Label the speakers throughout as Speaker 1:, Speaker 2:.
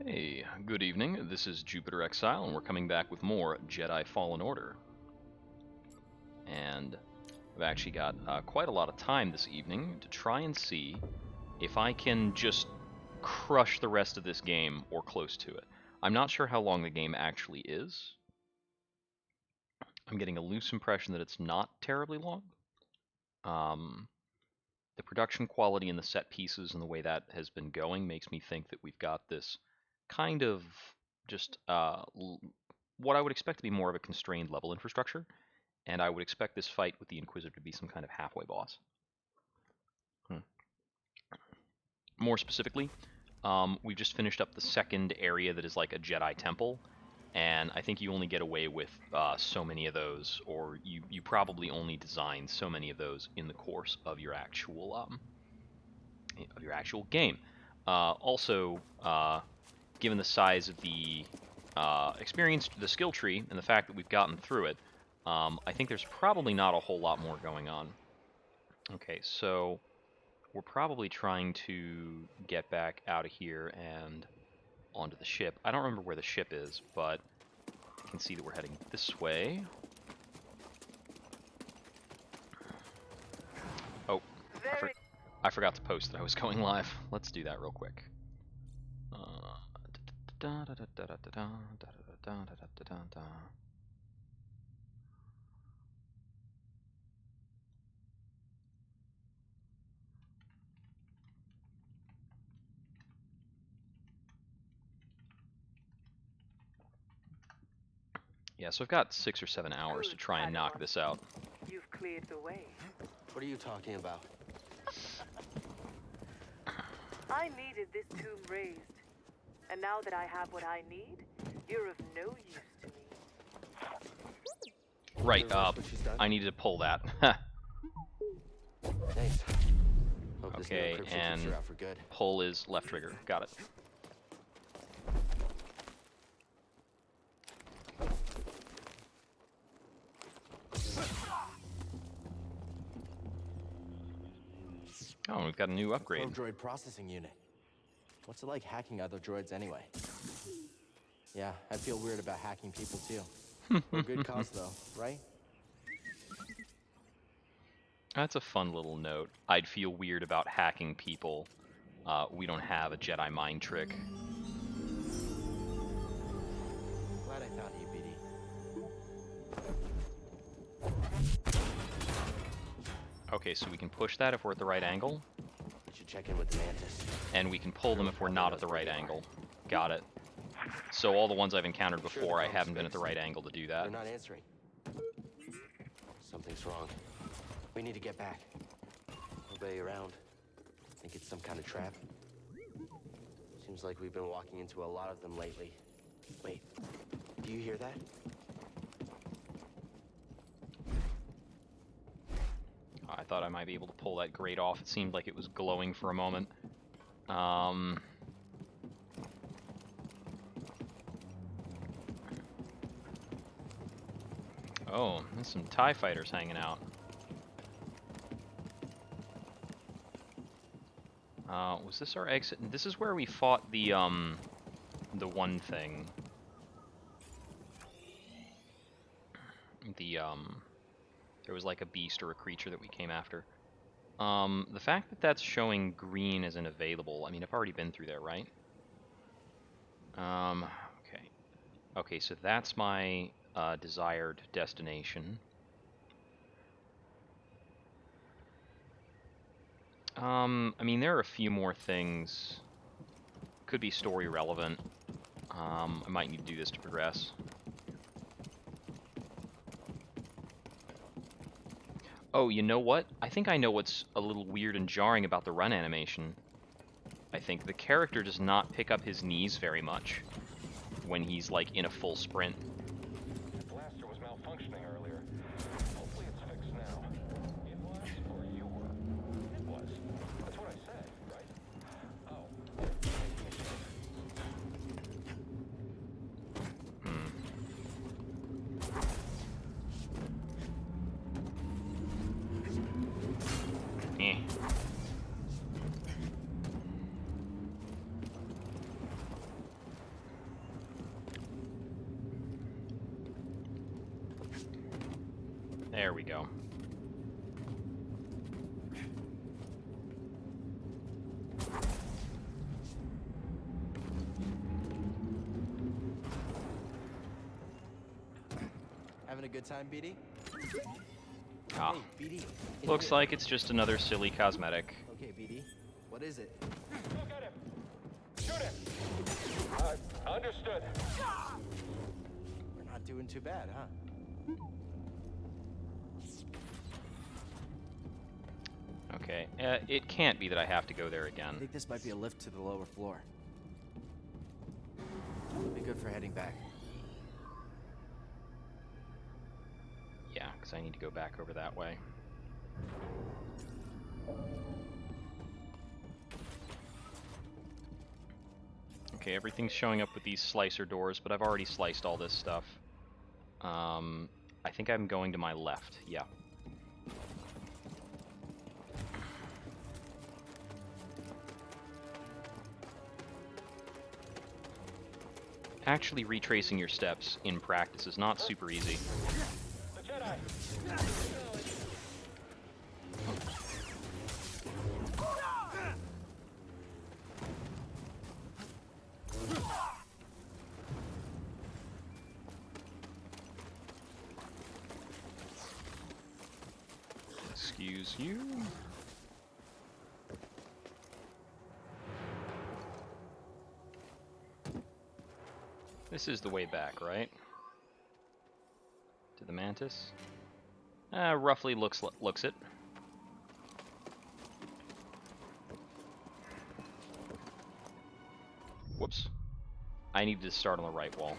Speaker 1: Hey, good evening. This is Jupiter Exile, and we're coming back with more Jedi Fallen Order. And I've actually got quite a lot of time this evening to try and see if I can just crush the rest of this game or close to it. I'm not sure how long the game actually is. I'm getting a loose impression that it's not terribly long. The production quality and the set pieces and the way that has been going makes me think that we've got this kind of just what I would expect to be more of a constrained level infrastructure, and I would expect this fight with the Inquisitor to be some kind of halfway boss. More specifically, we've just finished up the second area that is like a Jedi temple, and I think you only get away with so many of those, or you probably only design so many of those in the course of your actual game. Also, given the size of the the skill tree, and the fact that we've gotten through it, I think there's probably not a whole lot more going on. Okay, so we're probably trying to get back out of here and onto the ship. I don't remember where the ship is, but I can see that we're heading this way. Oh, I forgot to post that I was going live. Let's do that real quick. Yeah, so I've got 6 or 7 hours to try and knock this out.
Speaker 2: You've cleared the way.
Speaker 3: What are you talking about?
Speaker 2: I needed this tomb raised. And now that I have what I need, you're of no use to me.
Speaker 1: Right, I needed to pull that.
Speaker 3: Thanks.
Speaker 1: Okay, and pull is left trigger. Got it. Oh, we've got a new upgrade.
Speaker 3: Droid processing unit. What's it like hacking other droids anyway? Yeah, I feel weird about hacking people too. For a good cause though, right?
Speaker 1: That's a fun little note. I'd feel weird about hacking people. We don't have a Jedi mind trick.
Speaker 3: Glad I found you, BD.
Speaker 1: Okay, so we can push that if we're at the right angle.
Speaker 3: We should check in with the Mantis.
Speaker 1: And we can pull them if we're not at the right angle. Got it. So all the ones I've encountered before, I haven't been at the right angle to do that.
Speaker 3: They're not answering. Something's wrong. We need to get back. Nobody around. Think it's some kind of trap. Seems like we've been walking into a lot of them lately. Wait, do you hear that?
Speaker 1: I thought I might be able to pull that grate off. It seemed like it was glowing for a moment. Oh, there's some TIE fighters hanging out. Was this our exit? This is where we fought the one thing. There was like a beast or a creature that we came after. The fact that that's showing green as unavailable, I mean, I've already been through there, right? Okay. Okay, so that's my desired destination. I mean, there are a few more things. Could be story relevant. I might need to do this to progress. Oh, you know what? I think I know what's a little weird and jarring about the run animation. I think the character does not pick up his knees very much when he's like in a full sprint.
Speaker 4: The blaster was malfunctioning earlier. Hopefully it's fixed now. It was, or you were? It was. That's what I said, right? Oh.
Speaker 1: Eh. There we go.
Speaker 3: Having a good time, BD?
Speaker 1: Ah.
Speaker 3: Hey, BD. in
Speaker 1: Looks
Speaker 3: here.
Speaker 1: like it's just another silly cosmetic.
Speaker 3: Okay, BD. What is it?
Speaker 4: Look at him! Shoot him! Understood.
Speaker 3: We're not doing too bad, huh?
Speaker 1: Okay, it can't be that I have to go there
Speaker 3: I
Speaker 1: again.
Speaker 3: think this might be a lift to the lower floor. Be good for heading back.
Speaker 1: Yeah, because I need to go back over that way. Okay, everything's showing up with these slicer doors, but I've already sliced all this stuff. I think I'm going to my left, yeah. Actually retracing your steps in practice is not super easy.
Speaker 4: The Jedi!
Speaker 1: Excuse you. This is the way back, right? To the Mantis? Roughly looks it. Whoops. I need to start on the right wall.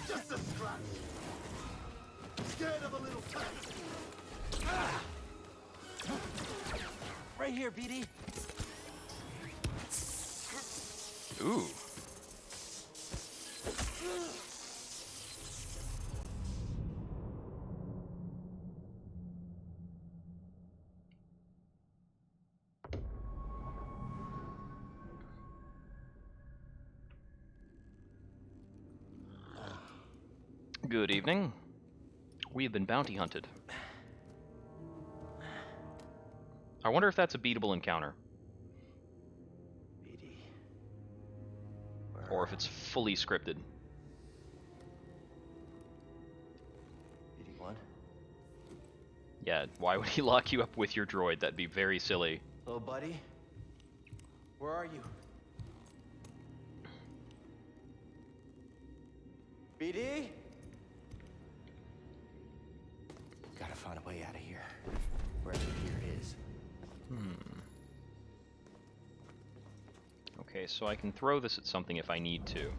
Speaker 5: Just a scratch. Scared of a little test.
Speaker 3: Right here, BD.
Speaker 1: Ooh. Good evening. We have been bounty hunted. I wonder if that's a beatable encounter,
Speaker 3: BD.
Speaker 1: or if it's fully scripted.
Speaker 3: BD1?
Speaker 1: Yeah, why would he lock you up with your droid? That'd be very silly.
Speaker 3: Little buddy? Where are you? BD? Gotta find a way out of here. Wherever here is.
Speaker 1: Okay, so I can throw this at something if I need to.
Speaker 3: Is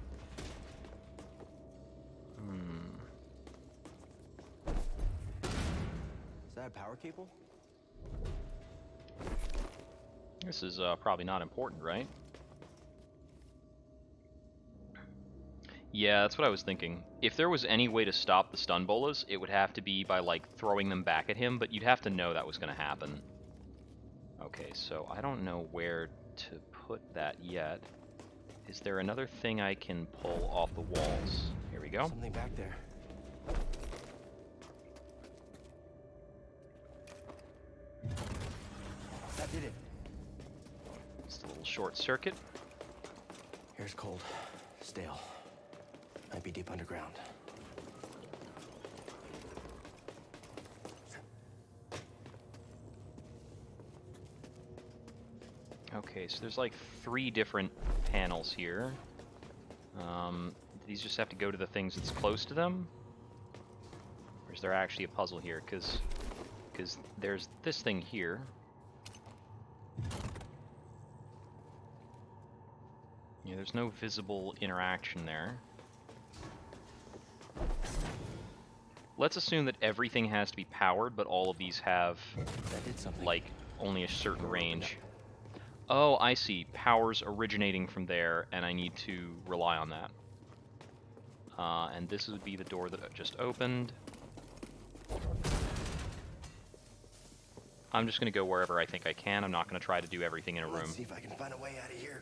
Speaker 3: that a power cable?
Speaker 1: This is probably not important, right? Yeah, that's what I was thinking. If there was any way to stop the stun bolas, it would have to be by, like, throwing them back at him, but you'd have to know that was going to happen. Okay, so I don't know where to put that yet. Is there another thing I can pull off the walls? Here we go.
Speaker 3: Something back there. That did it.
Speaker 1: Just a little short circuit.
Speaker 3: Here's cold. Stale. Might be deep underground.
Speaker 1: Okay, so there's like 3 different panels here. These just have to go to the things that's close to them? Or is there actually a puzzle here? Because there's this thing here. Yeah, there's no visible interaction there. Let's assume that everything has to be powered, but all of these have,
Speaker 3: That did something.
Speaker 1: like, only a certain
Speaker 3: Door opened
Speaker 1: range. Oh, I see. Power's originating from there, and I need to rely on that. And this would be the door that just opened. I'm just going to go wherever I think I can. I'm not going to try to do everything in a room.
Speaker 3: Let's see if I can find a way out of here.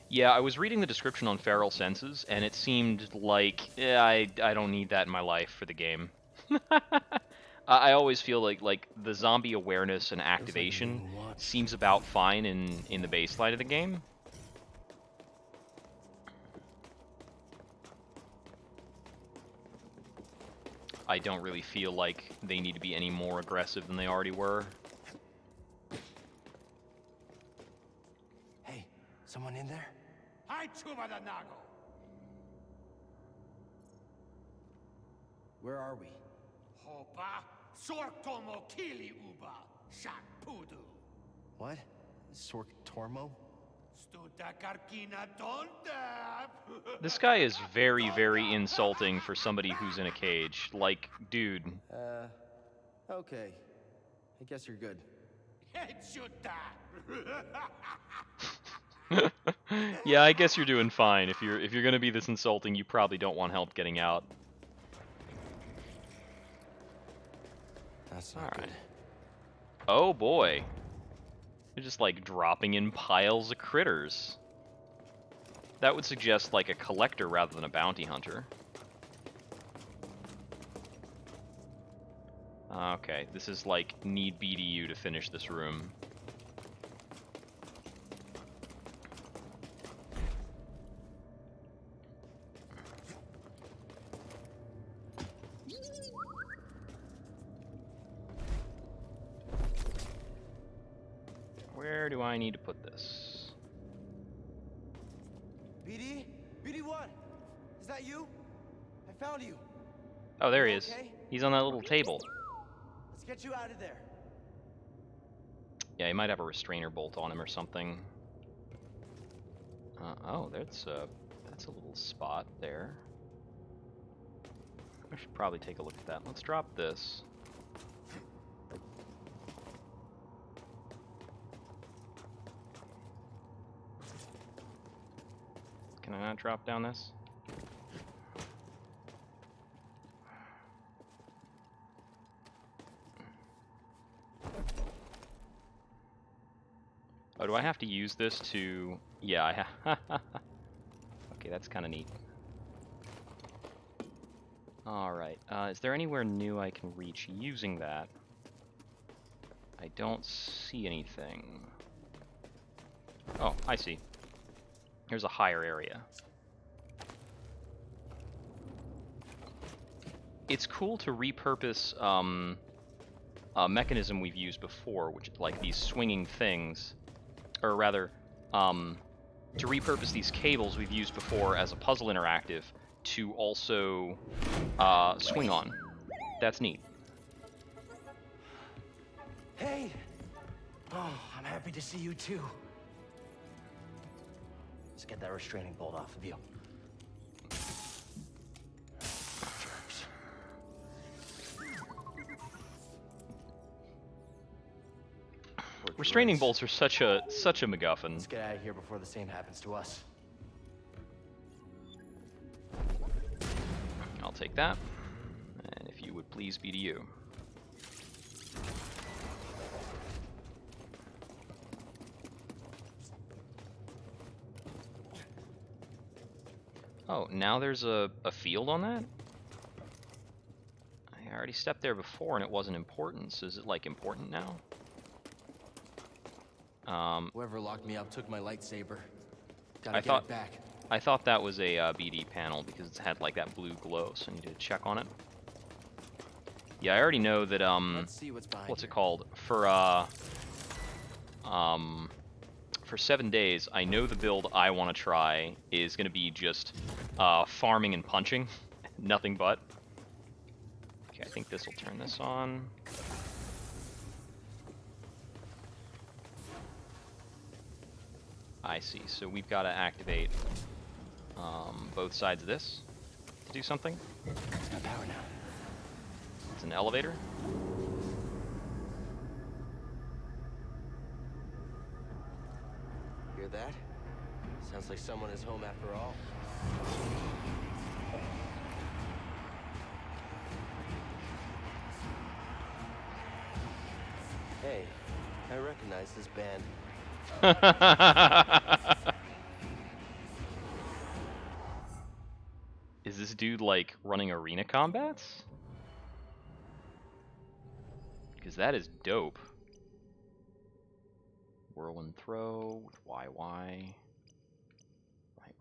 Speaker 1: Yeah, I was reading the description on Feral Senses, and it seemed like I don't need that in my life for the game. I always feel like the zombie awareness and activation
Speaker 3: being watched.
Speaker 1: seems about fine in the baseline of the game. I don't really feel like they need to be any more aggressive than they already were.
Speaker 3: Hey, someone in there? Where are we? What? Sork Tormo?
Speaker 1: This guy is very, very insulting for somebody who's in a cage. Like, dude.
Speaker 3: Okay. I guess you're good.
Speaker 1: Yeah, I guess you're doing fine. If you're gonna be this insulting, you probably don't want help getting out.
Speaker 3: That's not
Speaker 1: Alright.
Speaker 3: good.
Speaker 1: Oh boy. They're just like dropping in piles of critters. That would suggest like a collector rather than a bounty hunter. Okay, this is like need BDU to finish this room. Where do I need to put this?
Speaker 3: BD? BD1! Is that you? I found you.
Speaker 1: Oh, there he
Speaker 3: You
Speaker 1: is.
Speaker 3: okay?
Speaker 1: He's on that little table.
Speaker 3: Let's get you out of there.
Speaker 1: Yeah, he might have a restrainer bolt on him or something. Oh, that's a little spot there. I should probably take a look at that. Let's drop this. Can I not drop down this? Oh, do I have to use this to... Yeah, I have... Okay, that's kind of neat. Alright, is there anywhere new I can reach using that? I don't see anything. Oh, I see. Here's a higher area. It's cool to repurpose a mechanism we've used before, which is like these swinging things, or rather, to repurpose these cables we've used before as a puzzle interactive to also swing on. That's neat.
Speaker 3: Hey! Oh, I'm happy to see you too. Let's get that restraining bolt off of you. Jerks.
Speaker 1: Restraining bolts are such a MacGuffin.
Speaker 3: Let's get out of here before the same happens to us.
Speaker 1: I'll take that. And if you would please be to you. Oh, now there's a field on that? I already stepped there before and it wasn't important, so is it like important now?
Speaker 3: Whoever locked me up took my lightsaber. Gotta
Speaker 1: I
Speaker 3: get
Speaker 1: thought-
Speaker 3: it back.
Speaker 1: I thought that was a BD panel because it had like that blue glow, so I need to check on it. Yeah, I already know that
Speaker 3: Let's see what's behind
Speaker 1: what's it
Speaker 3: here.
Speaker 1: called? For 7 days, I know the build I want to try is going to be just farming and punching, nothing but. Okay, I think this will turn this on. I see. So we've got to activate both sides of this. to do something?
Speaker 3: It's got power now.
Speaker 1: It's an elevator.
Speaker 3: Hear that? Sounds like someone is home after all. Hey, I recognize this band.
Speaker 1: Is this dude like running arena combats? Because that is dope. Whirlwind throw with YY.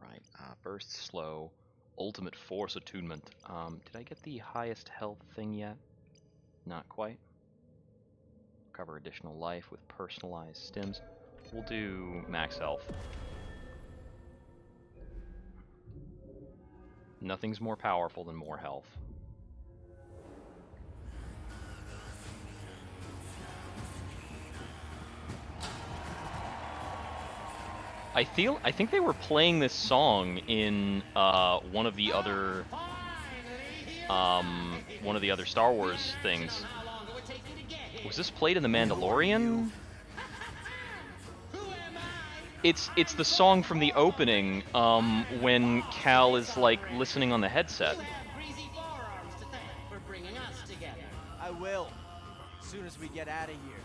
Speaker 1: Right. Burst slow. Ultimate force attunement. Did I get the highest health thing yet? Not quite. Recover additional life with personalized stims. We'll do max health. Nothing's more powerful than more health. I think they were playing this song in one of the other Star Wars things. Was this played in The Mandalorian? It's the song from the opening when Cal is like listening on the headset.
Speaker 6: I will, as soon as we get out of here.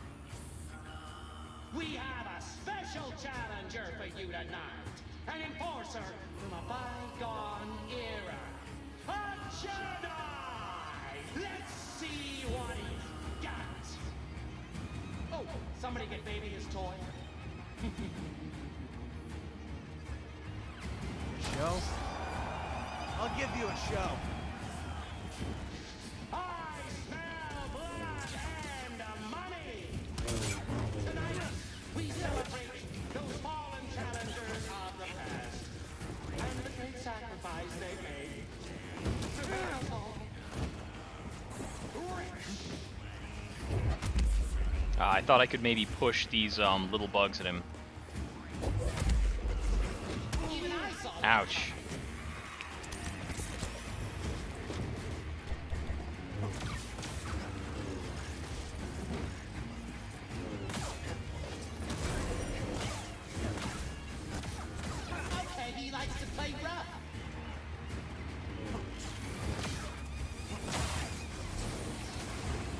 Speaker 7: We have a special challenger for you tonight. An enforcer from a bygone era. A Jedi! Let's see what he's got. Oh, somebody get baby his toy.
Speaker 6: Show? I'll give you a show.
Speaker 7: I smell blood and money. Tonight, we celebrate those fallen challengers of the past and the great sacrifice they made.
Speaker 1: I thought I could maybe push these little bugs at him. Ouch.
Speaker 7: Okay, he likes to play rough.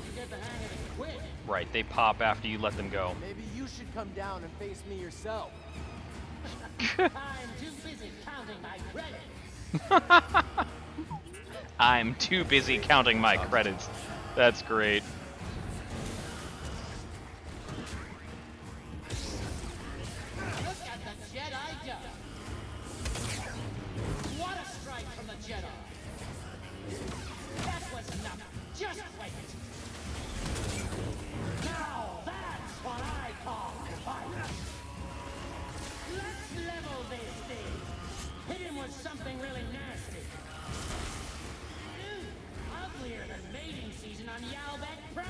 Speaker 7: You get the hang of it quick.
Speaker 1: Right, they pop after you let them go.
Speaker 6: Maybe you should come down and face me yourself.
Speaker 7: I'm too busy counting my credits.
Speaker 1: I'm too busy counting my credits. That's great.
Speaker 7: Look at the Jedi go. What a strike from the Jedi. That was enough. Just wait. Now that's what I call fight. Let's level this thing. Hit him with something really nasty. Ooh, uglier than mating season on Yalbek Prime.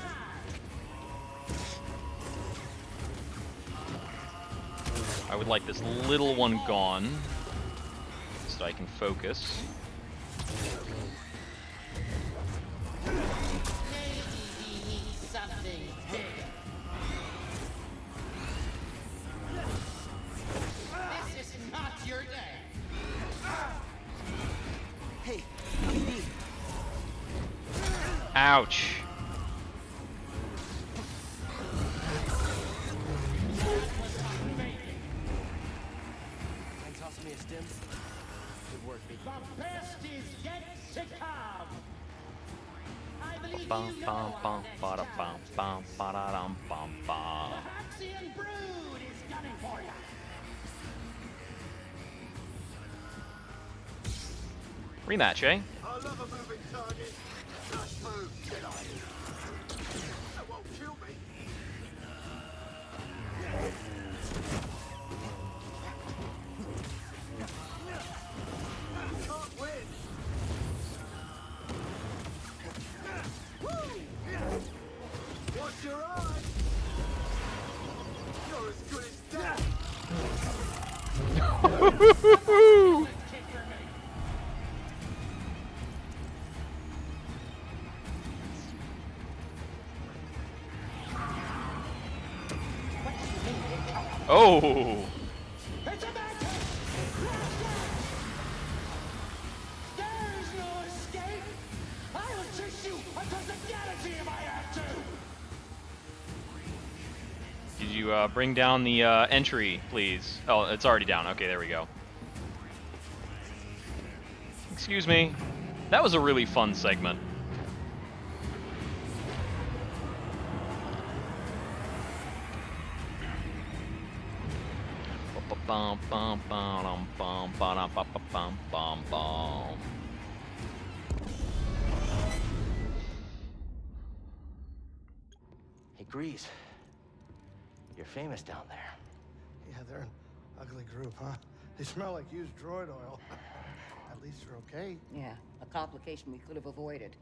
Speaker 1: I would like this little one gone, so I can focus.
Speaker 7: Maybe he needs something bigger. This is not your day.
Speaker 6: Hey, BD.
Speaker 1: Ouch.
Speaker 3: Can you toss me a stim? Good work, BD.
Speaker 7: The best is yet to come. I believe
Speaker 1: Bum
Speaker 7: you know
Speaker 1: bum bum
Speaker 7: our next
Speaker 1: bada bum
Speaker 7: challenge.
Speaker 1: bum bada dum bum
Speaker 7: The
Speaker 1: bum.
Speaker 7: Haxian Brood is gunning for you.
Speaker 1: Rematch, eh?
Speaker 5: I love a moving target. Just move, Jedi. That won't kill me. You can't win. Watch your eyes. You're as good as dead.
Speaker 1: Oh!
Speaker 7: It's a battle! There is no escape! I will chase you across the galaxy if I have to!
Speaker 1: Did you bring down the entry, please? Oh, it's already down. Okay, there we go. Excuse me. That was a really fun segment.
Speaker 3: Hey, Grease. You're famous down there.
Speaker 5: Yeah, they're an ugly group, huh? They smell like used droid oil. At least they're okay.
Speaker 8: Yeah, a complication we could have avoided.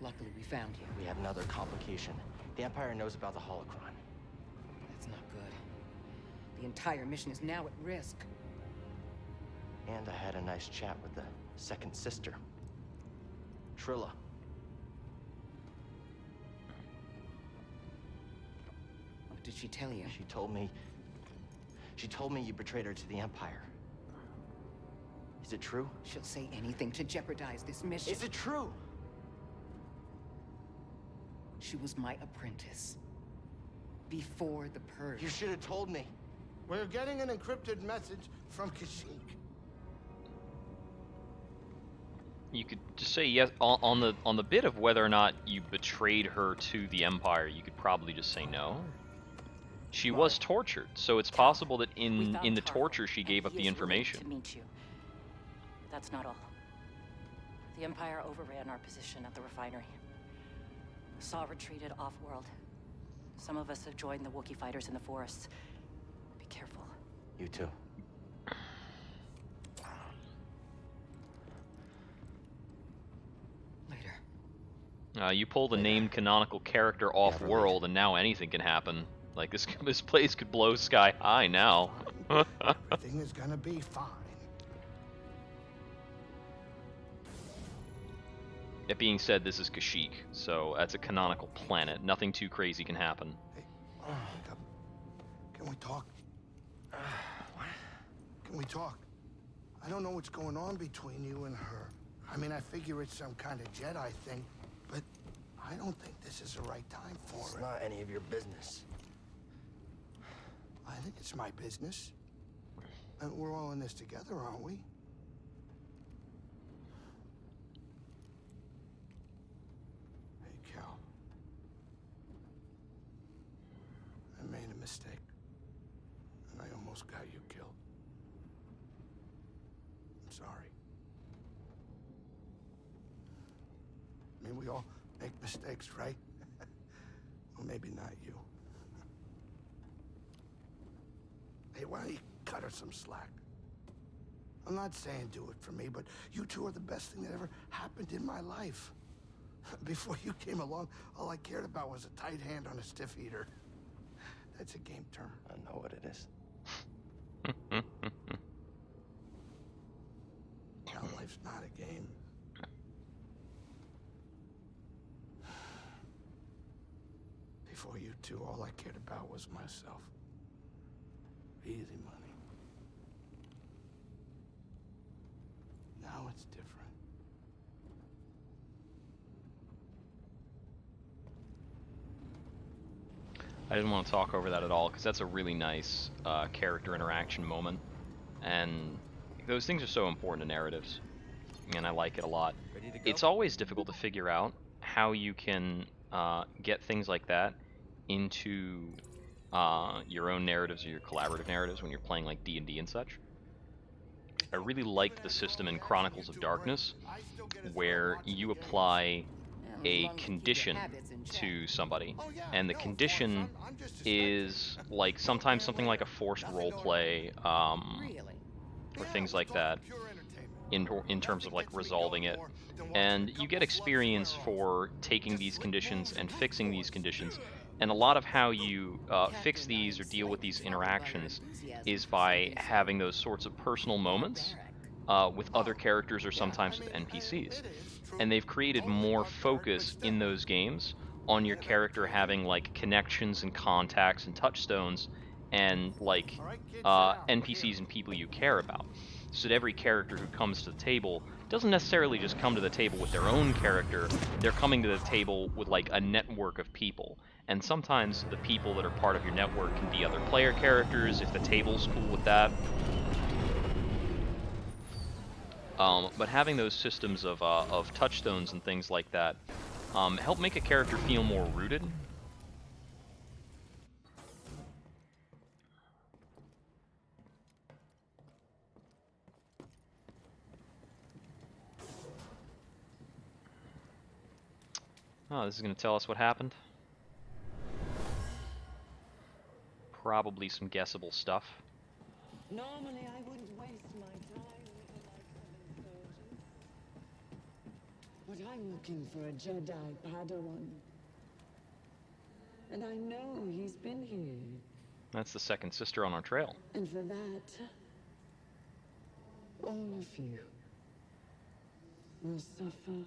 Speaker 8: Luckily, we found you.
Speaker 3: We have another complication. The Empire knows about the holocron.
Speaker 8: That's not good. The entire mission is now at risk.
Speaker 3: And I had a nice chat with the second sister, Trilla.
Speaker 8: What did she tell you?
Speaker 3: She told me you betrayed her to the Empire. Is it true?
Speaker 8: She'll say anything to jeopardize this mission.
Speaker 3: Is it true?
Speaker 8: She was my apprentice. Before the Purge.
Speaker 3: You should have told me.
Speaker 5: We're getting an encrypted message from Kashyyyk.
Speaker 1: You could just say yes on the bit of whether or not you betrayed her to the Empire. You could probably just say no. She was tortured, so it's possible that in the torture she gave up the information.
Speaker 9: To meet you. That's not all. The Empire overran our position at the refinery. Saw retreated off-world. Some of us have joined the Wookiee fighters in the forests. Be careful.
Speaker 3: You too.
Speaker 8: Later.
Speaker 1: You pull the named canonical character off-world, and now anything can happen. Like, this place could blow sky high now.
Speaker 5: Everything is gonna be fine.
Speaker 1: That being said, this is Kashyyyk, so that's a canonical planet. Nothing too crazy can happen.
Speaker 5: Hey, wake up. Can we talk?
Speaker 3: What?
Speaker 5: Can we talk? I don't know what's going on between you and her. I mean, I figure it's some kind of Jedi thing, but I don't think this is the right time for
Speaker 3: It's
Speaker 5: it.
Speaker 3: not any of your business.
Speaker 5: I think it's my business. And we're all in this together, aren't we? Hey, Cal. I made a mistake. And I almost got you killed. I'm sorry. I mean, we all make mistakes, right? Well, maybe not you. Hey, why don't you cut her some slack? I'm not saying do it for me, but you two are the best thing that ever happened in my life. Before you came along, all I cared about was a tight hand on a stiff heater. That's a game term.
Speaker 3: I know what it is.
Speaker 5: Now life's not a game. Before you two, all I cared about was myself. Easy money. Now it's different.
Speaker 1: I didn't want to talk over that at all, because that's a really nice character interaction moment. And those things are so important to narratives, and I like it a lot. It's always difficult to figure out how you can get things like that into your own narratives or your collaborative narratives when you're playing like D&D and such. I really liked the system in Chronicles of Darkness, where you apply a condition to somebody, and the condition is like sometimes something like a forced roleplay, or things like that, in terms of like resolving it, and you get experience for taking these conditions and fixing these conditions. And a lot of how you fix these or deal with these interactions is by having those sorts of personal moments with other characters or sometimes with NPCs. And they've created more focus in those games on your character having like connections and contacts and touchstones and like NPCs and people you care about, so that every character who comes to the table doesn't necessarily just come to the table with their own character. They're coming to the table with like a network of people, and sometimes the people that are part of your network can be other player characters if the table's cool with that. But having those systems of touchstones and things like that help make a character feel more rooted. Oh, this is going to tell us what happened. Probably some guessable stuff.
Speaker 10: Normally, I wouldn't waste my time with a like insurgent. But I'm looking for a Jedi Padawan. And I know he's been here.
Speaker 1: That's the second sister on our trail.
Speaker 10: And for that, all of you will suffer.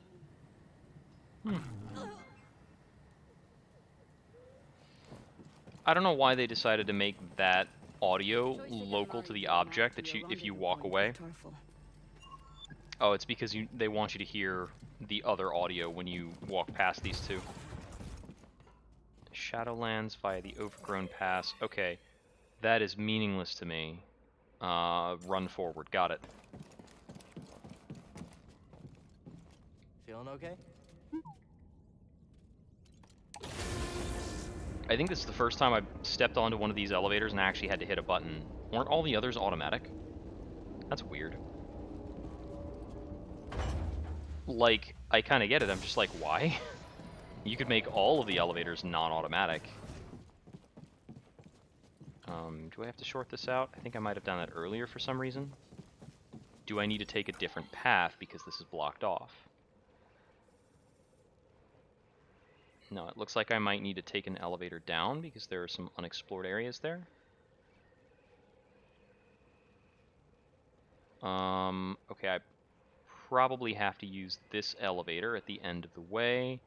Speaker 1: I don't know why they decided to make that audio local to the object that if you walk away. Oh, it's because they want you to hear the other audio when you walk past these two. Shadowlands via the Overgrown Pass. Okay, that is meaningless to me. Run forward. Got it.
Speaker 3: Feeling okay?
Speaker 1: I think this is the first time I've stepped onto one of these elevators and I actually had to hit a button. Weren't all the others automatic? That's weird. Like, I kind of get it. I'm just like, why? You could make all of the elevators non-automatic. Do I have to short this out? I think I might have done that earlier for some reason. Do I need to take a different path because this is blocked off? No, it looks like I might need to take an elevator down because there are some unexplored areas there. Okay, I probably have to use this elevator at the end of the way,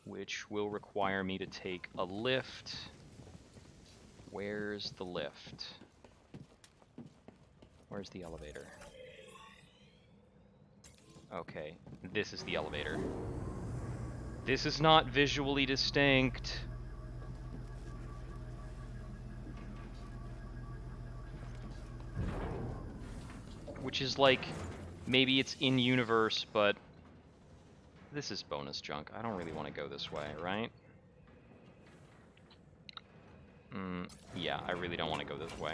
Speaker 1: which will require me to take a lift. Where's the lift? Where's the elevator? Okay, this is the elevator. This is not visually distinct. Which is like, maybe it's in universe, but this is bonus junk. I don't really want to go this way, right? Yeah, I really don't want to go this way.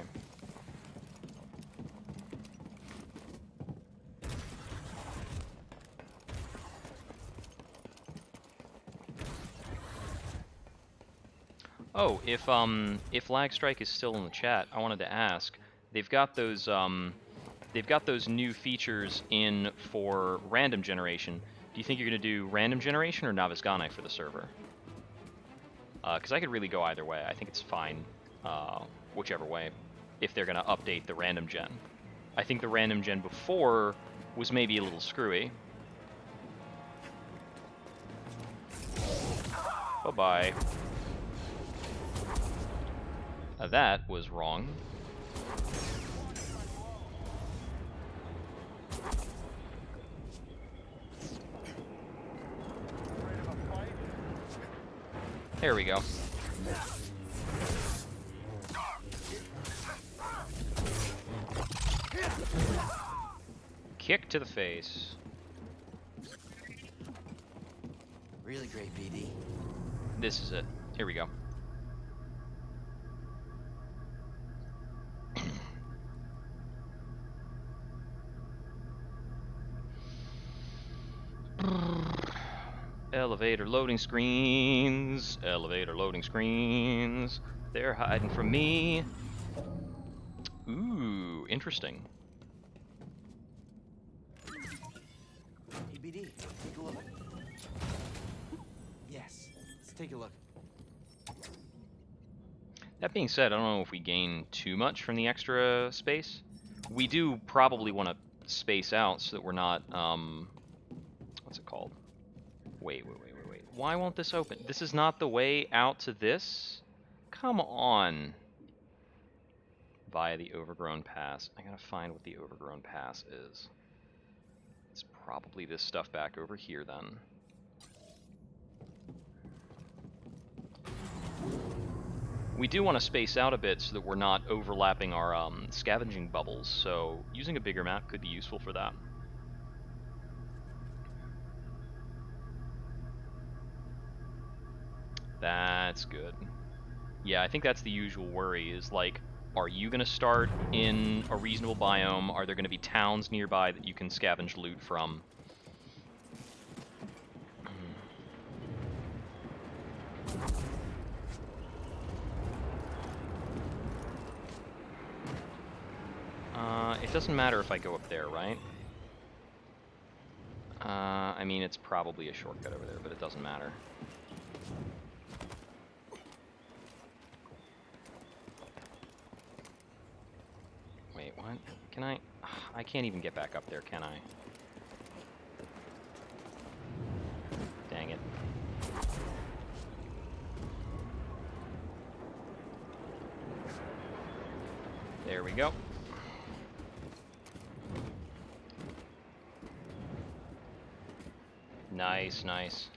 Speaker 1: Oh, if Lagstrike is still in the chat, I wanted to ask. They've got those new features in for random generation. Do you think you're gonna do random generation or Navisgane for the server? Because I could really go either way. I think it's fine, whichever way, if they're gonna update the random gen. I think the random gen before was maybe a little screwy. Bye-bye. That was wrong. There we go. Kick to the face.
Speaker 3: Really great, BD.
Speaker 1: This is it. Here we go. Elevator loading screens. Elevator loading screens. They're hiding from me. Ooh, interesting.
Speaker 3: Hey, BD, take a look. Yes, let's take a look.
Speaker 1: That being said, I don't know if we gain too much from the extra space. We do probably want to space out so that we're not, what's it called? Wait. Why won't this open? This is not the way out to this? Come on. via the Overgrown Pass. I gotta find what the Overgrown Pass is. It's probably this stuff back over here then. We do want to space out a bit so that we're not overlapping our scavenging bubbles, so using a bigger map could be useful for that. That's good. Yeah, I think that's the usual worry, is like, are you going to start in a reasonable biome? Are there going to be towns nearby that you can scavenge loot from? It doesn't matter if I go up there, right? I mean, it's probably a shortcut over there, but it doesn't matter. Wait, what? Can I? I can't even get back up there, can I? Dang it. There we go. Nice, nice.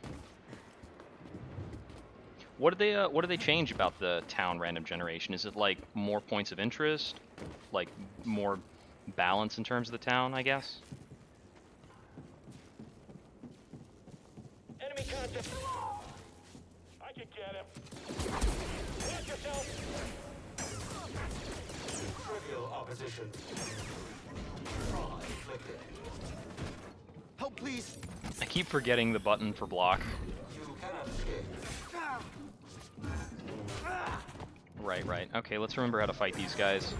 Speaker 1: What do they change about the town random generation? Is it like more points of interest? Like more balance in terms of the town, I guess?
Speaker 4: Enemy contact. I can get him. Watch yourself.
Speaker 3: Trivial opposition.
Speaker 6: Help, please.
Speaker 1: I keep forgetting the button for block.
Speaker 3: You cannot escape.
Speaker 1: Right, right. Okay, let's remember how to fight these guys.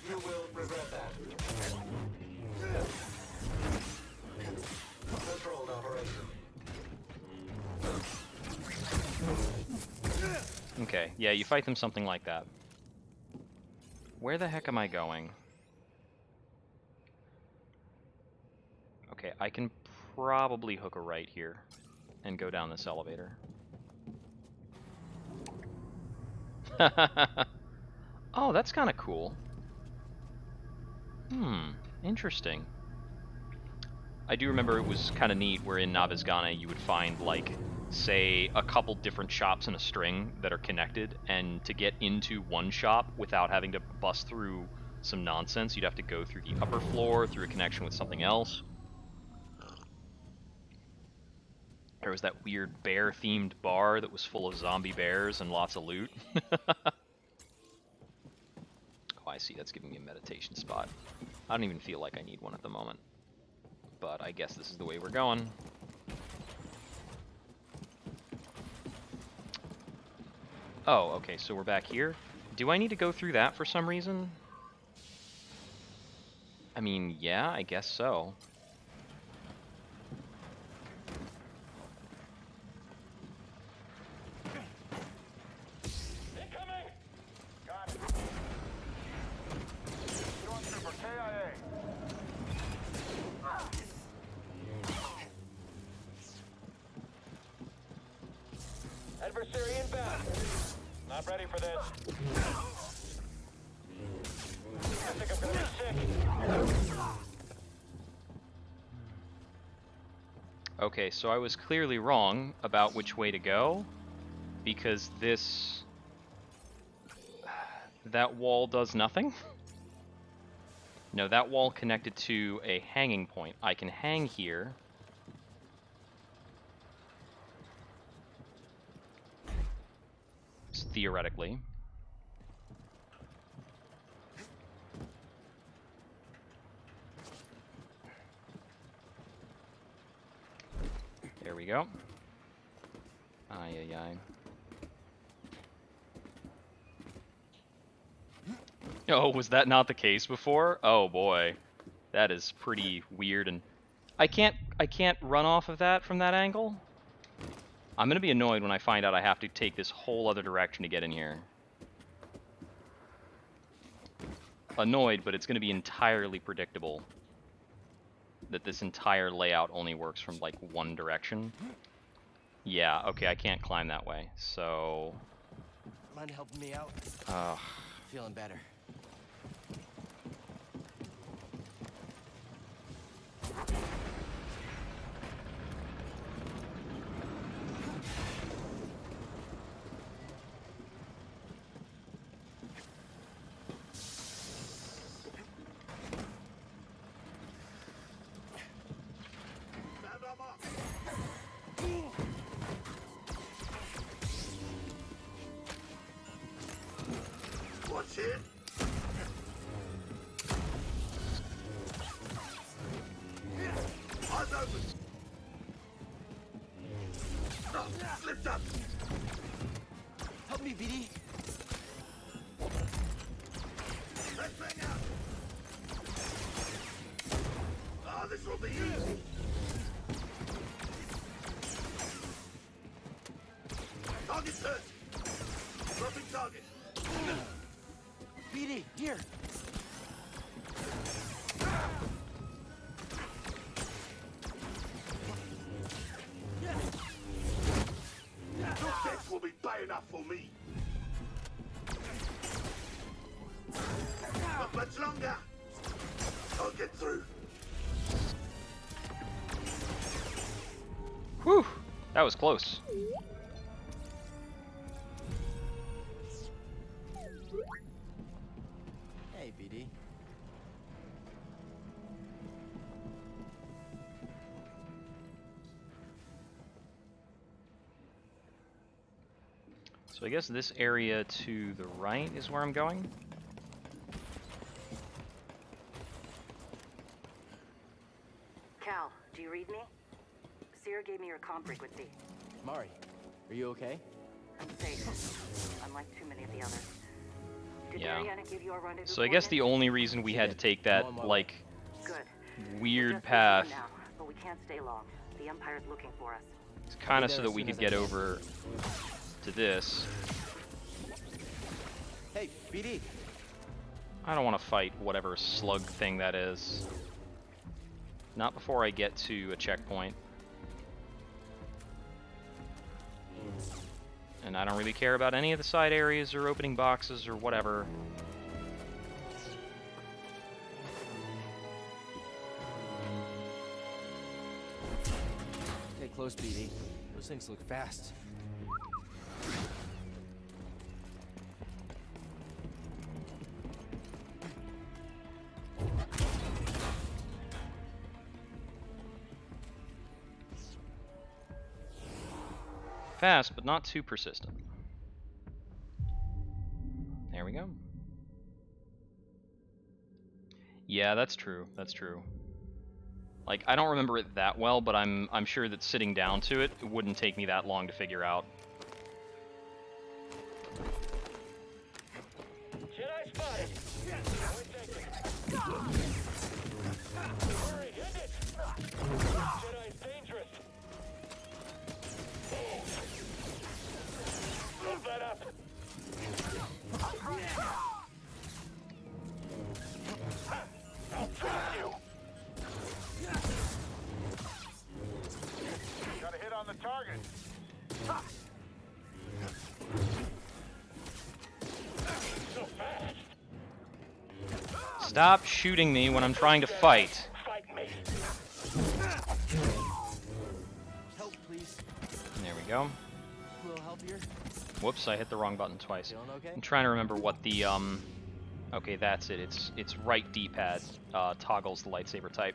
Speaker 3: You will regret that. Controlled operation.
Speaker 1: Okay, yeah, you fight them something like that. Where the heck am I going? Okay, I can probably hook a right here and go down this elevator. Oh, that's kind of cool. Interesting. I do remember it was kind of neat where in Navezgane you would find, like, say, a couple different shops in a string that are connected, and to get into one shop without having to bust through some nonsense, you'd have to go through the upper floor, through a connection with something else. There was that weird bear-themed bar that was full of zombie bears and lots of loot. Oh, I see. That's giving me a meditation spot. I don't even feel like I need one at the moment. But I guess this is the way we're going. Oh, okay, so we're back here. Do I need to go through that for some reason? I mean, yeah, I guess so.
Speaker 4: Incoming! Got it. Stormtrooper KIA. Adversary inbound. Not ready for this. I think I'm gonna be sick.
Speaker 1: Okay, so I was clearly wrong about which way to go, because that wall does nothing? No, that wall connected to a hanging point. I can hang here. Theoretically. There we go. Ay, ay, ay. Oh, was that not the case before? Oh boy. That is pretty weird, and I can't run off of that from that angle? I'm gonna be annoyed when I find out I have to take this whole other direction to get in here. Annoyed, but it's gonna be entirely predictable that this entire layout only works from, like, one direction. Yeah, okay, I can't climb that way, so...
Speaker 3: Mind helping me out?
Speaker 1: Ugh.
Speaker 3: Feeling better.
Speaker 5: Watch it. Eyes open. Oh, slipped up.
Speaker 6: Help me, BD.
Speaker 5: Let's bang out. Oh, this will be easy. Target search. Dropping target.
Speaker 6: BD, here.
Speaker 5: Your death will be bad enough for me. Not much longer. I'll get through.
Speaker 1: Whew, that was close.
Speaker 6: Hey, BD.
Speaker 1: So I guess this area to the right is where I'm going.
Speaker 9: Cal, do you read me? Seer gave me your comm frequency.
Speaker 6: Mari, are you okay?
Speaker 9: I'm safe, unlike too many of the others. Did
Speaker 1: Yeah.
Speaker 9: Mariana give you a rendezvous
Speaker 1: So I guess the
Speaker 9: coordinates?
Speaker 1: only reason we had to take that, like,
Speaker 9: Good.
Speaker 1: weird
Speaker 9: Just
Speaker 1: path
Speaker 9: leave now, but we can't stay long. The Empire's looking for us.
Speaker 1: is kind of
Speaker 6: Be
Speaker 1: so
Speaker 6: there
Speaker 1: that
Speaker 6: as
Speaker 1: we
Speaker 6: soon
Speaker 1: could
Speaker 6: as I
Speaker 1: get
Speaker 6: can.
Speaker 1: over to this.
Speaker 6: Hey, BD.
Speaker 1: I don't want to fight whatever slug thing that is. Not before I get to a checkpoint. And I don't really care about any of the side areas or opening boxes or whatever.
Speaker 6: Stay close, BD. Those things look fast.
Speaker 1: Fast, but not too persistent. There we go. Yeah, that's true. That's true. Like, I don't remember it that well, but I'm sure that sitting down to it, it wouldn't take me that long to figure out.
Speaker 4: Jedi spotted. Hurry, hit it. Jedi's dangerous. Hold that up. I'll trap you. Got a hit on the target. So fast.
Speaker 1: Stop shooting me when I'm trying to fight.
Speaker 4: Fight me.
Speaker 6: Help, please.
Speaker 1: There we go.
Speaker 6: A little help here.
Speaker 1: Whoops, I hit the wrong button twice.
Speaker 6: Feeling okay?
Speaker 1: I'm trying to remember what the, okay, that's it. It's right D-pad, toggles the lightsaber type.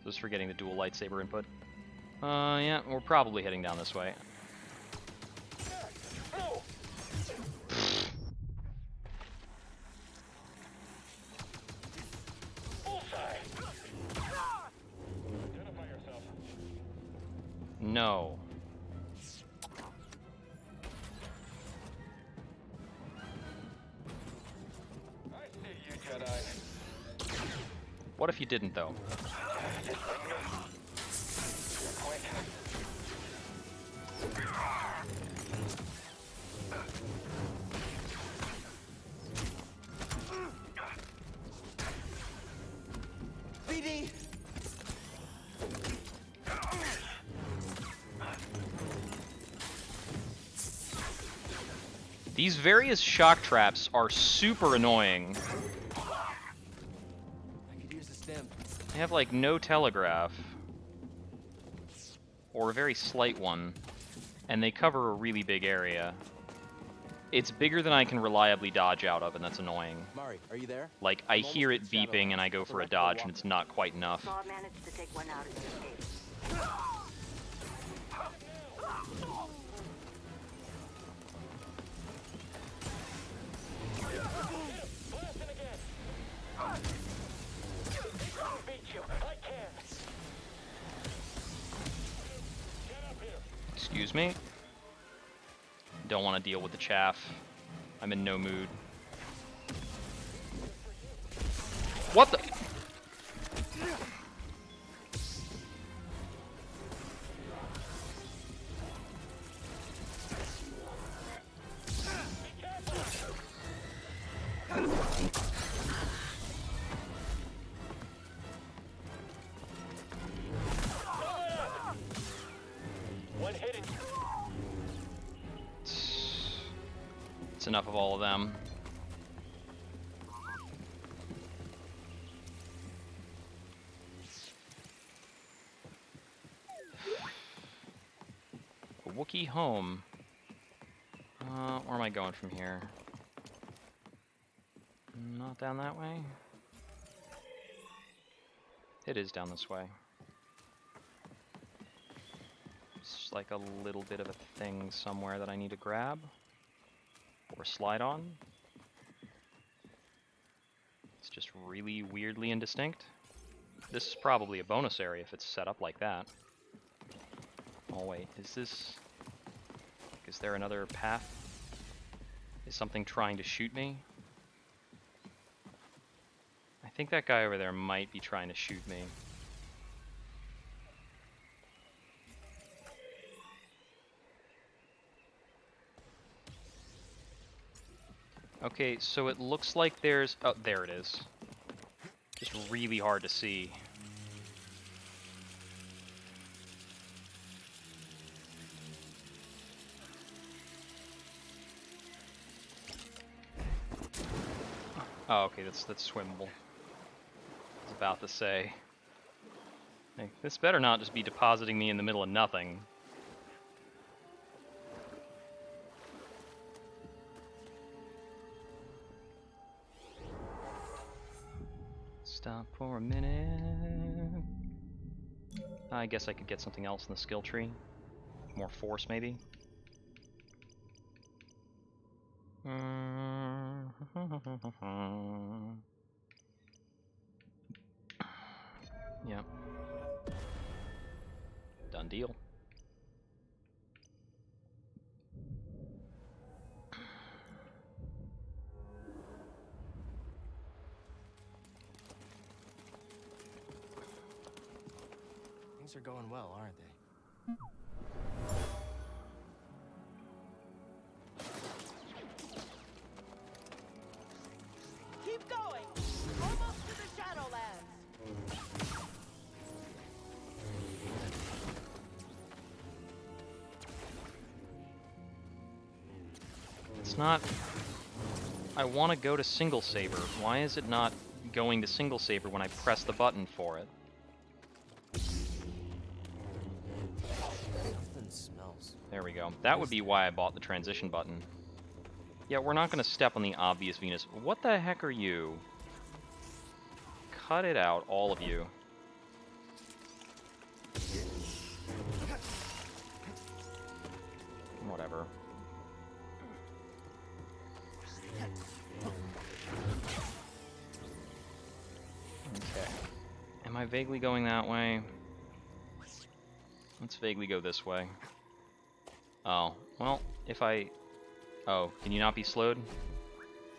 Speaker 1: Just forgetting the dual lightsaber input. Yeah, we're probably heading down this way.
Speaker 4: No. Bullseye. Identify yourself.
Speaker 1: No.
Speaker 4: I see you, Jedi.
Speaker 1: What if you didn't, though?
Speaker 4: Quick.
Speaker 6: BD!
Speaker 1: These various shock traps are super annoying.
Speaker 6: I could
Speaker 1: They have, like, no telegraph. Or a very slight one. And they cover a really big area. It's bigger than I can reliably dodge out of, and that's annoying.
Speaker 3: Mari, are you there?
Speaker 1: Like, I hear it beeping, and I go for a dodge, and it's not quite enough.
Speaker 2: Saw managed to take one out in this case.
Speaker 1: Excuse me. Don't want to deal with the chaff. I'm in no mood. What the? It's enough of all of them. A Wookiee home. Where am I going from here? Not down that way? It is down this way. It's like a little bit of a thing somewhere that I need to grab. Or slide on. It's just really weirdly indistinct. This is probably a bonus area if it's set up like that. Oh wait, is there another path? Is something trying to shoot me? I think that guy over there might be trying to shoot me. Okay, so it looks like there's... Oh, there it is. Just really hard to see. Oh, okay, that's swimmable. I was about to say. Hey, this better not just be depositing me in the middle of nothing. Stop for a minute. I guess I could get something else in the skill tree. More force, maybe. Yep. Done deal.
Speaker 3: Things are going well, aren't they?
Speaker 2: Keep going! Almost to the Shadowlands!
Speaker 1: It's not... I want to go to single saber. Why is it not going to single saber when I press the button for it?
Speaker 3: Something smells.
Speaker 1: There we go. That would be why I bought the transition button. Yeah, we're not going to step on the obvious Venus. What the heck are you? Cut it out, all of you. Whatever. Okay. Am I vaguely going that way? Let's vaguely go this way. Oh, well, if I... Oh, can you not be slowed?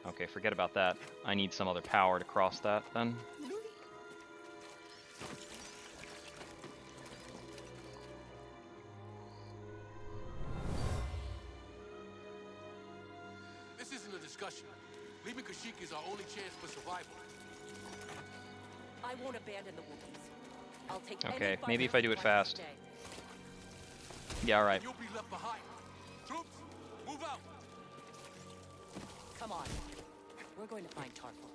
Speaker 1: Okay, forget about that. I need some other power to cross that, then.
Speaker 11: This isn't a discussion. Leaving Kashyyyk is our only chance for survival.
Speaker 9: I won't abandon the Wookiees. I'll take
Speaker 1: Okay,
Speaker 9: any
Speaker 1: maybe if I do it
Speaker 9: fighter
Speaker 1: fast.
Speaker 9: today.
Speaker 1: Yeah, alright.
Speaker 11: You'll be left behind. Troops, move out.
Speaker 9: Come on. We're going to find Tarful.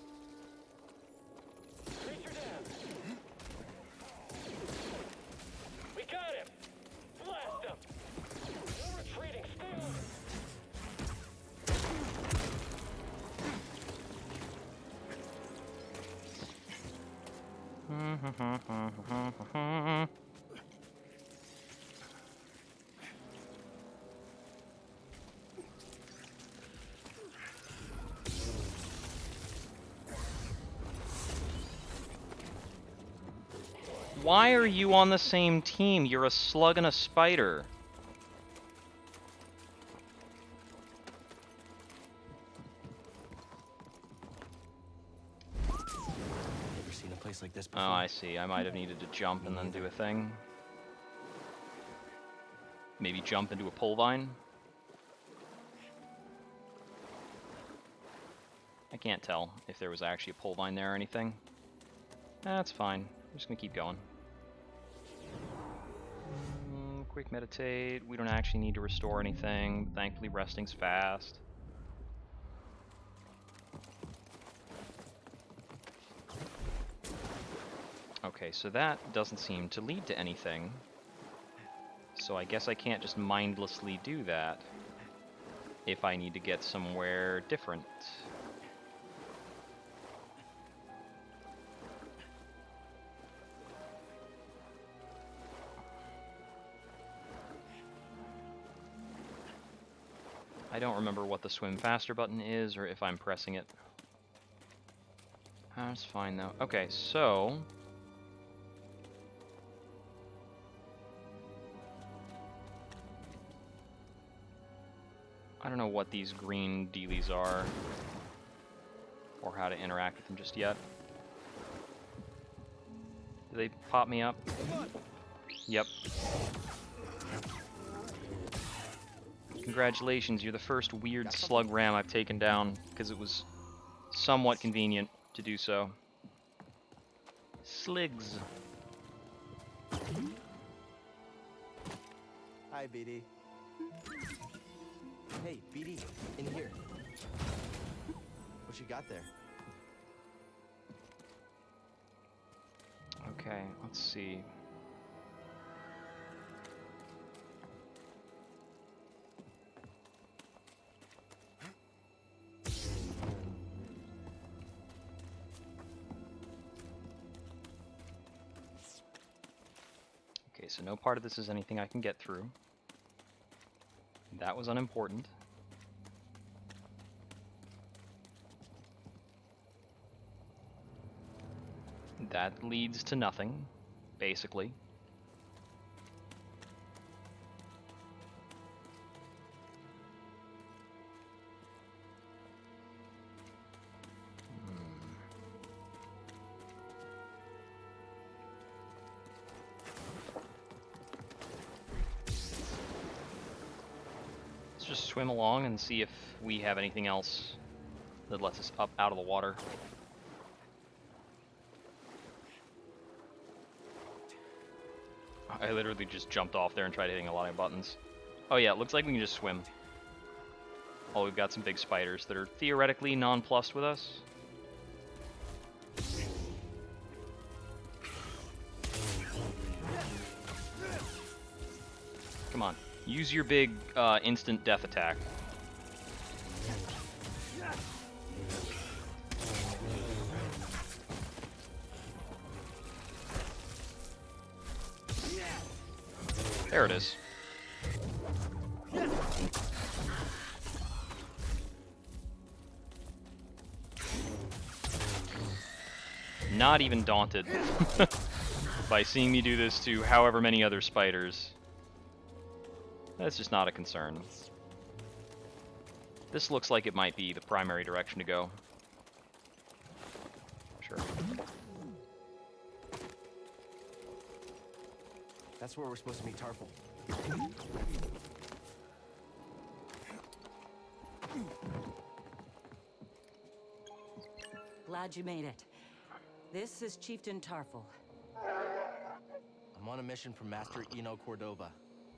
Speaker 4: We got him! Blast him! No retreating, stay on him!
Speaker 1: Why are you on the same team? You're a slug and a spider.
Speaker 3: Ever seen a place like this before?
Speaker 1: Oh, I see. I might have needed to jump and then do a thing. Maybe jump into a pole vine? I can't tell if there was actually a pole vine there or anything. That's fine. I'm just gonna keep going. Quick meditate. We don't actually need to restore anything. Thankfully, resting's fast. Okay, so that doesn't seem to lead to anything. So I guess I can't just mindlessly do that if I need to get somewhere different. I don't remember what the swim faster button is or if I'm pressing it. That's fine though. Okay, so I don't know what these green dealies are or how to interact with them just yet. Do they pop me up? Yep. Congratulations, you're the first weird slug ram I've taken down, because it was somewhat convenient to do so. Sligs.
Speaker 3: Hi, BD. Hey, BD, in here. What you got there?
Speaker 1: Okay, let's see. Okay, so no part of this is anything I can get through. That was unimportant. That leads to nothing, basically. Let's just swim along and see if we have anything else that lets us up out of the water. I literally just jumped off there and tried hitting a lot of buttons. Oh yeah, it looks like we can just swim. Oh, we've got some big spiders that are theoretically nonplussed with us. Come on, use your big instant death attack. There it is. Not even daunted by seeing me do this to however many other spiders. That's just not a concern. This looks like it might be the primary direction to go. Sure.
Speaker 3: That's where we're supposed to meet Tarful.
Speaker 9: Glad you made it. This is Chieftain Tarful.
Speaker 3: I'm on a mission from Master Eno Cordova.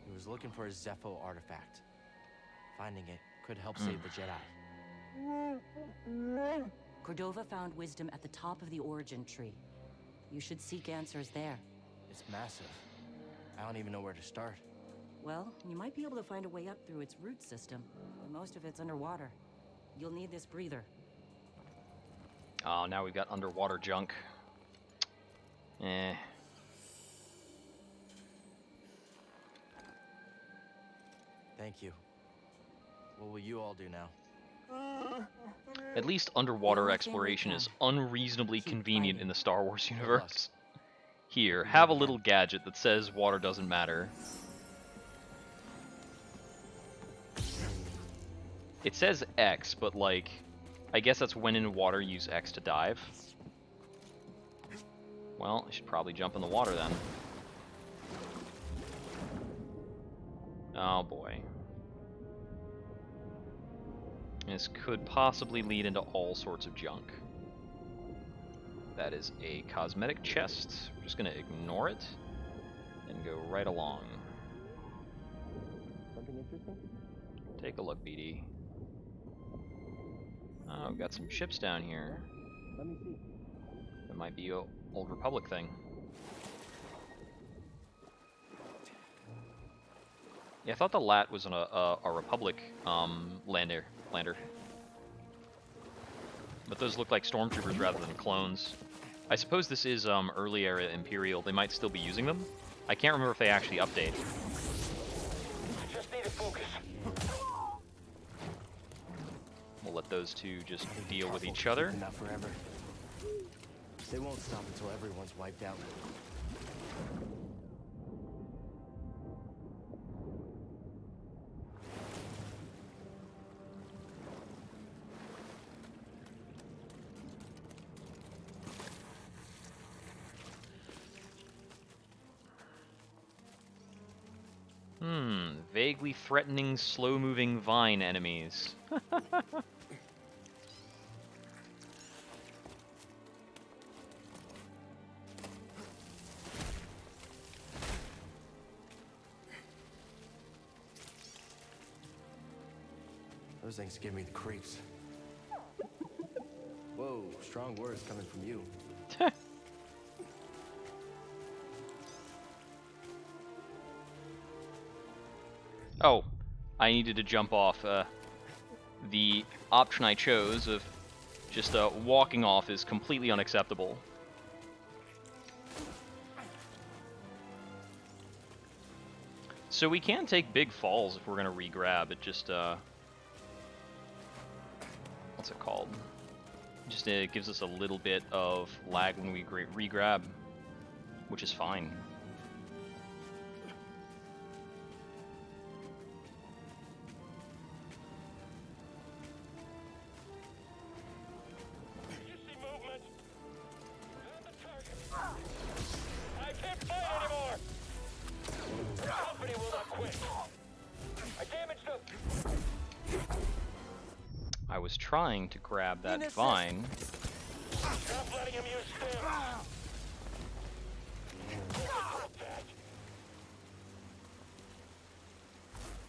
Speaker 3: He was looking for a Zepho artifact. Finding it could help save the Jedi.
Speaker 9: Cordova found wisdom at the top of the origin tree. You should seek answers there.
Speaker 3: It's massive. I don't even know where to start.
Speaker 9: Well, you might be able to find a way up through its root system, but most of it's underwater. You'll need this breather.
Speaker 1: Oh, now we've got underwater junk. Eh.
Speaker 3: Thank you. What will you all do now?
Speaker 1: At least underwater
Speaker 9: Well,
Speaker 1: exploration
Speaker 9: family
Speaker 1: is
Speaker 9: can.
Speaker 1: unreasonably
Speaker 9: Keep
Speaker 1: convenient
Speaker 9: fighting.
Speaker 1: in the Star Wars
Speaker 3: luck.
Speaker 1: universe. Here,
Speaker 3: We
Speaker 1: have a
Speaker 3: meet
Speaker 1: little
Speaker 3: again.
Speaker 1: gadget that says water doesn't matter. It says X, but like, I guess that's when in water use X to dive. Well, I should probably jump in the water then. Oh boy. This could possibly lead into all sorts of junk. That is a cosmetic chest. We're just going to ignore it and go right along.
Speaker 3: Something interesting?
Speaker 1: Take a look, BD. Oh, we've got some ships down here.
Speaker 3: Let me see.
Speaker 1: That might be a Old Republic thing. Yeah, I thought the Lat was a Republic lander. But those look like stormtroopers rather than clones. I suppose this is early era Imperial. They might still be using them. I can't remember if they actually update.
Speaker 4: Just need to focus.
Speaker 1: We'll let those two just
Speaker 3: I think
Speaker 1: deal
Speaker 3: the
Speaker 1: with
Speaker 3: Tarful
Speaker 1: each
Speaker 3: will
Speaker 1: other.
Speaker 3: keep them out forever. They won't stop until everyone's wiped out.
Speaker 1: Vaguely threatening, slow-moving vine enemies.
Speaker 3: Those things give me the creeps. Whoa, strong words coming from you.
Speaker 1: Oh, I needed to jump off. The option I chose of just walking off is completely unacceptable. So we can take big falls if we're gonna re-grab. It just what's it called? Just gives us a little bit of lag when we re-grab, which is fine.
Speaker 4: You see movement? On the target. I can't fight anymore. The company will not quit. I damaged them.
Speaker 1: I was trying to grab that vine.
Speaker 4: Stop letting him use stim.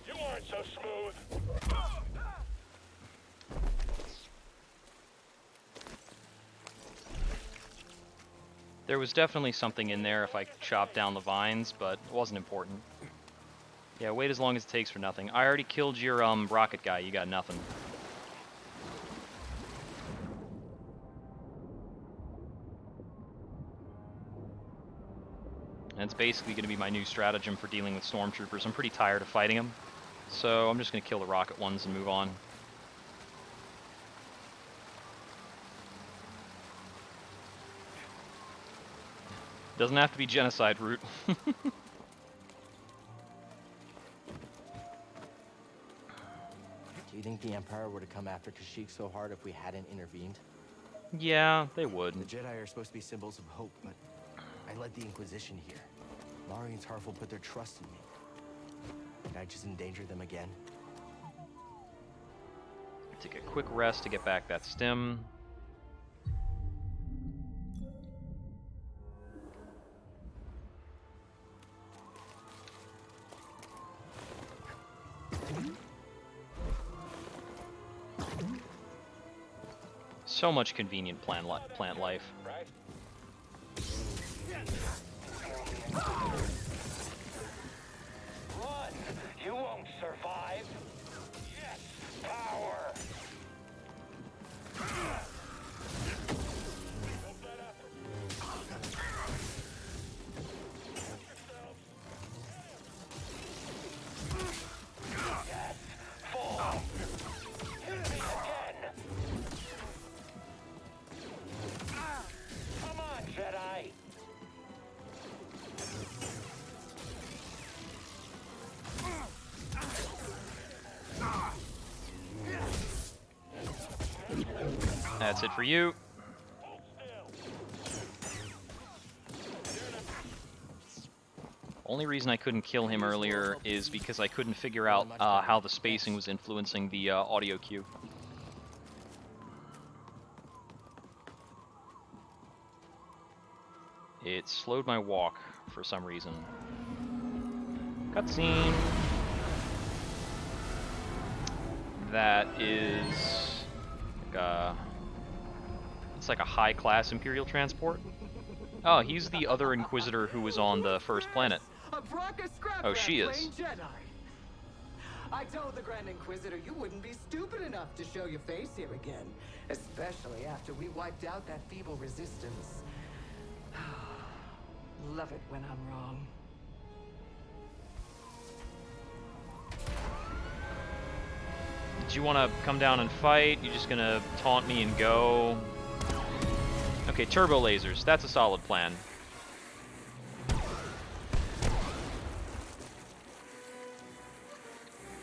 Speaker 4: You aren't so smooth.
Speaker 1: There was definitely something in there if I chopped down the vines, but it wasn't important. Yeah, wait as long as it takes for nothing. I already killed your rocket guy, you got nothing. And it's basically going to be my new stratagem for dealing with stormtroopers. I'm pretty tired of fighting them, so I'm just going to kill the rocket ones and move on. Doesn't have to be genocide route.
Speaker 3: Do you think the Empire would have come after Kashyyyk so hard if we hadn't intervened?
Speaker 1: Yeah, they would.
Speaker 3: The Jedi are supposed to be symbols of hope, but I led the Inquisition here. Mari and Tarful put their trust in me. Did I just endanger them again?
Speaker 1: Take a quick rest to get back that stim. So much convenient plant life.
Speaker 4: Right?
Speaker 1: That's it for you. Only reason I couldn't kill him earlier is because I couldn't figure out how the spacing was influencing the audio cue. It slowed my walk for some reason. Cutscene. That is like it's like a high-class Imperial transport. Oh, he's the other Inquisitor who was on the first planet. Oh, she is.
Speaker 12: I told the Grand Inquisitor you wouldn't be stupid enough to show your face here again, especially after we wiped out that feeble resistance. Love it when I'm wrong.
Speaker 1: Did you want to come down and fight? You just gonna taunt me and go? Okay, turbo lasers. That's a solid plan.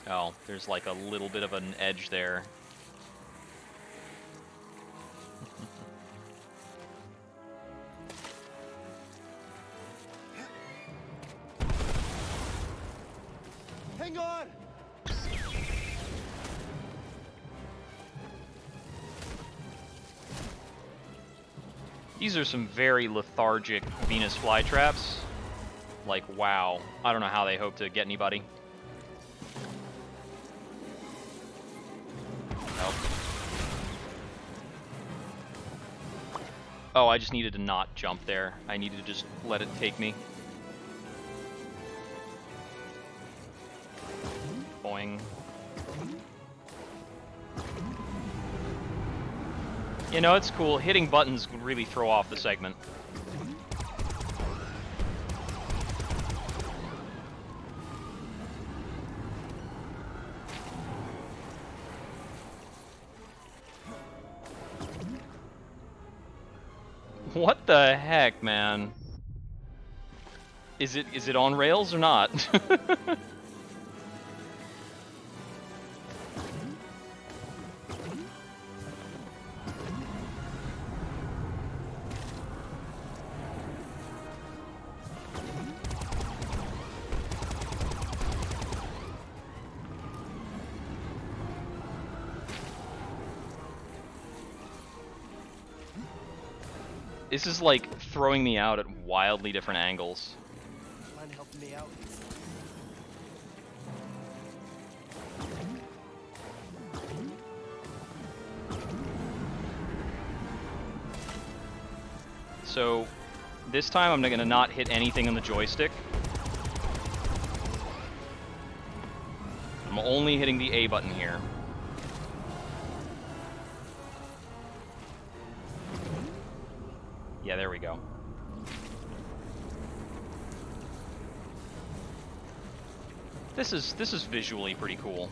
Speaker 1: Oh, there's like a little bit of an edge there.
Speaker 6: Hang on!
Speaker 1: These are some very lethargic Venus flytraps. Like, wow. I don't know how they hope to get anybody. Nope. Oh, I just needed to not jump there. I needed to just let it take me. Boing. You know, it's cool. Hitting buttons would really throw off the segment. What the heck, man? Is it on rails or not? This is like throwing me out at wildly different angles.
Speaker 6: Mind helping me out?
Speaker 1: So this time I'm gonna not hit anything on the joystick. I'm only hitting the A button here. Yeah, there we go. This is visually pretty cool.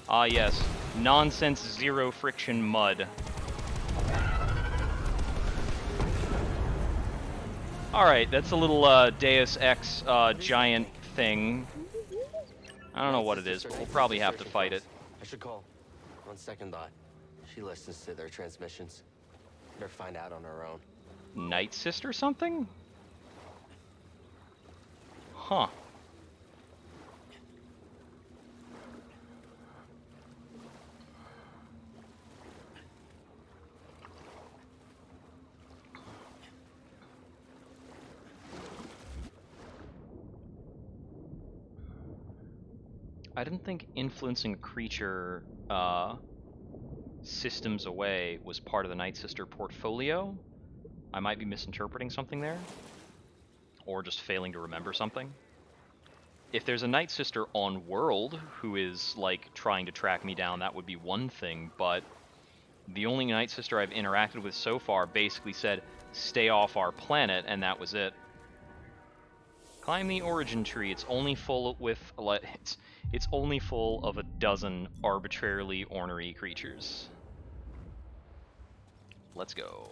Speaker 1: Ah yes, nonsense zero friction mud. Alright, that's a little Deus Ex giant thing. I don't know what it is, but we'll probably have to fight it.
Speaker 3: I should call. On second thought, she listens to their transmissions. Better find out on her own.
Speaker 1: Night Sister something? Huh. I didn't think influencing a creature systems away was part of the Night Sister portfolio. I might be misinterpreting something there, or just failing to remember something. If there's a Night Sister on world who is like trying to track me down, that would be one thing, but the only Night Sister I've interacted with so far basically said, stay off our planet, and that was it. Climb the origin tree. It's only full with it's only full of a dozen arbitrarily ornery creatures. Let's go.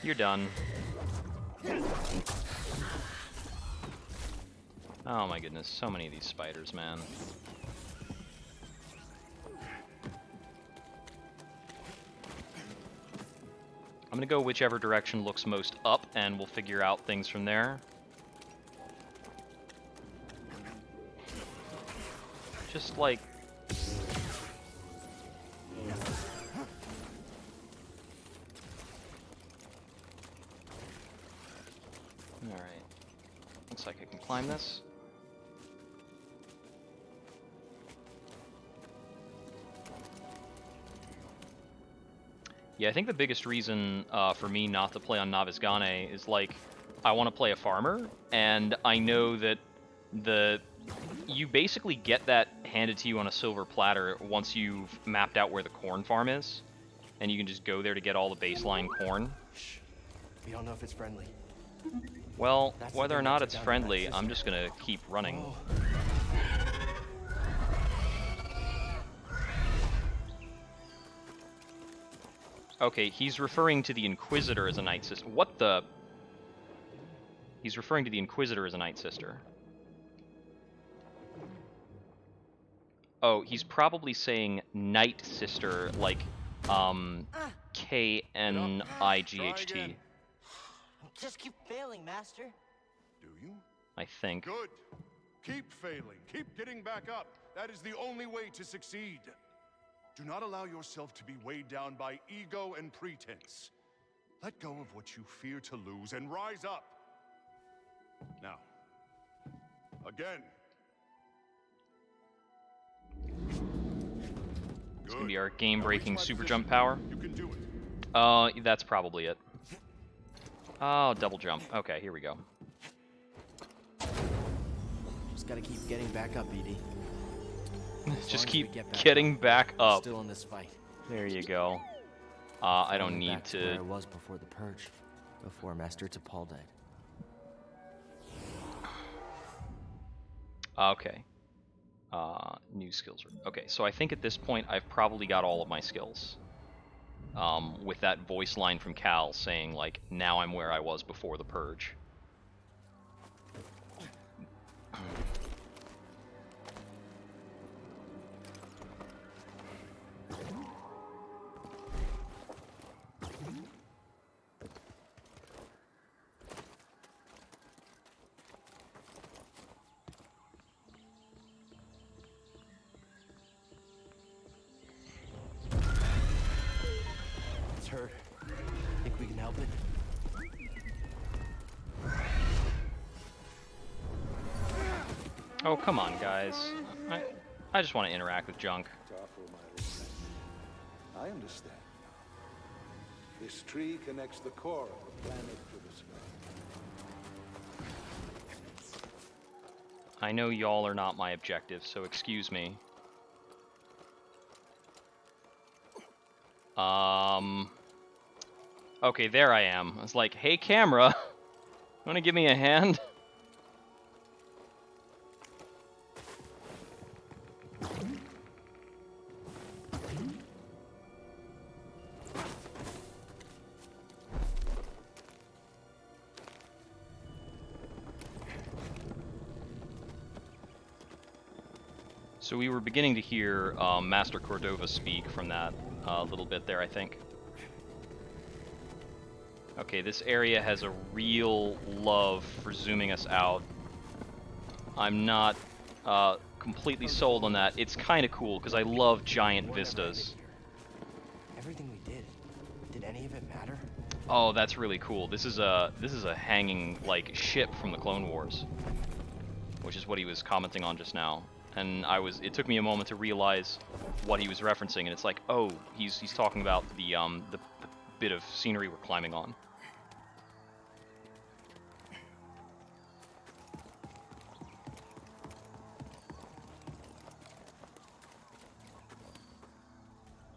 Speaker 1: You're done. Oh my goodness, so many of these spiders, man. I'm gonna go whichever direction looks most up, and we'll figure out things from there. Just like... Alright. Looks like I can climb this. Yeah, I think the biggest reason for me not to play on Navisgane is, like, I want to play a farmer, and I know that you basically get that handed to you on a silver platter once you've mapped out where the corn farm is, and you can just go there to get all the baseline corn.
Speaker 3: Shh. We don't know if it's friendly.
Speaker 1: Well,
Speaker 3: That's the
Speaker 1: whether or
Speaker 3: thing that
Speaker 1: not
Speaker 3: took
Speaker 1: it's
Speaker 3: down the
Speaker 1: friendly,
Speaker 3: Night
Speaker 1: I'm
Speaker 3: Sister.
Speaker 1: just gonna keep running.
Speaker 3: Oh.
Speaker 1: Okay, he's referring to the Inquisitor as a Night Sister. What the? He's referring to the Inquisitor as a Night Sister. Oh, he's probably saying Night Sister, like, K-N-I-G-H-T.
Speaker 3: Just keep failing, Master.
Speaker 13: Do you?
Speaker 1: I think.
Speaker 13: Good. Keep failing. Keep getting back up. That is the only way to succeed. Do not allow yourself to be weighed down by ego and pretense. Let go of what you fear to lose and rise up. Now, again.
Speaker 1: It's gonna be our game-breaking super jump power.
Speaker 13: You can do it.
Speaker 1: That's probably it. Oh, double jump. Okay, here we go.
Speaker 3: Just gotta keep getting back up, ED.
Speaker 1: Just keep getting back up.
Speaker 3: Still in this fight.
Speaker 1: There you go. I don't need
Speaker 3: Back to where I
Speaker 1: to...
Speaker 3: was before the purge, before Master T'Pol died.
Speaker 1: Okay. New skills. Okay, so I think at this point I've probably got all of my skills. With that voice line from Cal saying, like, now I'm where I was before the purge.
Speaker 3: It's hurt. Think we can help it?
Speaker 1: Oh, come on, guys. I just want to interact with junk.
Speaker 14: I understand. This tree connects the core of the planet to the sky.
Speaker 1: I know y'all are not my objective, so excuse me. Okay, there I am. I was like, hey, camera, wanna give me a hand? So we were beginning to hear Master Cordova speak from that little bit there, I think. Okay, this area has a real love for zooming us out. I'm not completely sold on that. It's kind of cool because I love giant vistas.
Speaker 3: Everything we did any of it matter?
Speaker 1: Oh, that's really cool. This is a hanging like ship from the Clone Wars, which is what he was commenting on just now. And it took me a moment to realize what he was referencing, and it's like, oh, he's talking about the bit of scenery we're climbing on.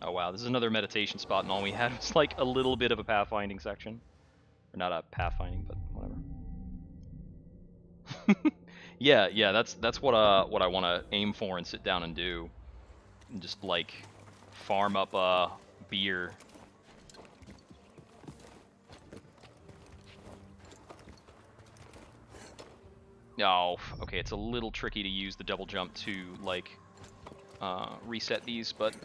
Speaker 1: Oh wow, this is another meditation spot, and all we had was like a little bit of a pathfinding section. Or not a pathfinding, but whatever. Yeah, that's what I want to aim for and sit down and do. And just like farm up beer. Oh, okay, it's a little tricky to use the double jump to, like, reset these, but...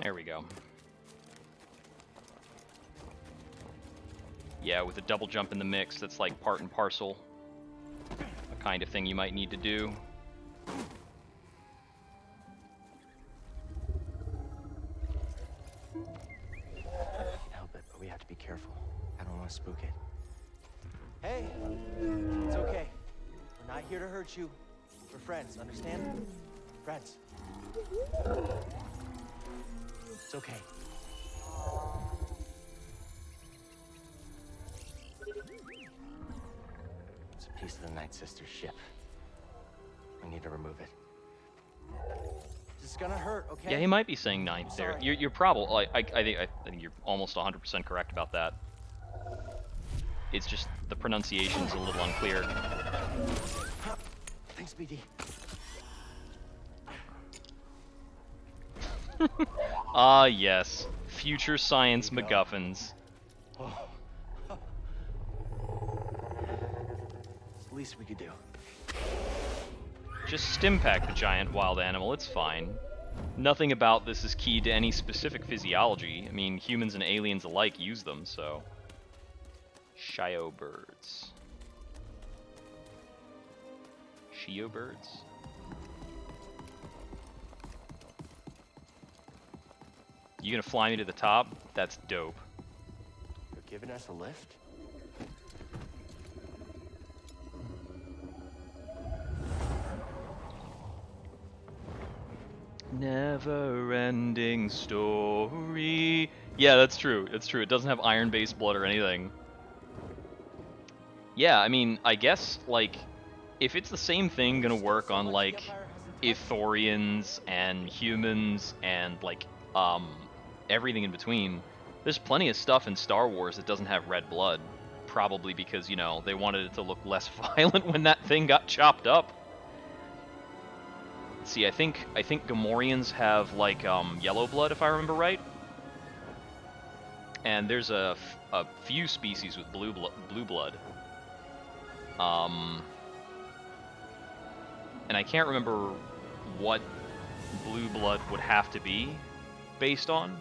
Speaker 1: There we go. Yeah, with a double jump in the mix, that's like part and parcel. A kind of thing you might need to do.
Speaker 3: Help it, but we have to be careful. I don't want to spook it.
Speaker 6: Hey, it's okay. We're not here to hurt you. We're friends, understand? Friends. It's okay.
Speaker 3: It's a piece of the Night Sister's ship. We need to remove it.
Speaker 6: It's gonna hurt, okay?
Speaker 1: Yeah, he might be saying ninth there. You're probably... I think you're almost 100% correct about that. It's just the pronunciation's a little unclear.
Speaker 6: Thanks, BD.
Speaker 1: Ah, yes. Future science MacGuffins.
Speaker 6: Least we could do.
Speaker 1: Just stimpack the giant wild animal, it's fine. Nothing about this is keyed to any specific physiology. I mean, humans and aliens alike use them, so... Shio birds. Shio birds? You gonna fly me to the top? That's dope.
Speaker 3: You're giving us a lift?
Speaker 1: Never-ending story. Yeah, that's true. It's true. It doesn't have iron-based blood or anything. Yeah, I mean, I guess, like, if it's the same thing gonna work on, like, Ithorians and humans and, like, everything in between, there's plenty of stuff in Star Wars that doesn't have red blood. Probably because, you know, they wanted it to look less violent when that thing got chopped up. See, I think Gamorreans have, like, yellow blood, if I remember right. And there's a few species with blue blood. And I can't remember what blue blood would have to be based on.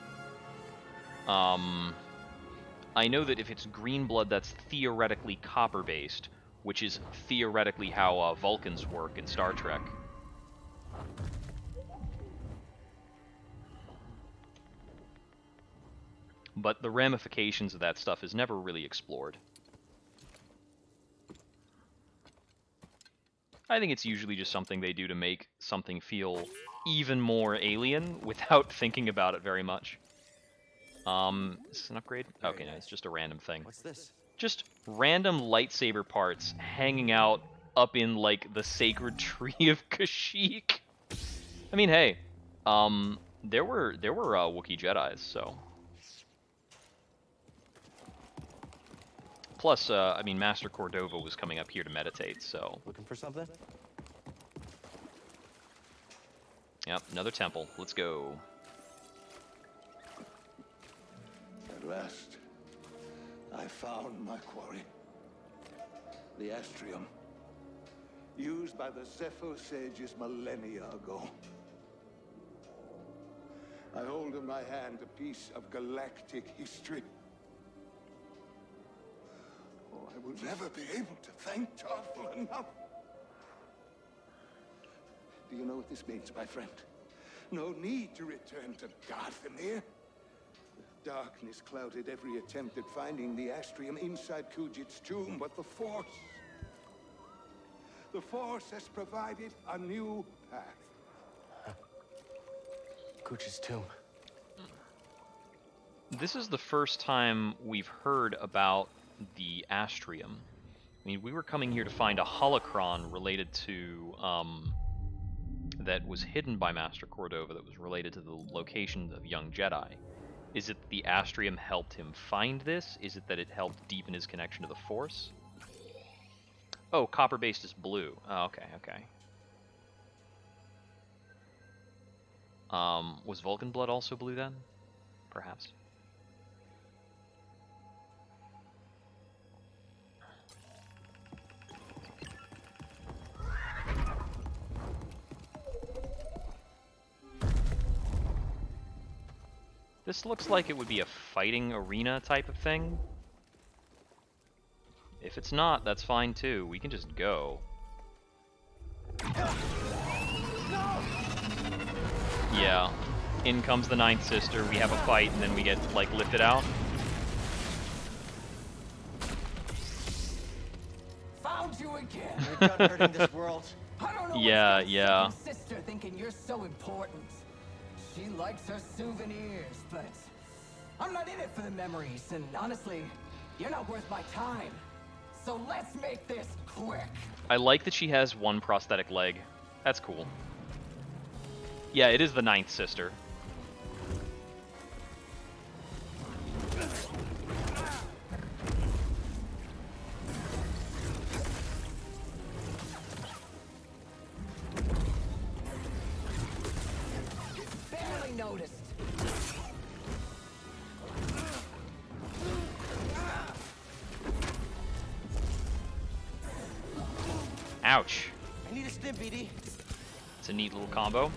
Speaker 1: I know that if it's green blood, that's theoretically copper-based, which is theoretically how Vulcans work in Star Trek. But the ramifications of that stuff is never really explored. I think it's usually just something they do to make something feel even more alien without thinking about it very much. Is this an upgrade? Okay, no, it's just a random thing.
Speaker 6: What's this?
Speaker 1: Just random lightsaber parts hanging out up in, like, the sacred tree of Kashyyyk. I mean, hey, there were Wookiee Jedis, so... Plus, I mean, Master Cordova was coming up here to meditate, so...
Speaker 3: Looking for something?
Speaker 1: Yep, another temple. Let's go.
Speaker 14: At last, I found my quarry. The Astrium. Used by the Zepho sages millennia ago. I hold in my hand a piece of galactic history. Oh, I will never be able to thank Tarful enough. Do you know what this means, my friend? No need to return to Garthamir. Darkness clouded every attempt at finding the Astrium inside Kujit's tomb, but the Force has provided a new path.
Speaker 3: Kujit's tomb.
Speaker 1: This is the first time we've heard about the Astrium. I mean, we were coming here to find a holocron related to, that was hidden by Master Cordova that was related to the location of young Jedi. Is it the Astrium helped him find this? Is it that it helped deepen his connection to the Force? Oh, copper-based is blue. Oh, okay, okay. Was Vulcan blood also blue then? Perhaps. This looks like it would be a fighting arena type of thing. If it's not, that's fine too. We can just go. Yeah. In comes the Ninth Sister, we have a fight, and then we get, like, lifted out.
Speaker 12: Found you again.
Speaker 6: You're done hurting this world.
Speaker 12: I don't know
Speaker 1: Yeah,
Speaker 12: what's got
Speaker 1: yeah.
Speaker 12: your sister thinking you're so important. She likes her souvenirs, but I'm not in it for the memories, and honestly, you're not worth my time. So let's make this quick.
Speaker 1: I like that she has one prosthetic leg. That's cool. Yeah, it is the Ninth Sister.
Speaker 12: Barely noticed.
Speaker 1: Ouch.
Speaker 6: I need a stim, BD.
Speaker 1: It's a neat little combo.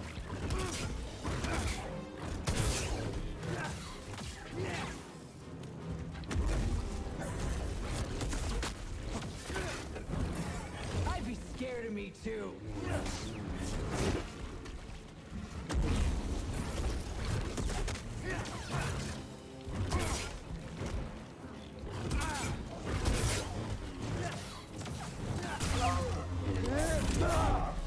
Speaker 12: I'd be scared of me too.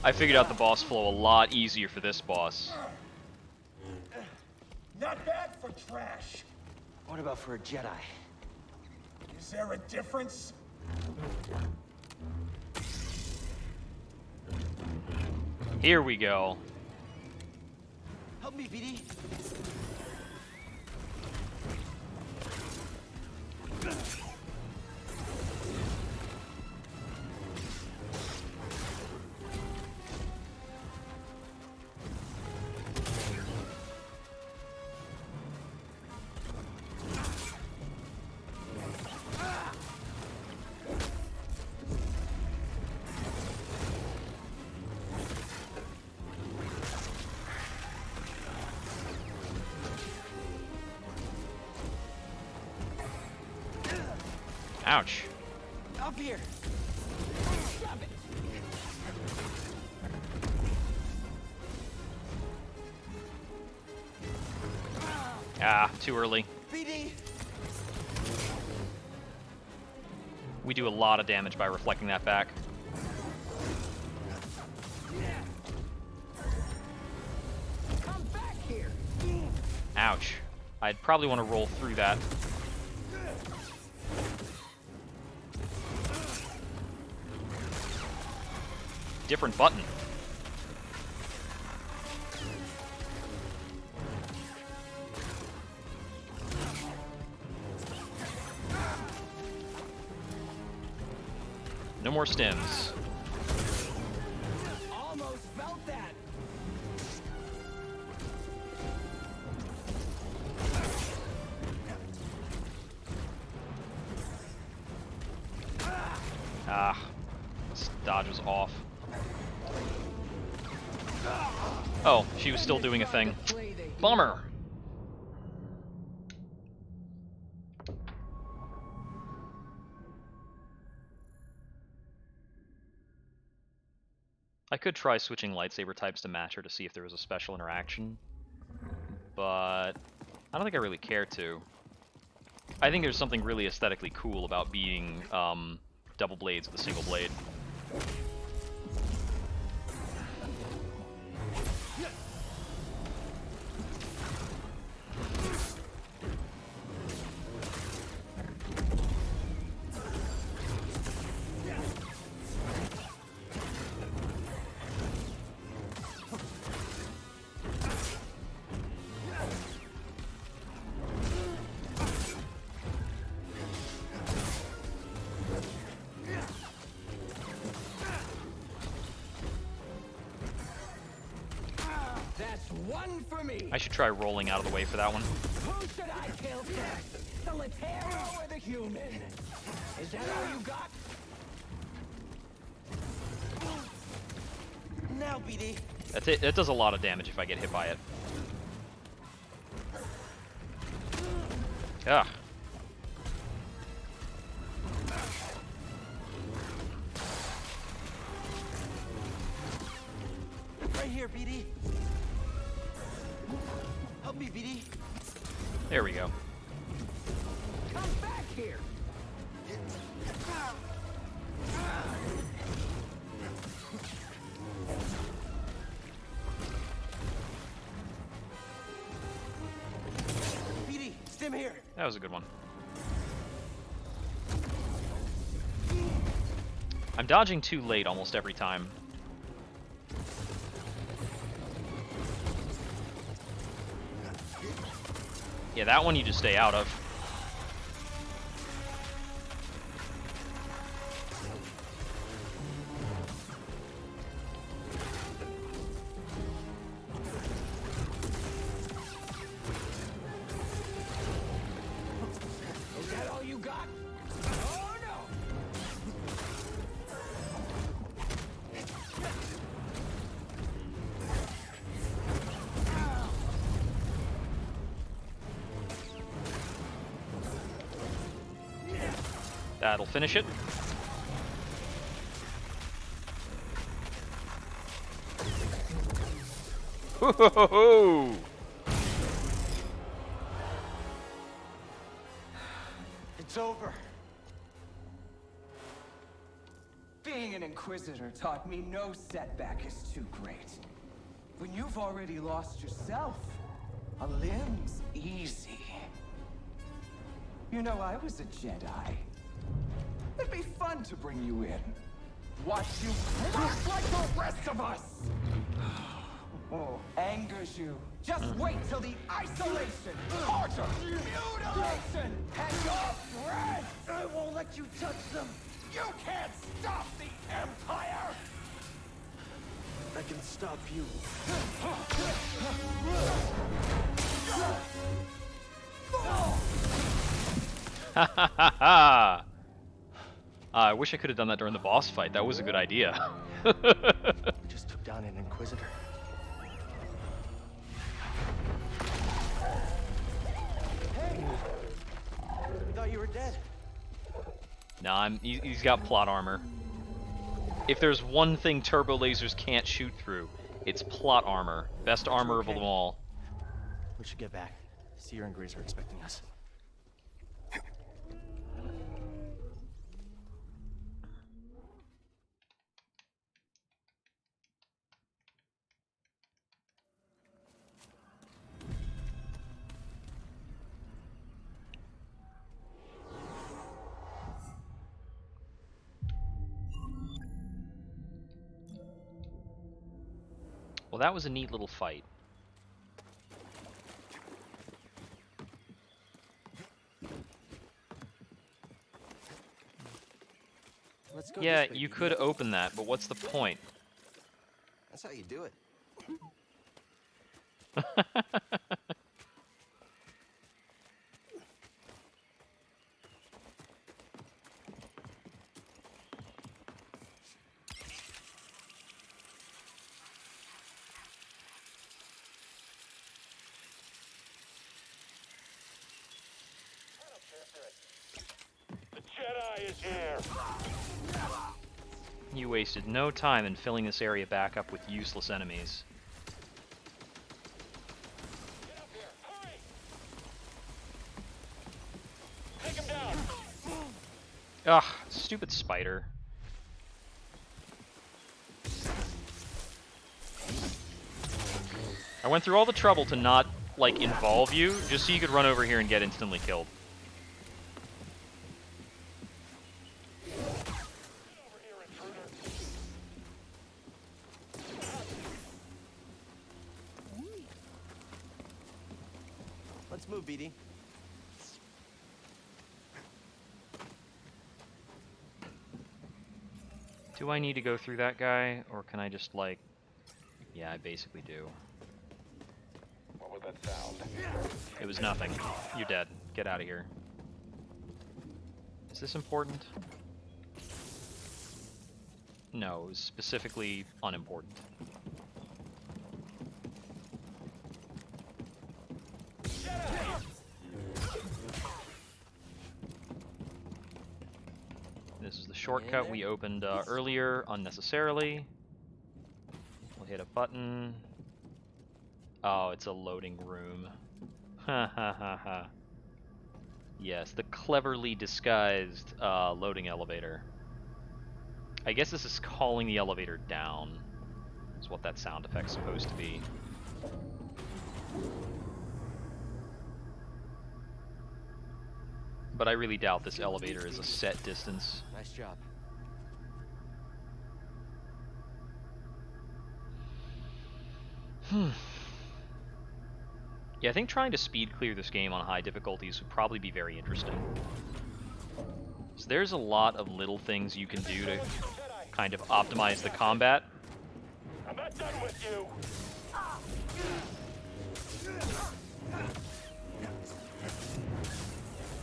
Speaker 1: I figured out the boss flow a lot easier for this boss.
Speaker 15: Not bad for trash.
Speaker 6: What about for a Jedi?
Speaker 15: Is there a difference?
Speaker 1: Here we go.
Speaker 6: Help me, BD.
Speaker 1: Ouch.
Speaker 6: Up here.
Speaker 12: Shove it.
Speaker 1: Ah, too early.
Speaker 6: BD.
Speaker 1: We do a lot of damage by reflecting that back.
Speaker 12: Come back here.
Speaker 1: Ouch. I'd probably want to roll through that. Different button. No more stims.
Speaker 12: Almost felt that.
Speaker 1: Ah, this dodge was off. Oh, she was still doing a thing. Bummer. I could try switching lightsaber types to match her to see if there was a special interaction, but I don't think I really care to. I think there's something really aesthetically cool about being double blades with a single blade.
Speaker 12: One for me.
Speaker 1: I should try rolling out of the way for that one.
Speaker 12: Who should I kill first? The Latero or the human? Is that all you got?
Speaker 6: Now, BD.
Speaker 1: That's it. It does a lot of damage if I get hit by it. Ugh.
Speaker 6: Right here, BD. Help me, BD.
Speaker 1: There we go.
Speaker 12: Come back here.
Speaker 6: BD, stim here.
Speaker 1: That was a good one. I'm dodging too late almost every time. Yeah, that one you just stay out of.
Speaker 12: Is that all you got? Oh no!
Speaker 1: That'll finish it. Ho-ho-ho-ho!
Speaker 6: It's over.
Speaker 12: Being an Inquisitor taught me no setback is too great. When you've already lost yourself, a limb's easy. You know, I was a Jedi. It'd be fun to bring you in. Watch you crush like the rest of us! Oh, angers you. Just wait till the isolation, torture, mutilation, and your breath! I won't let you touch them! You can't stop the Empire!
Speaker 6: I can stop you.
Speaker 1: Ha ha ha ha! I wish I could have done that during the boss fight. That was a good idea.
Speaker 6: We just took down an Inquisitor. Hey! We thought you were dead.
Speaker 1: Nah, he's got plot armor. If there's one thing turbo lasers can't shoot through, it's plot armor. Best armor of them all.
Speaker 6: We should get back. Seer and Grease are expecting us.
Speaker 1: Well, that was a neat little fight.
Speaker 6: Let's go
Speaker 1: Yeah,
Speaker 6: this way,
Speaker 1: you
Speaker 6: BD.
Speaker 1: could open that, but what's the point?
Speaker 6: That's how you do it.
Speaker 4: The Jedi is here.
Speaker 1: You wasted no time in filling this area back up with useless enemies.
Speaker 4: Get up here. Hurry. Take him down.
Speaker 1: Ugh, stupid spider. I went through all the trouble to not, like, involve you, just so you could run over here and get instantly killed.
Speaker 6: Let's move, BD.
Speaker 1: Do I need to go through that guy, or can I just, like... Yeah, I basically do.
Speaker 4: that sound?
Speaker 1: It was nothing. You're dead. Get out of here. Is this important? No, it was specifically unimportant. This is the shortcut we opened earlier unnecessarily. We'll hit a button. Oh, it's a loading room. Ha ha ha ha. Yes, the cleverly disguised loading elevator. I guess this is calling the elevator down. Is what that sound effect's supposed to be. But I really doubt this elevator is a set distance.
Speaker 6: Nice job.
Speaker 1: Yeah, I think trying to speed clear this game on high difficulties would probably be very interesting. So there's a lot of little things you can do to kind of optimize the combat.
Speaker 4: I'm not done with you.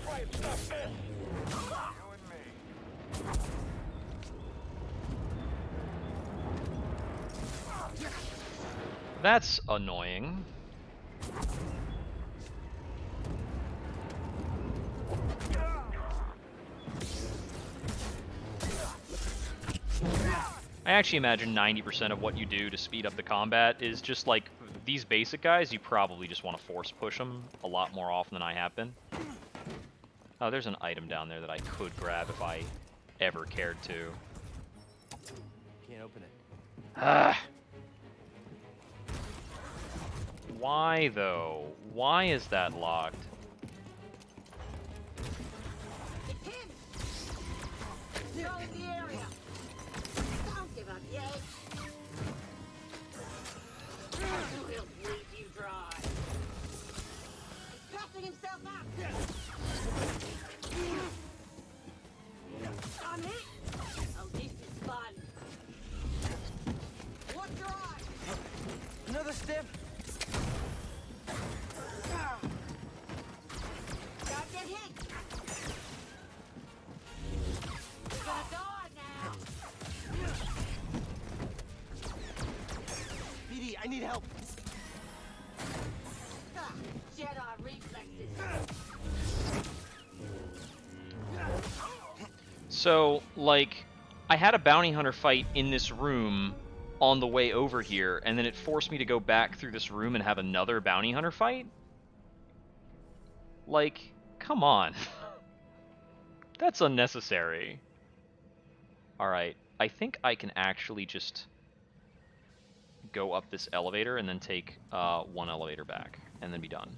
Speaker 4: Try and stop this. You and me.
Speaker 1: That's annoying. I actually imagine 90% of what you do to speed up the combat is just like these basic guys, you probably just want to force push them a lot more often than I have been. Oh, there's an item down there that I could grab if I ever cared to.
Speaker 6: Can't open it.
Speaker 1: Ah. Why though? Why is that locked?
Speaker 16: It's him! They're all in the area. Don't give up yet. We'll bleed you dry. He's passing himself up. On it? Oh, this is fun. Watch your eyes.
Speaker 6: Another step.
Speaker 16: Don't get hit. You're gonna die now.
Speaker 6: BD, I need help.
Speaker 16: Jedi reflexes.
Speaker 1: So, like, I had a bounty hunter fight in this room on the way over here, and then it forced me to go back through this room and have another bounty hunter fight? Like, come on. That's unnecessary. Alright, I think I can actually just go up this elevator and then take one elevator back, and then be done.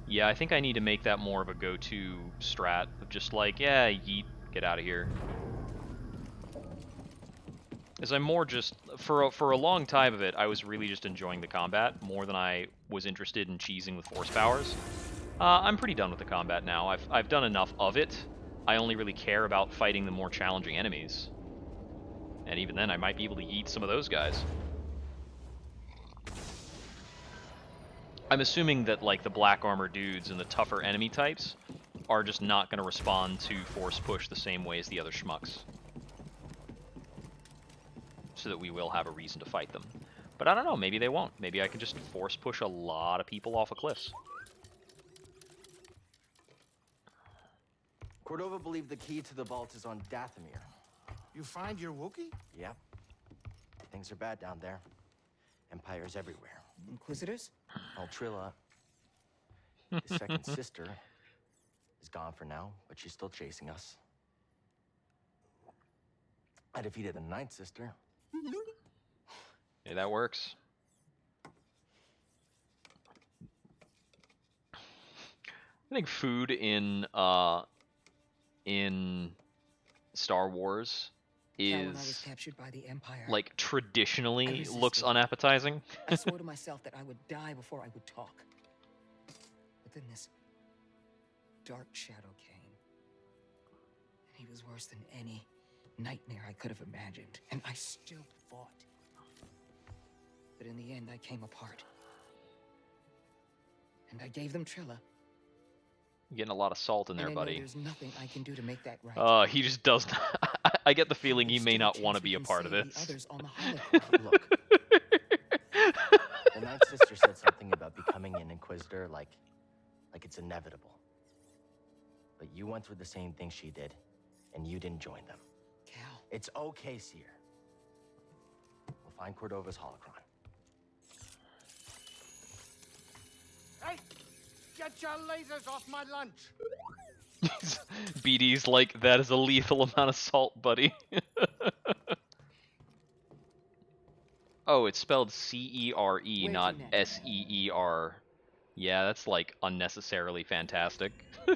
Speaker 1: Yeah, I think I need to make that more of a go-to strat of just like, yeah, yeet, get out of here. As I'm more just, for a long time of it, I was really just enjoying the combat more than I was interested in cheesing with force powers. I'm pretty done with the combat now. I've done enough of it. I only really care about fighting the more challenging enemies. And even then, I might be able to yeet some of those guys. I'm assuming that like the black armor dudes and the tougher enemy types are just not going to respond to force push the same way as the other schmucks. So that we will have a reason to fight them. But I don't know, maybe they won't. Maybe I can just force push a lot of people off of cliffs.
Speaker 6: Cordova believed the key to the vault is on Dathomir.
Speaker 5: You find your Wookiee?
Speaker 6: Yep. Things are bad down there. Empires everywhere.
Speaker 12: Inquisitors?
Speaker 6: Altrilla, his second sister, is gone for now, but she's still chasing us. I defeated the ninth sister.
Speaker 1: Yeah, that works. I think food in Star Wars
Speaker 12: When I was
Speaker 1: is
Speaker 12: captured by the Empire,
Speaker 1: like traditionally
Speaker 12: I
Speaker 1: looks
Speaker 12: resisted.
Speaker 1: unappetizing.
Speaker 12: I swore to myself that I would die before I would talk. But then this dark shadow came. And he was worse than any nightmare I could have imagined. And I still fought.
Speaker 8: But in the end, I came apart. And I gave them Trilla.
Speaker 1: You're getting a lot of salt in there,
Speaker 8: And I know
Speaker 1: buddy.
Speaker 8: there's nothing I can do to make that right.
Speaker 1: He just does not. I get the feeling he may
Speaker 8: There's
Speaker 1: not
Speaker 8: still a
Speaker 1: want to
Speaker 8: chance
Speaker 1: be
Speaker 8: we
Speaker 1: a
Speaker 8: can
Speaker 1: part of
Speaker 8: save
Speaker 1: this.
Speaker 8: the others on the Holocron.
Speaker 3: Look. The Ninth Sister said something about becoming an Inquisitor like it's inevitable. But you went through the same thing she did, and you didn't join them.
Speaker 8: Cal.
Speaker 3: It's okay, Seer. We'll find Cordova's holocron.
Speaker 15: Hey! Get your lasers off my lunch!
Speaker 1: BD's like, that is a lethal amount of salt, buddy. Oh, it's spelled C-E-R-E, not S-E-E-R. Yeah, that's like unnecessarily fantastic.
Speaker 5: I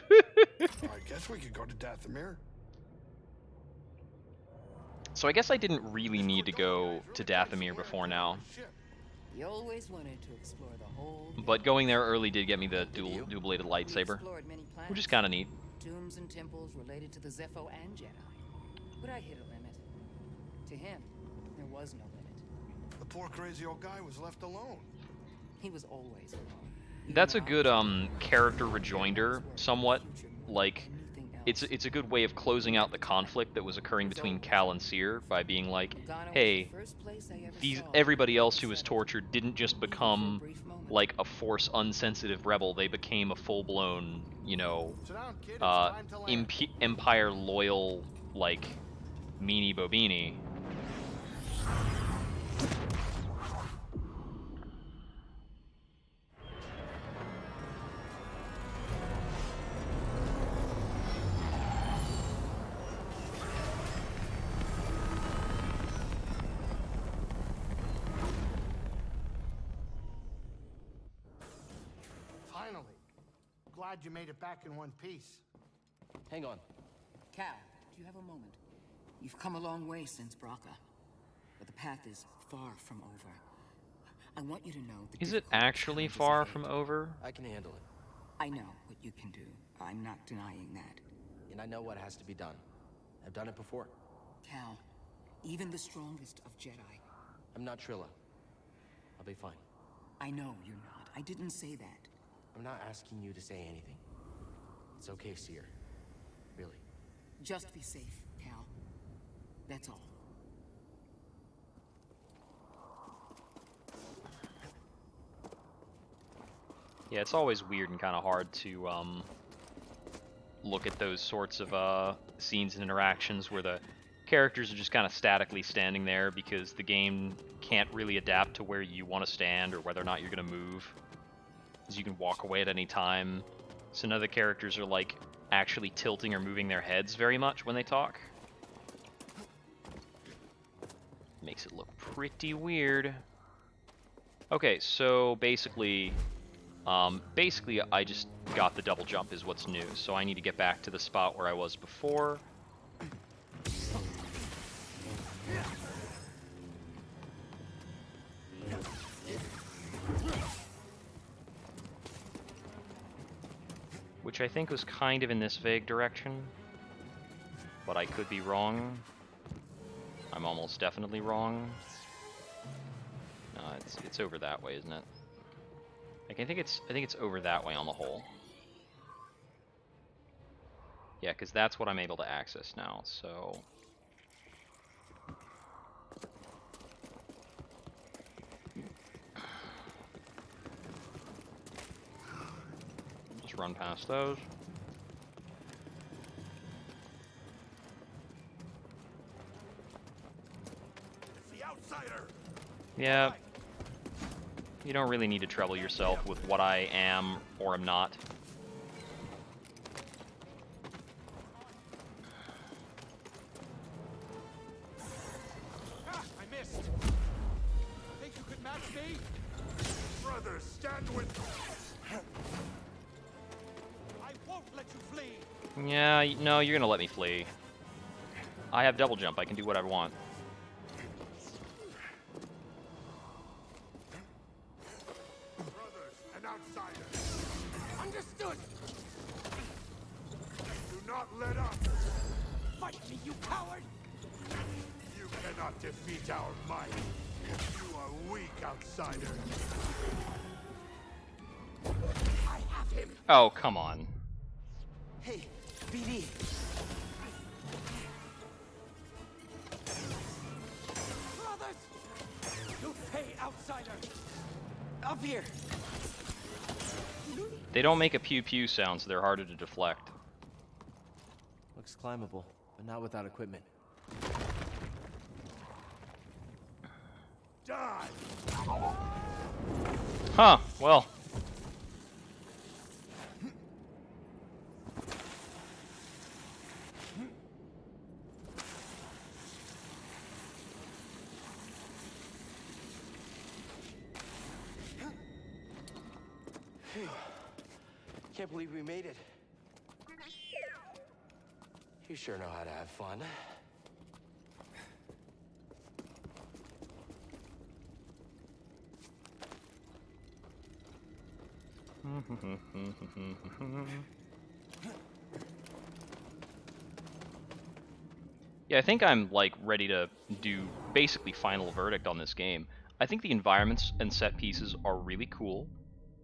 Speaker 5: guess we could go to Dathomir.
Speaker 1: So I guess I didn't really need to go to Dathomir before now.
Speaker 8: You always wanted to explore the whole.
Speaker 1: But going there early did get me the dual-bladed lightsaber, which is kind of neat.
Speaker 8: Tombs and temples related to the Zepho and Jedi. But I hit a limit. To him, there was no limit.
Speaker 5: The poor crazy old guy was left alone.
Speaker 8: He was always alone.
Speaker 1: That's a good character rejoinder, somewhat. Like, it's a good way of closing out the conflict that was occurring between Cal and Seer by being like, hey, everybody else who was tortured didn't just become like a Force unsensitive rebel. They became a full-blown, you know, Empire loyal, like, meanie bobini.
Speaker 15: Glad you made it back in one piece.
Speaker 3: Hang on.
Speaker 8: Cal, do you have a moment? You've come a long way since Braca, but the path is far from over. I want you to know that.
Speaker 1: Is it actually far from over?
Speaker 3: I can handle it.
Speaker 8: I know what you can do. I'm not denying that.
Speaker 3: And I know what has to be done. I've done it before.
Speaker 8: Cal, even the strongest of Jedi.
Speaker 3: I'm not Trilla. I'll be fine.
Speaker 8: I know you're not. I didn't say that.
Speaker 3: I'm not asking you to say anything. It's okay, Seer. Really.
Speaker 8: Just be safe, Cal. That's all.
Speaker 1: Yeah, it's always weird and kind of hard to look at those sorts of scenes and interactions where the characters are just kind of statically standing there because the game can't really adapt to where you want to stand or whether or not you're going to move. Because you can walk away at any time. So none of the characters are like actually tilting or moving their heads very much when they talk. Makes it look pretty weird. Okay, so basically I just got the double jump is what's new. So I need to get back to the spot where I was before. Which I think was kind of in this vague direction, but I could be wrong. I'm almost definitely wrong. No, it's over that way, isn't it? Like, I think it's over that way on the whole. Yeah, because that's what I'm able to access now. So. Run past those.
Speaker 13: It's the outsider.
Speaker 1: Yeah. You don't really need to trouble yourself with what I am or am not.
Speaker 15: Ah, I missed. Think you could match me?
Speaker 13: Brothers, stand with me.
Speaker 15: Won't let you flee.
Speaker 1: Yeah, no, you're gonna let me flee. I have double jump. I can do what I want.
Speaker 13: Brothers, an outsider.
Speaker 15: Understood.
Speaker 13: Do not let up.
Speaker 15: Fight me, you coward.
Speaker 13: You cannot defeat our might. You are weak, outsider.
Speaker 3: I have him.
Speaker 1: Oh, come on.
Speaker 6: Hey, BD. Brothers! You pay, outsider! Up here!
Speaker 1: They don't make a pew pew sound, so they're harder to deflect.
Speaker 6: Looks climbable, but not without equipment.
Speaker 13: Die!
Speaker 1: Huh, well.
Speaker 3: Can't believe we made it. You sure know how to have fun.
Speaker 1: Yeah, I think I'm like ready to do basically final verdict on this game. I think the environments and set pieces are really cool,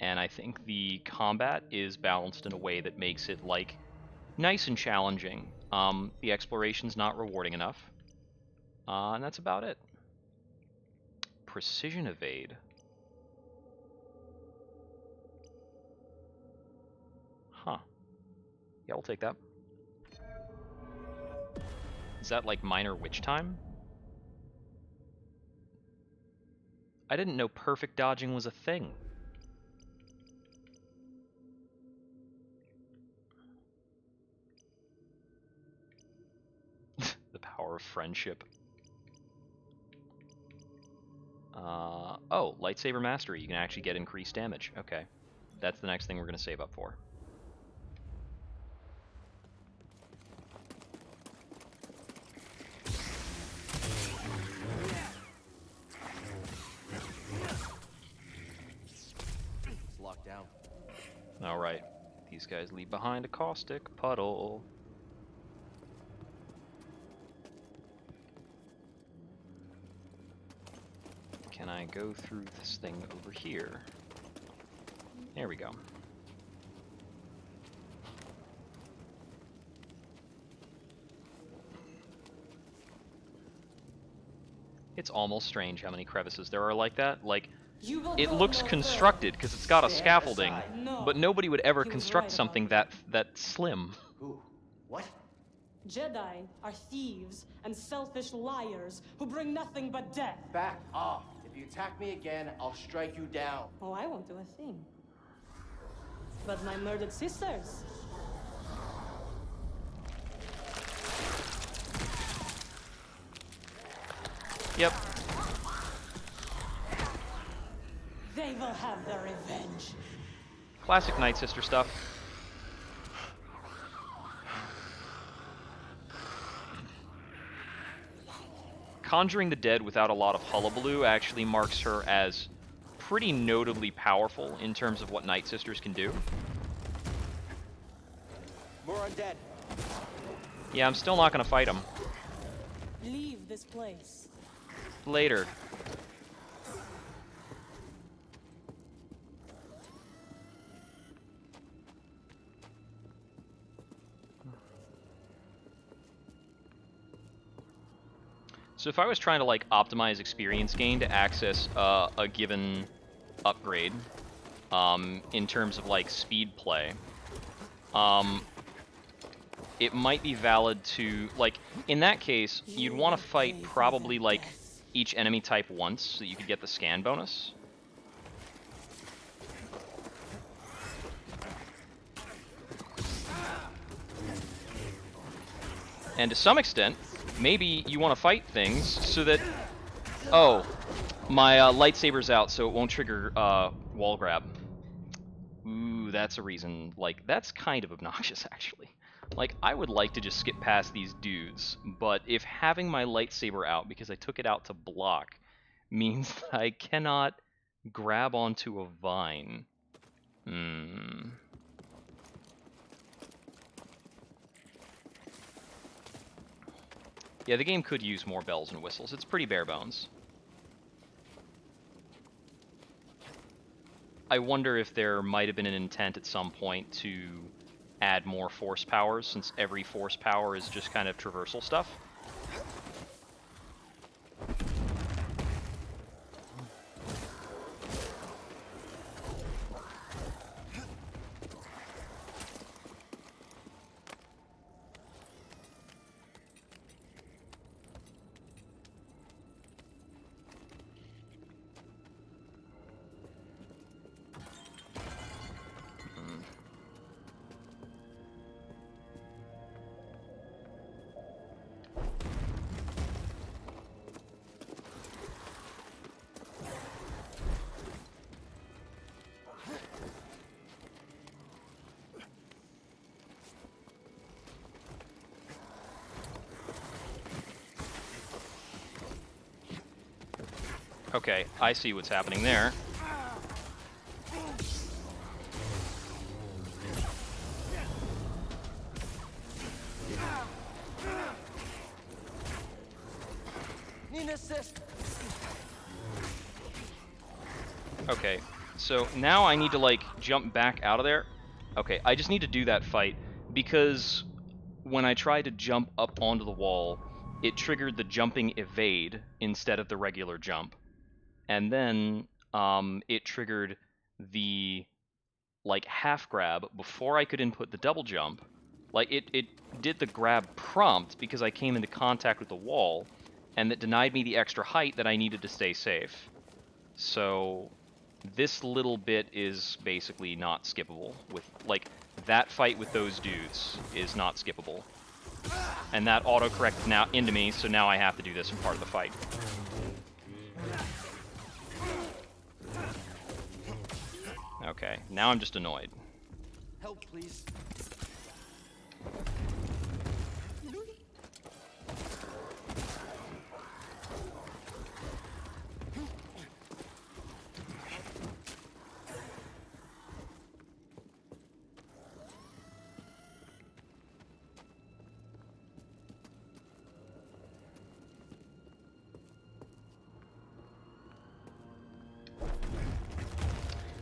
Speaker 1: and I think the combat is balanced in a way that makes it like nice and challenging. The exploration's not rewarding enough, and that's about it. Precision evade. Huh. Yeah, we'll take that. Is that like minor witch time? I didn't know perfect dodging was a thing. The power of friendship. Oh, lightsaber mastery. You can actually get increased damage. Okay. That's the next thing we're going to save up for.
Speaker 6: It's locked down.
Speaker 1: Alright. These guys leave behind a caustic puddle. Can I go through this thing over here? There we go. It's almost strange how many crevices there are like that. Like, it looks constructed because it's got a scaffolding, but nobody would ever construct something that slim.
Speaker 6: Who? What?
Speaker 17: Jedi are thieves and selfish liars who bring nothing but death.
Speaker 6: Back off. If you attack me again, I'll strike you down.
Speaker 17: Oh, I won't do a thing. But my murdered sisters.
Speaker 1: Yep.
Speaker 17: They will have their revenge.
Speaker 1: Classic Night Sister stuff. Conjuring the dead without a lot of hullabaloo actually marks her as pretty notably powerful in terms of what Night Sisters can do.
Speaker 6: More undead.
Speaker 1: Yeah, I'm still not going to fight them.
Speaker 17: Leave this place.
Speaker 1: Later. So if I was trying to like optimize experience gain to access a given upgrade, in terms of like speed play, it might be valid to, like, in that case, you'd want to fight probably like each enemy type once so that you could get the scan bonus. And to some extent, maybe you want to fight things so that... Oh, my lightsaber's out, so it won't trigger wall grab. Ooh, that's a reason. Like, that's kind of obnoxious, actually. Like, I would like to just skip past these dudes, but if having my lightsaber out because I took it out to block means that I cannot grab onto a vine... Yeah, the game could use more bells and whistles. It's pretty bare bones. I wonder if there might have been an intent at some point to add more force powers, since every force power is just kind of traversal stuff. Okay, I see what's happening there.
Speaker 6: Need an assist.
Speaker 1: Okay, so now I need to, like, jump back out of there. Okay, I just need to do that fight, because when I tried to jump up onto the wall, it triggered the jumping evade instead of the regular jump. And then it triggered the, like, half grab before I could input the double jump. Like, it did the grab prompt because I came into contact with the wall, and that denied me the extra height that I needed to stay safe. So this little bit is basically not skippable. With, like, that fight with those dudes is not skippable. And that auto-corrected now into me, so now I have to do this part of the fight. Okay, now I'm just annoyed.
Speaker 6: Help, please.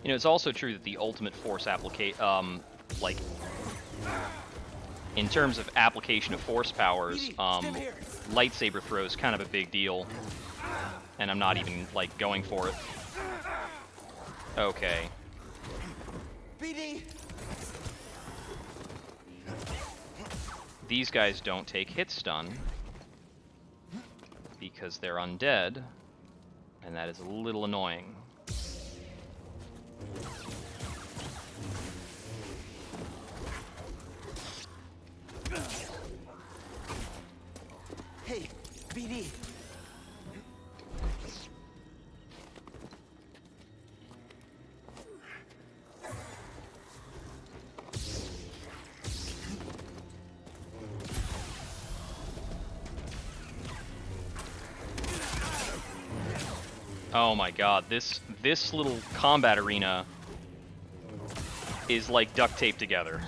Speaker 1: You know, it's also true that the ultimate force like, in terms of application of force powers, lightsaber throw is kind of a big deal, and I'm not even, like, going for it. Okay.
Speaker 6: BD.
Speaker 1: These guys don't take hit stun because they're undead, and that is a little annoying.
Speaker 6: Hey, BD.
Speaker 1: Oh my god, this little combat arena is like duct taped together.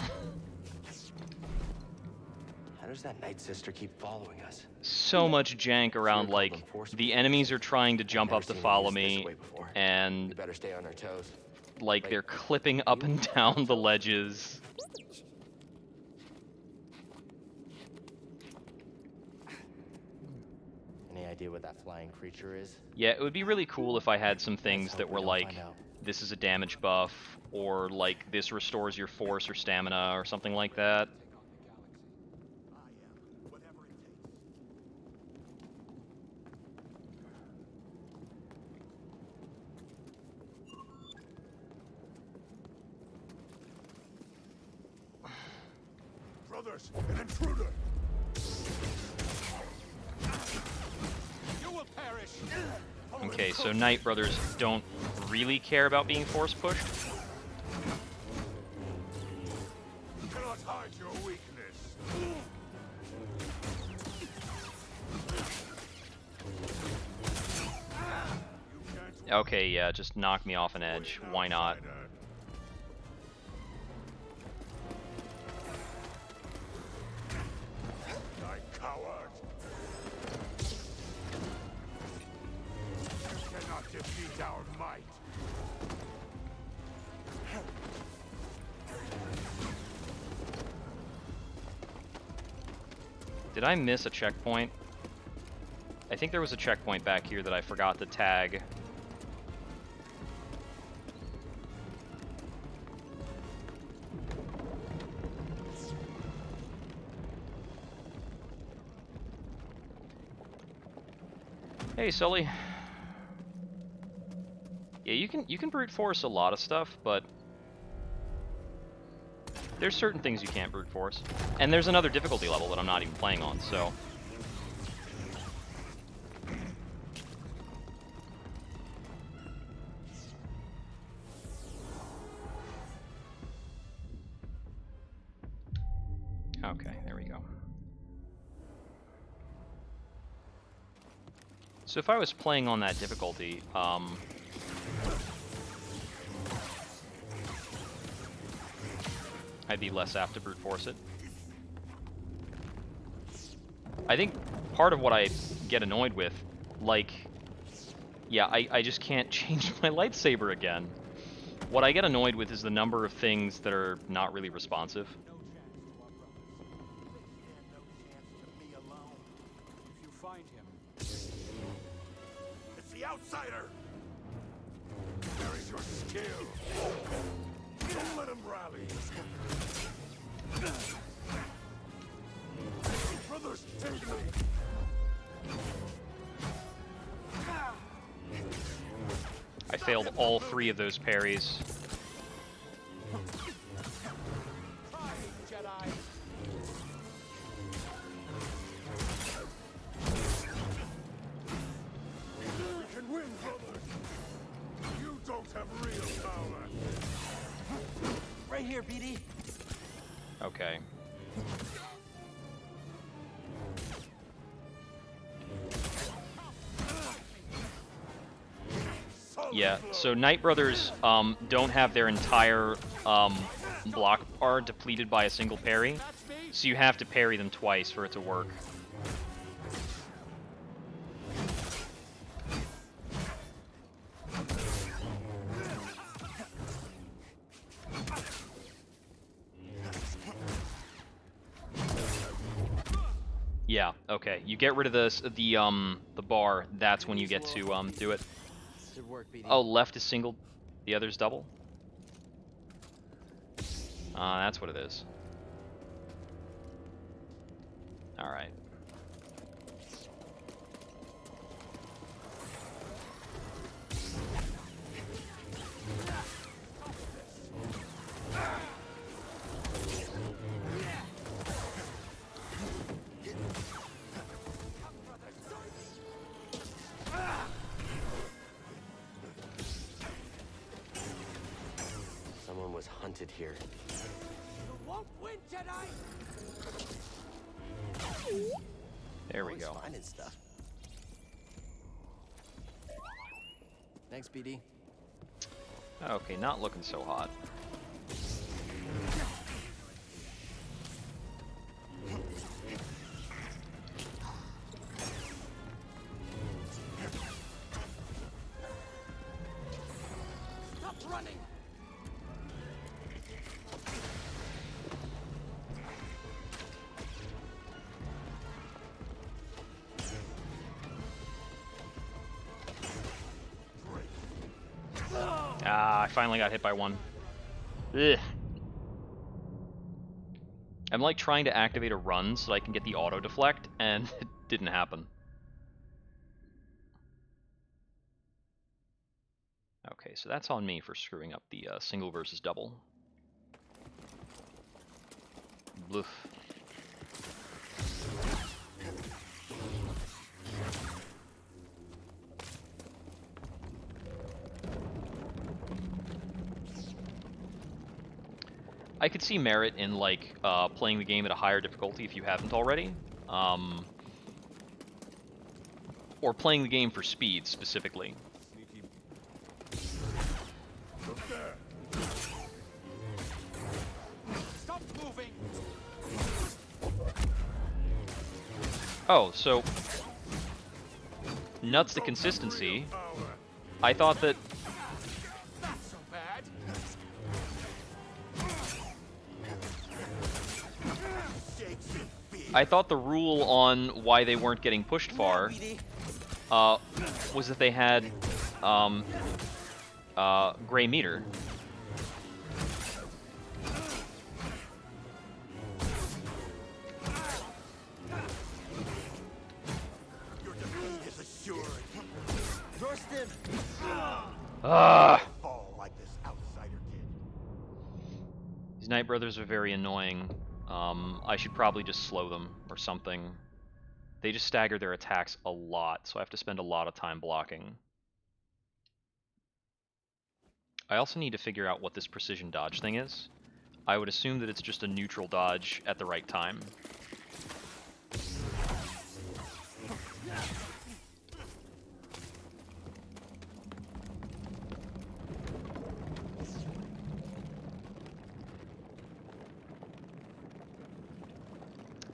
Speaker 3: How does that Night Sister keep following us?
Speaker 1: So much jank around, like, the enemies are trying to jump up to follow me, and
Speaker 3: We better stay on our toes.
Speaker 1: like, they're clipping up and down the ledges.
Speaker 3: Any idea what that flying creature is?
Speaker 1: Yeah, it would be really cool if I had some things that were like, this is a damage buff, or like, this restores your force or stamina, or something like that.
Speaker 13: Brothers, an intruder!
Speaker 15: You will perish!
Speaker 1: Okay, so Knight Brothers don't really care about being force pushed.
Speaker 13: You cannot hide your weakness.
Speaker 1: Okay, yeah, just knock me off an edge. Why not?
Speaker 13: Coward! You cannot defeat our might!
Speaker 1: Did I miss a checkpoint? I think there was a checkpoint back here that I forgot to tag. Hey, Sully. Yeah, you can brute force a lot of stuff, but there's certain things you can't brute force. And there's another difficulty level that I'm not even playing on, so... Okay, there we go. So if I was playing on that difficulty, I'd be less apt to brute force it. I think part of what I get annoyed with, like, yeah, I just can't change my lightsaber again. What I get annoyed with is the number of things that are not really responsive.
Speaker 15: If you find him,
Speaker 13: It's the outsider! There is your skill! Don't let him rally! Brothers, take me!
Speaker 1: I failed all 3 of those parries.
Speaker 15: Jedi.
Speaker 13: We can win, brothers! You don't have real power!
Speaker 6: Right here, BD.
Speaker 1: Okay. Yeah, so Knight Brothers don't have their entire block bar depleted by a single parry, so you have to parry them twice for it to work. Yeah, okay. You get rid of the bar, that's when you get to do it.
Speaker 6: Should work, BD.
Speaker 1: Oh, left is single, the other's double? That's what it is. Alright.
Speaker 3: Someone was hunted here.
Speaker 15: You won't win, Jedi!
Speaker 1: There we
Speaker 6: Always
Speaker 1: go.
Speaker 6: finding stuff. Thanks, BD.
Speaker 1: Okay, not looking so hot.
Speaker 15: Stop running!
Speaker 1: Ah, I finally got hit by one. Ugh. I'm like trying to activate a run so I can get the auto deflect, and it didn't happen. Okay, so that's on me for screwing up the single versus double. Bloof. I could see merit in like playing the game at a higher difficulty if you haven't already, or playing the game for speed specifically.
Speaker 15: Stop moving!
Speaker 1: Oh, so nuts to consistency. I thought that.
Speaker 15: Not so bad.
Speaker 13: Shakes and fear.
Speaker 1: I thought the rule on why they weren't getting pushed far was that they had gray meter.
Speaker 15: Your defeat is assured.
Speaker 6: Your stim.
Speaker 15: Fall like this outsider did.
Speaker 1: These Night Brothers are very annoying. I should probably just slow them or something. They just stagger their attacks a lot, so I have to spend a lot of time blocking. I also need to figure out what this precision dodge thing is. I would assume that it's just a neutral dodge at the right time.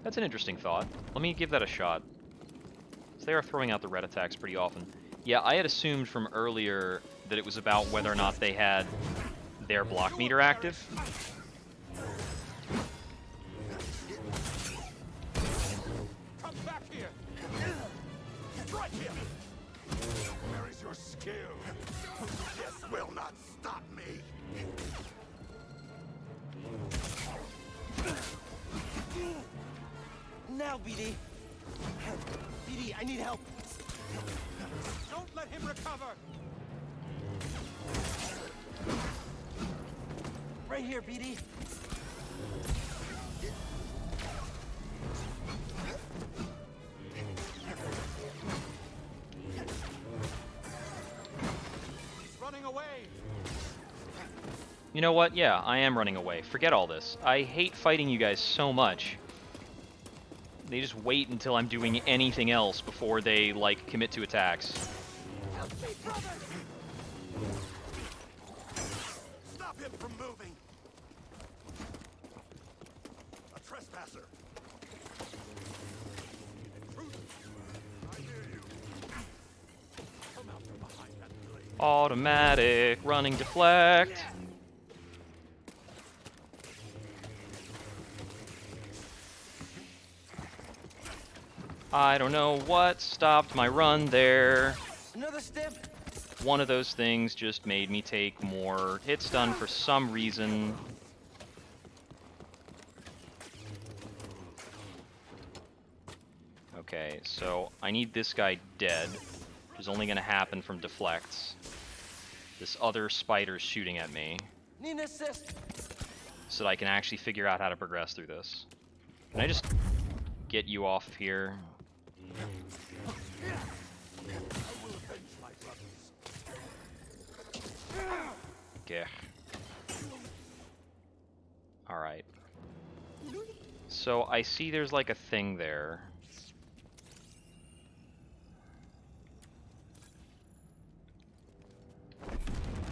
Speaker 1: That's an interesting thought. Let me give that a shot. So they are throwing out the red attacks pretty often. Yeah, I had assumed from earlier that it was about whether or not they had their block meter active.
Speaker 15: Come back here. Strike him. Where is your skill? This will not stop me.
Speaker 6: Now, BD. BD, I need help.
Speaker 15: Don't let him recover.
Speaker 6: Right here, BD.
Speaker 15: He's running away.
Speaker 1: You know what? Yeah, I am running away. Forget all this. I hate fighting you guys so much. They just wait until I'm doing anything else before they, like, commit to attacks.
Speaker 15: Help me, brother. Stop him from moving. A trespasser. I hear you. Come out from behind that blade.
Speaker 1: Automatic, running deflect. I don't know what stopped my run there.
Speaker 6: Another stim.
Speaker 1: One of those things just made me take more hit stun for some reason. Okay, so I need this guy dead, which is only going to happen from deflects. This other spider's shooting at me,
Speaker 6: Need an assist.
Speaker 1: so that I can actually figure out how to progress through this. Can I just get you off of here? Okay. Alright. So I see there's like a thing there.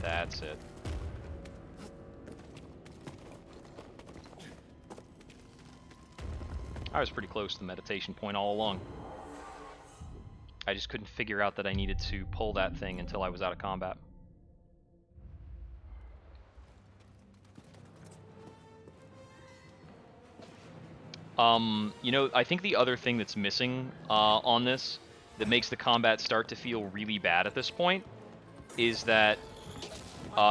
Speaker 1: That's it. I was pretty close to the meditation point all along. I just couldn't figure out that I needed to pull that thing until I was out of combat. You know, I think the other thing that's missing on this that makes the combat start to feel really bad at this point is that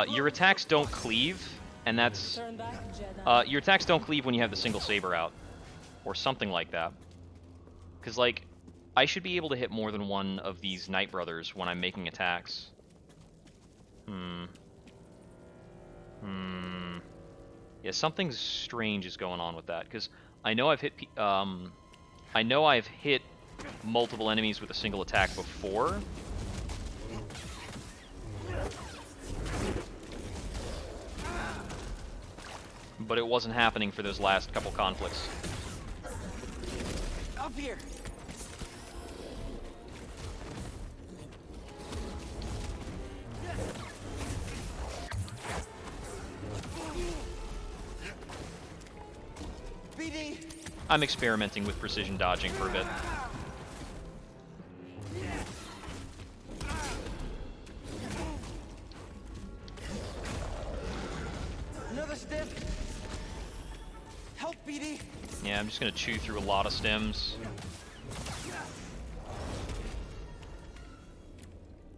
Speaker 1: your attacks don't cleave, and that's your attacks don't cleave when you have the single saber out, or something like that. Because, like, I should be able to hit more than one of these Night Brothers when I'm making attacks. Yeah, something strange is going on with that, because I know I've hit multiple enemies with a single attack before. But it wasn't happening for those last couple conflicts.
Speaker 6: Up here. BD.
Speaker 1: I'm experimenting with precision dodging for a bit.
Speaker 6: Another stiff. Help, BD!
Speaker 1: Yeah, I'm just gonna chew through a lot of stims.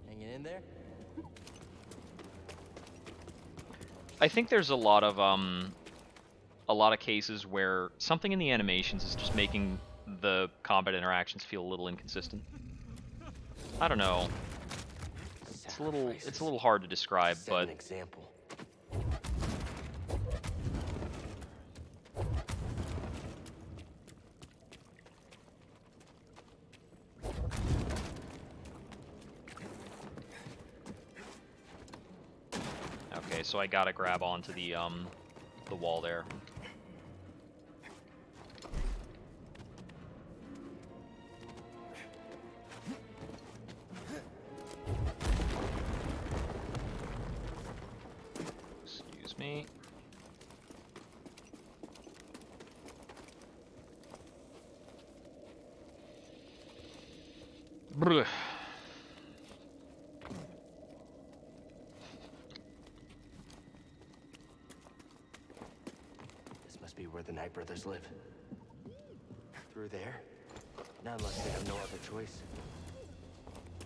Speaker 6: Hanging in there?
Speaker 1: I think there's a lot of cases where something in the animations is just making the combat interactions feel a little inconsistent. I don't know. It's a little hard to describe,
Speaker 3: Set
Speaker 1: but
Speaker 3: an example.
Speaker 1: okay, so I gotta grab onto the wall there. Excuse me. Bruh.
Speaker 3: This must be where the Knight brothers live. Through there? Not unless they have no other choice.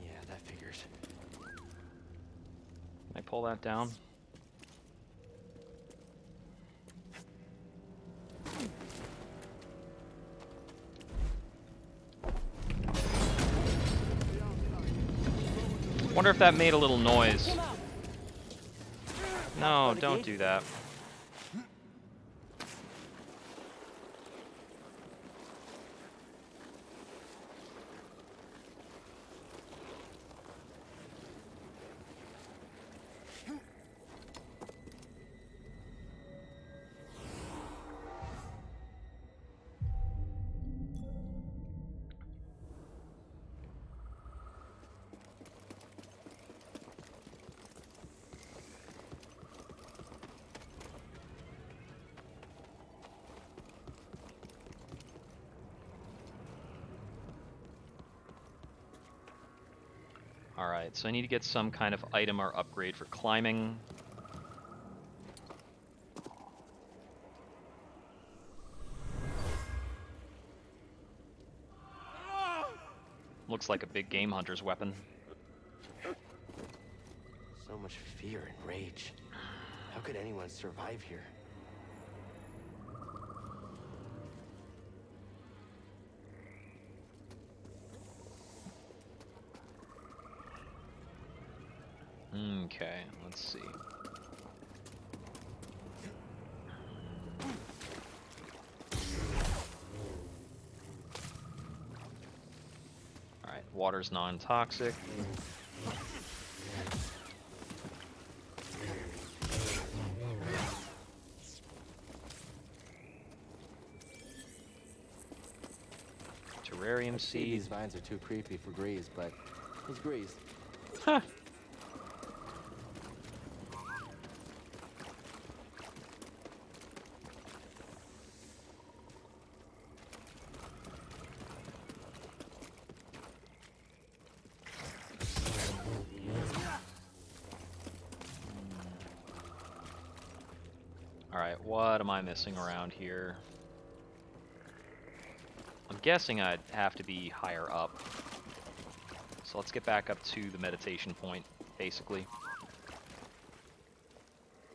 Speaker 3: Yeah, that figures.
Speaker 1: Can I pull that down? Wonder if that made a little noise. No, don't do that. Alright, so I need to get some kind of item or upgrade for climbing. Looks like a big game hunter's weapon.
Speaker 3: So much fear and rage. How could anyone survive here?
Speaker 1: Okay, let's see. Alright, water's non-toxic. Terrarium
Speaker 3: See,
Speaker 1: seed.
Speaker 3: these vines are too creepy for Grease, but he's Grease.
Speaker 1: Huh. Alright, what am I missing around here? I'm guessing I'd have to be higher up. So let's get back up to the meditation point, basically.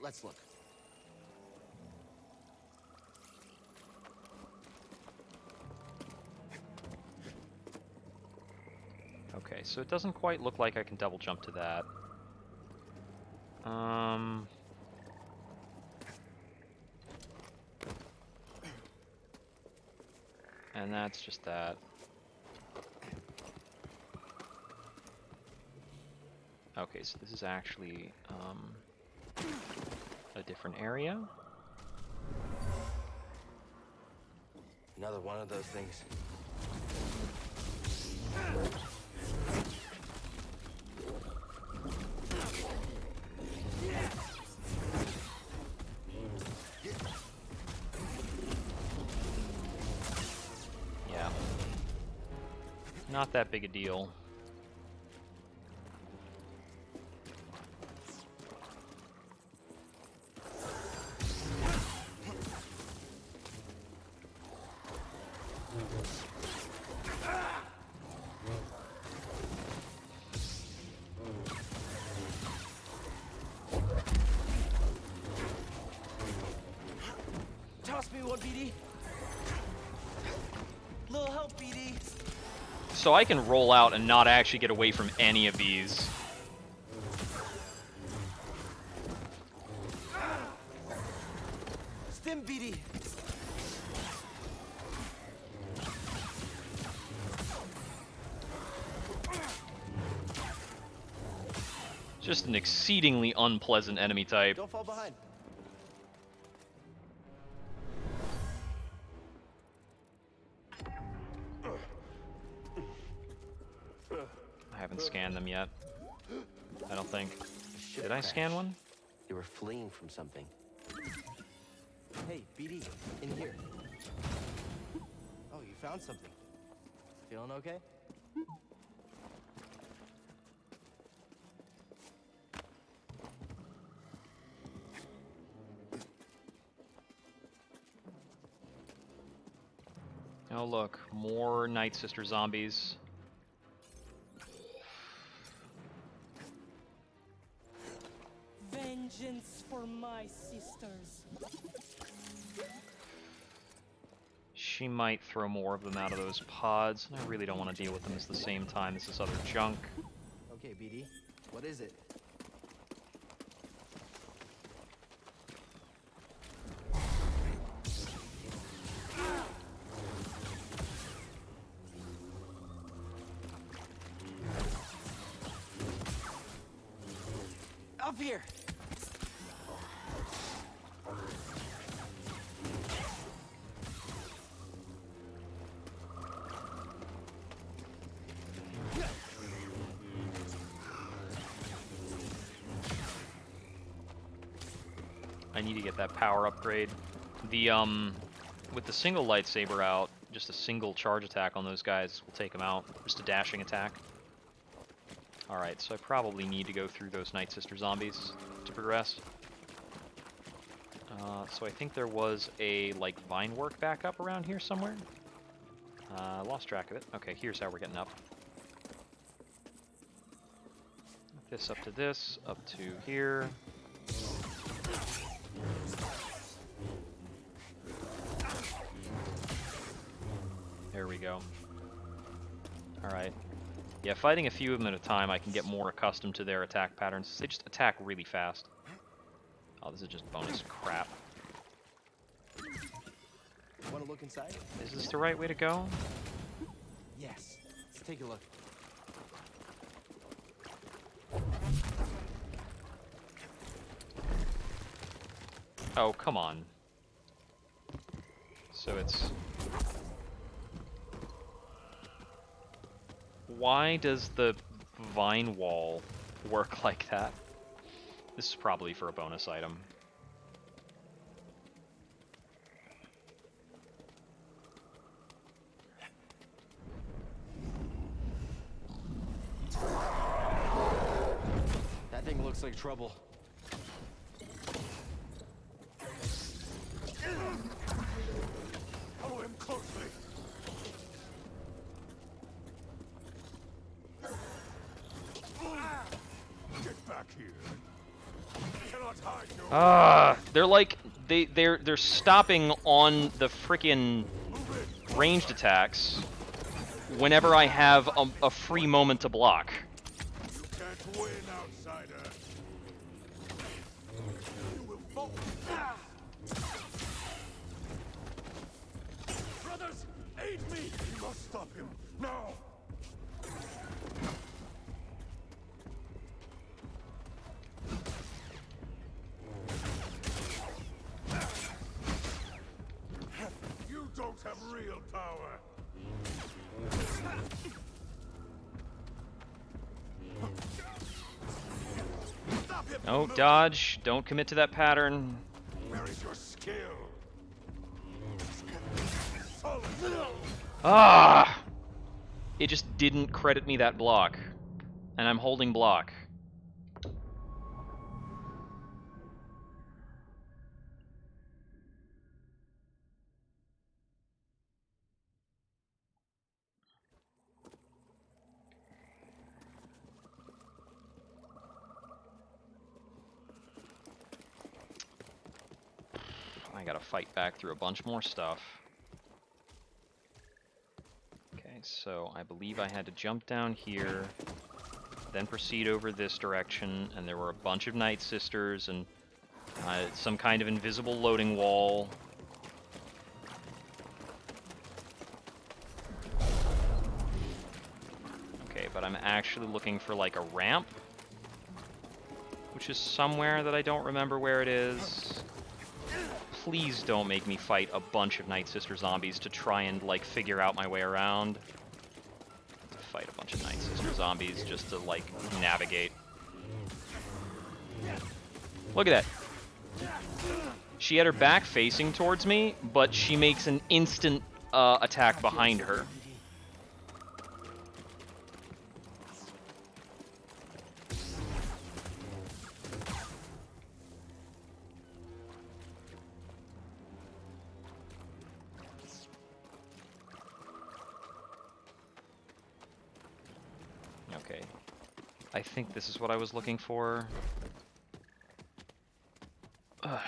Speaker 3: Let's look.
Speaker 1: Okay, so it doesn't quite look like I can double jump to that. And that's just that. Okay, so this is actually a different area.
Speaker 3: Another one of those things.
Speaker 1: Yeah. Not that big a deal.
Speaker 6: Toss me one, BD. Little help, BD.
Speaker 1: So I can roll out and not actually get away from any of these.
Speaker 6: Stim, BD.
Speaker 1: Just an exceedingly unpleasant enemy type.
Speaker 6: Don't fall behind.
Speaker 1: I haven't scanned them yet. I don't think.
Speaker 3: Ship
Speaker 1: Did I scan one?
Speaker 3: They were fleeing from something.
Speaker 6: Hey, BD, in here. Oh, you found something. Feeling okay?
Speaker 1: Oh look, more Night Sister zombies.
Speaker 17: Vengeance for my sisters.
Speaker 1: She might throw more of them out of those pods. I really don't want to deal with them at the same time as this other junk.
Speaker 6: Okay, BD, what is it? Up here!
Speaker 1: I need to get that power upgrade. The with the single lightsaber out, just a single charge attack on those guys will take them out. Just a dashing attack. Alright, so I probably need to go through those Night Sister zombies to progress. So I think there was a, like, vine work backup around here somewhere. Lost track of it. Okay, here's how we're getting up. This up to this, up to here. There we go. Alright. Yeah, fighting a few of them at a time, I can get more accustomed to their attack patterns. They just attack really fast. Oh, this is just bonus crap.
Speaker 6: Want to look inside?
Speaker 1: Is this the right way to go?
Speaker 6: Yes. Let's take a look.
Speaker 1: Oh, come on. So it's... Why does the vine wall work like that? This is probably for a bonus item.
Speaker 6: That thing looks like trouble.
Speaker 13: Follow him closely. Get back here. You cannot hide your
Speaker 1: They're like they're stopping on the frickin' ranged attacks whenever I have a free moment to block.
Speaker 13: You can't win, outsider. You will fall. Brothers, aid me! We must stop him now. You don't have real power. Stop him!
Speaker 1: No, dodge. Don't commit to that pattern.
Speaker 13: Where is your skill?
Speaker 1: Ah! It just didn't credit me that block. And I'm holding block. I I gotta fight back through a bunch more stuff. Okay, so I believe I had to jump down here, then proceed over this direction, and there were a bunch of Night Sisters and some kind of invisible loading wall. Okay, but I'm actually looking for like a ramp, which is somewhere that I don't remember where it is. Please don't make me fight a bunch of Night Sister zombies to try and like figure out my way around. To fight a bunch of Night Sister zombies just to like navigate. Look at that. She had her back facing towards me, but she makes an instant attack behind her. Okay. I think this is what I was looking for. Ugh.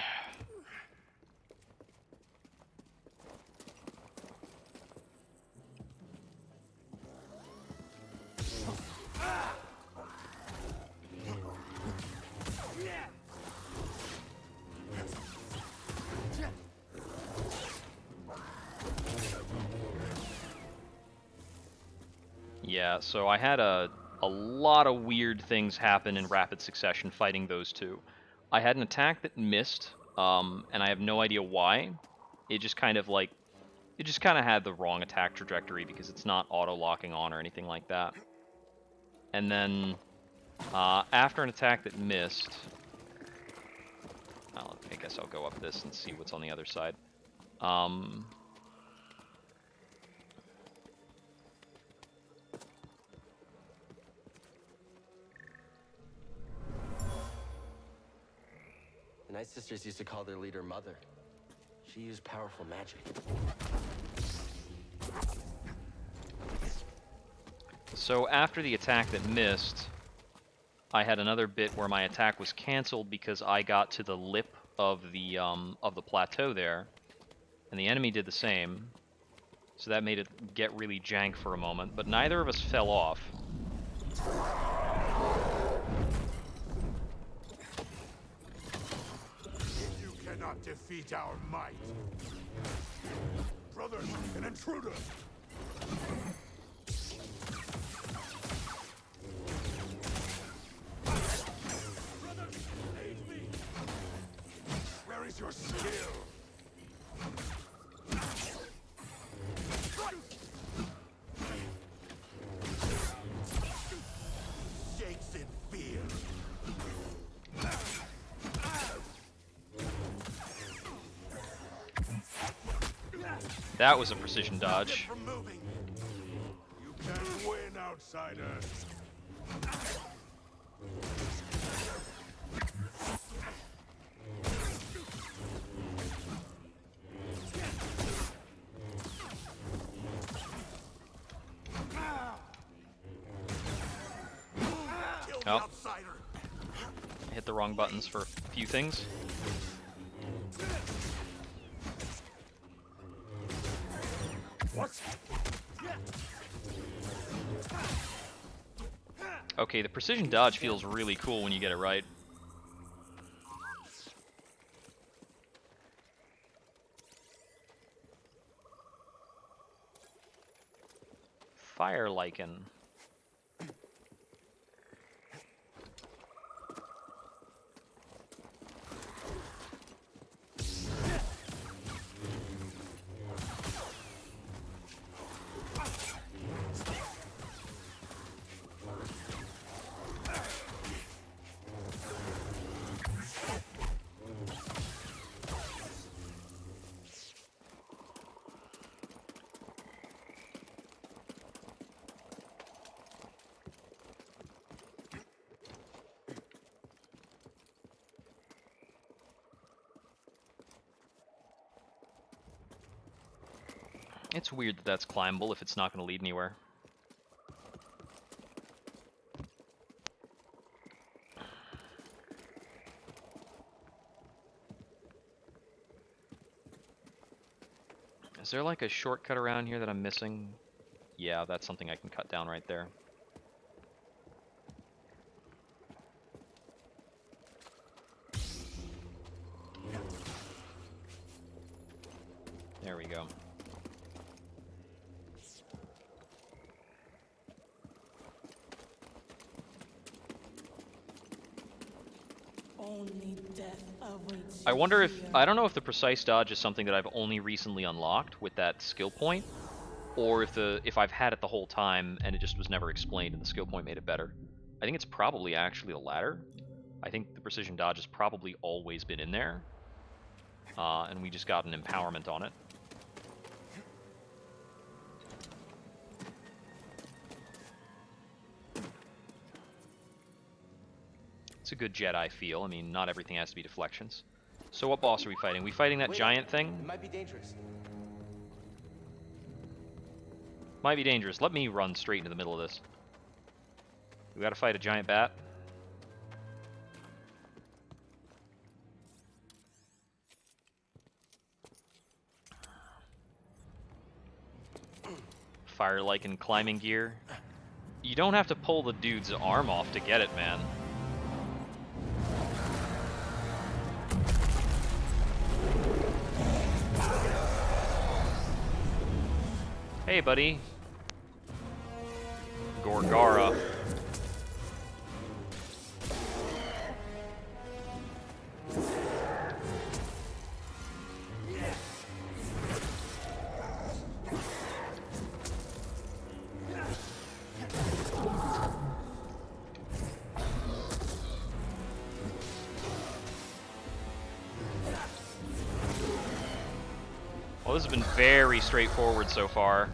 Speaker 1: Yeah, so I had a lot of weird things happen in rapid succession fighting those two. I had an attack that missed, and I have no idea why. It just kind of like, it just kind of had the wrong attack trajectory because it's not auto-locking on or anything like that. And then, after an attack that missed, well, I guess I'll go up this and see what's on the other side.
Speaker 3: The Night Sisters used to call their leader Mother. She used powerful magic.
Speaker 1: So after the attack that missed, I had another bit where my attack was canceled because I got to the lip of the plateau there, and the enemy did the same. So that made it get really jank for a moment, but neither of us fell off.
Speaker 13: You cannot defeat our might. Brothers, an intruder! Brothers, aid me! Where is your skill? Shakes in fear.
Speaker 1: That was a precision dodge.
Speaker 13: You can't win, outsider.
Speaker 1: Oh. I hit the wrong buttons for a few things. Okay, the precision dodge feels really cool when you get it right. Fire lichen. It's weird that that's climbable if it's not going to lead anywhere. Is there like a shortcut around here that I'm missing? Yeah, that's something I can cut down right there. There we go.
Speaker 17: Only death awaits
Speaker 1: I
Speaker 17: you
Speaker 1: wonder if,
Speaker 17: here.
Speaker 1: I don't know if the precise dodge is something that I've only recently unlocked with that skill point, or if I've had it the whole time and it just was never explained and the skill point made it better. I think it's probably actually the latter. I think the precision dodge has probably always been in there, and we just got an empowerment on it. It's a good Jedi feel. I mean, not everything has to be deflections. So what boss are we fighting? We fighting that giant thing?
Speaker 6: It might be dangerous.
Speaker 1: Might be dangerous. Let me run straight into the middle of this. We gotta fight a giant bat. Fire-like and climbing gear. You don't have to pull the dude's arm off to get it, man. Hey, buddy. Gorgara. Well, this has been very straightforward so far.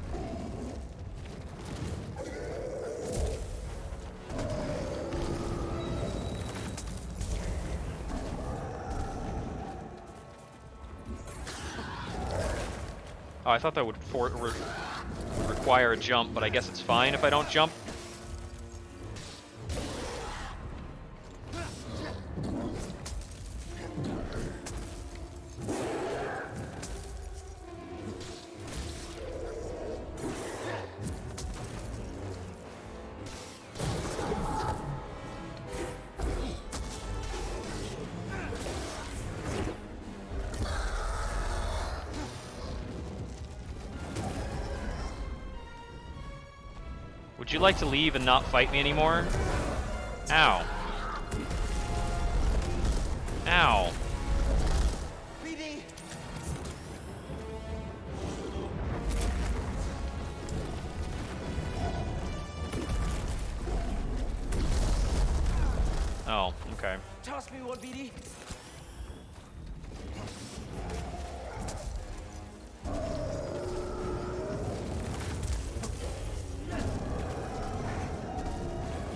Speaker 1: Oh, I thought that would require a jump, but I guess it's fine if I don't jump. Would you like to leave and not fight me anymore? Ow. Ow.
Speaker 6: BD!
Speaker 1: Oh, okay.
Speaker 6: Toss me one, BD.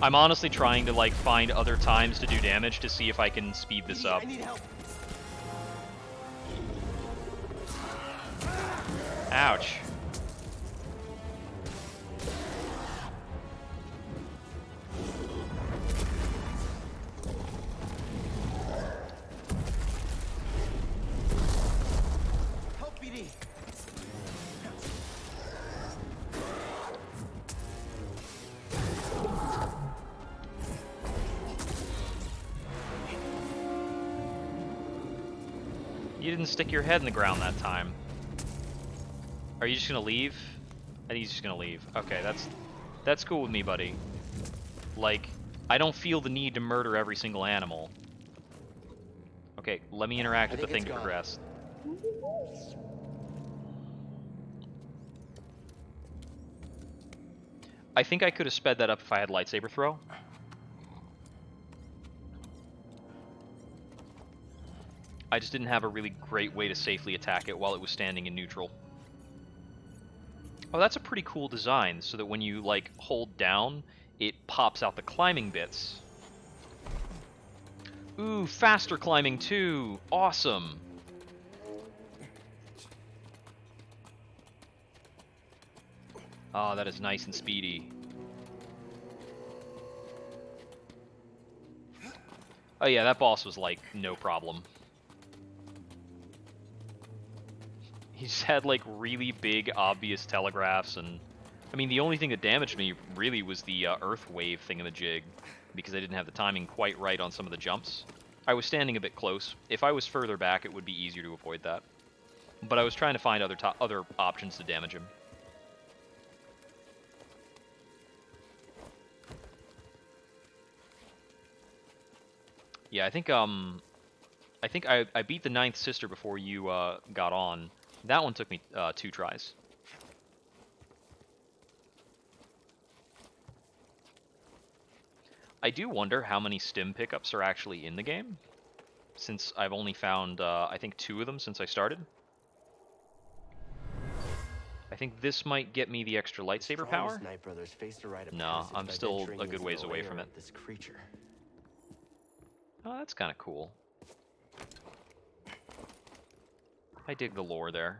Speaker 1: I'm honestly trying to like find other times to do damage to see if I can speed this up.
Speaker 6: I need help.
Speaker 1: Ouch.
Speaker 6: Help, BD.
Speaker 1: You didn't stick your head in the ground that time. Are you just gonna leave? I think he's just gonna leave. Okay, that's cool with me, buddy. Like, I don't feel the need to murder every single animal. Okay, let me interact with the thing to progress. I think I could have sped that up if I had lightsaber throw. I just didn't have a really great way to safely attack it while it was standing in neutral. Oh, that's a pretty cool design, so that when you, like, hold down, it pops out the climbing bits. Ooh, faster climbing too! Awesome! Oh, that is nice and speedy. Oh yeah, that boss was, like, no problem. He just had like really big, obvious telegraphs, and I mean the only thing that damaged me really was the earth wave thingamajig, because I didn't have the timing quite right on some of the jumps. I was standing a bit close. If I was further back, it would be easier to avoid that. But I was trying to find other options to damage him. Yeah, I think I beat the 9th sister before you got on. That one took me 2 tries. I do wonder how many stim pickups are actually in the game, since I've only found I think 2 of them since I started. I think this might get me the extra lightsaber power.
Speaker 3: Night Brothers faced a rite of
Speaker 1: No,
Speaker 3: passage
Speaker 1: I'm
Speaker 3: by
Speaker 1: still
Speaker 3: venturing
Speaker 1: a good
Speaker 3: into
Speaker 1: ways
Speaker 3: the
Speaker 1: away
Speaker 3: lair
Speaker 1: from it.
Speaker 3: of this creature.
Speaker 1: Oh, that's kind of cool. I dig the lore there.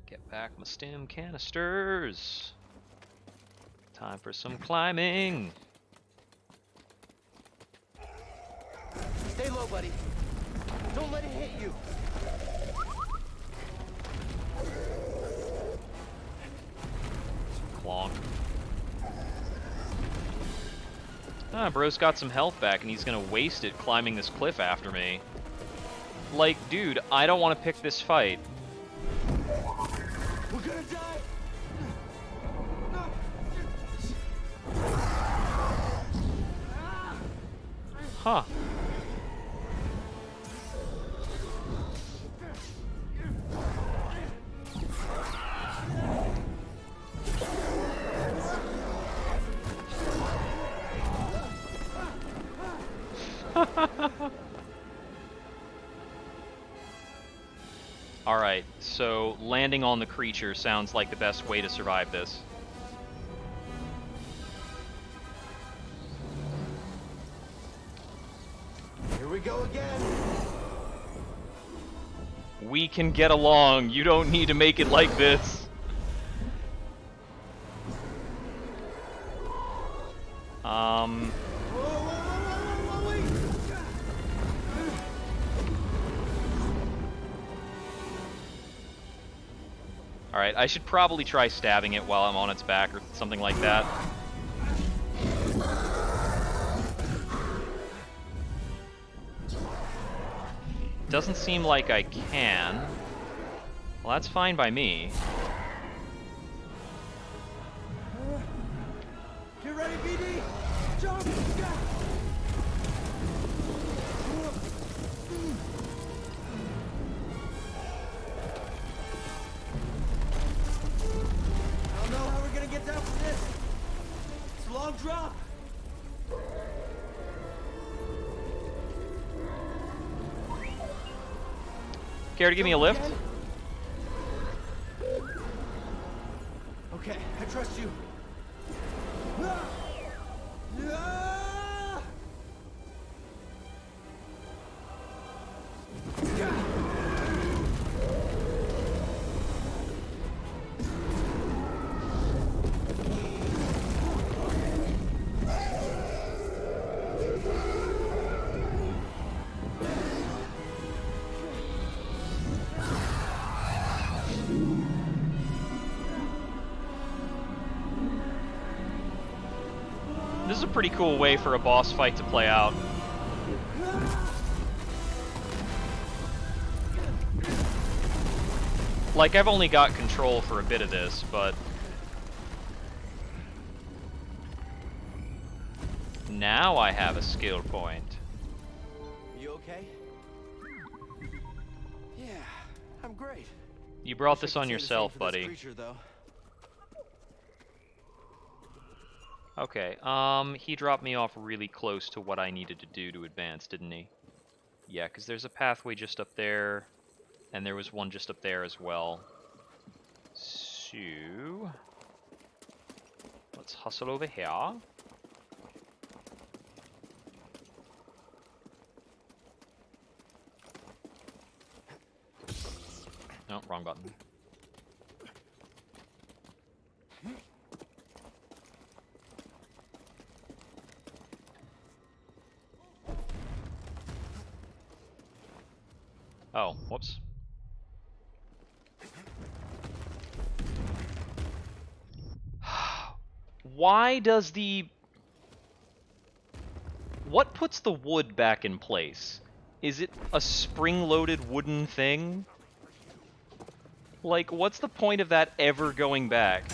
Speaker 1: Get back my stim canisters. Time for some climbing.
Speaker 3: Stay low, buddy. Don't let it hit you.
Speaker 1: Clonk. Ah, bro's got some health back and he's gonna waste it climbing this cliff after me. Like, dude, I don't want to pick this fight.
Speaker 3: We're gonna die.
Speaker 1: Huh. Alright, so landing on the creature sounds like the best way to survive this.
Speaker 3: Here we go again.
Speaker 1: We can get along. You don't need to make it like this. Alright, I should probably try stabbing it while I'm on its back or something like that. Doesn't seem like I can. Well, that's fine by me.
Speaker 15: Get ready, BD! Jump! I don't know how we're gonna get down from this. It's a long drop.
Speaker 1: Care to give me a lift?
Speaker 15: Okay, I trust you.
Speaker 1: This is a pretty cool way for a boss fight to play out. Like, I've only got control for a bit of this, but now I have a skill point.
Speaker 3: You okay? Yeah, I'm great.
Speaker 1: You brought
Speaker 3: Wish I
Speaker 1: this
Speaker 3: could
Speaker 1: on
Speaker 3: say the same
Speaker 1: yourself,
Speaker 3: for this
Speaker 1: buddy.
Speaker 3: creature, though.
Speaker 1: Okay, he dropped me off really close to what I needed to do to advance, didn't he? Yeah, because there's a pathway just up there, and there was one just up there as well. So, let's hustle over here. No, wrong button. Oh, whoops. Why does the... What puts the wood back in place? Is it a spring-loaded wooden thing? Like, what's the point of that ever going back?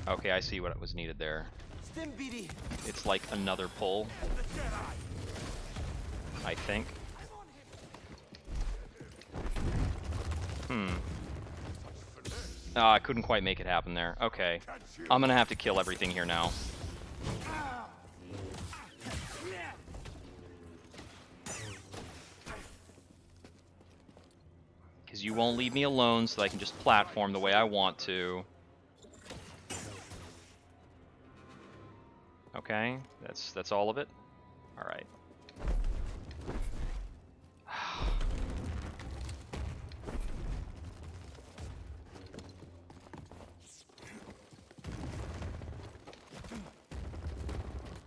Speaker 1: Okay, I see what was needed there. It's like another pull. I think. I couldn't quite make it happen there. Okay. I'm gonna have to kill everything here now. Because you won't leave me alone so that I can just platform the way I want to. Okay, that's all of it? Alright.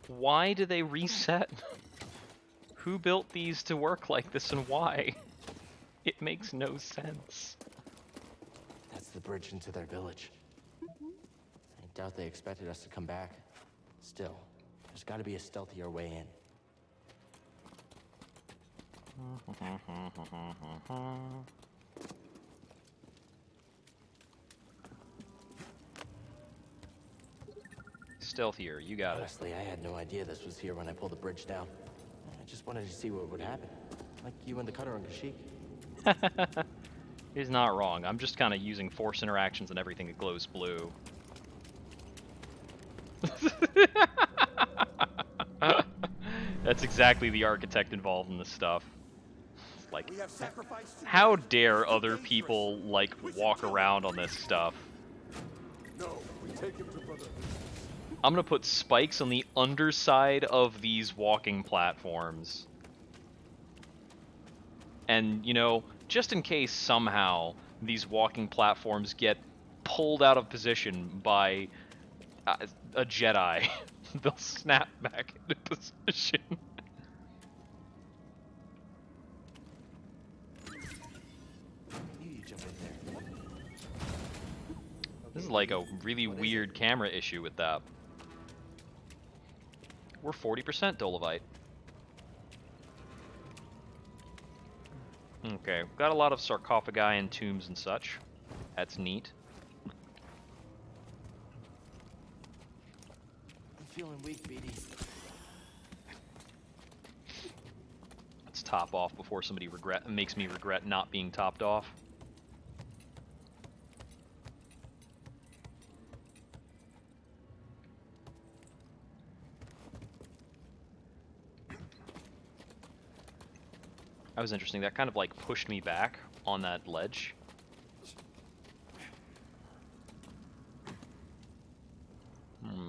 Speaker 1: Why do they reset? Who built these to work like this and why? It makes no sense.
Speaker 3: That's the bridge into their village. I doubt they expected us to come back. Still, there's got to be a stealthier way in.
Speaker 1: Stealthier, you got
Speaker 3: Honestly, I had no idea this was here when I pulled the bridge down. I just wanted to see what would happen. Like you and the cutter on Kashyyyk.
Speaker 1: He's not wrong. I'm just kind of using force interactions and everything that glows blue. That's exactly the architect involved in this stuff. Like, how dare other people, like, walk around on this stuff?
Speaker 13: No, we take him to brother.
Speaker 1: I'm gonna put spikes on the underside of these walking platforms. And, you know, just in case somehow these walking platforms get pulled out of position by a Jedi, they'll snap back into position. This is like a really weird camera issue with that. We're 40% Dolomite. Okay, got a lot of sarcophagi and tombs and such. That's neat.
Speaker 3: I'm feeling weak, BD.
Speaker 1: Let's top off before somebody makes me regret not being topped off. That was interesting. That kind of like pushed me back on that ledge.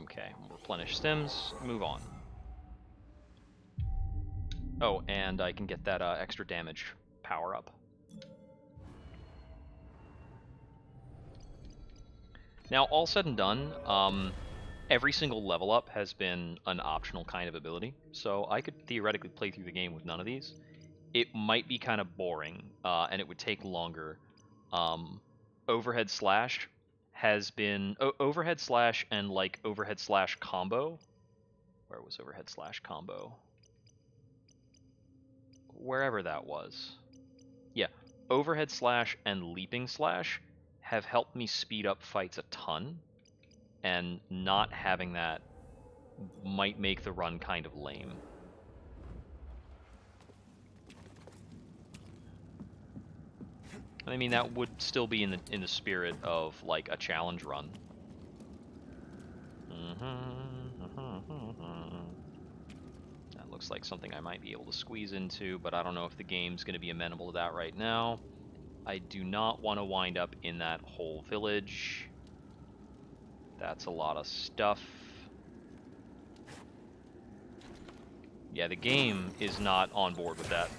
Speaker 1: Okay, replenish stims, move on. Oh, and I can get that extra damage power up. Now, all said and done, every single level up has been an optional kind of ability, so I could theoretically play through the game with none of these. It might be kind of boring, and it would take longer. Overhead slash has been... overhead slash and, like, overhead slash combo. Where was overhead slash combo? Wherever that was. Yeah, overhead slash and leaping slash have helped me speed up fights a ton, and not having that might make the run kind of lame. I mean, that would still be in the spirit of like a challenge run. That looks like something I might be able to squeeze into, but I don't know if the game's going to be amenable to that right now. I do not want to wind up in that whole village. That's a lot of stuff. Yeah, the game is not on board with that.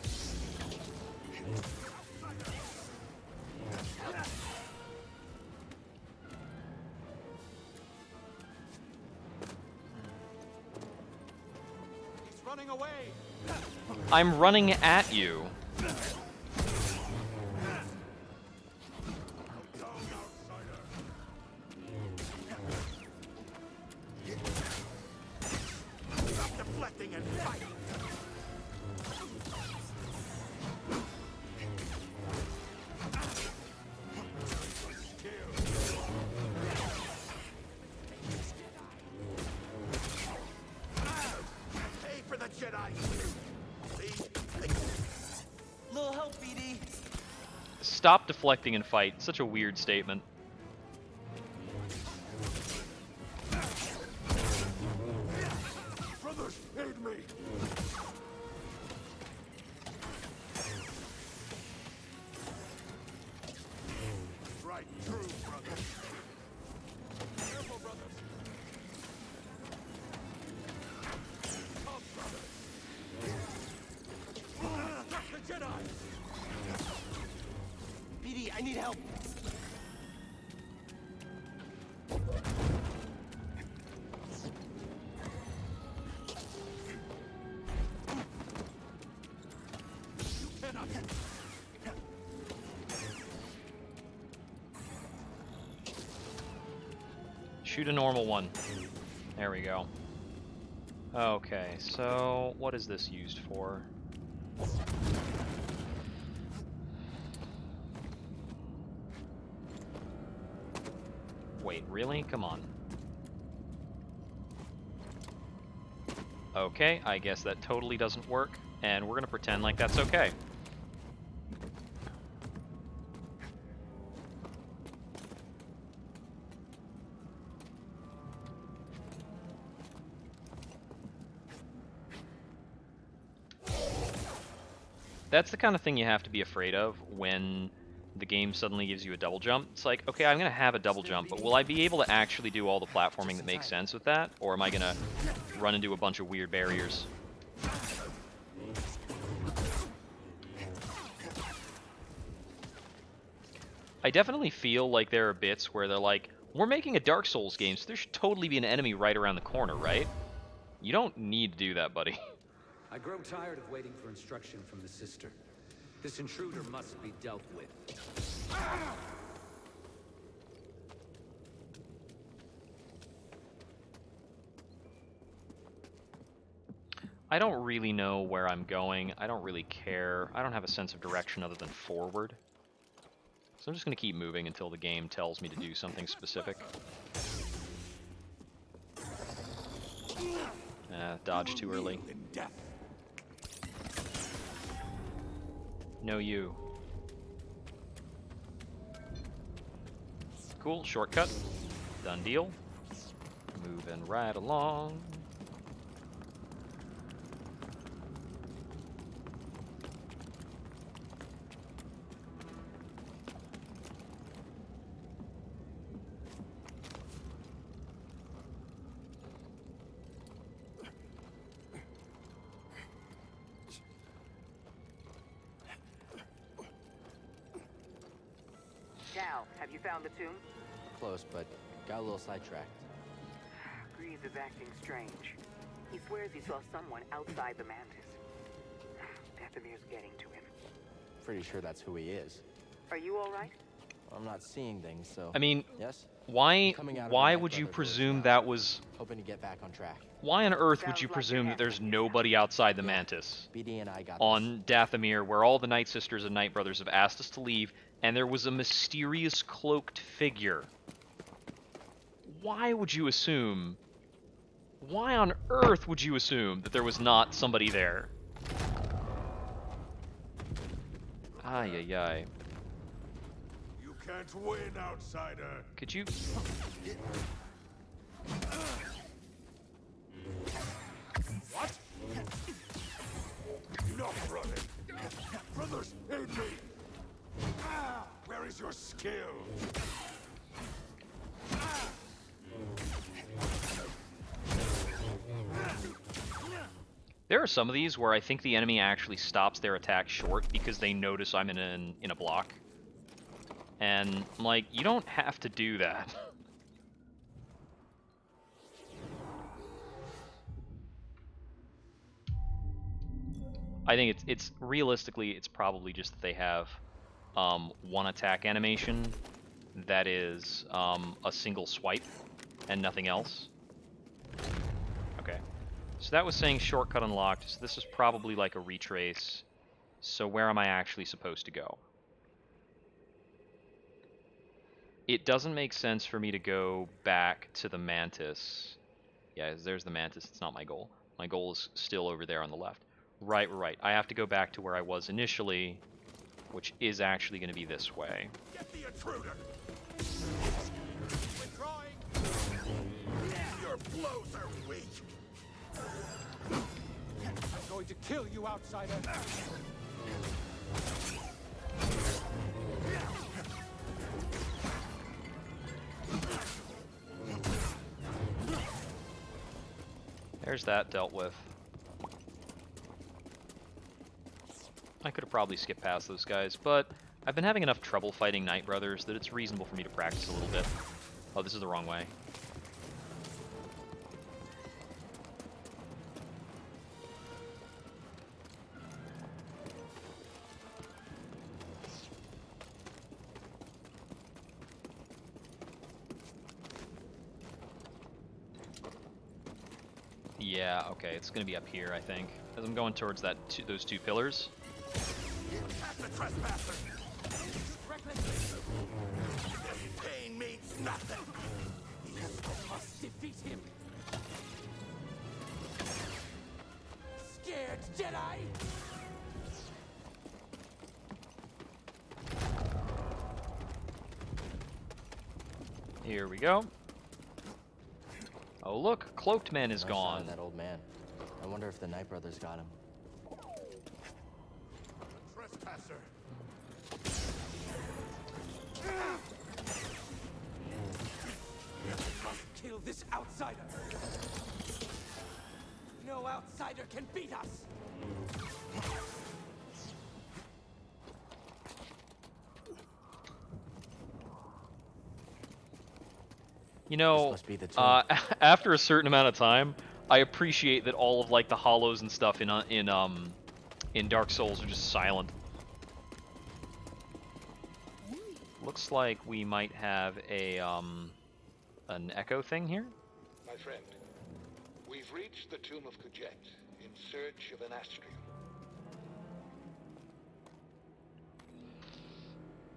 Speaker 1: I'm running at you.
Speaker 15: Stop deflecting and fight! Pay for the Jedi! See?
Speaker 6: Little help, BD.
Speaker 1: Stop deflecting and fight. Such a weird statement.
Speaker 15: Brothers, aid me! Right, true, brothers. Careful, brothers. Come, brothers. Stop the Jedi!
Speaker 6: BD, I need help.
Speaker 1: Shoot a normal one. There we go. Okay, so what is this used for? Wait, really? Come on. Okay, I guess that totally doesn't work, and we're gonna pretend like that's okay. That's the kind of thing you have to be afraid of when the game suddenly gives you a double jump. It's like, okay, I'm going to have a double jump, but will I be able to actually do all the platforming that makes sense with that? Or am I going to run into a bunch of weird barriers? I definitely feel like there are bits where they're like, we're making a Dark Souls game, so there should totally be an enemy right around the corner, right? You don't need to do that, buddy.
Speaker 18: I grow tired of waiting for instruction from the sister. This intruder must be dealt with.
Speaker 1: I don't really know where I'm going. I don't really care. I don't have a sense of direction other than forward. So I'm just going to keep moving until the game tells me to do something specific. Dodge too early. No you. Cool, shortcut. Done deal. Moving right along.
Speaker 2: Cal, have you found the tomb?
Speaker 3: Close, but got a little sidetracked.
Speaker 2: Greaves is acting strange. He swears he saw someone outside the Mantis. Dathomir's getting to him.
Speaker 3: Pretty sure that's who he is.
Speaker 2: Are you all right?
Speaker 3: I'm not seeing things, so...
Speaker 1: I mean,
Speaker 3: yes?
Speaker 1: why
Speaker 3: Coming out of
Speaker 1: why
Speaker 3: the
Speaker 1: would you
Speaker 3: Night Brother
Speaker 1: presume
Speaker 3: village
Speaker 1: that
Speaker 3: now.
Speaker 1: was...
Speaker 3: Hoping to get back on track.
Speaker 1: Why on earth would
Speaker 2: Sounds
Speaker 1: you
Speaker 2: like
Speaker 1: presume
Speaker 2: you
Speaker 1: that there's
Speaker 2: have to
Speaker 1: nobody outside the Mantis?
Speaker 3: BD and I got
Speaker 1: On Dathomir, where all the Night Sisters and Night Brothers have asked us to leave, and there was a mysterious cloaked figure. Why would you assume... Why on earth would you assume that there was not somebody there? Ay, ay, ay.
Speaker 15: You can't win, outsider.
Speaker 1: Could you...
Speaker 15: What? Enough running. Brothers, aid me. Where is your skill?
Speaker 1: There are some of these where I think the enemy actually stops their attack short because they notice I'm in a block. And I'm like, you don't have to do that. I think it's realistically, it's probably just that they have one attack animation that is a single swipe and nothing else. Okay. So that was saying shortcut unlocked, so this is probably like a retrace. So where am I actually supposed to go? It doesn't make sense for me to go back to the Mantis. Yeah, there's the Mantis. It's not my goal. My goal is still over there on the left. Right. I have to go back to where I was initially, which is actually going to be this way.
Speaker 15: Get the intruder! Withdrawing! Your blows are weak! I'm going to kill you, outsider!
Speaker 1: There's that dealt with. I could have probably skipped past those guys, but I've been having enough trouble fighting Night Brothers that it's reasonable for me to practice a little bit. Oh, this is the wrong way. Yeah, okay, it's gonna be up here, I think, as I'm going towards those two pillars.
Speaker 15: Attack the trespasser! Pain means nothing! You must defeat him! Scared Jedi?
Speaker 1: Here we go. Oh look, Cloaked Man is gone.
Speaker 3: That old man. I wonder if the Night Brothers got him.
Speaker 15: Trespasser! Must kill this outsider! No outsider can beat us!
Speaker 1: You know, after a certain amount of time, I appreciate that all of like the hollows and stuff in Dark Souls are just silent. Looks like we might have a an echo thing here.
Speaker 19: My friend, we've reached the tomb of Kujet in search of an astrium.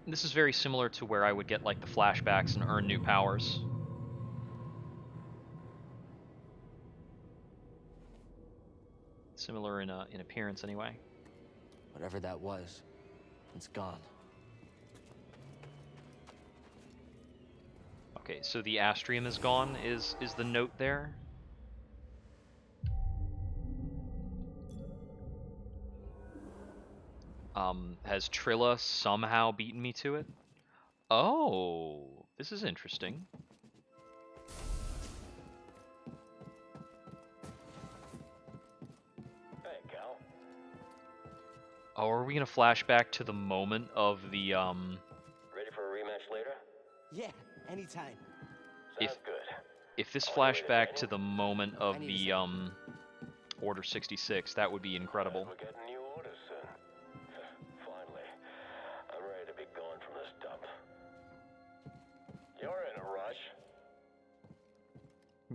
Speaker 1: This is very similar to where I would get like the flashbacks and earn new powers. Similar in appearance, anyway.
Speaker 3: Whatever that was, it's gone.
Speaker 1: Okay, so the Astrium is gone, is the note there? Has Trilla somehow beaten me to it? Oh, this is interesting. Oh, are we gonna flash back to the moment of the
Speaker 20: Ready for a rematch later?
Speaker 6: Yeah, anytime.
Speaker 20: Sounds good.
Speaker 1: If this flashback to the moment of the Order 66, that would be incredible.
Speaker 20: We're getting new orders soon. Finally, I'm ready to be gone from this dump. You're in a rush.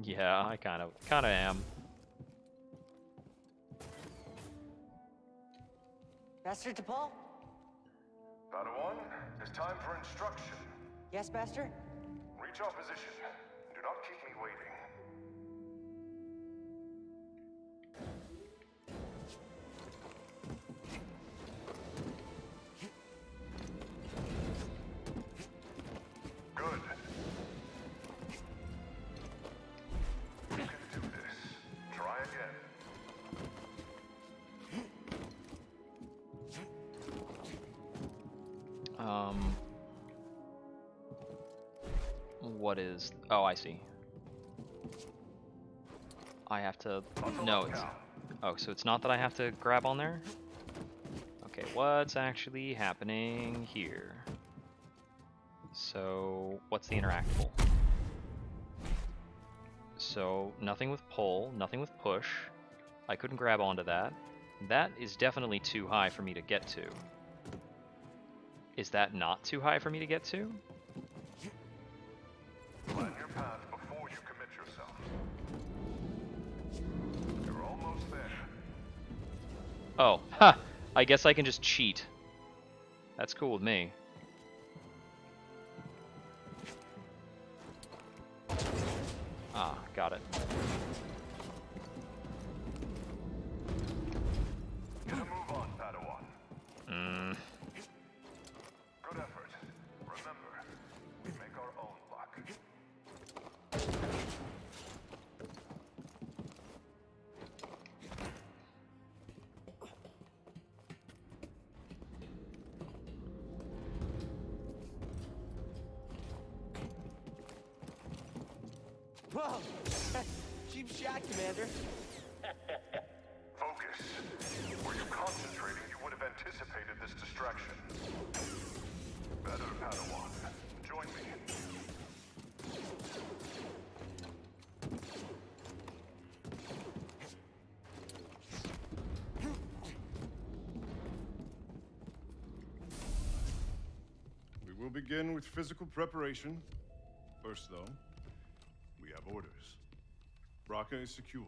Speaker 1: Yeah, I kind of am.
Speaker 6: Master DePaul?
Speaker 13: Padawan, it's time for instruction.
Speaker 6: Yes, Master?
Speaker 13: Reach our position. Do not keep me waiting. Good. You can do this. Try again.
Speaker 1: What is... Oh, I see. I have to... No, it's... Oh, so it's not that I have to grab on there? Okay, what's actually happening here? So, what's the interactable? So, nothing with pull, nothing with push. I couldn't grab onto that. That is definitely too high for me to get to. Is that not too high for me to get to?
Speaker 21: Plan your path before you commit yourself. You're almost there.
Speaker 1: Oh, ha! I guess I can just cheat. That's cool with me. Ah, got it.
Speaker 21: Get a move on, Padawan. Good effort. Remember, we make our own luck.
Speaker 6: Whoa! Cheap shot, Commander.
Speaker 21: Focus. Were you concentrating, you would have anticipated this distraction. Better, Padawan. Join me.
Speaker 13: We will begin with physical preparation. First, though, we have orders. Braca is secure.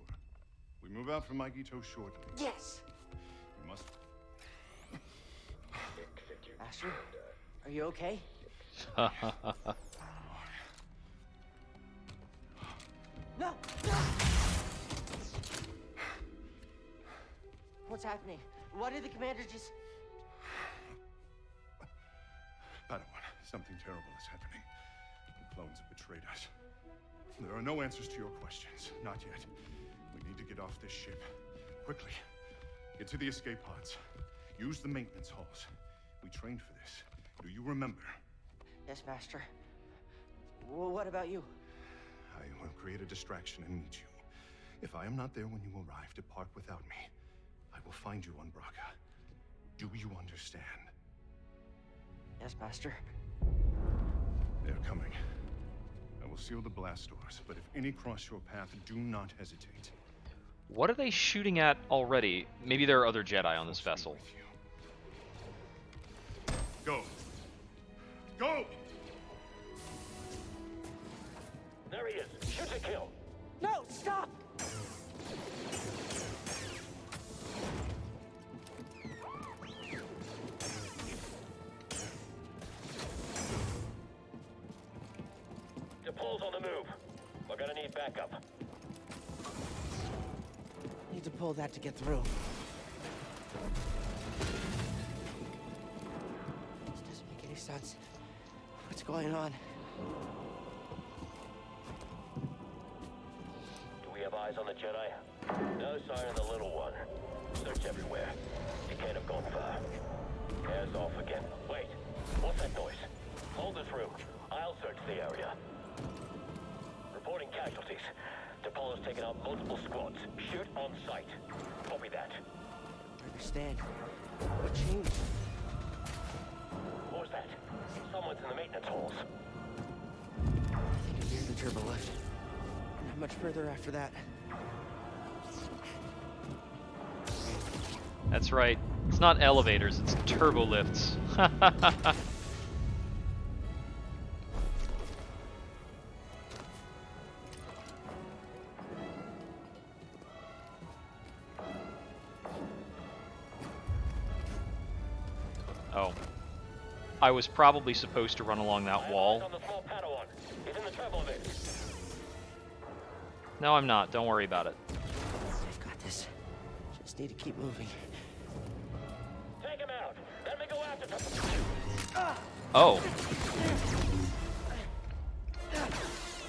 Speaker 13: We move out from Magito shortly.
Speaker 6: Yes!
Speaker 13: We must...
Speaker 6: Master, are you okay?
Speaker 1: No!
Speaker 6: No! What's happening? Why did the commander just...
Speaker 13: Padawan, something terrible is happening. The clones have betrayed us. There are no answers to your questions. Not yet. We need to get off this ship. Quickly. Get to the escape pods. Use the maintenance halls. We trained for this. Do you remember?
Speaker 6: Yes, Master. Well, what about you?
Speaker 13: I will create a distraction and meet you. If I am not there when you arrive, depart without me. I will find you on Braca. Do you understand?
Speaker 6: Yes, Master.
Speaker 13: They're coming. I will seal the blast doors, but if any cross your path, do not hesitate.
Speaker 1: What are they shooting at already? Maybe there are other Jedi on this vessel.
Speaker 13: Go. Go!
Speaker 20: There he is. Shoot to kill.
Speaker 6: No, stop!
Speaker 20: DePaul's on the move. We're gonna need backup.
Speaker 6: Need to pull that to get through. This doesn't make any sense. What's going on?
Speaker 20: Do we have eyes on the Jedi? No sign of the little one. Search everywhere. You can't have gone far. Hair's off again. Wait, what's that noise? Hold it through. I'll search the area. Reporting casualties. DePaul has taken out multiple squads. Shoot on sight. Copy that.
Speaker 6: I understand. What changed?
Speaker 20: What was that? Someone's in the maintenance halls.
Speaker 6: I think I'm near the turbo lift. Not much further after that.
Speaker 1: That's right. It's not elevators, it's turbo lifts. Oh. I was probably supposed to run along that wall.
Speaker 20: On the small Padawan. He's in the turbo lift.
Speaker 1: No, I'm not. Don't worry about it.
Speaker 6: I've got this. Just need to keep moving.
Speaker 20: Take him out. Let me go after him.
Speaker 1: Oh.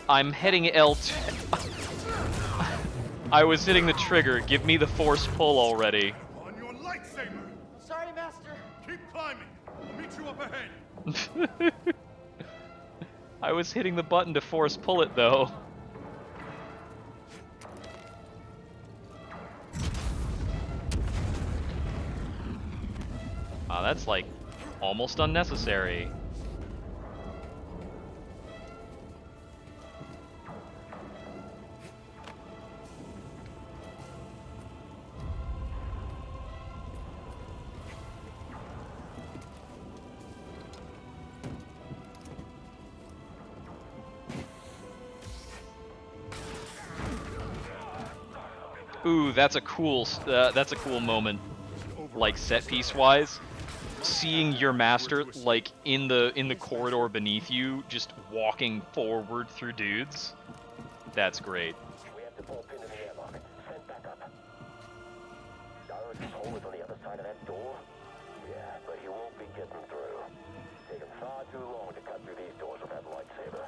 Speaker 1: I'm hitting L2. I was hitting the trigger. Give me the force pull already.
Speaker 13: On your lightsaber!
Speaker 6: Sorry, Master.
Speaker 13: Keep climbing. I'll meet you up ahead.
Speaker 1: I was hitting the button to force pull it, though. Wow, that's like almost unnecessary. Ooh, that's a cool moment, like set piece wise. Seeing your master like in the corridor beneath you, just walking forward through dudes. That's great.
Speaker 20: We have to pull pin in the airlock. Send back up. Darius' hole is on the other side of that door? Yeah, but he won't be getting through. Taking far too long to cut through these doors with that lightsaber.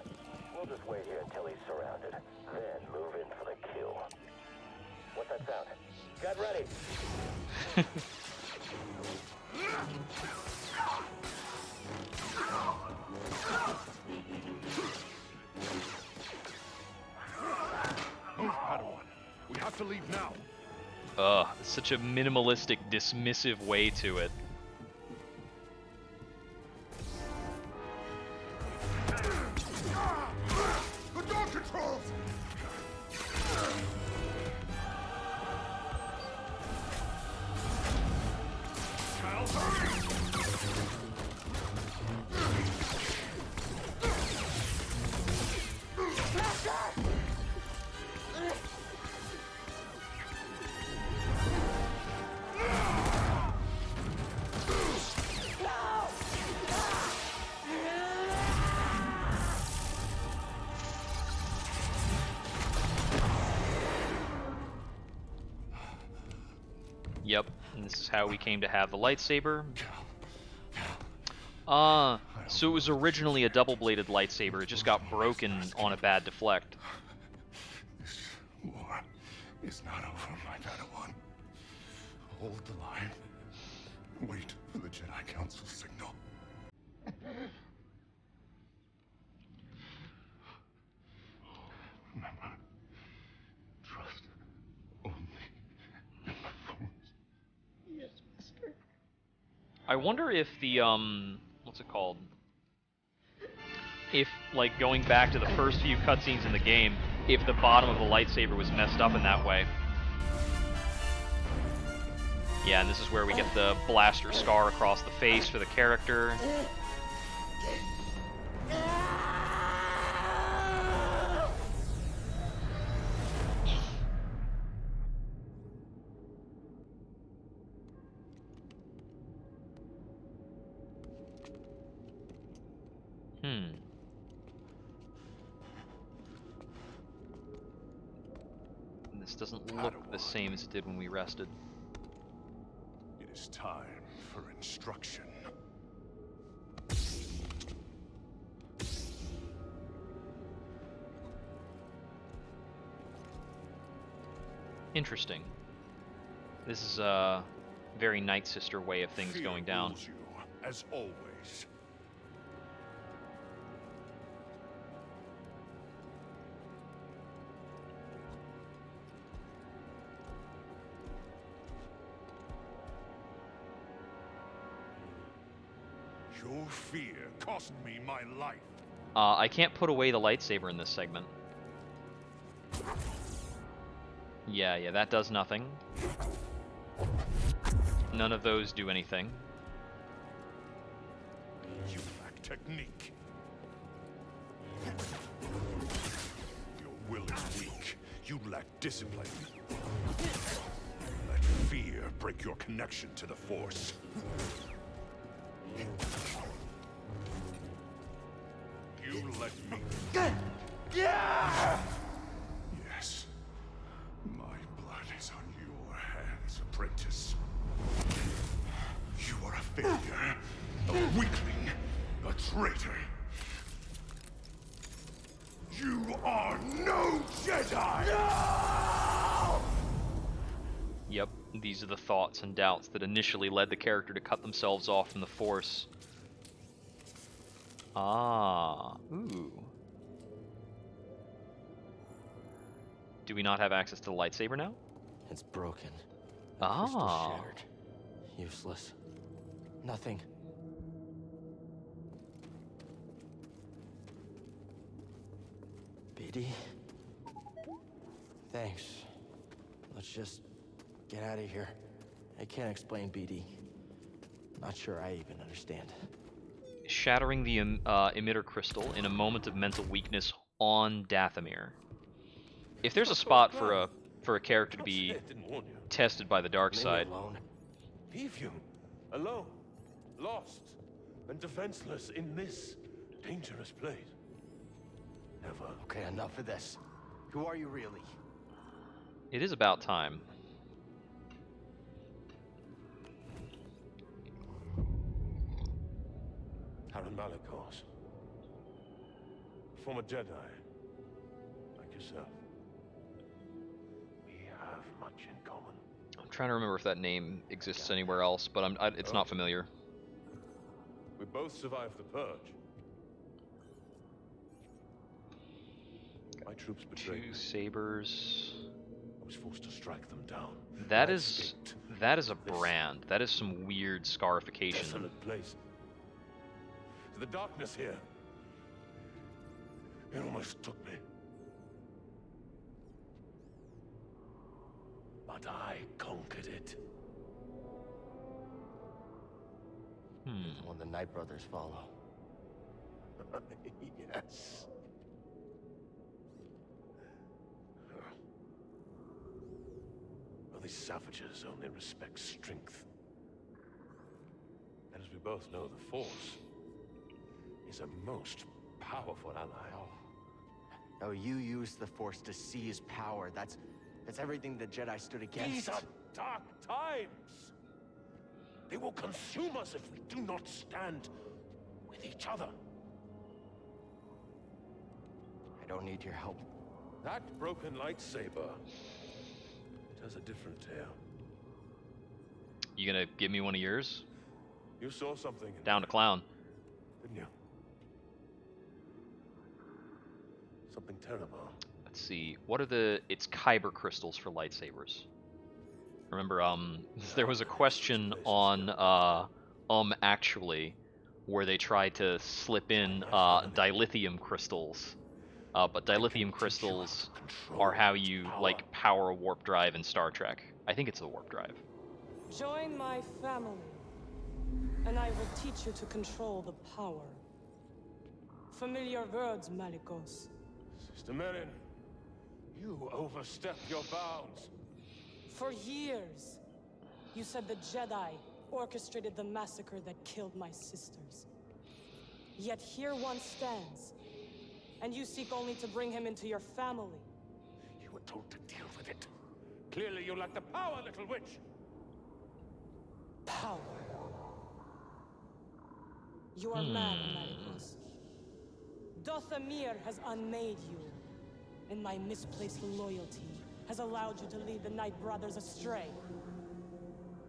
Speaker 20: We'll just wait here until he's surrounded, then move in for the kill. What's that sound? Get ready!
Speaker 13: Move, Padawan. We have to leave now.
Speaker 1: Ugh, such a minimalistic, dismissive way to it.
Speaker 13: The door controls!
Speaker 1: Yep, and this is how we came to have the lightsaber. So it was originally a double-bladed lightsaber. It just got broken on a bad deflect.
Speaker 13: War is not over, my Padawan. Hold the line. Wait for the Jedi Council signal. Remember, trust only in the Force.
Speaker 10: Yes, Master.
Speaker 1: I wonder if the, what's it called? If, like, going back to the first few cutscenes in the game, if the bottom of the lightsaber was messed up in that way. Yeah, and this is where we get the blaster scar across the face for the character. This doesn't look the same as it did when we rested.
Speaker 13: It is time for instruction.
Speaker 1: Interesting. This is a very Night Sister way of things
Speaker 13: Fear
Speaker 1: going down.
Speaker 13: rules you, as always. Your fear cost me my life.
Speaker 1: I can't put away the lightsaber in this segment. Yeah, that does nothing. None of those do anything.
Speaker 13: You lack technique. Your will is weak. You lack discipline. Let fear break your connection to the Force. You let me. Yes. My blood is on your hands, apprentice. You are a failure, a weakling, a traitor. You are no Jedi! No!
Speaker 1: Yep, these are the thoughts and doubts that initially led the character to cut themselves off from the Force. Ah, ooh. Do we not have access to the lightsaber now?
Speaker 3: It's broken.
Speaker 1: Ah.
Speaker 3: Crystal shattered. Useless. Nothing. BD? Thanks. Let's just get out of here. I can't explain BD. Not sure I even understand.
Speaker 1: Shattering the emitter crystal in a moment of mental weakness on Dathomir. If there's a spot for a for a character to be
Speaker 7: Didn't warn you.
Speaker 1: tested by the dark side.
Speaker 7: Leave you alone, lost, and defenseless in this dangerous place. Never.
Speaker 3: Okay, enough of this. Who are you really?
Speaker 1: It is about time.
Speaker 7: Aaron Malikos. Former Jedi. Like yourself. We have much in common.
Speaker 1: I'm trying to remember if that name exists anywhere else, but it's not familiar.
Speaker 7: We both survived the Purge. My troops betrayed me.
Speaker 1: 2 sabers.
Speaker 7: I was forced to strike them down.
Speaker 1: That is a brand. That is some weird scarification.
Speaker 7: Desolate place. The darkness here. It almost took me. But I conquered it.
Speaker 3: The one the Knight brothers follow.
Speaker 7: Yes. Well, these savages only respect strength. And as we both know, the Force is a most powerful ally.
Speaker 3: Oh, you used the Force to seize power. That's everything the Jedi stood against.
Speaker 7: These are dark times. They will consume us if we do not stand with each other.
Speaker 3: I don't need your help.
Speaker 7: That broken lightsaber, it has a different tale.
Speaker 1: You gonna give me one of yours?
Speaker 7: You saw something.
Speaker 1: Down to clown.
Speaker 7: Didn't you? Something terrible.
Speaker 1: Let's see. What are the... It's kyber crystals for lightsabers. Remember, there was a question on, Actually, where they tried to slip in, dilithium crystals. But dilithium crystals are how you, like, power a warp drive in Star Trek. I think it's the warp drive.
Speaker 17: Join my family, and I will teach you to control the power. Familiar words, Malikos.
Speaker 7: Sister Merrin, you overstepped your bounds.
Speaker 17: For years, you said the Jedi orchestrated the massacre that killed my sisters. Yet here one stands, and you seek only to bring him into your family.
Speaker 7: You were told to deal with it. Clearly you lack the power, little witch.
Speaker 17: Power. You are mad, Malikos. Dothamir has unmade you, and my misplaced loyalty has allowed you to lead the Knight Brothers astray.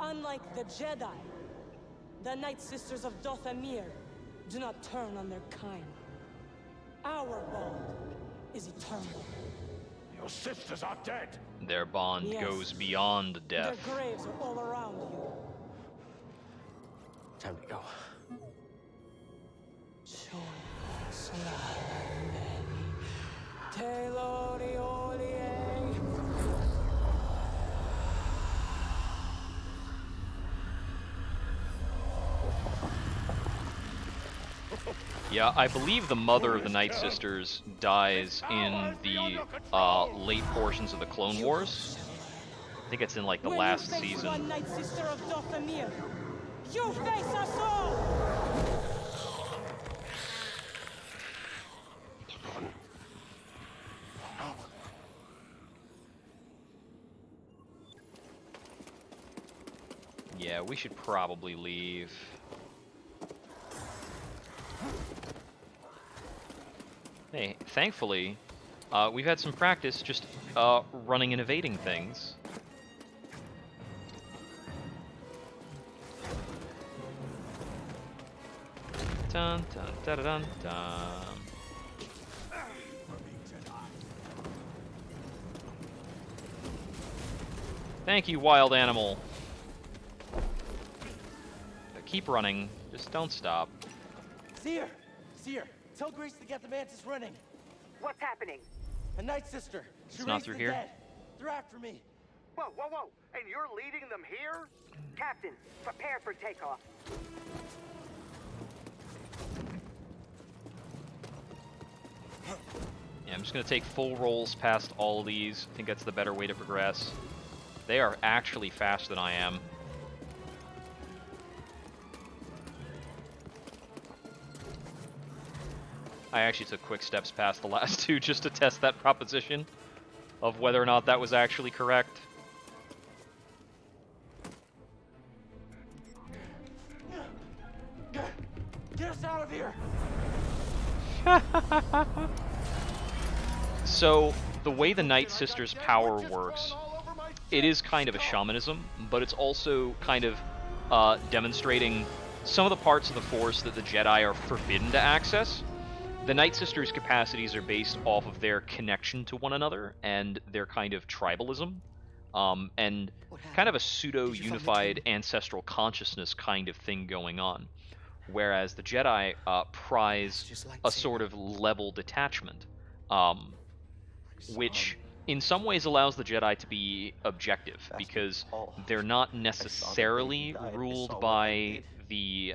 Speaker 17: Unlike the Jedi, the Night Sisters of Dothamir do not turn on their kind. Our bond is eternal.
Speaker 7: Your sisters are dead.
Speaker 1: Their bond goes beyond death.
Speaker 17: Their graves are all around you.
Speaker 3: Time to go.
Speaker 1: Yeah, I believe the mother of the Night Sisters dies in the late portions of the Clone Wars. I think it's in like the last season.
Speaker 17: One Night Sister of Dothamir, you face us all!
Speaker 1: Yeah, we should probably leave. Hey, thankfully, we've had some practice just running and evading things. Dun dun dun dun dun. Thank you, wild animal. Keep running. Just don't stop.
Speaker 6: Seer! Seer! Tell Grace to get the Mantis running.
Speaker 2: What's happening?
Speaker 6: A Night Sister. She
Speaker 1: It's not
Speaker 6: raised
Speaker 1: through
Speaker 6: the
Speaker 1: here?
Speaker 6: dead. They're after me.
Speaker 2: Whoa, whoa, whoa! And you're leading them here? Captain, prepare for takeoff.
Speaker 1: Yeah, I'm just going to take full rolls past all of these. I think that's the better way to progress. They are actually faster than I am. I actually took quick steps past the last two just to test that proposition of whether or not that was actually correct.
Speaker 6: Get us out of here!
Speaker 1: So, the way the Night Sisters' power works, it is kind of a shamanism, but it's also kind of demonstrating some of the parts of the Force that the Jedi are forbidden to access. The Night Sisters' capacities are based off of their connection to one another and their kind of tribalism, and kind of a pseudo-unified ancestral consciousness kind of thing going on. Whereas the Jedi prize a sort of level detachment, which in some ways allows the Jedi to be objective, because they're not necessarily ruled by the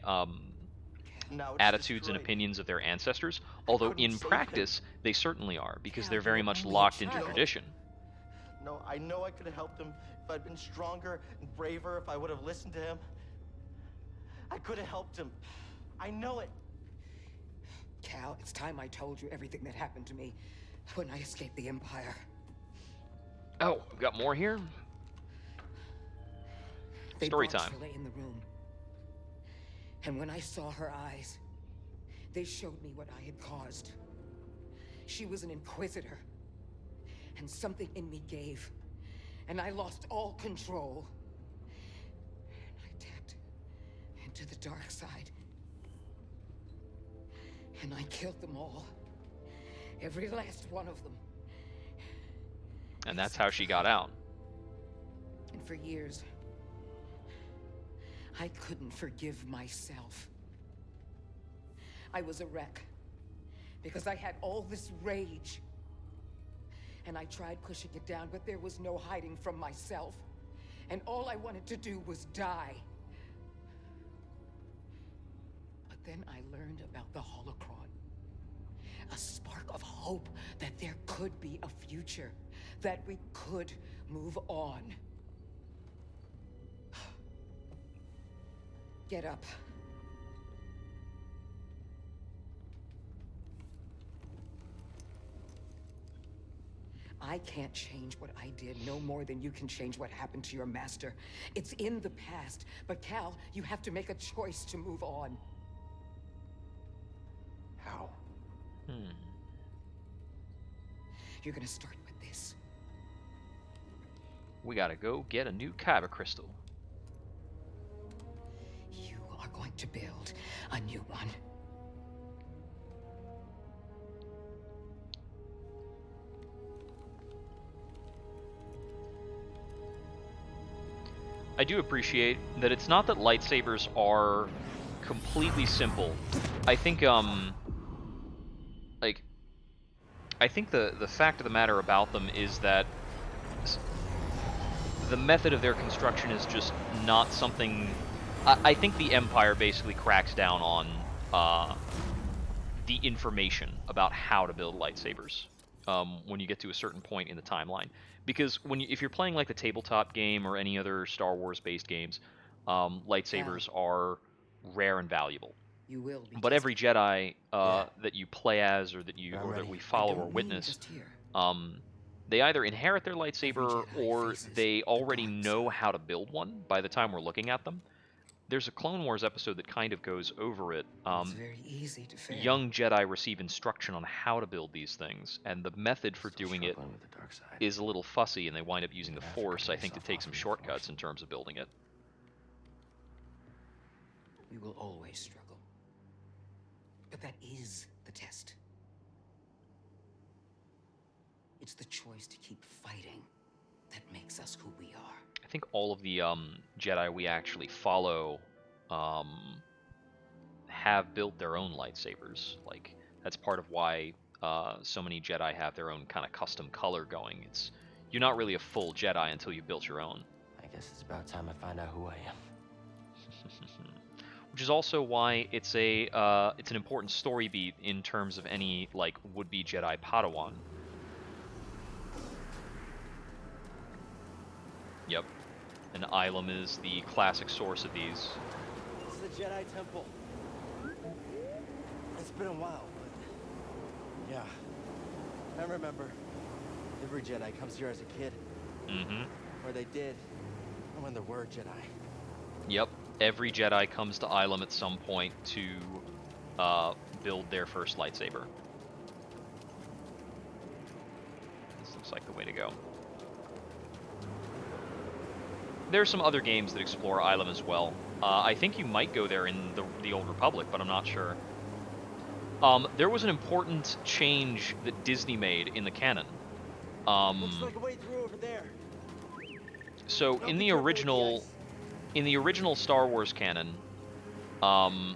Speaker 1: attitudes and opinions of their ancestors, although in practice they certainly are, because they're very much locked into tradition.
Speaker 6: No, I know I could have helped him if I'd been stronger and braver, if I would have listened to him. I could have helped him. I know it.
Speaker 8: Cal, it's time I told you everything that happened to me when I escaped the Empire.
Speaker 1: Oh, we got more here? Story time.
Speaker 8: They brought Shirley in the room. And when I saw her eyes, they showed me what I had caused. She was an Inquisitor. And something in me gave. And I lost all control. And I tapped into the dark side. And I killed them all. Every last one of them.
Speaker 1: And that's how she got out.
Speaker 8: And for years, I couldn't forgive myself. I was a wreck. Because I had all this rage. And I tried pushing it down, but there was no hiding from myself. And all I wanted to do was die. But then I learned about the Holocron. A spark of hope that there could be a future. That we could move on. Get up. I can't change what I did no more than you can change what happened to your master. It's in the past. But Cal, you have to make a choice to move on.
Speaker 6: How?
Speaker 8: You're gonna start with this.
Speaker 1: We gotta go get a new Kyber crystal.
Speaker 8: You are going to build a new one.
Speaker 1: I do appreciate that it's not that lightsabers are completely simple. I think, I think the fact of the matter about them is that the method of their construction is just not something... I think the Empire basically cracks down on the information about how to build lightsabers when you get to a certain point in the timeline. Because if you're playing like the tabletop game or any other Star Wars based games, lightsabers are rare and valuable.
Speaker 8: You will be
Speaker 1: but every Jedi that you play as, or that we follow or witness, they either inherit their lightsaber or they already know how to build one by the time we're looking at them. There's a Clone Wars episode that kind of goes over it.
Speaker 8: It's very easy to fail.
Speaker 1: Young Jedi receive instruction on how to build these things, and the method for doing it is a little fussy, and they wind up using the Force, I think, to take some shortcuts in terms of building it.
Speaker 8: We will always struggle. But that is the test. It's the choice to keep fighting that makes us who we are.
Speaker 1: I think all of the Jedi we actually follow have built their own lightsabers. Like, that's part of why so many Jedi have their own kind of custom color going. You're not really a full Jedi until you built your own.
Speaker 6: I guess it's about time I find out who I am.
Speaker 1: which is also why it's an important story beat in terms of any like would-be Jedi Padawan. Yep, and Ilum is the classic source of these.
Speaker 6: This is the Jedi Temple. It's been a while, but yeah, I remember. Every Jedi comes here as a kid.
Speaker 1: Mm-hmm.
Speaker 6: Or they did, or when there were Jedi.
Speaker 1: Yep, every Jedi comes to Ilum at some point to build their first lightsaber. This looks like the way to go. There's some other games that explore Ilum as well. I think you might go there in the Old Republic, but I'm not sure. There was an important change that Disney made in the canon.
Speaker 6: Looks like a way through over there.
Speaker 1: So in the original Star Wars canon, the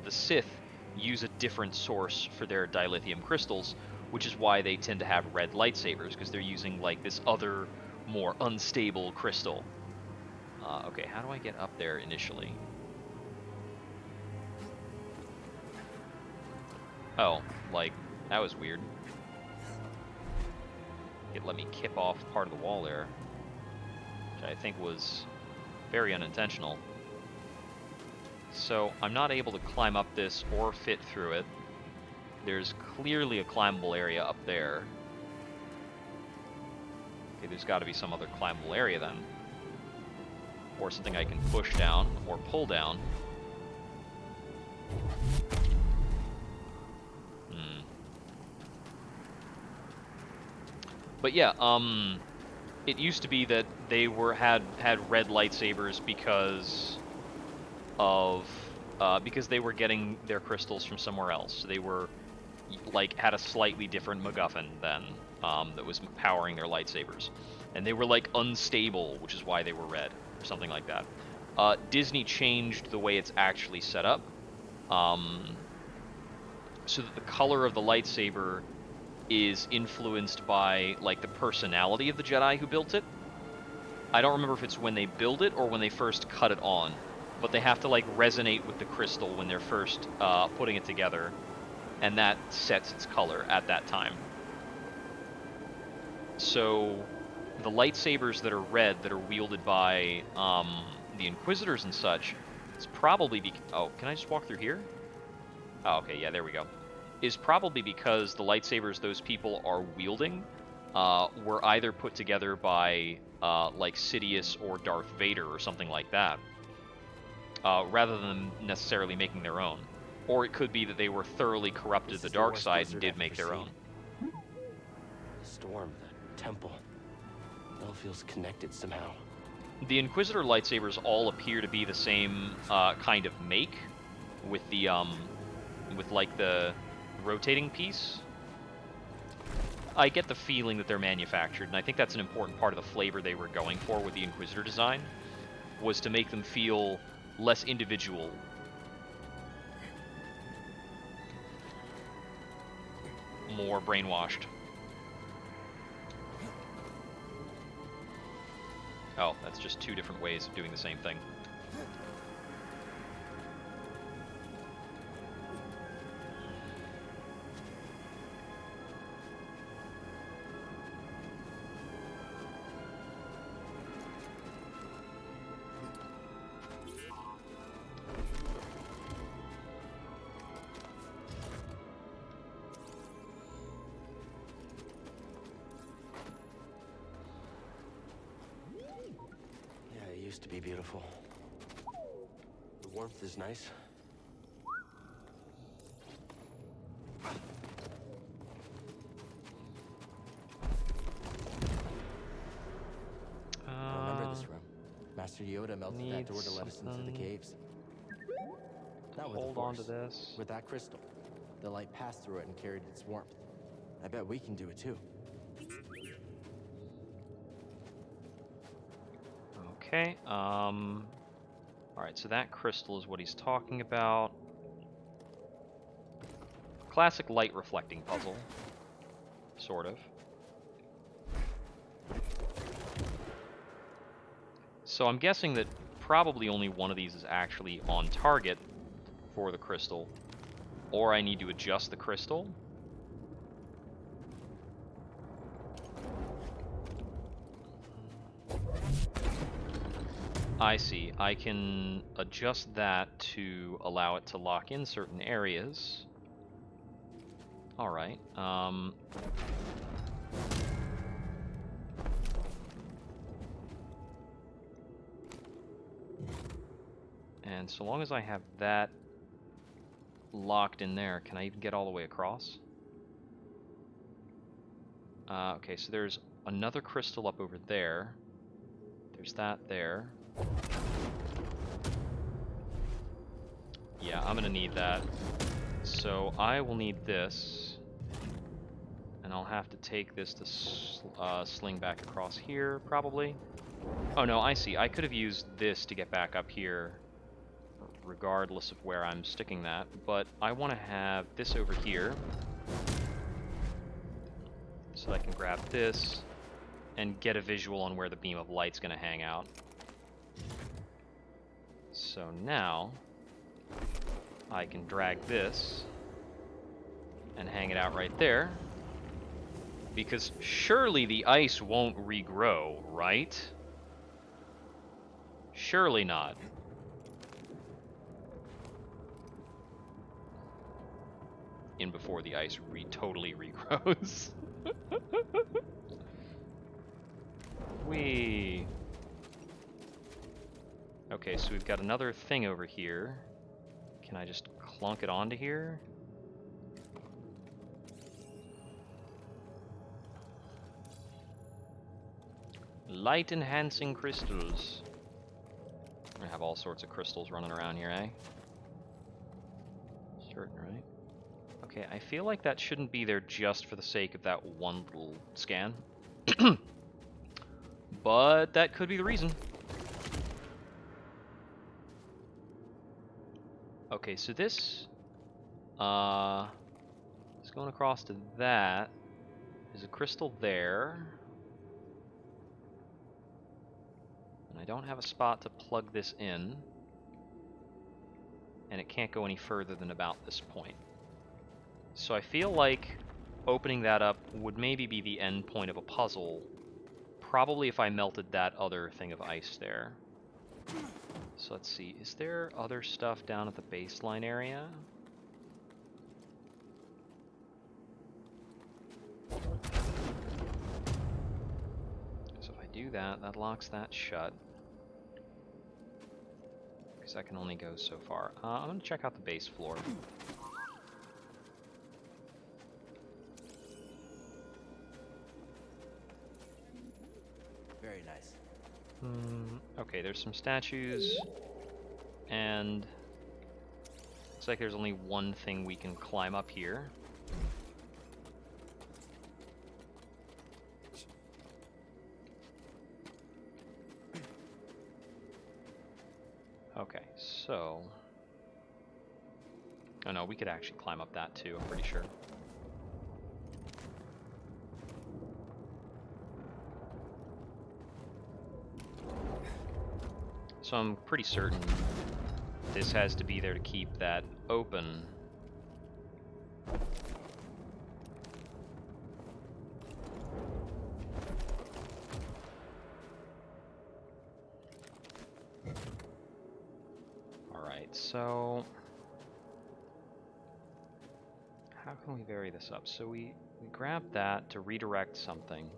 Speaker 1: Sith use a different source for their dilithium crystals, which is why they tend to have red lightsabers, because they're using like this other, more unstable crystal. Okay, how do I get up there initially? Oh, like, that was weird. It let me kip off part of the wall there, which I think was very unintentional. So I'm not able to climb up this or fit through it. There's clearly a climbable area up there. Okay, there's got to be some other climbable area then. Or something I can push down or pull down. But yeah, it used to be that they had red lightsabers because they were getting their crystals from somewhere else. So they were like had a slightly different MacGuffin then that was powering their lightsabers, and they were like unstable, which is why they were red or something like that. Disney changed the way it's actually set up, so that the color of the lightsaber is influenced by like the personality of the Jedi who built it. I don't remember if it's when they build it or when they first cut it on, but they have to like resonate with the crystal when they're first putting it together, and that sets its color at that time. So the lightsabers that are red, that are wielded by the Inquisitors and such, it's probably oh, can I just walk through here? Oh, okay, yeah, there we go. Is probably because the lightsabers those people are wielding were either put together by like Sidious or Darth Vader or something like that, rather than necessarily making their own. Or it could be that they were thoroughly corrupted the dark side and did make their own.
Speaker 3: The storm, the temple, it all feels connected somehow.
Speaker 1: The Inquisitor lightsabers all appear to be the same kind of make, with the with like the rotating piece. I get the feeling that they're manufactured, and I think that's an important part of the flavor they were going for with the Inquisitor design, was to make them feel less individual. More brainwashed. Oh, that's just two different ways of doing the same thing.
Speaker 3: To be beautiful. The warmth is nice. I remember this room. Master Yoda melted that door to let us into the caves. Not with the
Speaker 1: Hold on to
Speaker 3: Force,
Speaker 1: this.
Speaker 3: with that crystal. The light passed through it and carried its warmth. I bet we can do it too.
Speaker 1: Okay, alright, so that crystal is what he's talking about. Classic light reflecting puzzle. Sort of. So I'm guessing that probably only one of these is actually on target for the crystal, or I need to adjust the crystal. I see. I can adjust that to allow it to lock in certain areas. Alright. And so long as I have that locked in there, can I even get all the way across? Okay, so there's another crystal up over there. There's that there. Yeah, I'm gonna need that. So I will need this. And I'll have to take this to sling back across here, probably. Oh no, I see. I could have used this to get back up here, regardless of where I'm sticking that. But I want to have this over here. So I can grab this and get a visual on where the beam of light's going to hang out. So now I can drag this and hang it out right there, because surely the ice won't regrow, right? Surely not. In before the ice totally regrows. Whee! Okay, so we've got another thing over here. Can I just clunk it onto here? Light enhancing crystals. We're gonna have all sorts of crystals running around here, eh? Certain, right? Okay, I feel like that shouldn't be there just for the sake of that one little scan. But that could be the reason. Okay, so this is going across to that. There's a crystal there. And I don't have a spot to plug this in. And it can't go any further than about this point. So I feel like opening that up would maybe be the end point of a puzzle. Probably if I melted that other thing of ice there. So let's see, is there other stuff down at the baseline area? So if I do that, that locks that shut. Because I can only go so far. I'm going to check out the base floor.
Speaker 3: Very nice.
Speaker 1: Okay, there's some statues, and looks like there's only one thing we can climb up here. Okay, so... Oh no, we could actually climb up that too, I'm pretty sure. So I'm pretty certain this has to be there to keep that open. Alright, so... how can we vary this up? So we grab that to redirect something.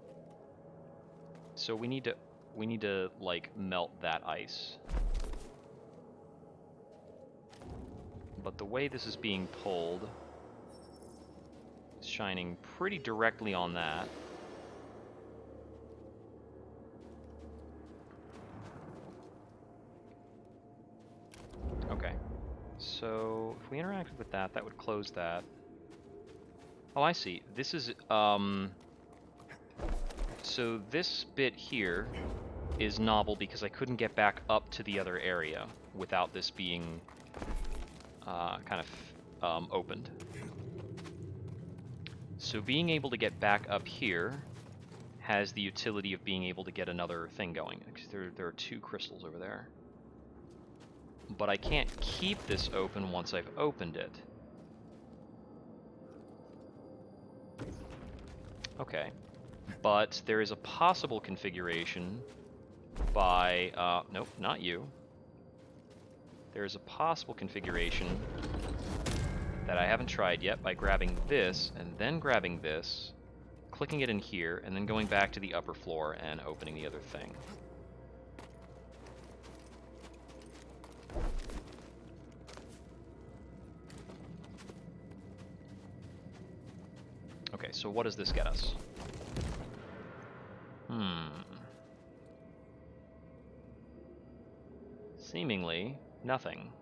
Speaker 1: So we need to like melt that ice. But the way this is being pulled is shining pretty directly on that. Okay. So if we interacted with that, that would close that. Oh, I see. This is so this bit here is novel because I couldn't get back up to the other area without this being kind of opened. So being able to get back up here has the utility of being able to get another thing going. There are two crystals over there. but I can't keep this open once I've opened it. Okay. But there is a possible configuration by, nope, not you. There is a possible configuration that I haven't tried yet by grabbing this and then grabbing this, clicking it in here, and then going back to the upper floor and opening the other thing. Okay, so what does this get us? Seemingly nothing.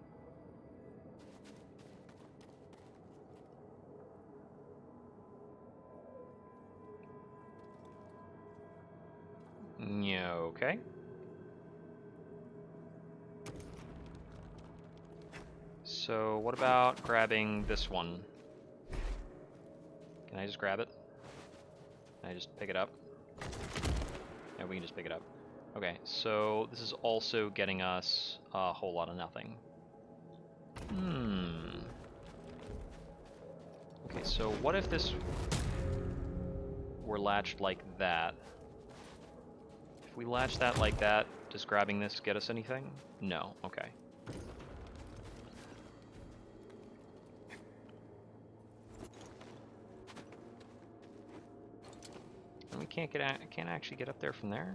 Speaker 1: Yeah, okay. So what about grabbing this one? Can I just grab it? Can I just pick it up? Yeah, we can just pick it up. Okay, so this is also getting us a whole lot of nothing. Okay, so what if this were latched like that? If we latch that like that, does grabbing this get us anything? No, okay. And we can't actually get up there from there?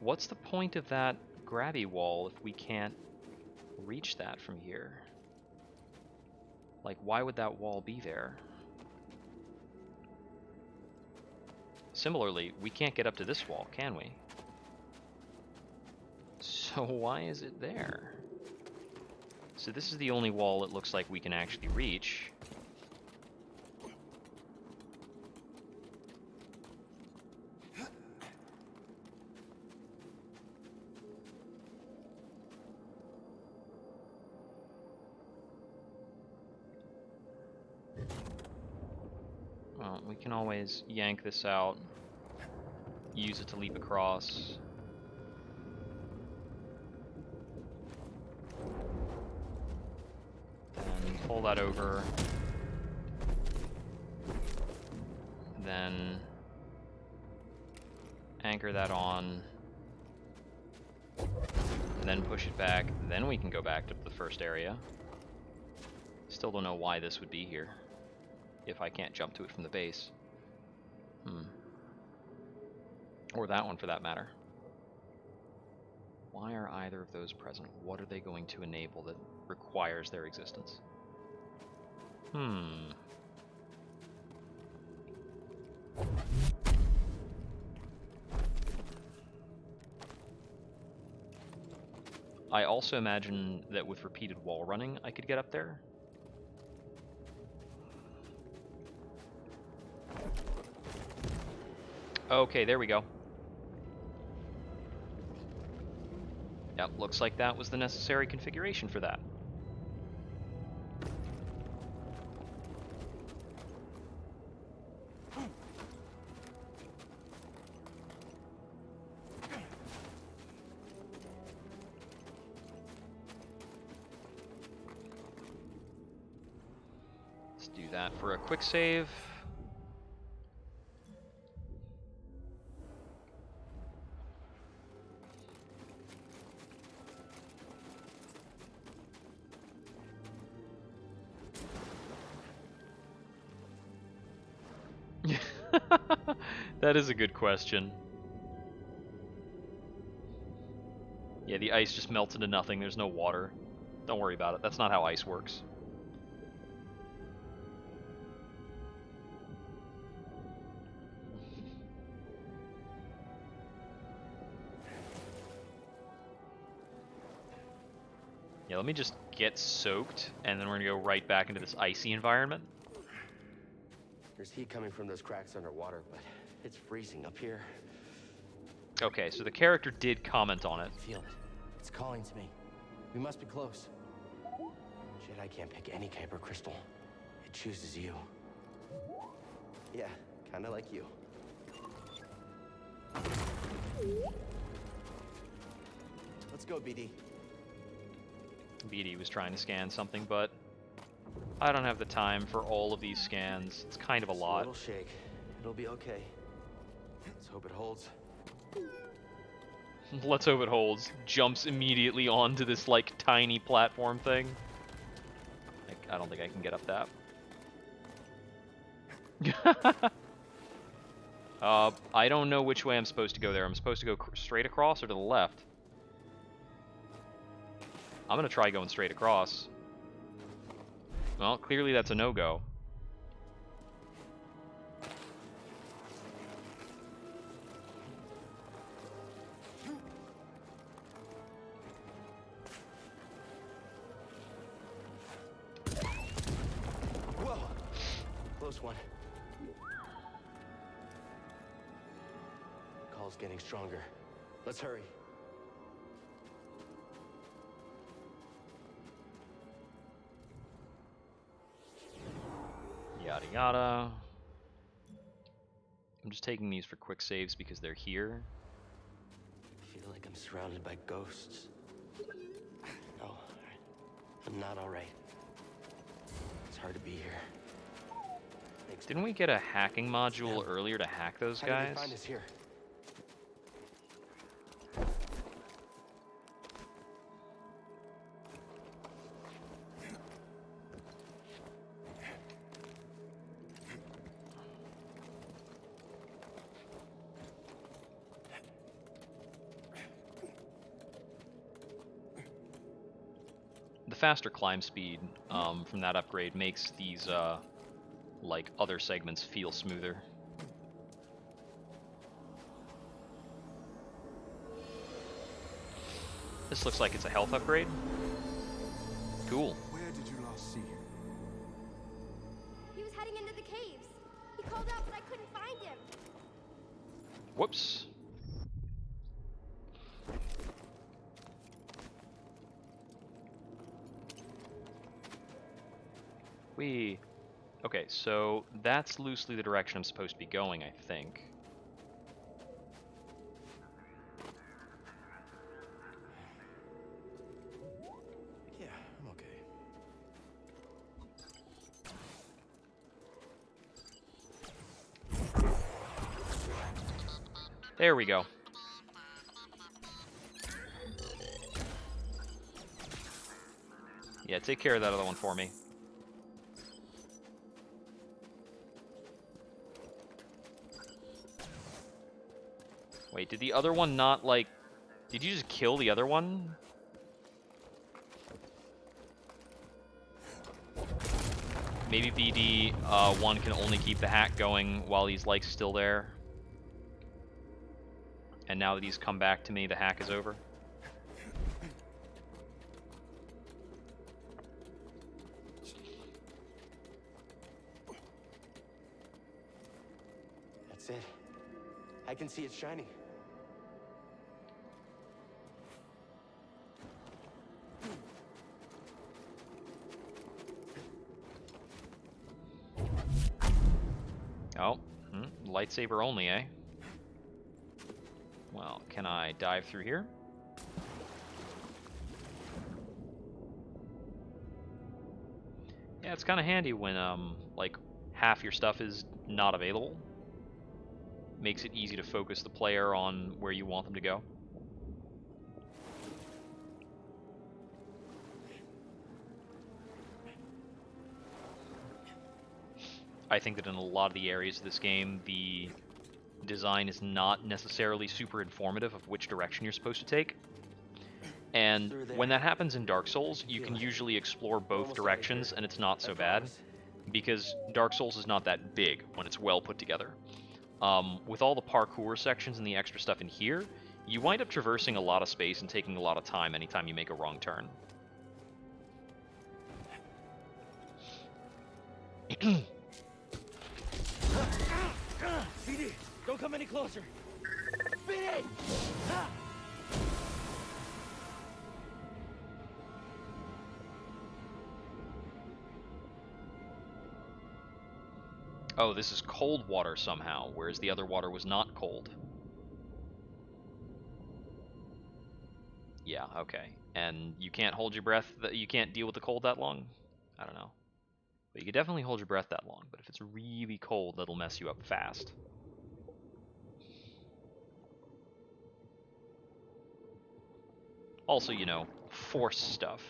Speaker 1: What's the point of that grabby wall if we can't reach that from here? Like, why would that wall be there? Similarly, we can't get up to this wall, can we? So why is it there? So this is the only wall it looks like we can actually reach. Well, we can always yank this out, use it to leap across. Then pull that over. Then anchor that on. And then push it back. Then we can go back to the first area. Still don't know why this would be here, if I can't jump to it from the base. Or that one for that matter. Why are either of those present? What are they going to enable that requires their existence? I also imagine that with repeated wall running, I could get up there. Okay, there we go. Yep, looks like that was the necessary configuration for that. Let's do that for a quick save. That is a good question. Yeah, the ice just melts into nothing. There's no water. Don't worry about it. That's not how ice works. Yeah, let me just get soaked, and then we're gonna go right back into this icy environment.
Speaker 3: There's heat coming from those cracks underwater, but it's freezing up here.
Speaker 1: Okay, so the character did comment on it.
Speaker 3: Feel it. It's calling to me. We must be close. Jedi can't pick any kyber crystal. It chooses you. Yeah, kinda like you. Let's go, BD.
Speaker 1: BD was trying to scan something, but I don't have the time for all of these scans. It's kind of a lot.
Speaker 3: It'll shake. It'll be okay. Let's hope it holds.
Speaker 1: Let's hope it holds. Jumps immediately onto this, like, tiny platform thing. Like, I don't think I can get up that. I don't know which way I'm supposed to go there. I'm supposed to go straight across or to the left. I'm gonna try going straight across. Well, clearly that's a no-go.
Speaker 3: Whoa! Close one. Call's getting stronger. Let's hurry.
Speaker 1: Yada yada. I'm just taking these for quick saves because they're here.
Speaker 3: I feel like I'm surrounded by ghosts. No, I'm not all right. It's hard to be here.
Speaker 1: Didn't we get a hacking module earlier to hack those
Speaker 3: How did
Speaker 1: guys?
Speaker 3: they find us here?
Speaker 1: The faster climb speed from that upgrade makes these like other segments feel smoother. This looks like it's a health upgrade. Cool.
Speaker 15: Where did you last see him?
Speaker 11: He was heading into the caves. He called out, but I couldn't find him.
Speaker 1: Whoops. Okay, so that's loosely the direction I'm supposed to be going, I think.
Speaker 3: Yeah, I'm okay.
Speaker 1: There we go. Yeah, take care of that other one for me. Wait, did the other one not, like... Did you just kill the other one? Maybe BD 1 can only keep the hack going while he's, like, still there. And now that he's come back to me, the hack is over.
Speaker 3: That's it. I can see it shining.
Speaker 1: Oh, lightsaber only, eh? Well, can I dive through here? Yeah, it's kind of handy when, like, half your stuff is not available. Makes it easy to focus the player on where you want them to go. I think that in a lot of the areas of this game, the design is not necessarily super informative of which direction you're supposed to take. And when that happens in Dark Souls, you can usually explore both directions, and it's not so bad, because Dark Souls is not that big when it's well put together. With all the parkour sections and the extra stuff in here, you wind up traversing a lot of space and taking a lot of time anytime you make a wrong turn.
Speaker 6: BD, don't come any closer. BD!
Speaker 1: Oh, this is cold water somehow, whereas the other water was not cold. Yeah, okay. And you can't hold your breath, you can't deal with the cold that long? I don't know. But you can definitely hold your breath that long, but if it's really cold, that'll mess you up fast. Also, you know, force stuff.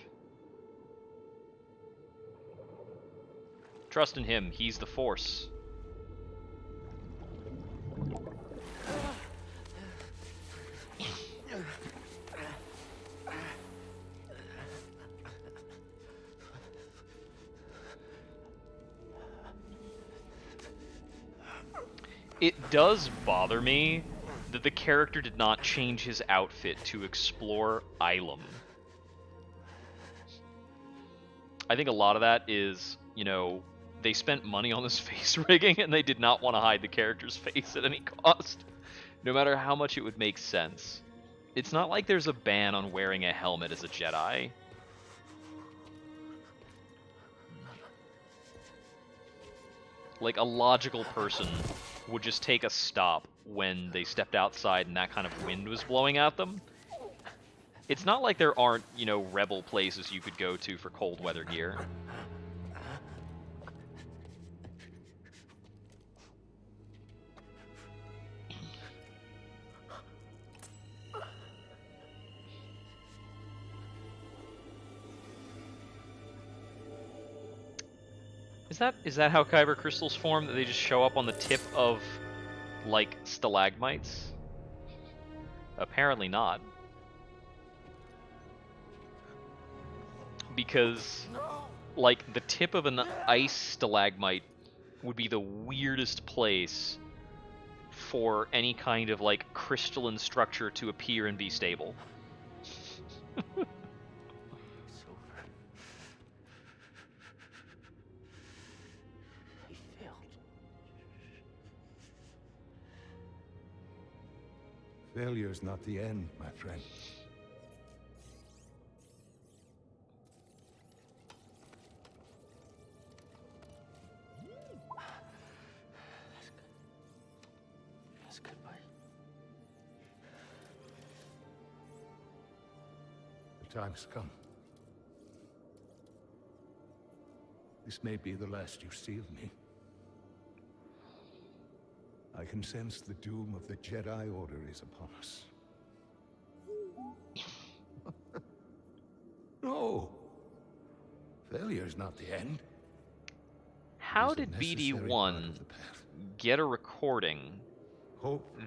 Speaker 1: Trust in him, he's the force. It does bother me that the character did not change his outfit to explore Ilum. I think a lot of that is, you know, they spent money on this face rigging and they did not want to hide the character's face at any cost, no matter how much it would make sense. It's not like there's a ban on wearing a helmet as a Jedi. Like, a logical person would just take a stop when they stepped outside and that kind of wind was blowing at them. It's not like there aren't, you know, rebel places you could go to for cold weather gear. Is that how Kyber crystals form? That they just show up on the tip of, like, stalagmites? Apparently not. Because, like, the tip of an ice stalagmite would be the weirdest place for any kind of, like, crystalline structure to appear and be stable.
Speaker 14: Failure's not the end, my friend.
Speaker 3: That's good, buddy.
Speaker 14: The time's come. This may be the last you see of me. I can sense the doom of the Jedi Order is upon us. No. Failure's not the end.
Speaker 1: How did BD1 get a recording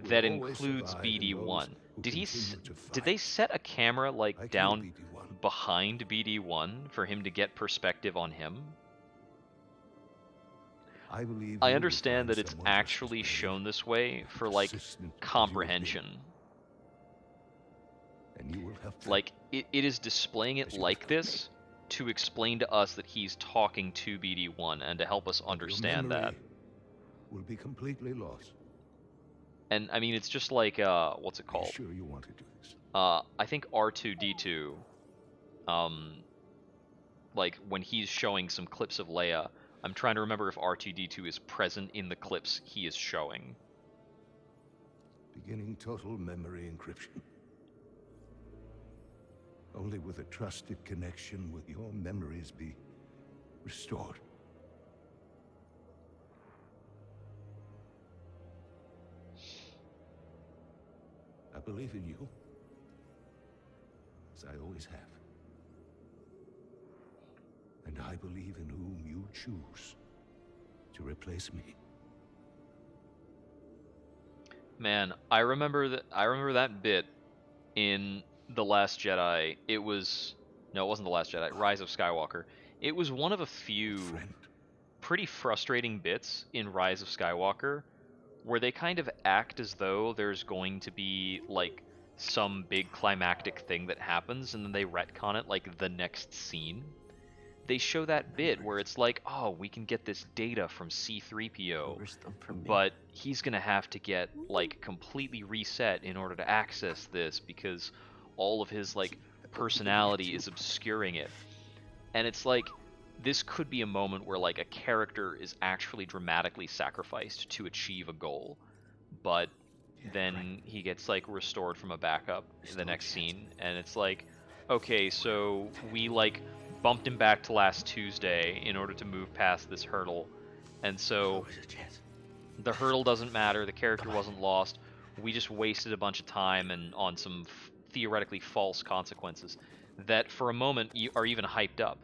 Speaker 1: that includes BD1? Did they set a camera, like, down behind BD1 for him to get perspective on him? I understand that it's actually shown this way for, like, comprehension. Like, it is displaying it like this to explain to us that he's talking to BD1 and to help us understand that.
Speaker 14: Will be completely lost.
Speaker 1: And, I mean, it's just like, what's it called?
Speaker 14: Sure you want to do this?
Speaker 1: I think R2-D2, like, when he's showing some clips of Leia, I'm trying to remember if R2-D2 is present in the clips he is showing.
Speaker 14: Beginning total memory encryption. Only with a trusted connection will your memories be restored. I believe in you, as I always have. And I believe in whom you choose to replace me.
Speaker 1: Man, I remember that bit in The Last Jedi. It wasn't The Last Jedi, Rise of Skywalker. It was one of a few pretty frustrating bits in Rise of Skywalker where they kind of act as though there's going to be, like, some big climactic thing that happens, and then they retcon it like the next scene. They show that bit where it's like, oh, we can get this data from C-3PO, but he's gonna have to get, like, completely reset in order to access this because all of his, like, personality is obscuring it. And it's like, this could be a moment where, like, a character is actually dramatically sacrificed to achieve a goal, but then he gets like restored from a backup in the next scene, and it's like, okay, so we like bumped him back to last Tuesday in order to move past this hurdle, and so the hurdle doesn't matter, the character wasn't lost, we just wasted a bunch of time and on some theoretically false consequences that for a moment are even hyped up.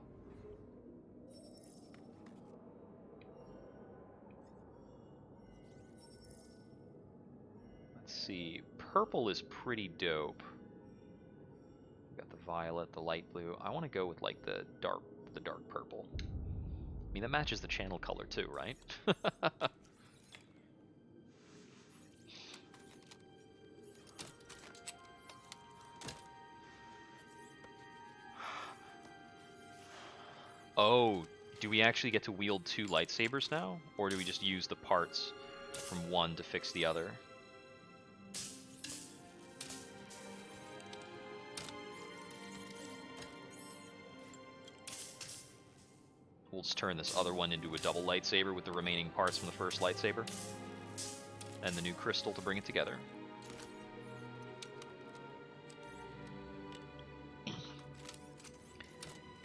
Speaker 1: Let's see, purple is pretty dope. Got the violet, the light blue. I want to go with like the dark purple. I mean, that matches the channel color too, right? Oh, do we actually get to wield 2 lightsabers now? Or do we just use the parts from one to fix the other? We'll just turn this other one into a double lightsaber with the remaining parts from the first lightsaber. And the new crystal to bring it together.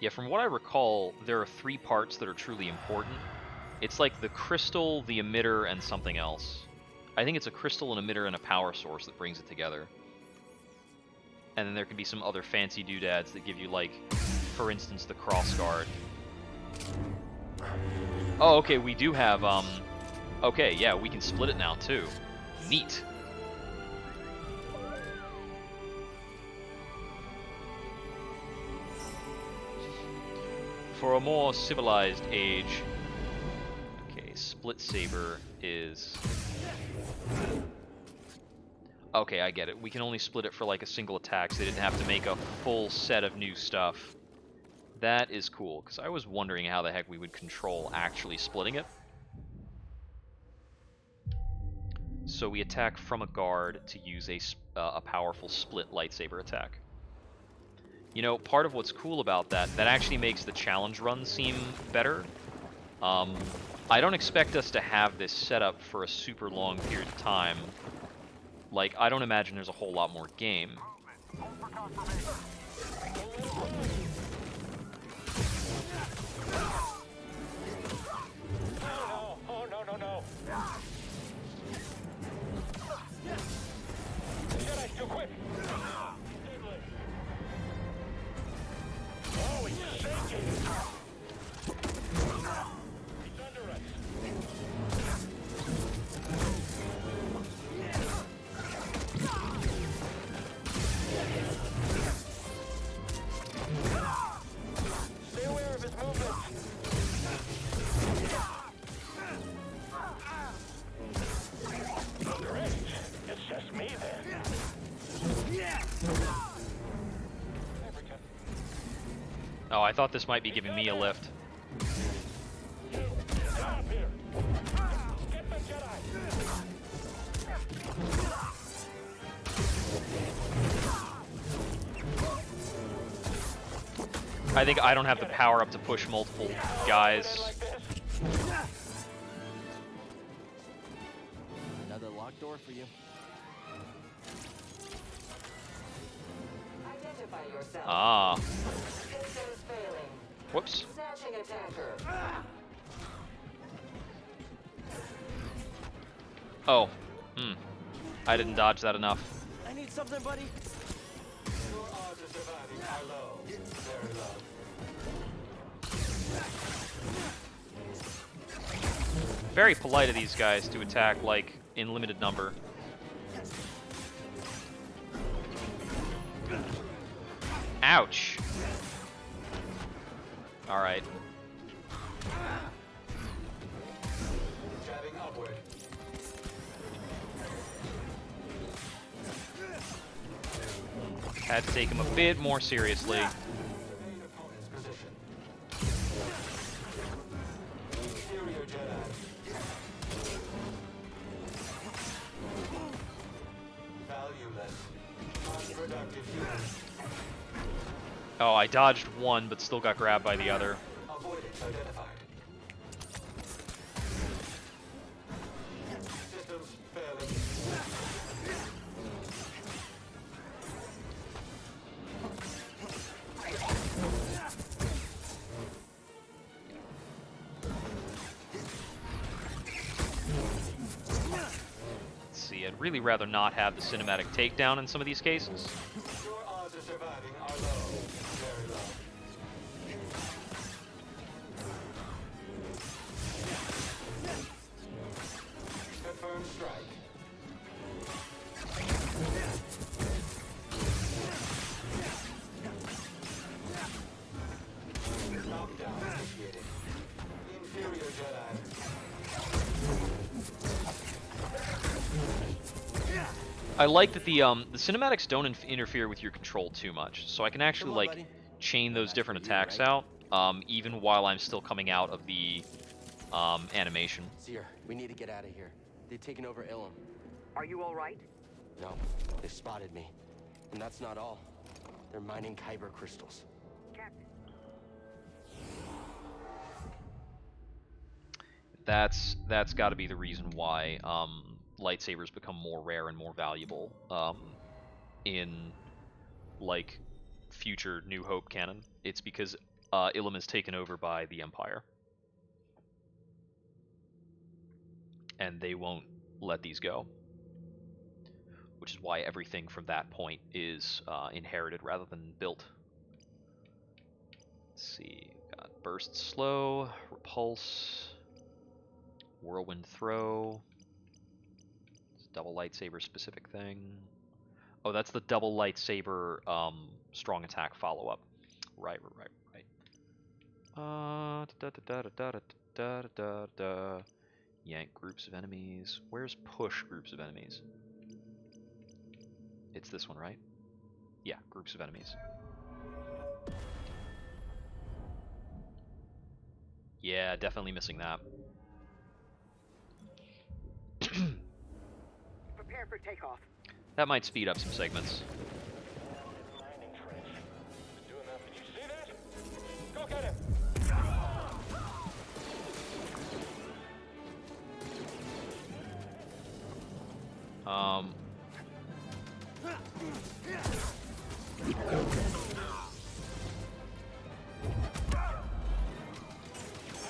Speaker 1: Yeah, from what I recall, there are 3 parts that are truly important. It's like the crystal, the emitter, and something else. I think it's a crystal, an emitter, and a power source that brings it together. And then there could be some other fancy doodads that give you, like, for instance, the crossguard. Oh, okay, we do have, okay, yeah, we can split it now, too. Neat. For a more civilized age... Okay, split saber is... Okay, I get it. We can only split it for like a single attack, so they didn't have to make a full set of new stuff. That is cool, because I was wondering how the heck we would control actually splitting it. So we attack from a guard to use a powerful split lightsaber attack. You know, part of what's cool about that actually makes the challenge run seem better. I don't expect us to have this set up for a super long period of time. Like, I don't imagine there's a whole lot more game.
Speaker 4: Oh, no. Jedi's too quick. Oh, he's shaking. He's under us. Stay aware of his movements. Great. It's just me then.
Speaker 1: Oh, I thought this might be giving me a lift.
Speaker 4: Stop here. Get the Jedi.
Speaker 1: I think I don't have the power up to push multiple guys.
Speaker 6: Another locked door for you.
Speaker 8: Identify yourself.
Speaker 1: Ah.
Speaker 8: Systems failing.
Speaker 1: Whoops.
Speaker 8: Snatching attacker.
Speaker 1: Oh. I didn't dodge that enough.
Speaker 6: I need something, buddy.
Speaker 20: Your odds of surviving are low. Very low.
Speaker 1: Very polite of these guys to attack, like, in limited number. Ouch. Alright.
Speaker 20: Jabbing upward.
Speaker 1: Had to take him a bit more seriously.
Speaker 20: Evade opponent's position. Inferior Jedi. Valueless. Unproductive humans.
Speaker 1: Oh, I dodged one, but still got grabbed by the other.
Speaker 20: Avoidance identified. Systems failing.
Speaker 1: really rather not have the cinematic takedown in some of these cases.
Speaker 4: Your odds of surviving are low. Very low. Confirmed strike. Knockdown initiated. Inferior Jedi.
Speaker 1: I like that the cinematics don't interfere with your control too much, so I can actually like chain those different attacks out, even while I'm still coming out of the animation.
Speaker 3: Seer, we need to get out of here. They've taken over Ilum.
Speaker 2: Are you all right?
Speaker 3: No, they spotted me. And that's not all. They're mining kyber crystals.
Speaker 2: Captain.
Speaker 1: That's got to be the reason why lightsabers become more rare and more valuable in like future New Hope canon. It's because Ilum is taken over by the Empire, and they won't let these go. Which is why everything from that point is inherited rather than built. Let's see, got burst slow, repulse, whirlwind throw. Double lightsaber specific thing. Oh, that's the double lightsaber strong attack follow up. Right. Yank groups of enemies. Where's push groups of enemies? It's this one, right? Yeah, groups of enemies. Yeah, definitely missing that.
Speaker 2: Prepare for takeoff.
Speaker 1: That might speed up some segments.
Speaker 4: Doing that. Did you see that? Go get him. Out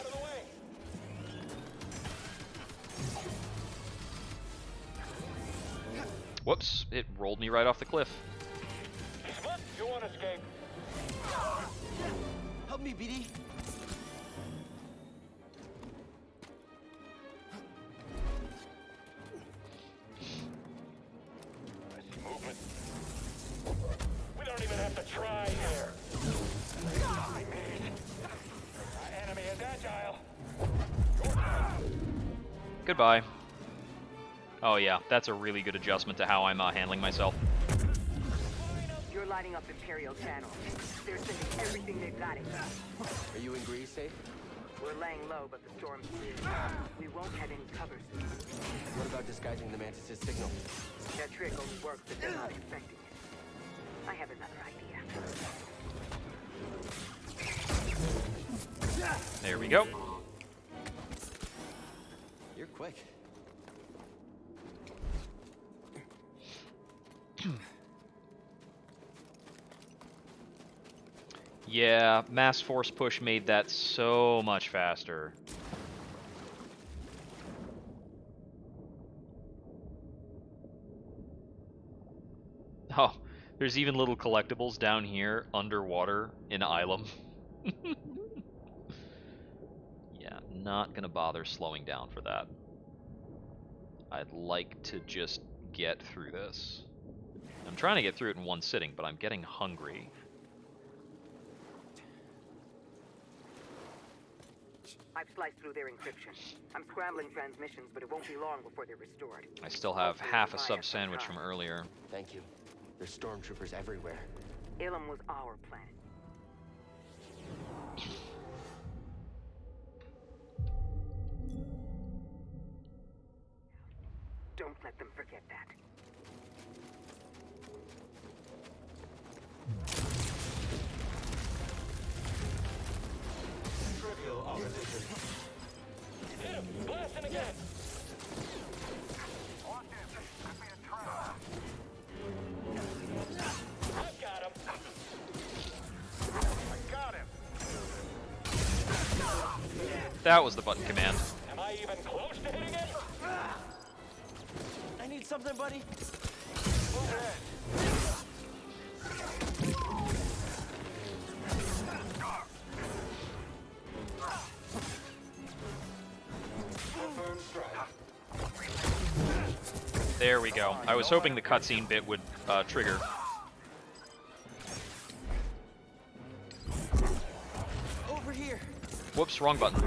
Speaker 4: of the way.
Speaker 1: Whoops, it rolled me right off the cliff.
Speaker 4: You won't escape.
Speaker 3: Help me, BD.
Speaker 4: I see movement. We don't even have to try here. I mean, our enemy is agile. Your turn.
Speaker 1: Goodbye. Oh yeah, that's a really good adjustment to how I'm handling myself.
Speaker 2: You're lighting up Imperial channels. They're sending everything they've got.
Speaker 3: Are you in Grease safe?
Speaker 2: We're laying low, but the storm's clear. We won't have any cover soon.
Speaker 3: What about disguising the Mantis' signal?
Speaker 2: That trick only works if they're not expecting it. I have another idea.
Speaker 1: There we go.
Speaker 3: You're quick.
Speaker 1: Yeah, mass force push made that so much faster. Oh, there's even little collectibles down here underwater in Ilum. Yeah, not gonna bother slowing down for that. I'd like to just get through this. I'm trying to get through it in one sitting, but I'm getting hungry.
Speaker 2: I've sliced through their encryption. I'm scrambling transmissions, but it won't be long before they're restored.
Speaker 1: I still have half a sub sandwich from earlier.
Speaker 3: Thank you. There's stormtroopers everywhere.
Speaker 2: Ilum was our planet. Don't let them forget that.
Speaker 4: Trivial opposition. Hit him! Blasting again! I've got him! I got him!
Speaker 1: That was the button command.
Speaker 4: Am I even close to hitting it?
Speaker 3: I need
Speaker 6: something, buddy?
Speaker 4: Move ahead.
Speaker 1: There we go. I was hoping the cutscene bit would trigger.
Speaker 6: Over here.
Speaker 1: Whoops, wrong button.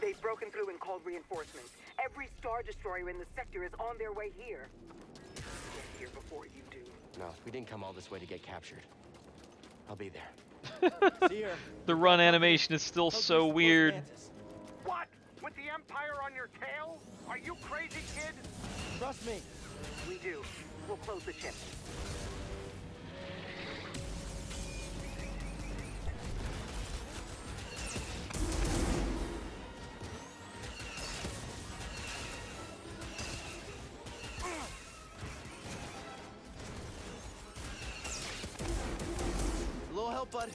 Speaker 9: They've broken through and called reinforcements. Every Star Destroyer in the sector is on their way here. Get here before you do.
Speaker 3: No, we didn't come all this way to get captured. I'll be there.
Speaker 6: See ya.
Speaker 1: The run animation is still so weird.
Speaker 15: What? With the Empire on your tail? Are you crazy, kid?
Speaker 6: Trust me.
Speaker 9: We do. We'll close the ship.
Speaker 6: A little help, bud.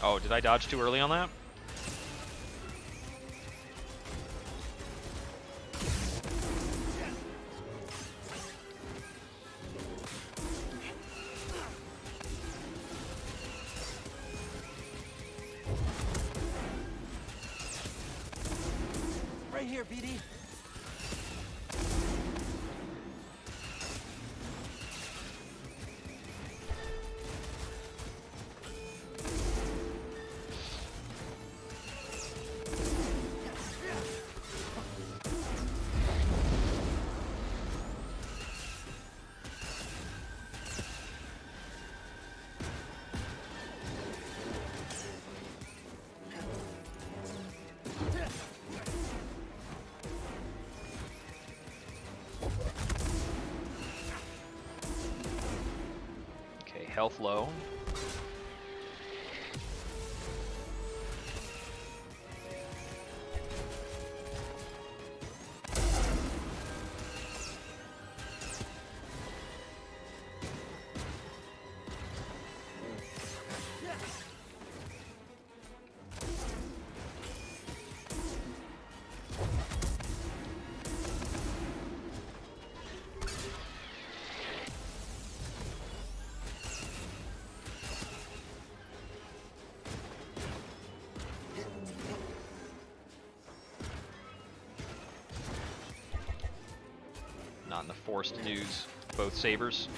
Speaker 1: Oh, did I dodge too early on that?
Speaker 6: Right here, BD.
Speaker 1: Okay, health low. Not in the Force to use both sabers.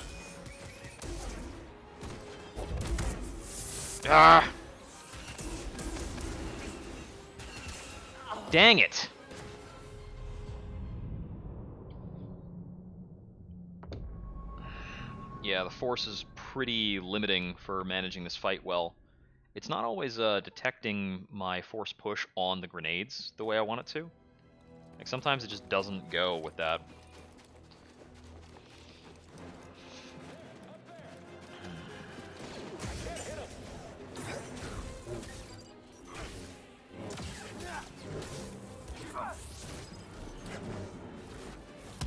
Speaker 1: Ah! Dang it! Yeah, the Force is pretty limiting for managing this fight well. It's not always detecting my Force push on the grenades the way I want it to. Like, sometimes it just doesn't go with that.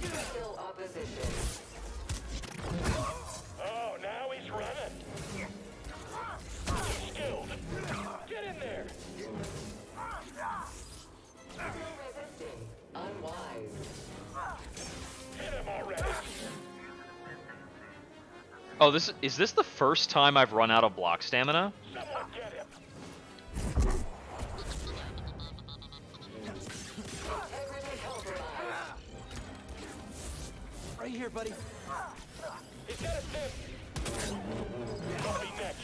Speaker 12: Still opposition.
Speaker 4: Oh, now he's running. He's skilled. Get in there.
Speaker 12: Still resisting. Unwise.
Speaker 4: Hit him already.
Speaker 1: Oh, is this the first time I've run out of block stamina?
Speaker 4: Someone get him.
Speaker 6: Right here, buddy.
Speaker 4: He's got a stim. I'll be next.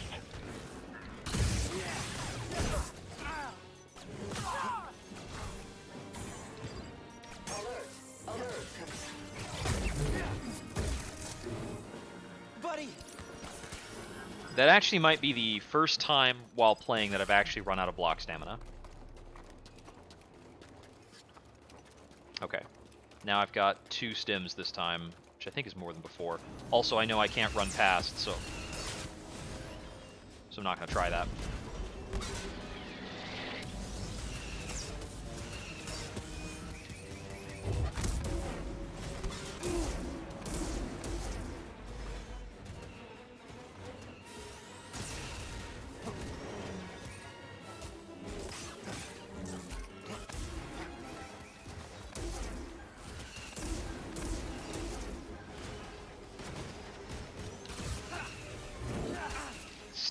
Speaker 12: Alert.
Speaker 6: Buddy.
Speaker 1: That actually might be the first time while playing that I've actually run out of block stamina. Okay. Now I've got 2 stims this time, which I think is more than before. Also, I know I can't run past, so I'm not going to try that.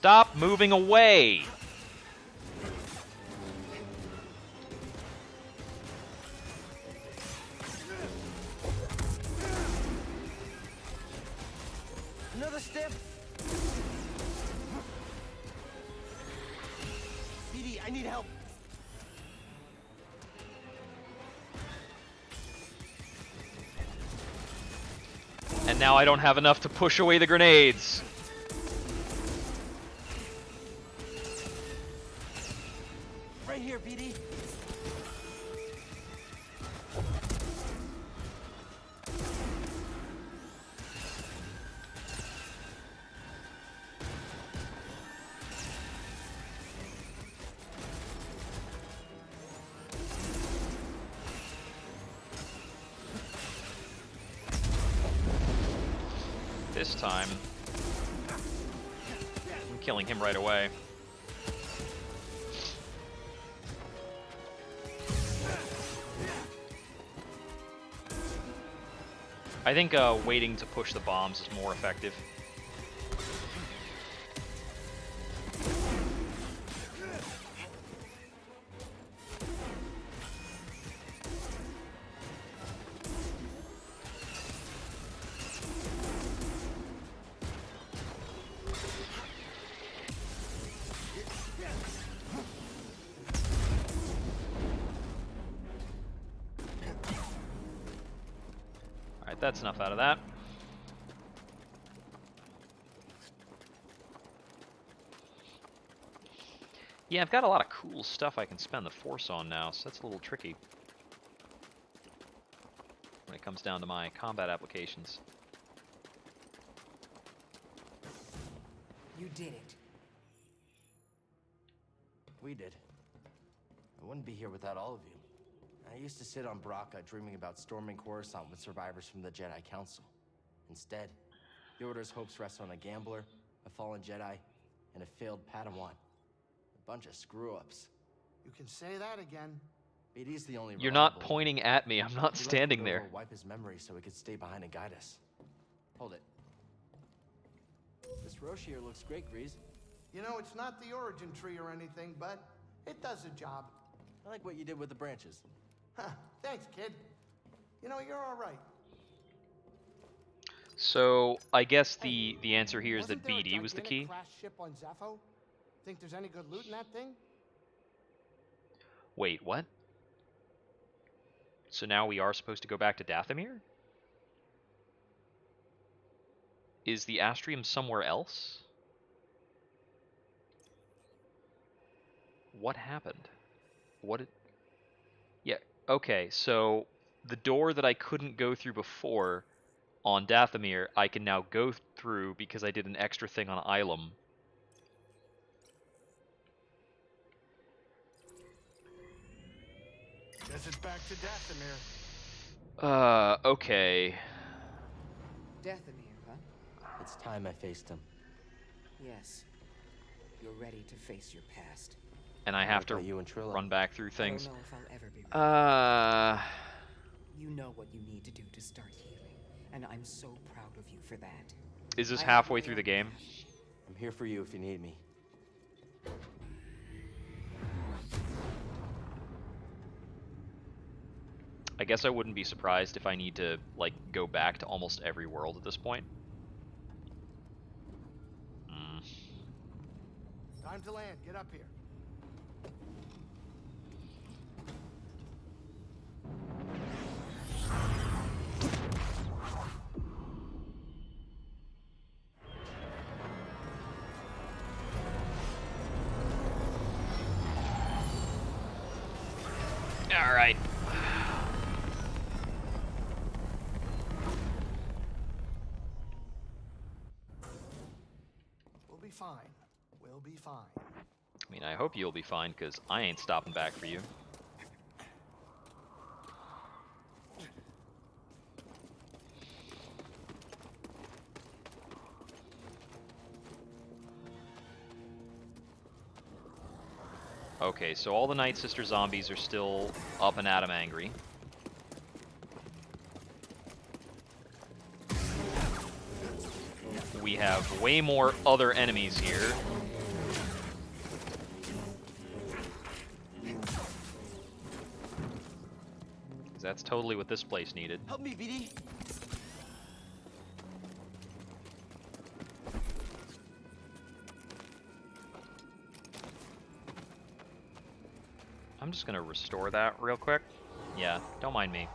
Speaker 1: Stop moving away!
Speaker 6: Another step. BD, I need help.
Speaker 1: And now I don't have enough to push away the grenades.
Speaker 6: Right here, BD.
Speaker 1: This time, I'm killing him right away. I think waiting to push the bombs is more effective. Alright, that's enough out of that. Yeah, I've got a lot of cool stuff I can spend the Force on now, so that's a little tricky when it comes down to my combat applications.
Speaker 8: You did it.
Speaker 3: We did. I wouldn't be here without all of you. I used to sit on Baraka dreaming about storming Coruscant with survivors from the Jedi Council. Instead, the Order's hopes rest on a gambler, a fallen Jedi, and a failed Padawan. A bunch of screw-ups.
Speaker 5: You can say that again.
Speaker 3: BD's the only
Speaker 1: You're not
Speaker 3: reliable
Speaker 1: pointing at me, I'm not
Speaker 3: He let
Speaker 1: standing
Speaker 3: Cordova
Speaker 1: there.
Speaker 3: wipe his memory so he could stay behind and guide us. Hold it. This Roshi looks great, Grease.
Speaker 5: You know, it's not the origin tree or anything, but it does the job.
Speaker 3: I like what you did with the branches.
Speaker 5: Huh, thanks, kid. You know, you're all right.
Speaker 1: So, I guess the answer here is that
Speaker 5: Wasn't there a
Speaker 1: BD was the
Speaker 5: gigantic
Speaker 1: key.
Speaker 5: Crash ship on Zepho? Think there's any good loot in that thing?
Speaker 1: Wait, what? So now we are supposed to go back to Dathomir? Is the Astrium somewhere else? What happened? What did... Yeah, okay, so the door that I couldn't go through before on Dathomir, I can now go through because I did an extra thing on Ilum.
Speaker 5: Guess it's back to Dathomir.
Speaker 1: Okay.
Speaker 8: Dathomir, huh?
Speaker 3: It's time I faced him.
Speaker 8: Yes. You're ready to face your past.
Speaker 1: And I have to
Speaker 3: you and Trilla?
Speaker 1: run back through things.
Speaker 8: I don't know if I'll ever be ready. You know what you need to do to start healing, and I'm so proud of you for that.
Speaker 1: Is this halfway through the game?
Speaker 3: I'm here for you if you need me.
Speaker 1: I guess I wouldn't be surprised if I need to, like, go back to almost every world at this point.
Speaker 5: Time to land. Get up here.
Speaker 1: All right.
Speaker 5: We'll be fine. We'll be fine.
Speaker 1: I mean, I hope you'll be fine, because I ain't stopping back for you. Okay, so all the Night Sister zombies are still up and at 'em angry. We have way more other enemies here. that's totally what this place needed.
Speaker 6: Help me, BD.
Speaker 1: I'm just gonna restore that real quick. Yeah, don't mind me.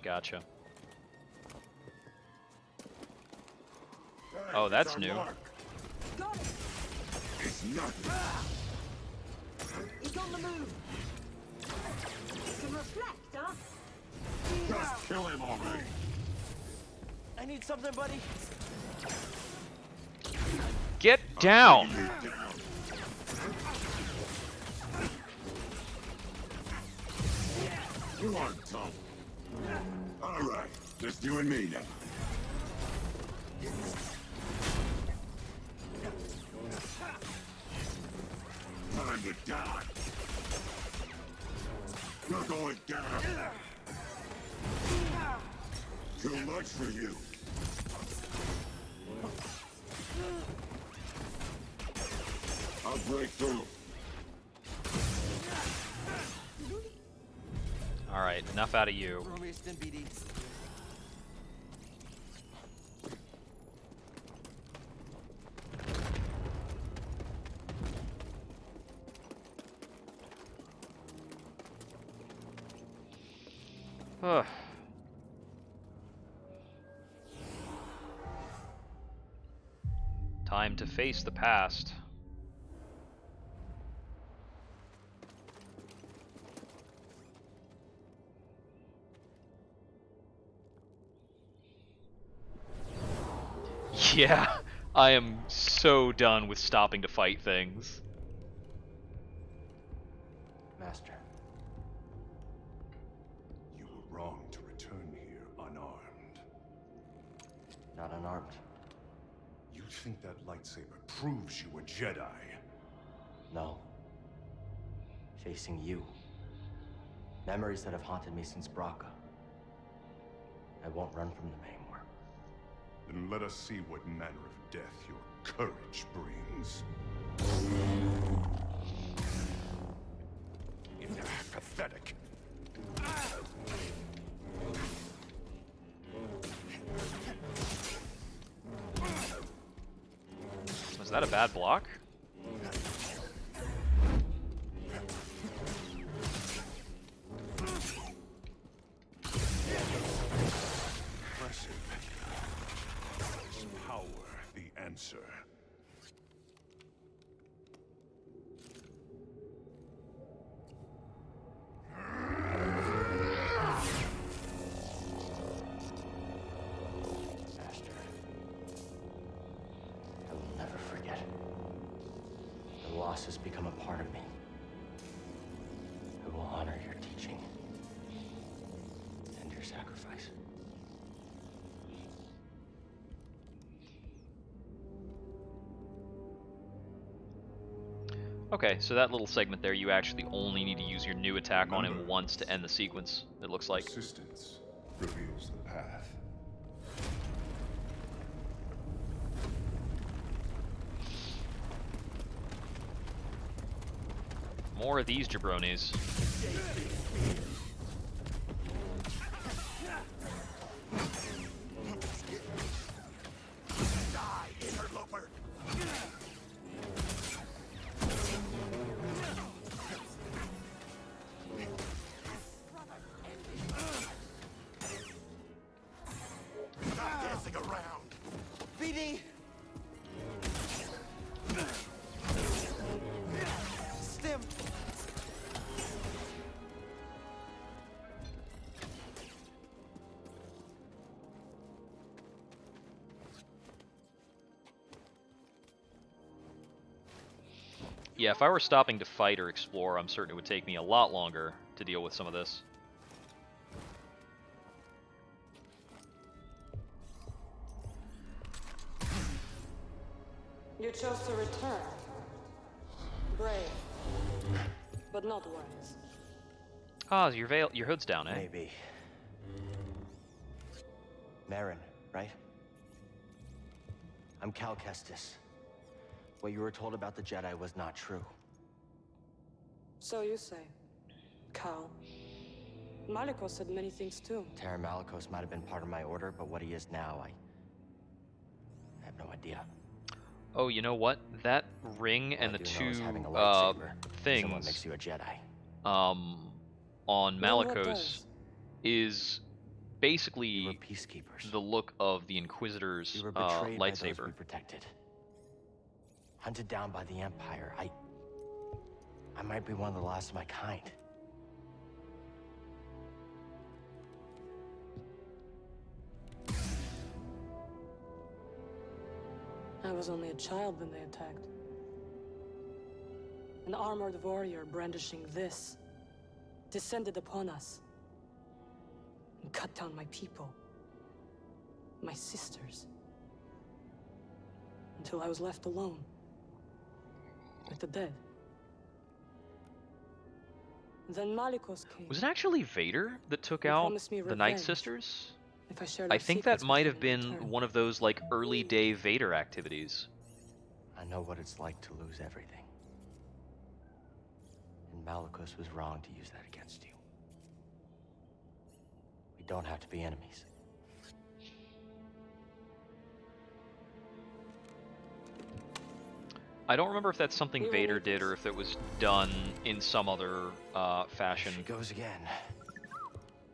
Speaker 1: Gotcha. Oh, that's new.
Speaker 14: It's nothing.
Speaker 10: He's on the move. Can reflect, huh?
Speaker 14: Just kill him already.
Speaker 6: I need something, buddy.
Speaker 1: Get down!
Speaker 14: You aren't tough. All right, just you and me now. Time to die. You're going down. Too much for you. I'll break through.
Speaker 1: Alright, enough out of you.
Speaker 6: BD.
Speaker 1: Ugh. Time to face the past. Yeah, I am so done with stopping to fight things.
Speaker 3: Master.
Speaker 13: You were wrong to return here unarmed.
Speaker 3: Not unarmed.
Speaker 13: You think that lightsaber proves you a Jedi?
Speaker 3: No. Facing you. Memories that have haunted me since Braca. I won't run from them anymore.
Speaker 13: Then let us see what manner of death your courage brings. Pathetic.
Speaker 1: Was that a bad block?
Speaker 13: Impressive. Is power the answer?
Speaker 3: Master. I will never forget. The loss has become a part of me. I will honor your teaching and your sacrifice.
Speaker 1: Okay, so that little segment there, you actually only need to use your new attack on him once to end the sequence, it looks like.
Speaker 13: Persistence reveals the path.
Speaker 1: More of these jabronis.
Speaker 14: Die, interloper. Stop dancing around.
Speaker 6: BD. Stim.
Speaker 1: Yeah, if I were stopping to fight or explore, I'm certain it would take me a lot longer to deal with some of this.
Speaker 17: You chose to return. Brave, but not wise.
Speaker 1: Ah, your hood's down, eh?
Speaker 3: Maybe. Marin, right? I'm Cal Kestis. What you were told about the Jedi was not true.
Speaker 17: So you say. Cal. Malicos said many things too.
Speaker 3: Terran Malicos might have been part of my order, but what he is now, I have no idea.
Speaker 1: Oh, you know what? That ring and the two things
Speaker 3: what makes you a Jedi.
Speaker 1: on
Speaker 17: Well, what
Speaker 1: Malicos
Speaker 17: does?
Speaker 1: is basically
Speaker 3: peacekeepers.
Speaker 1: the look of the Inquisitor's
Speaker 3: We were betrayed by those we
Speaker 1: lightsaber.
Speaker 3: protected. Hunted down by the Empire. I might be one of the last of my kind.
Speaker 17: I was only a child when they attacked. An armored warrior brandishing this descended upon us and cut down my people, my sisters, until I was left alone with the dead. Then Malicos came.
Speaker 1: Was it actually Vader that took
Speaker 17: He
Speaker 1: out
Speaker 17: promised me
Speaker 1: the Night
Speaker 17: revenge
Speaker 1: Sisters?
Speaker 17: if I shared
Speaker 1: I
Speaker 17: our
Speaker 1: think
Speaker 17: secrets
Speaker 1: that
Speaker 17: with
Speaker 1: might
Speaker 17: him
Speaker 1: have
Speaker 17: in
Speaker 1: been
Speaker 17: return.
Speaker 1: one of those like early day Vader activities.
Speaker 3: I know what it's like to lose everything. And Malicos was wrong to use that against you. We don't have to be enemies.
Speaker 1: I don't remember if that's something
Speaker 17: We will
Speaker 1: Vader
Speaker 17: meet
Speaker 1: did or if it was done in some other fashion.
Speaker 3: She goes again.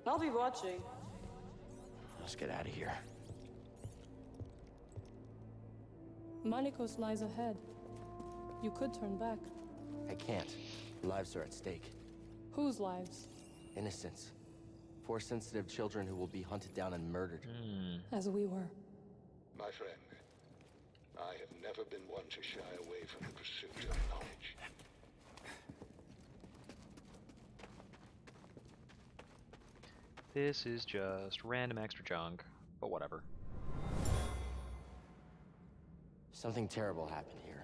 Speaker 17: I'll be watching.
Speaker 3: Let's get out of here.
Speaker 17: Malicos lies ahead. You could turn back.
Speaker 3: I can't. Lives are at stake.
Speaker 17: Whose lives?
Speaker 3: Innocents. Force-sensitive children who will be hunted down and murdered.
Speaker 17: As we were.
Speaker 19: My friend, I have never been one to shy away from the pursuit of knowledge.
Speaker 1: This is just random extra junk, but whatever.
Speaker 3: Something terrible happened here.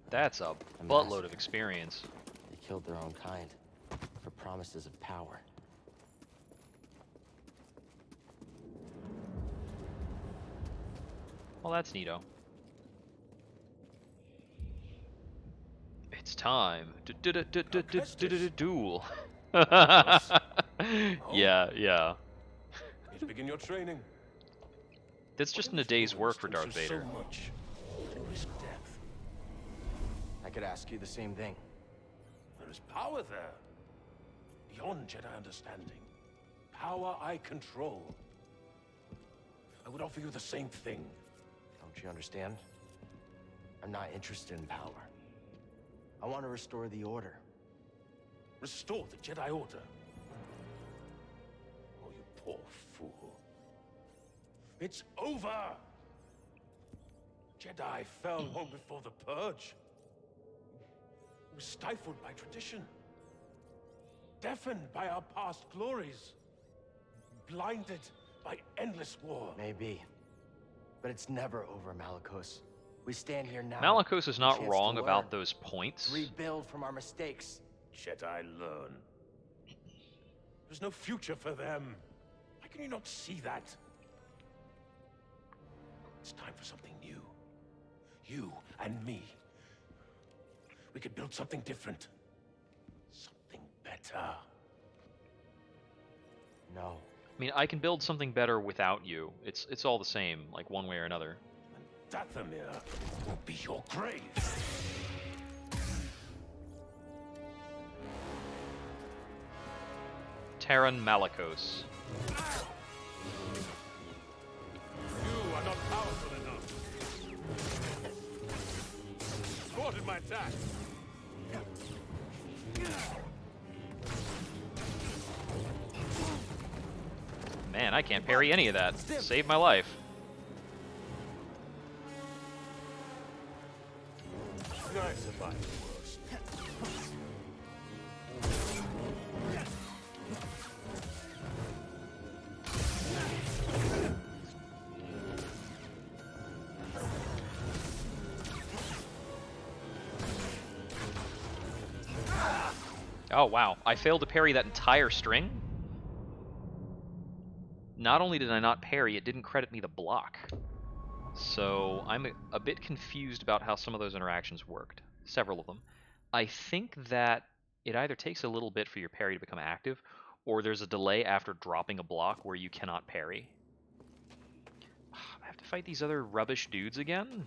Speaker 1: That's a buttload of experience.
Speaker 3: They killed their own kind for promises of power.
Speaker 1: Well, that's neato. It's time to duel. Yeah.
Speaker 7: Need to begin your training.
Speaker 1: That's just in a day's work for Darth
Speaker 7: There's
Speaker 1: Vader.
Speaker 7: So much to risk death.
Speaker 3: I could ask you the same thing.
Speaker 7: There is power there. Beyond Jedi understanding. Power I control. I would offer you the same thing.
Speaker 3: Don't you understand? I'm not interested in power. I want to restore the Order.
Speaker 7: Restore the Jedi Order. Oh, you poor fool. It's over! Jedi fell long before the Purge. It was stifled by tradition. Deafened by our past glories. Blinded by endless war.
Speaker 3: Maybe. But it's never over, Malicos. We stand here now.
Speaker 1: Malicos is not
Speaker 3: Chance to
Speaker 1: wrong
Speaker 3: learn,
Speaker 1: about those points.
Speaker 3: to rebuild from our mistakes.
Speaker 7: Jedi learn. There's no future for them. Why can you not see that? It's time for something new. You and me. We could build something different. Something better.
Speaker 3: No.
Speaker 1: I mean, I can build something better without you. It's all the same, like one way or another.
Speaker 7: Dathomir will be your grave.
Speaker 1: Terran Malicos.
Speaker 7: You are not powerful enough. Thwarted my attack.
Speaker 1: Man, I can't parry any of that. Saved my life.
Speaker 7: I survived worse.
Speaker 1: Oh, wow. I failed to parry that entire string? Not only did I not parry, it didn't credit me the block. So I'm a bit confused about how some of those interactions worked. Several of them. I think that it either takes a little bit for your parry to become active, or there's a delay after dropping a block where you cannot parry. I have to fight these other rubbish dudes again?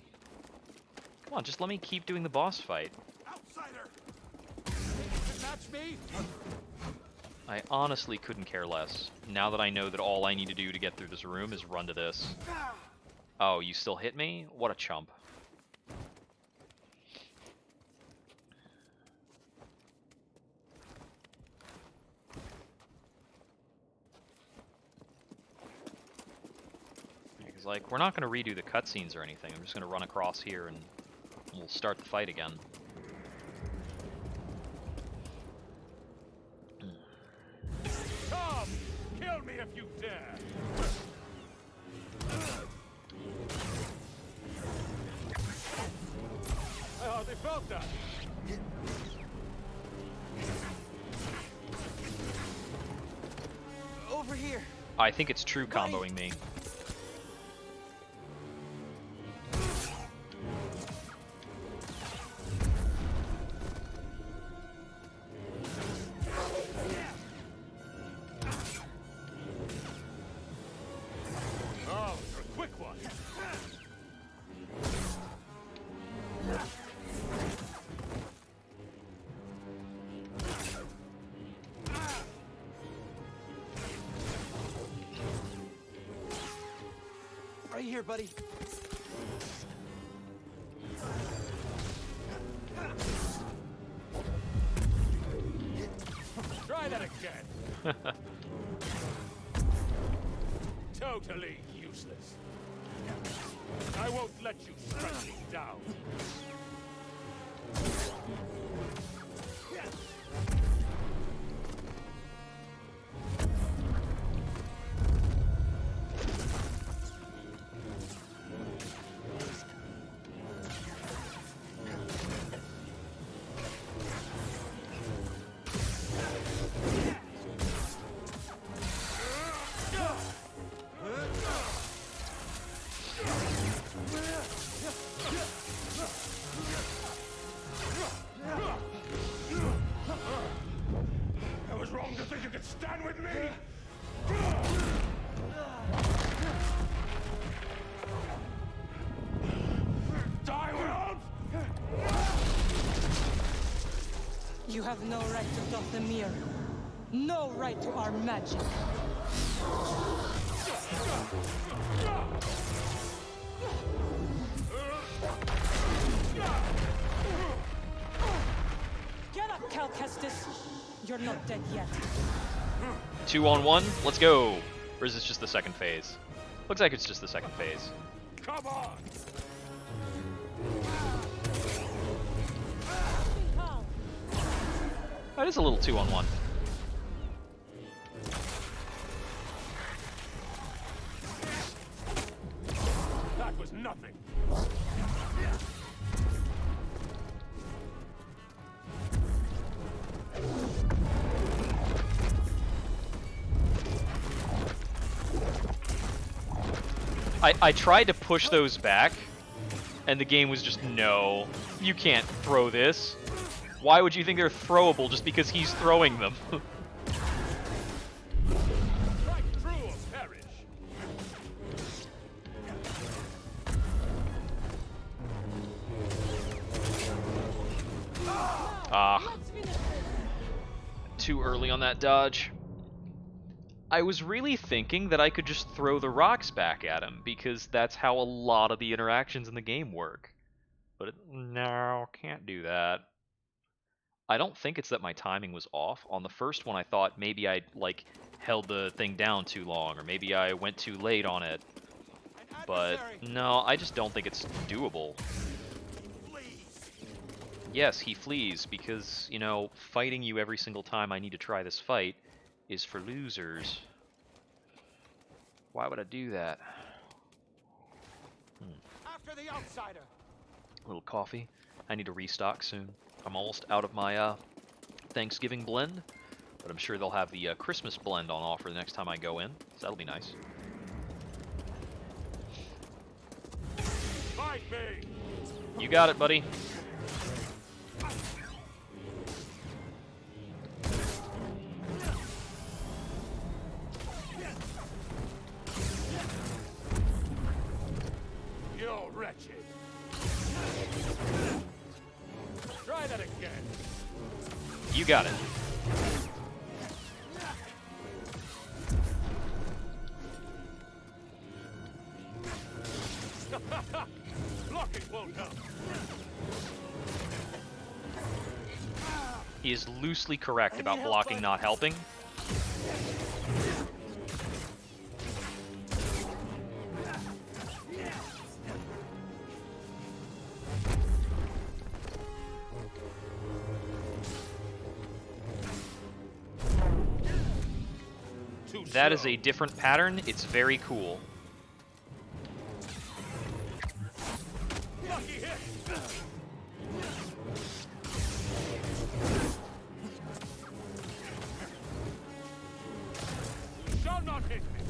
Speaker 1: Come on, just let me keep doing the boss fight.
Speaker 15: Outsider! You can match me?
Speaker 1: I honestly couldn't care less, now that I know that all I need to do to get through this room is run to this. Oh, you still hit me? What a chump. Because, like, we're not going to redo the cutscenes or anything. I'm just going to run across here and we'll start the fight again.
Speaker 4: Come! Kill me if you dare! I hardly felt that.
Speaker 6: Over here.
Speaker 1: I think it's true comboing me.
Speaker 4: Oh, you're a quick one.
Speaker 6: Right here, buddy.
Speaker 4: Try that again. Totally useless. I won't let you strike me down. I was wrong to think you could stand with me. Die, world!
Speaker 17: You have no right to Dothamir. No right to our magic. Get up, Cal Kestis. You're not dead yet.
Speaker 1: 2-on-1, let's go! Or is this just the second phase? Looks like it's just the second phase.
Speaker 4: Come on!
Speaker 1: That is a little 2-on-1.
Speaker 4: That was nothing.
Speaker 1: I tried to push those back, and the game was just, no, you can't throw this. Why would you think they're throwable just because he's throwing them?
Speaker 4: Strike true or perish.
Speaker 1: Ah. Too early on that dodge. I was really thinking that I could just throw the rocks back at him, because that's how a lot of the interactions in the game work. But no, can't do that. I don't think it's that my timing was off. On the first one, I thought maybe I like held the thing down too long, or maybe I went too late on it. But no, I just don't think it's doable. Yes, he flees because, you know, fighting you every single time I need to try this fight is for losers. Why would I do that?
Speaker 15: After the outsider.
Speaker 1: A little coffee. I need to restock soon. I'm almost out of my Thanksgiving blend, but I'm sure they'll have the Christmas blend on offer the next time I go in, so that'll be nice.
Speaker 4: Fight me!
Speaker 1: You got it, buddy.
Speaker 4: You're wretched. Try that again.
Speaker 1: You got it.
Speaker 4: Blocking won't help.
Speaker 1: He is loosely correct about blocking not helping. That is a different pattern. It's very cool.
Speaker 4: Lucky hit. You shall not hit me.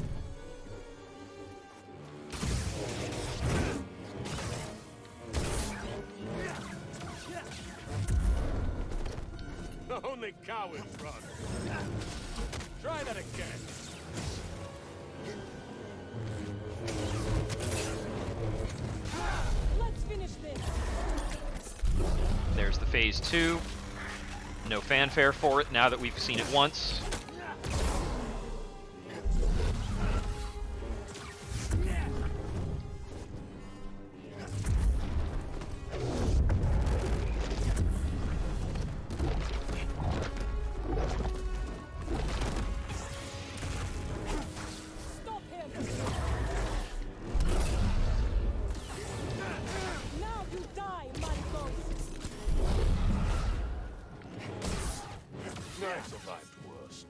Speaker 4: Only cowards run. Try that again.
Speaker 17: Let's finish this.
Speaker 1: There's the phase 2. No fanfare for it now that we've seen it once.
Speaker 17: Stop him. Now you die, Marcos.
Speaker 4: I survived worse.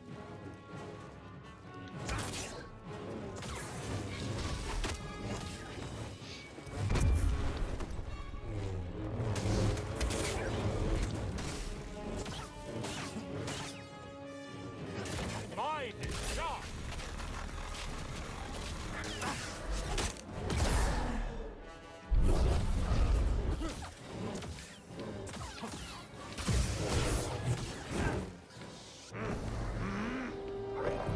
Speaker 4: Mine is sharp.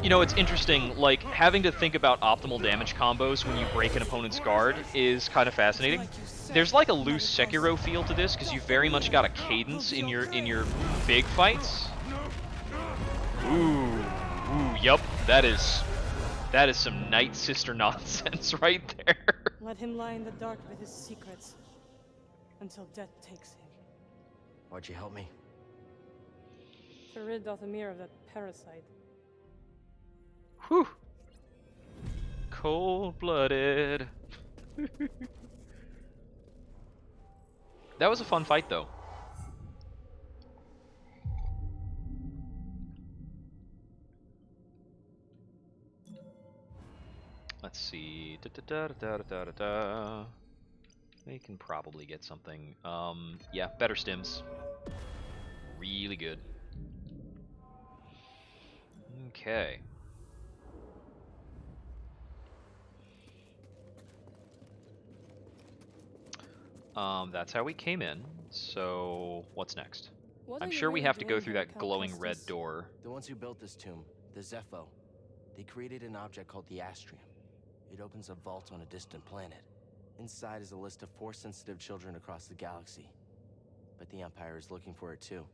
Speaker 1: You know, it's interesting, like, having to think about optimal damage combos when you break an opponent's guard is kind of fascinating. There's like a loose Sekiro feel to this, because you very much got a cadence in your big fights. Ooh, yup, that is some Night Sister nonsense right there.
Speaker 17: Let him lie in the dark with his secrets until death takes him.
Speaker 3: Why'd you help me?
Speaker 17: To rid Dothamir of that parasite.
Speaker 1: Whew. Cold-blooded. That was a fun fight, though. Let's see. We can probably get something. Yeah, better stims. Really good. Okay. That's how we came in. So, what's next? I'm sure we have to go through that glowing red door.
Speaker 3: The ones who built this tomb, the Zepho, they created an object called the Astrium. It opens a vault on a distant planet. Inside is a list of Force-sensitive children across the galaxy. But the Empire is looking for it too.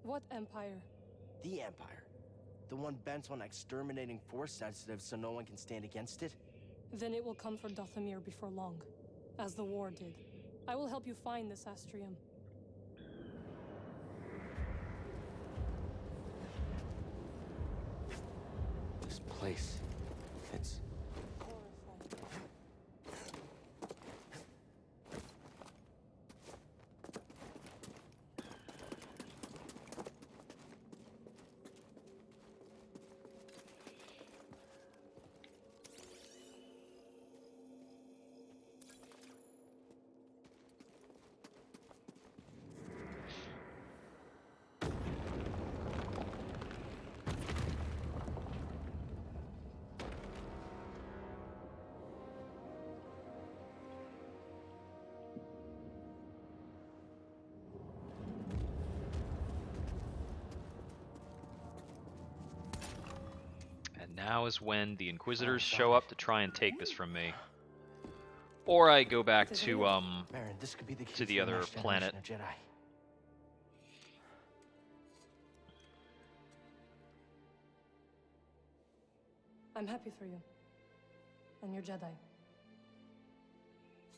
Speaker 17: What Empire?
Speaker 3: The Empire. The one bent on exterminating Force-sensitive so no one can stand against it?
Speaker 17: Then it will come for Dothamir before long, as the war did. I will help you find this Astrium.
Speaker 3: This place, it's...
Speaker 1: Now is when the Inquisitors show up to try and take this from me. Or I go back to
Speaker 6: Baron, this could be the key
Speaker 1: to the other
Speaker 6: next
Speaker 1: planet.
Speaker 6: generation of Jedi.
Speaker 17: I'm happy for you. And your Jedi.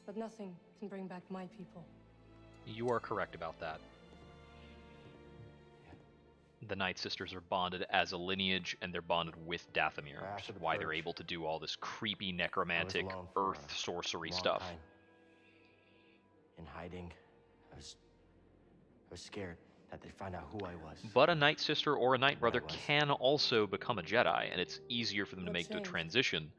Speaker 17: But nothing can bring back my people.
Speaker 1: You are correct about that. The Night Sisters are bonded as a lineage, and they're bonded with Dathomir, which is why they're able to do all this creepy necromantic earth sorcery stuff.
Speaker 6: In hiding, I was scared that they'd find out who I was.
Speaker 1: But a Night Sister or a Night Brother can also become a Jedi, and it's easier for them to make the transition.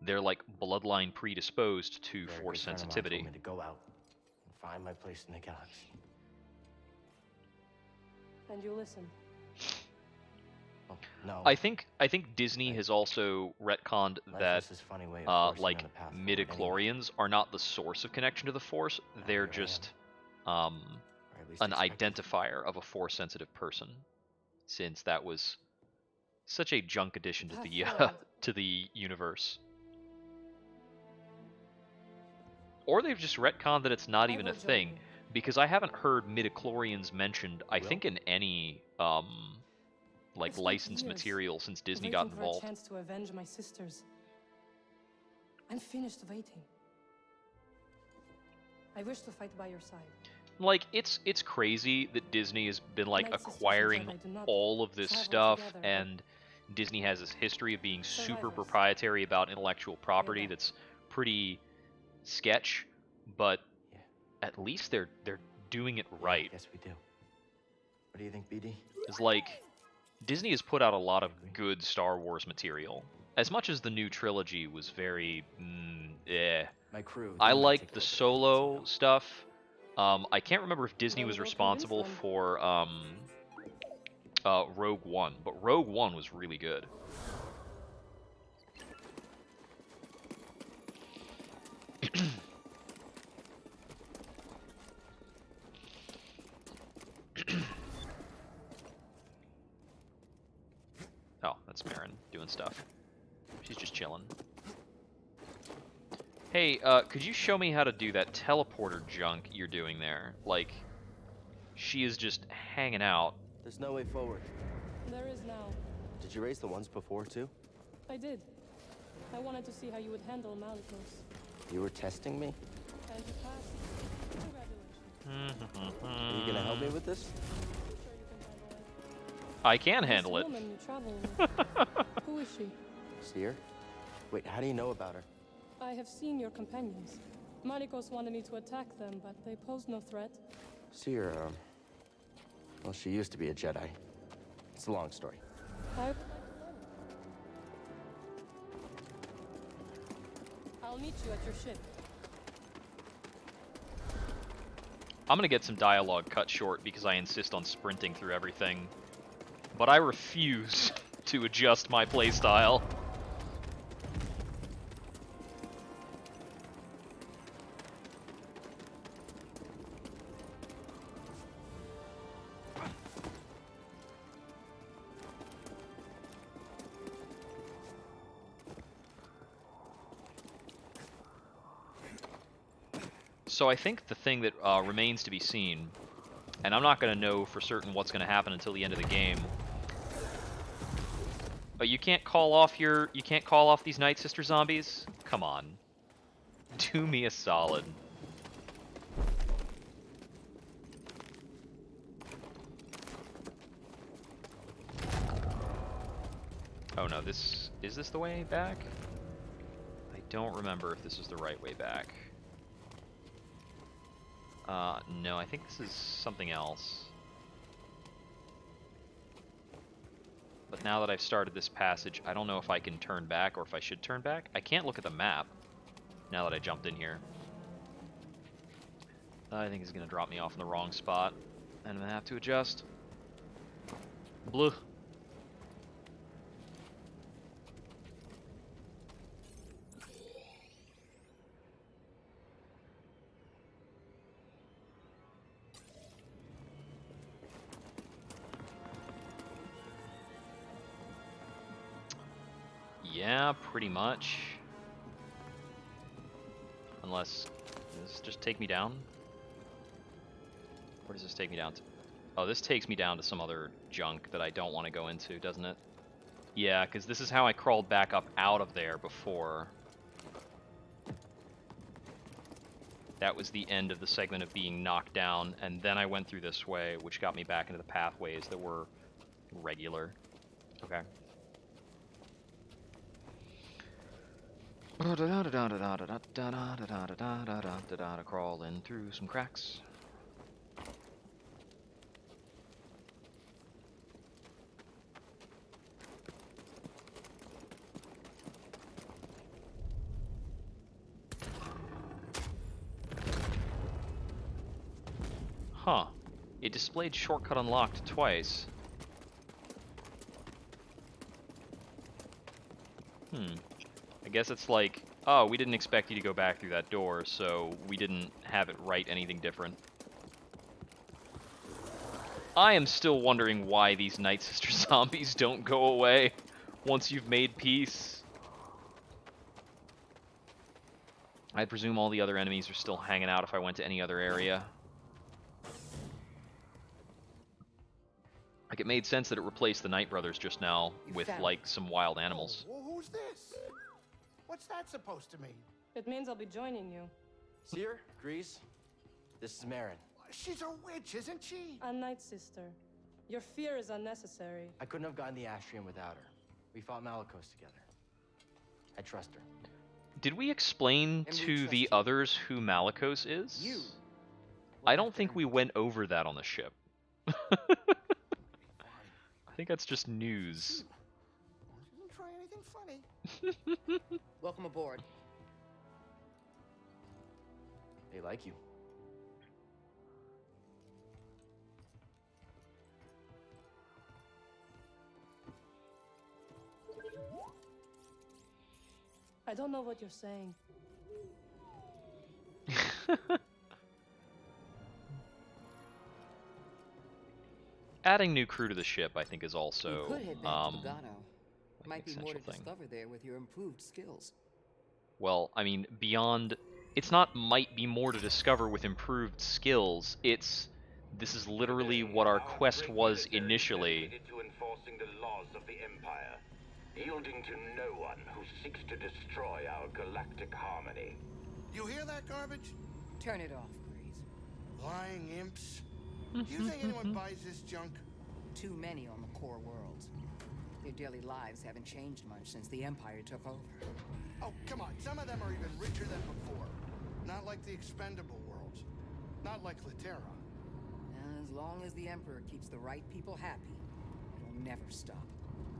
Speaker 1: They're like bloodline predisposed to Force sensitivity.
Speaker 6: Told me to go out and find my place in the galaxy.
Speaker 17: And you listen.
Speaker 6: Oh, no.
Speaker 1: I think Disney has also retconned that like midichlorians are not the source of connection to the Force. They're just an identifier of a Force sensitive person, since that was such a junk addition to the to the universe. Or they've just retconned that it's not even a thing, because I haven't heard midichlorians mentioned, I think, in any like licensed material since Disney got involved.
Speaker 17: For a chance to avenge my sisters. I'm finished waiting. I wish to fight by your side.
Speaker 1: Like, it's crazy that Disney has been like acquiring all of this stuff, and Disney has this history of being super proprietary about intellectual property that's pretty sketch, but at least they're doing it right.
Speaker 6: Yes, we do. What do you think, BD?
Speaker 1: It's like Disney has put out a lot of good Star Wars material. As much as the new trilogy was very,
Speaker 6: My crew.
Speaker 1: I liked the Solo stuff. I can't remember if Disney was responsible for Rogue One, but Rogue One was really good. Oh, that's Marin doing stuff. She's just chilling. Hey, could you show me how to do that teleporter junk you're doing there? Like, she is just hanging out.
Speaker 6: There's no way forward.
Speaker 17: There is now.
Speaker 6: Did you raise the ones before, too?
Speaker 17: I did. I wanted to see how you would handle Malicos.
Speaker 6: You were testing me?
Speaker 17: And you passed. Congratulations.
Speaker 6: Are you gonna help me with this?
Speaker 1: I can handle it.
Speaker 17: Woman you travel with. Who is she?
Speaker 6: Seer? Wait, how do you know about her?
Speaker 17: I have seen your companions. Malicos wanted me to attack them, but they posed no threat.
Speaker 6: Seer, well, she used to be a Jedi. It's a long story.
Speaker 17: I'll meet you at your ship.
Speaker 1: I'm gonna get some dialogue cut short because I insist on sprinting through everything. But I refuse to adjust my playstyle. So I think the thing that remains to be seen, and I'm not going to know for certain what's going to happen until the end of the game. But you can't call off these Night Sister zombies? Come on. Do me a solid. Oh no, is this the way back? I don't remember if this is the right way back. No, I think this is something else. But now that I've started this passage, I don't know if I can turn back or if I should turn back. I can't look at the map now that I jumped in here. I think it's going to drop me off in the wrong spot, and I'm going to have to adjust. Blue. Yeah, pretty much. Unless, does this just take me down? Where does this take me down to? Oh, this takes me down to some other junk that I don't want to go into, doesn't it? Yeah, because this is how I crawled back up out of there before. That was the end of the segment of being knocked down, and then I went through this way, which got me back into the pathways that were regular. Okay. Crawling through some cracks. Huh. It displayed shortcut unlocked twice. I guess it's like, oh, we didn't expect you to go back through that door, so we didn't have it write anything different. I am still wondering why these Night Sister zombies don't go away once you've made peace. I presume all the other enemies are still hanging out if I went to any other area. Like, it made sense that it replaced the Night Brothers just now with, like, some wild animals.
Speaker 5: Well, who's this? What's that supposed to mean?
Speaker 17: It means I'll be joining you.
Speaker 6: Seer, Grease, this is Marin.
Speaker 5: She's a witch, isn't she?
Speaker 17: A Night Sister. Your fear is unnecessary.
Speaker 6: I couldn't have gotten the Astrium without her. We fought Malicos together. I trust her.
Speaker 1: Did we explain to the others who Malicos is?
Speaker 6: You.
Speaker 1: I don't think we went over that on the ship. I think that's just news.
Speaker 5: Didn't try anything funny.
Speaker 8: Welcome aboard.
Speaker 3: They like you.
Speaker 17: I don't know what you're saying.
Speaker 1: Adding new crew to the ship, I think, is also
Speaker 8: You could head back to Lugano. Might be more to discover there with your improved skills.
Speaker 1: Well, I mean, beyond... It's not might be more to discover with improved skills, it's... This is literally what our quest was initially.
Speaker 20: To enforcing the laws of the Empire, yielding to no one who seeks to destroy our galactic harmony.
Speaker 5: You hear that garbage?
Speaker 8: Turn it off, Breeze.
Speaker 5: Lying imps. Do you think anyone buys this junk?
Speaker 8: Too many on the core worlds. Their daily lives haven't changed much since the Empire took over.
Speaker 5: Oh, come on. Some of them are even richer than before. Not like the expendable worlds. Not like Latera.
Speaker 8: As long as the Emperor keeps the right people happy, it'll never stop.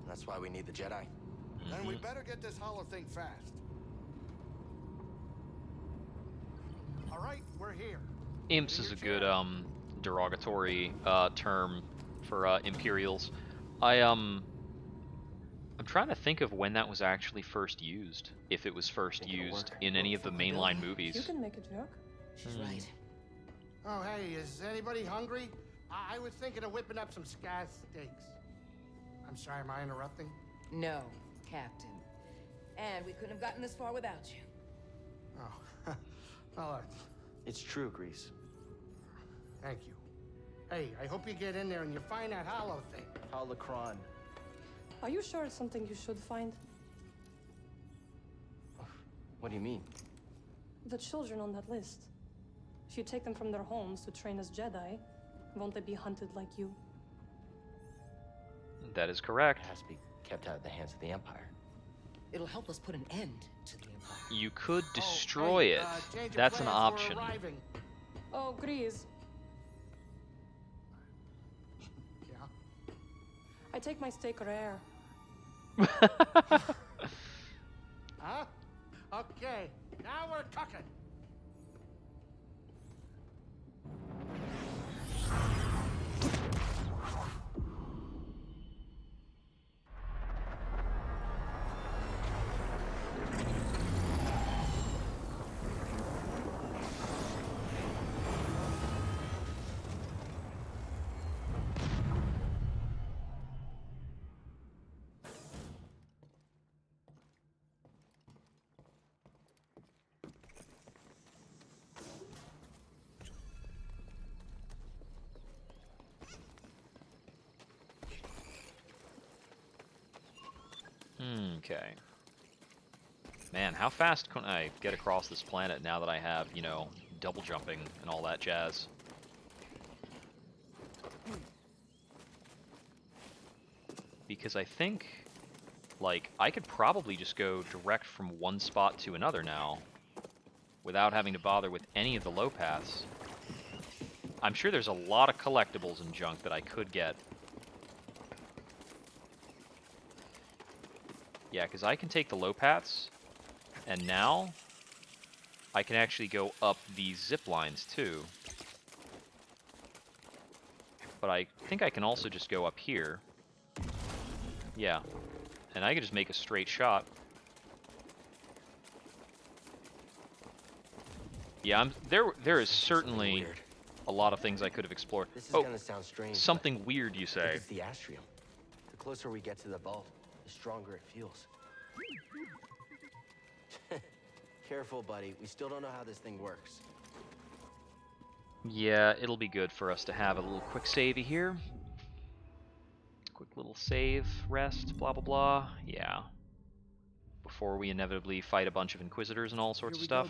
Speaker 3: That's why we need the Jedi.
Speaker 5: Then we better get this hollow thing fast. All right, we're here.
Speaker 1: Imps is a good, derogatory, term for, Imperials. I'm trying to think of when that was actually first used, if it was first used in any of the mainline movies.
Speaker 17: You can make a joke.
Speaker 8: She's right.
Speaker 5: Oh, hey, is anybody hungry? I was thinking of whipping up some sky steaks. I'm sorry, am I interrupting?
Speaker 8: No, Captain. And we couldn't have gotten this far without you.
Speaker 5: Oh, well,
Speaker 3: It's true, Grease.
Speaker 5: thank you. Hey, I hope you get in there and you find that hollow thing.
Speaker 6: Holocron.
Speaker 17: Are you sure it's something you should find?
Speaker 3: What do you mean?
Speaker 17: The children on that list. If you take them from their homes to train as Jedi, won't they be hunted like you?
Speaker 1: That is correct.
Speaker 3: It has to be kept out of the hands of the Empire.
Speaker 8: It'll help us put an end to the Empire.
Speaker 1: You could destroy it. That's an option.
Speaker 17: Oh, Grease.
Speaker 5: Yeah?
Speaker 17: I take my steak rare.
Speaker 5: Huh? Okay, now we're cooking.
Speaker 1: Okay. Man, how fast can I get across this planet now that I have, you know, double jumping and all that jazz? Because I think, like, I could probably just go direct from one spot to another now without having to bother with any of the low paths. I'm sure there's a lot of collectibles and junk that I could get. Yeah, because I can take the low paths, and now I can actually go up these zip lines too. But I think I can also just go up here. Yeah, and I can just make a straight shot. Yeah, there is certainly a lot of things I could have explored.
Speaker 3: This is gonna sound strange.
Speaker 1: Something weird, you say?
Speaker 3: It's the astrium. The closer we get to the vault, the stronger it feels. Careful, buddy. We still don't know how this thing works.
Speaker 1: Yeah, it'll be good for us to have a little quick savey here. Quick little save, rest, blah blah blah. Yeah. Before we inevitably fight a bunch of Inquisitors and all sorts of stuff.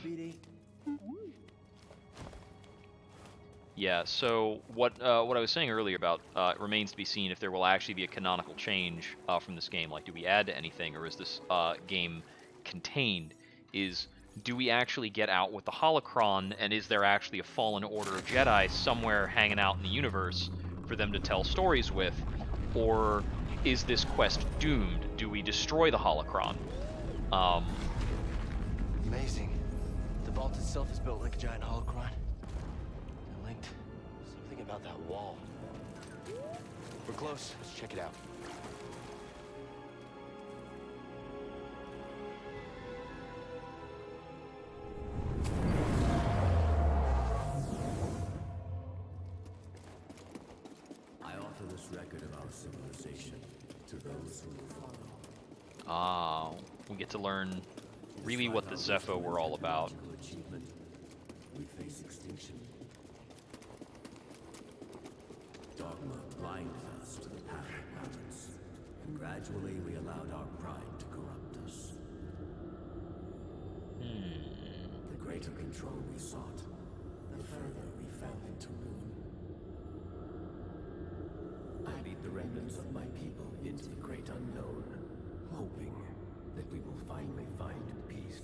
Speaker 1: Yeah, so what I was saying earlier about it remains to be seen if there will actually be a canonical change from this game. Like, do we add to anything, or is this game contained? Do we actually get out with the holocron, and is there actually a Fallen Order of Jedi somewhere hanging out in the universe for them to tell stories with? Or is this quest doomed? Do we destroy the holocron?
Speaker 3: Amazing. The vault itself is built like a giant holocron. They're linked. Something about that wall. We're close. Let's check it out.
Speaker 16: I offer this record of our civilization to those who will follow.
Speaker 1: We get to learn really what the Zepho were all about.
Speaker 16: Achievement, we face extinction. Dogma blinded us to the path of balance, and gradually we allowed our pride to corrupt us. The greater control we sought, the further we fell into ruin. I lead the remnants of my people into the great unknown, hoping that we will finally find peace.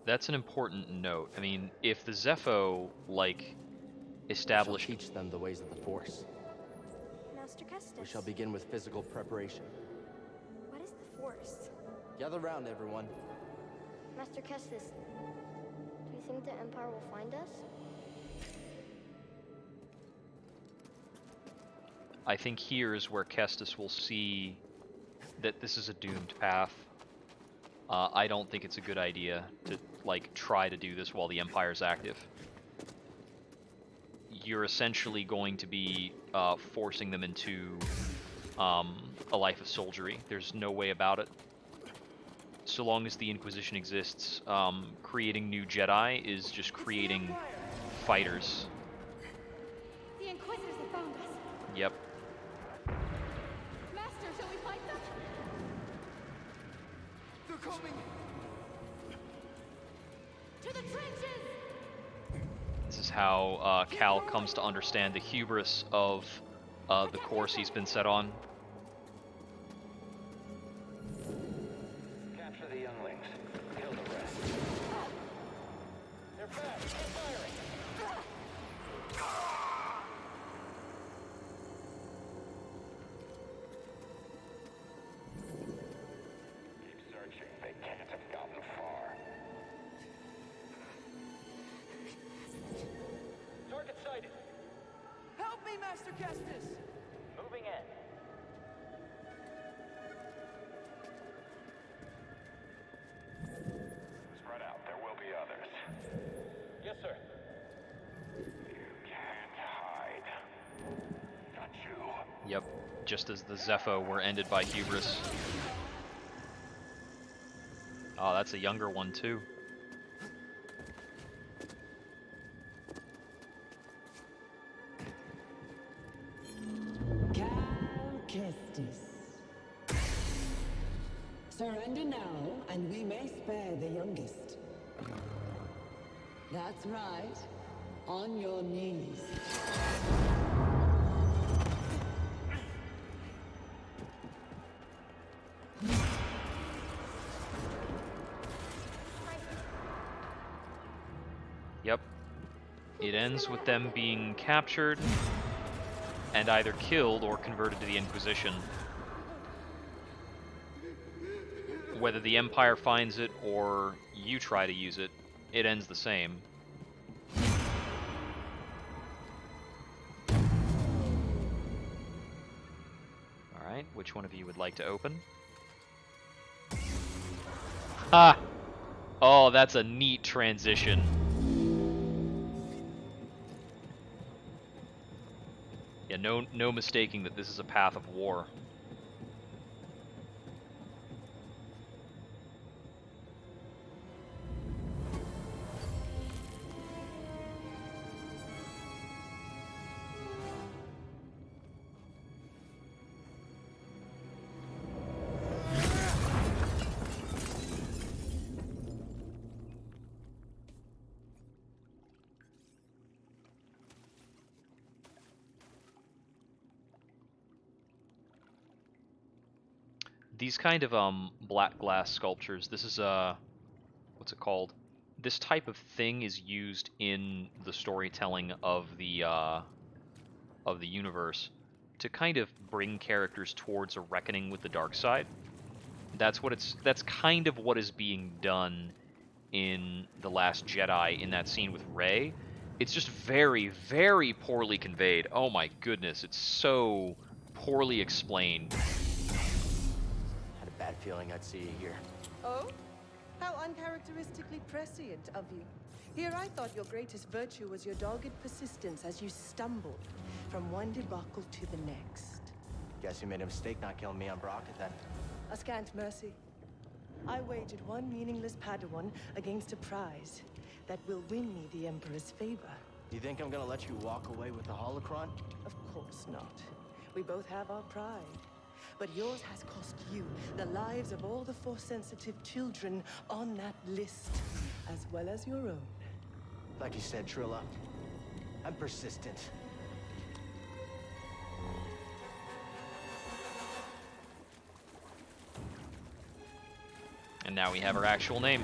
Speaker 1: That's an important note. I mean, if the Zepho, like, established...
Speaker 3: We shall teach them the ways of the Force.
Speaker 11: Master Kestis.
Speaker 3: We shall begin with physical preparation.
Speaker 11: What is the Force?
Speaker 3: Gather round, everyone.
Speaker 11: Master Kestis, do you think the Empire will find us?
Speaker 1: I think here is where Kestis will see that this is a doomed path. I don't think it's a good idea to, like, try to do this while the Empire's active. You're essentially going to be forcing them into a life of soldiery. There's no way about it. So long as the Inquisition exists, creating new Jedi is just creating fighters.
Speaker 11: The Inquisitors have found us.
Speaker 1: Yep.
Speaker 11: Master, shall we fight them?
Speaker 15: They're coming!
Speaker 11: To the trenches!
Speaker 1: This is how Cal comes to understand the hubris of the course he's been set on.
Speaker 20: Capture the younglings. Kill the rest.
Speaker 4: They're back. Keep firing.
Speaker 20: Keep searching. They can't have gotten far.
Speaker 4: Target sighted.
Speaker 15: Help me, Master Kestis!
Speaker 20: Moving in. Spread out. There will be others.
Speaker 4: Yes, sir.
Speaker 20: You can't hide. Not you.
Speaker 1: Yep, just as the Zepho were ended by hubris. Oh, that's a younger one too.
Speaker 10: Surrender now, and we may spare the youngest. That's right. On your knees.
Speaker 1: Yep. It ends with them being captured and either killed or converted to the Inquisition. Whether the Empire finds it or you try to use it, it ends the same. Alright, which one of you would like to open? Ha! Oh, that's a neat transition. Yeah, no mistaking that this is a path of war. These kind of black glass sculptures, this is what's it called? This type of thing is used in the storytelling of the universe to kind of bring characters towards a reckoning with the dark side. That's kind of what is being done in The Last Jedi in that scene with Rey. It's just very, very poorly conveyed. Oh my goodness, it's so poorly explained.
Speaker 6: Had a bad feeling I'd see you here.
Speaker 2: Oh? How uncharacteristically prescient of you. Here I thought your greatest virtue was your dogged persistence as you stumbled from one debacle to the next.
Speaker 6: Guess you made a mistake not killing me on Baraka then.
Speaker 2: A scant mercy. I wagered one meaningless Padawan against a prize that will win me the Emperor's favor.
Speaker 6: You think I'm gonna let you walk away with the holocron?
Speaker 2: Of course not. We both have our pride. But yours has cost you the lives of all the Force-sensitive children on that list, as well as your own.
Speaker 6: Like you said, Trilla, I'm persistent.
Speaker 1: And now we have her actual name.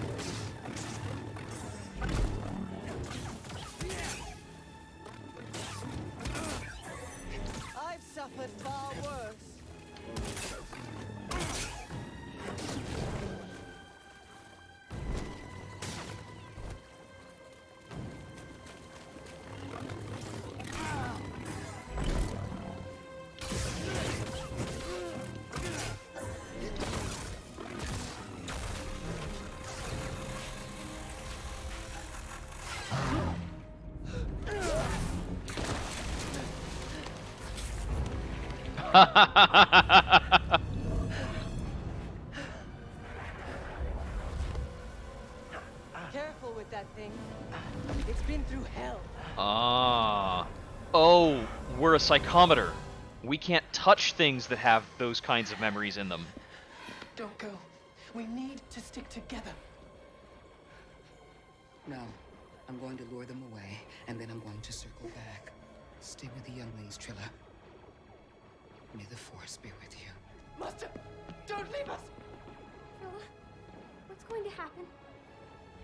Speaker 2: I've suffered far worse. Careful with that thing. It's been through hell.
Speaker 1: Ah. Oh, we're a psychometer. We can't touch things that have those kinds of memories in them.
Speaker 12: Don't go. We need to stick together.
Speaker 8: No. I'm going to lure them away, and then I'm going to circle back. Stay with the younglings, Trilla. May the Force be with you.
Speaker 12: Master, don't leave us!
Speaker 11: Trilla, what's going to happen?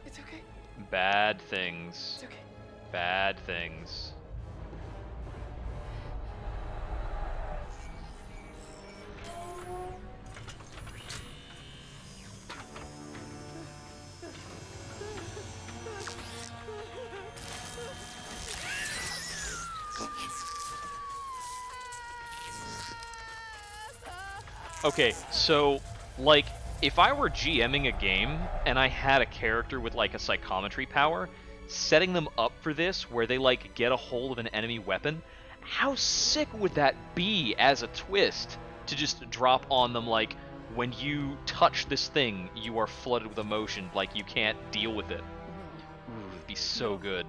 Speaker 12: It's okay.
Speaker 1: Bad things.
Speaker 12: It's okay.
Speaker 1: Bad things. Okay, so, like, if I were GMing a game and I had a character with, like, a psychometry power, setting them up for this, where they, like, get a hold of an enemy weapon, how sick would that be as a twist? To just drop on them, like, when you touch this thing, you are flooded with emotion, like, you can't deal with it. Ooh, it'd be so good.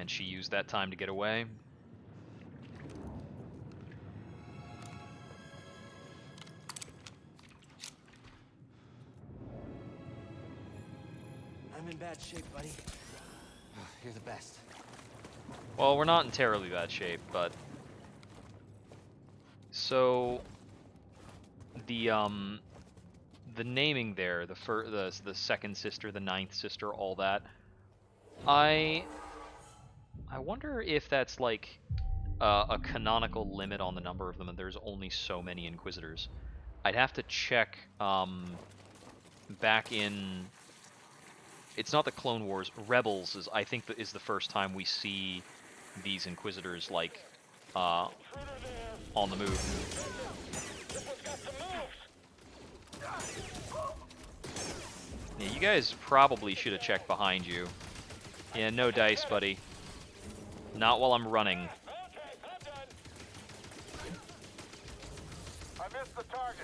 Speaker 1: And she used that time to get away.
Speaker 6: I'm in bad shape, buddy. You're the best.
Speaker 1: Well, we're not in terribly bad shape, but... So... The naming there, the second sister, the ninth sister, all that... I wonder if that's like a canonical limit on the number of them, and there's only so many Inquisitors. I'd have to check back in... It's not the Clone Wars. Rebels is, I think, is the first time we see these Inquisitors like on the move. Yeah, you guys probably should have checked behind you. Yeah, no dice, buddy. Not while I'm running.
Speaker 4: I missed the target.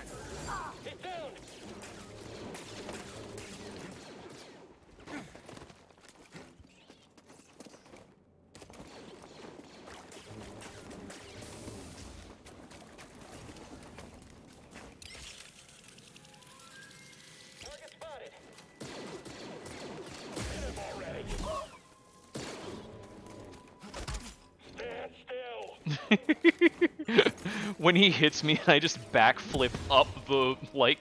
Speaker 4: He's down. Target spotted. Hit him already. Stand still.
Speaker 1: When he hits me, I just backflip up the, like,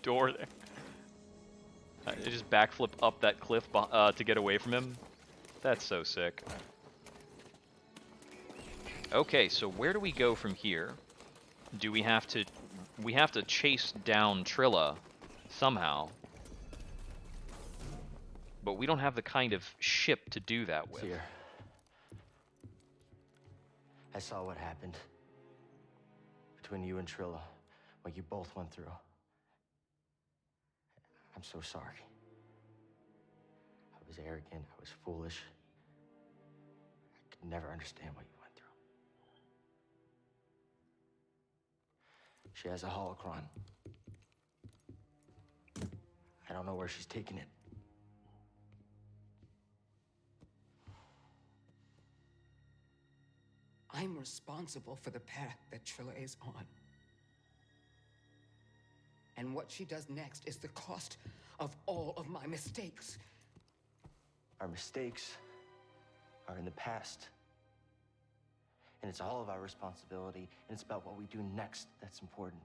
Speaker 1: door there. I just backflip up that cliff to get away from him. That's so sick. Okay, so where do we go from here? Do we have to... We have to chase down Trilla somehow. But we don't have the kind of ship to do that with.
Speaker 6: Here. I saw what happened between you and Trilla, what you both went through. I'm so sorry. I was arrogant, I was foolish. I could never understand what you went through. She has a holocron. I don't know where she's taking it.
Speaker 8: I'm responsible for the path that Trilla is on. And what she does next is the cost of all of my mistakes.
Speaker 6: Our mistakes are in the past. And it's all of our responsibility, and it's about what we do next that's important.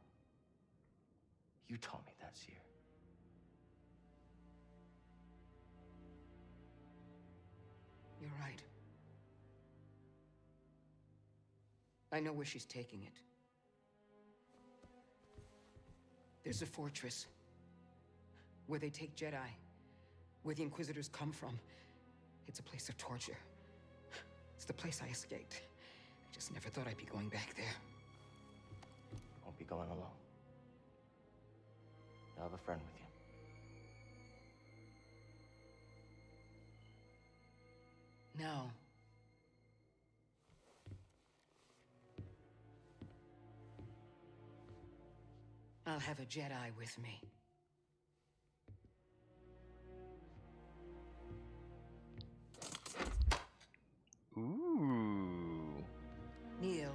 Speaker 6: You taught me that, Seer.
Speaker 8: You're right. I know where she's taking it. There's a fortress where they take Jedi, where the Inquisitors come from. It's a place of torture. It's the place I escaped. I just never thought I'd be going back there.
Speaker 6: You won't be going alone. You'll have a friend with you.
Speaker 8: No. I'll have a Jedi with me.
Speaker 1: Ooh.
Speaker 8: Neil.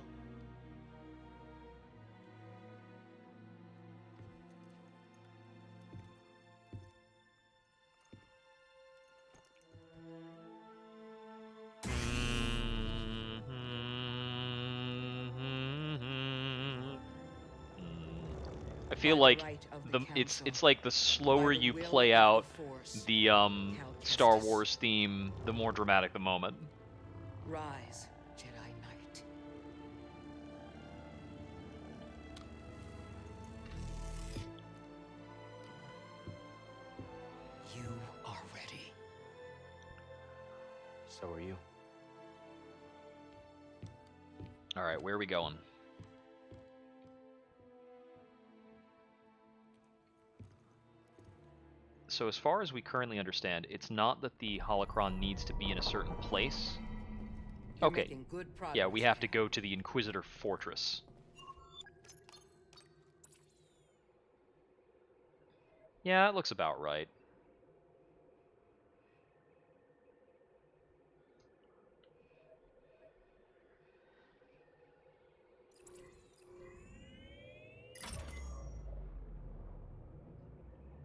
Speaker 1: I feel like it's like the slower you play out the Star Wars theme, the more dramatic the moment.
Speaker 8: Rise, Jedi Knight. You are ready.
Speaker 6: So are you.
Speaker 1: All right, where are we going? So as far as we currently understand, it's not that the holocron needs to be in a certain place. Okay, yeah, we have to go to the Inquisitor Fortress. Yeah, it looks about right.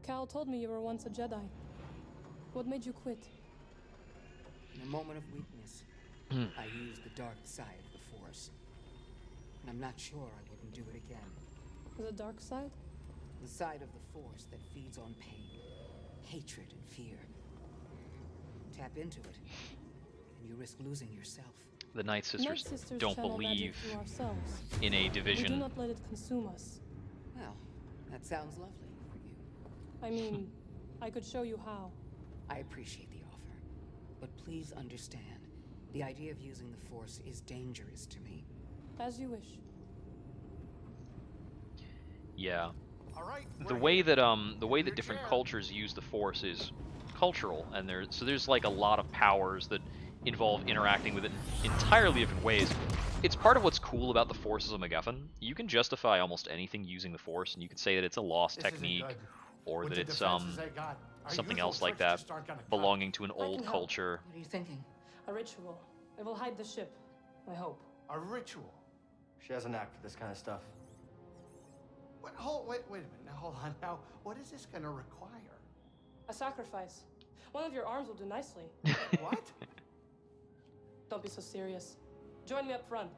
Speaker 17: Cal told me you were once a Jedi. What made you quit?
Speaker 8: In a moment of weakness, I used the dark side of the Force. And I'm not sure I wouldn't do it again.
Speaker 17: The dark side?
Speaker 8: The side of the Force that feeds on pain, hatred, and fear. Tap into it, and you risk losing yourself.
Speaker 1: The Night Sisters don't
Speaker 17: channel magic
Speaker 1: believe
Speaker 17: through ourselves.
Speaker 1: in a
Speaker 17: We do
Speaker 1: division.
Speaker 17: not let it consume us.
Speaker 8: Well, that sounds lovely for you.
Speaker 17: I mean, I could show you how.
Speaker 8: I appreciate the offer, but please understand, the idea of using the Force is dangerous to me.
Speaker 17: As you wish.
Speaker 1: Yeah.
Speaker 15: All right,
Speaker 1: The way that different cultures use the Force is cultural, and there's like a lot of powers that involve interacting with it in entirely different ways. It's part of what's cool about the Force as a MacGuffin. You can justify almost anything using the Force, and you can say that it's a lost technique, or that it's something else like that, belonging to an old
Speaker 17: help.
Speaker 1: culture.
Speaker 8: What are you thinking?
Speaker 17: A ritual. It will hide the ship. I hope.
Speaker 15: A ritual?
Speaker 6: She has a knack for this kind of stuff.
Speaker 15: Wait a minute. Now, hold on. Now, what is this gonna require?
Speaker 17: A sacrifice. One of your arms will do nicely.
Speaker 15: What?
Speaker 17: Don't be so serious. Join me up front.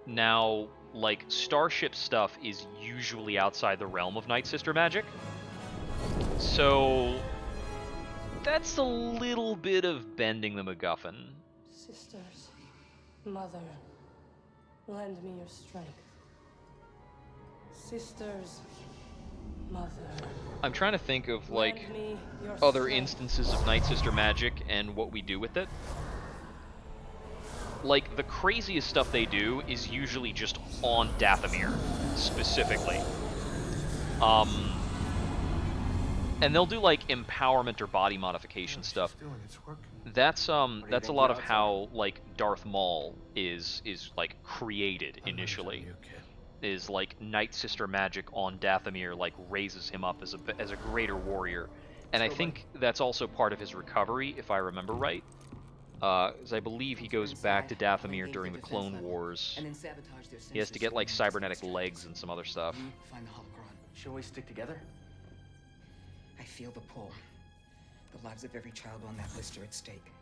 Speaker 1: Now, like, starship stuff is usually outside the realm of Night Sister magic. So, that's a little bit of bending the MacGuffin.
Speaker 17: Sisters, Mother, lend me your strength. Sisters, Mother.
Speaker 1: I'm trying to think of, like,
Speaker 17: lend me your
Speaker 1: other
Speaker 17: strength.
Speaker 1: instances of Night Sister magic and what we do with it. Like, the craziest stuff they do is usually just on Dathomir, specifically. And they'll do, like, empowerment or body modification stuff. That's a lot of how, like, Darth Maul is like, created initially. Is, like, Night Sister magic on Dathomir, like, raises him up as a greater warrior. And I think that's also part of his recovery, if I remember right. As I believe he goes back to Dathomir during the Clone Wars.
Speaker 8: And then sabotage their
Speaker 1: He has to get, like, cybernetic legs and some other stuff.
Speaker 8: Find the holocron.
Speaker 6: Shouldn't we stick together?
Speaker 8: I feel the pull. The lives of every child on that list are at stake.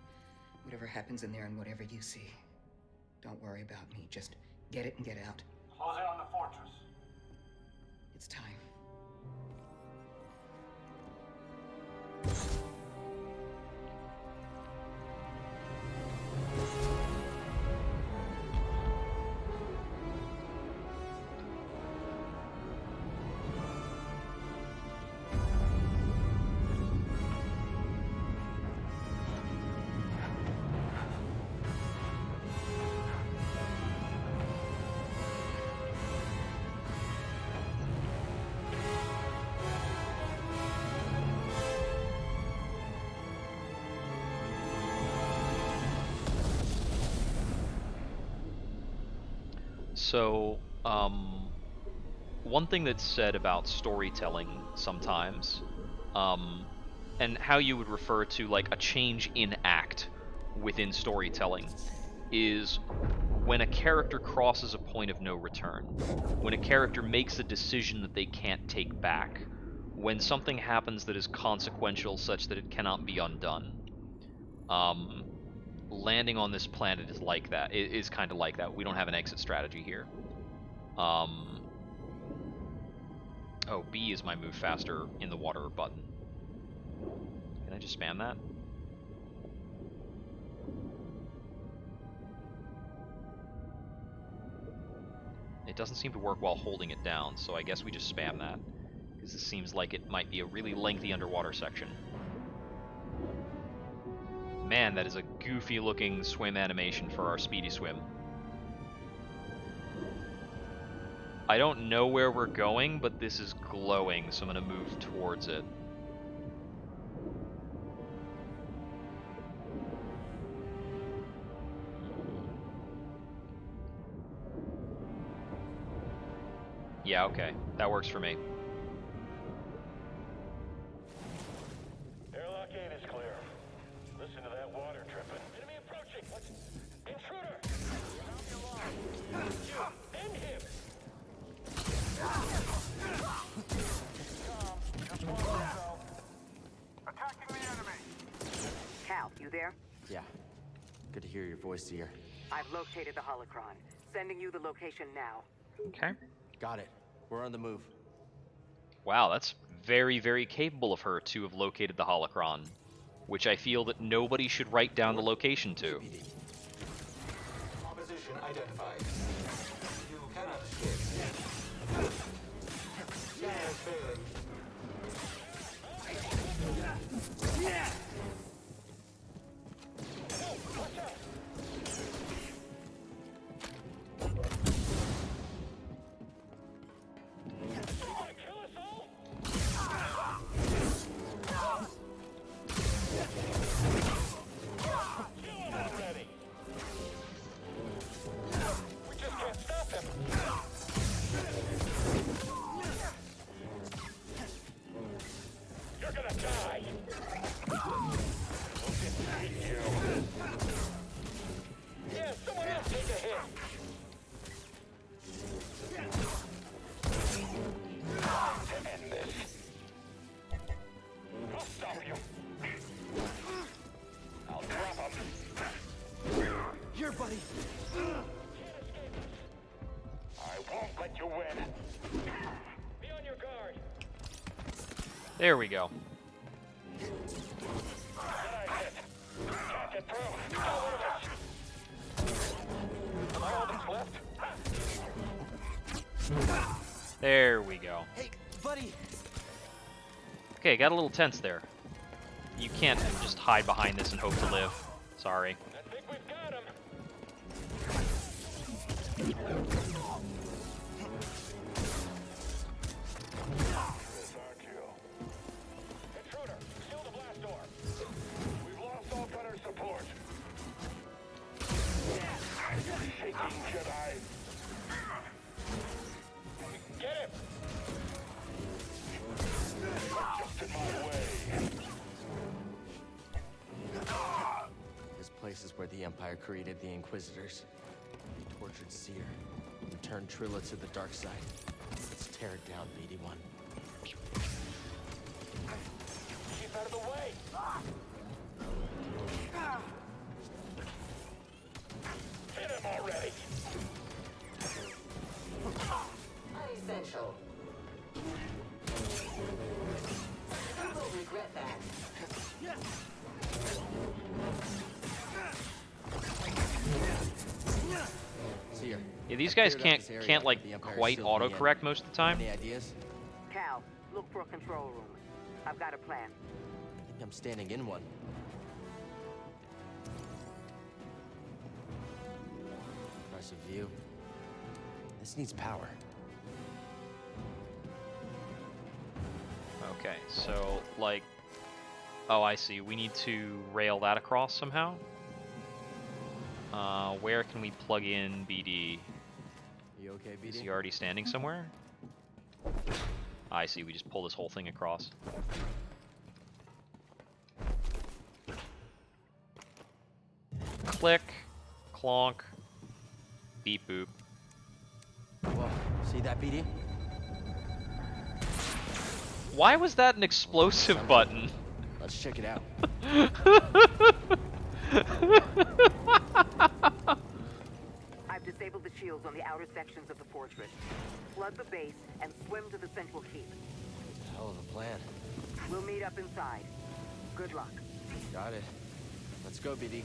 Speaker 8: Whatever happens in there and whatever you see, don't worry about me. Just get it and get out.
Speaker 21: Close in on the fortress.
Speaker 8: It's time.
Speaker 1: So, one thing that's said about storytelling sometimes, and how you would refer to, like, a change in act within storytelling, is when a character crosses a point of no return. When a character makes a decision that they can't take back. When something happens that is consequential such that it cannot be undone. Landing on this planet is like that. It is kind of like that. We don't have an exit strategy here. Oh, B is my move faster in the water button. Can I just spam that? It doesn't seem to work while holding it down, so I guess we just spam that. Because this seems like it might be a really lengthy underwater section. Man, that is a goofy looking swim animation for our speedy swim. I don't know where we're going, but this is glowing, so I'm going to move towards it. Yeah, okay. That works for me.
Speaker 4: Airlock 8 is clear. Listen to that water dripping. Enemy approaching! What? Intruder! End him!
Speaker 3: hear your voice, Seer.
Speaker 9: I've located the holocron. Sending you the location now.
Speaker 1: Okay.
Speaker 3: Got it. We're on the move.
Speaker 1: Wow, that's very, very capable of her to have located the holocron, which I feel that nobody should write down the location to.
Speaker 6: Opposition identified. You cannot escape. Scan failing.
Speaker 1: There we go. There we go.
Speaker 3: Hey, buddy.
Speaker 1: Okay, got a little tense there. You can't just hide behind this and hope to live. Sorry.
Speaker 4: I think we've got him. Intruder, seal the blast door. We've lost all gunner support. You're shaking, Jedi. Get him! Just in my way.
Speaker 3: This place is where the Empire created the Inquisitors. They tortured Seer and turned Trilla to the dark side. Let's tear it down, BD-1.
Speaker 4: Keep out of the way! Hit him already!
Speaker 8: Unessential. You will regret that.
Speaker 3: Seer.
Speaker 1: Yeah, these guys
Speaker 3: Cleared out this area,
Speaker 1: can't
Speaker 3: but
Speaker 1: like
Speaker 3: the Empire's
Speaker 1: quite
Speaker 3: still in the
Speaker 1: autocorrect
Speaker 3: end.
Speaker 1: most of the time.
Speaker 3: Any ideas?
Speaker 9: Cal, look for a control room. I've got a plan.
Speaker 3: I think I'm standing in one. Impressive view. This needs power.
Speaker 1: Okay, so like, oh, I see. We need to rail that across somehow. Where can we plug in BD?
Speaker 3: You okay, BD?
Speaker 1: Is he already standing somewhere? I see. We just pull this whole thing across. Click, clonk, beep boop.
Speaker 3: Whoa, see that, BD?
Speaker 1: Why was that an explosive button?
Speaker 3: Let's check it out.
Speaker 9: I've disabled the shields on the outer sections of the fortress. Flood the base and swim to the central keep.
Speaker 3: Hell of a plan.
Speaker 9: We'll meet up inside. Good luck.
Speaker 3: Got it. Let's go, BD.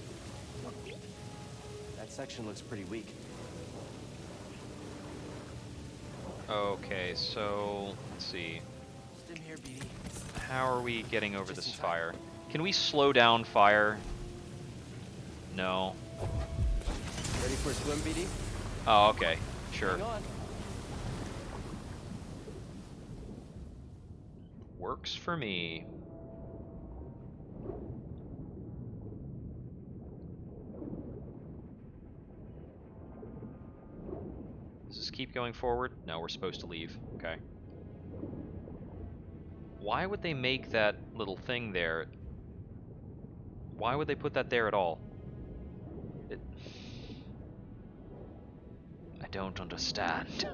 Speaker 3: That section looks pretty weak.
Speaker 1: Okay, so let's see.
Speaker 3: Just in here, BD.
Speaker 1: How are we getting over this fire? Can we slow down fire? No.
Speaker 3: Ready for a swim, BD?
Speaker 1: Oh, okay. Sure.
Speaker 3: Hang on.
Speaker 1: Works for me. Does this keep going forward? No, we're supposed to leave. Okay. Why would they make that little thing there? Why would they put that there at all? I don't understand.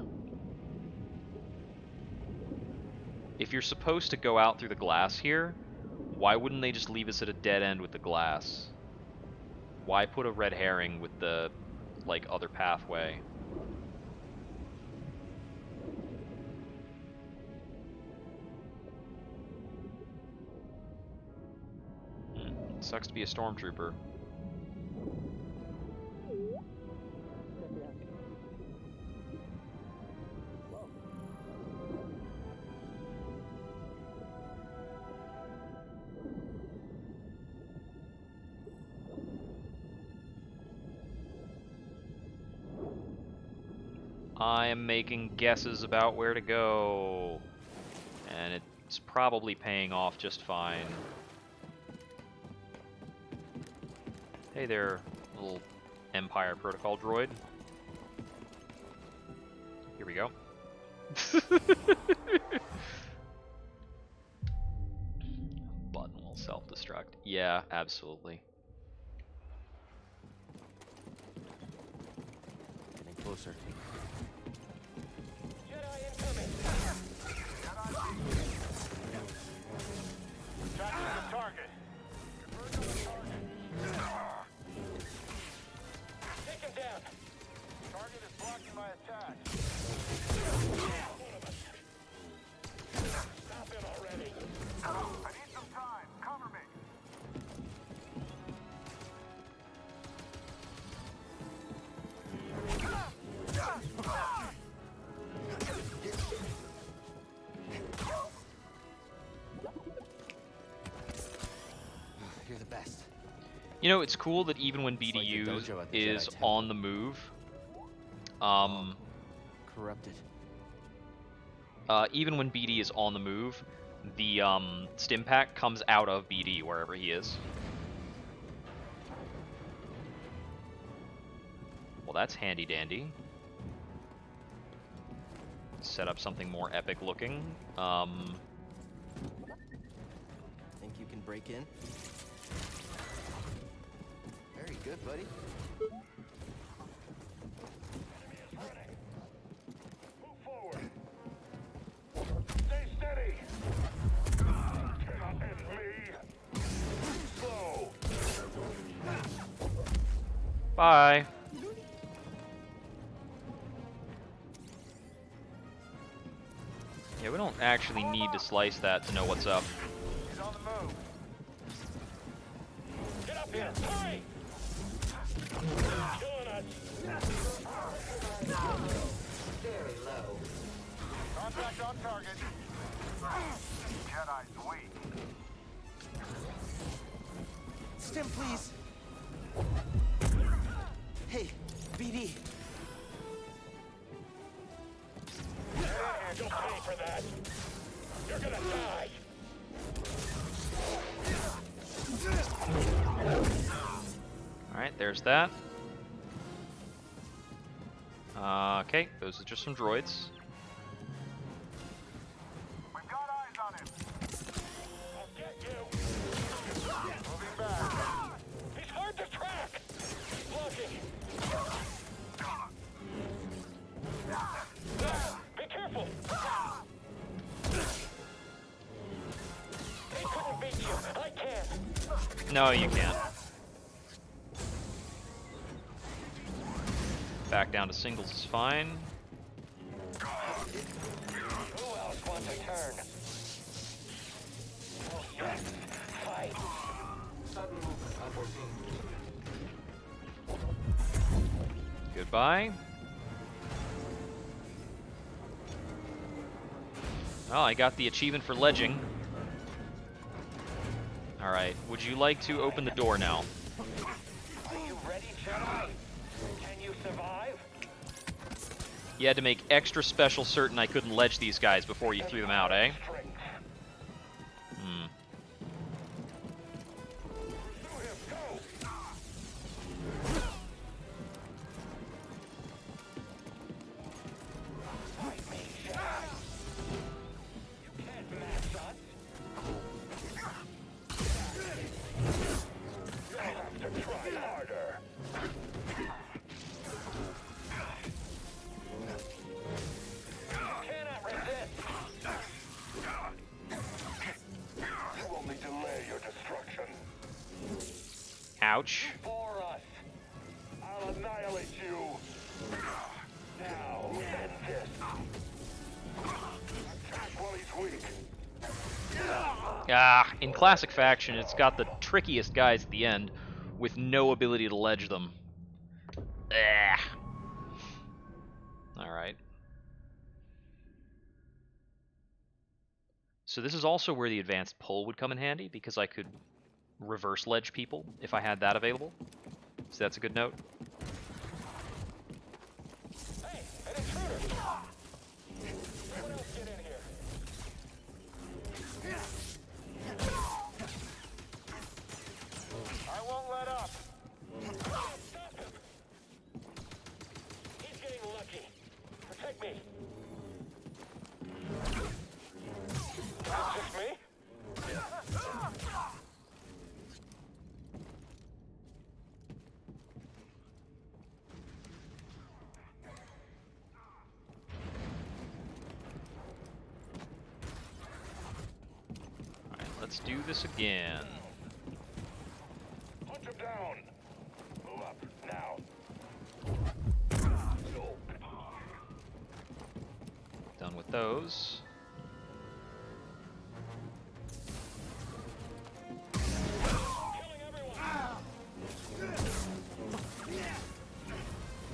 Speaker 1: If you're supposed to go out through the glass here, why wouldn't they just leave us at a dead end with the glass? Why put a red herring with the, like, other pathway? Sucks to be a stormtrooper. I am making guesses about where to go, and it's probably paying off just fine. Hey there, little Empire Protocol droid. Here we go. Button will self-destruct. Yeah, absolutely.
Speaker 3: Getting closer.
Speaker 4: Jedi incoming! Tracking the target. Converge on the target. Take him down. Target is blocking my attack. Stop him already. I need some time. Cover me.
Speaker 3: You're the best.
Speaker 1: You know, it's cool that even when BDU is on the move,
Speaker 3: corrupted.
Speaker 1: Even when BD is on the move, the stim pack comes out of BD wherever he is. Well, that's handy dandy. Set up something more epic looking.
Speaker 3: Think you can break in? Very good, buddy.
Speaker 4: Move forward. Stay steady. Cannot end me. Slow.
Speaker 1: Bye. Yeah, we don't actually need to slice that to know what's up.
Speaker 4: He's on the move. Get up here. Hurry. Killing us.
Speaker 12: Very low.
Speaker 4: Contact on target. Jedi's weak.
Speaker 3: Stim, please. Hey, BD.
Speaker 4: Get in here. You'll pay for that. You're gonna die.
Speaker 1: Alright, there's that. Okay, those are just some droids.
Speaker 4: We've got eyes on him. I'll get you. Moving back. He's hard to track. Blocking. Be careful. He couldn't beat you. I can.
Speaker 1: No, you can't. Back down to singles is fine.
Speaker 4: Who else wants a turn? Fight.
Speaker 12: Sudden movement unforeseen.
Speaker 1: Goodbye. Oh, I got the achievement for ledging. Alright, would you like to open the door now?
Speaker 4: Are you ready, Jedi? Can you survive?
Speaker 1: You had to make extra special certain I couldn't ledge these guys before you threw them out, eh? Hmm. Ouch.
Speaker 4: For us.
Speaker 1: In classic faction, it's got the trickiest guys at the end, with no ability to ledge them. Alright. So this is also where the advanced pull would come in handy, because I could reverse ledge people if I had that available. So that's a good note.
Speaker 4: Hey, an intruder! Someone else get in here. I won't let up. Stop him! He's getting lucky. Protect me. That's just me?
Speaker 1: Alright, let's do this again.
Speaker 4: Hunt him down. Move up, now.
Speaker 1: Done with those.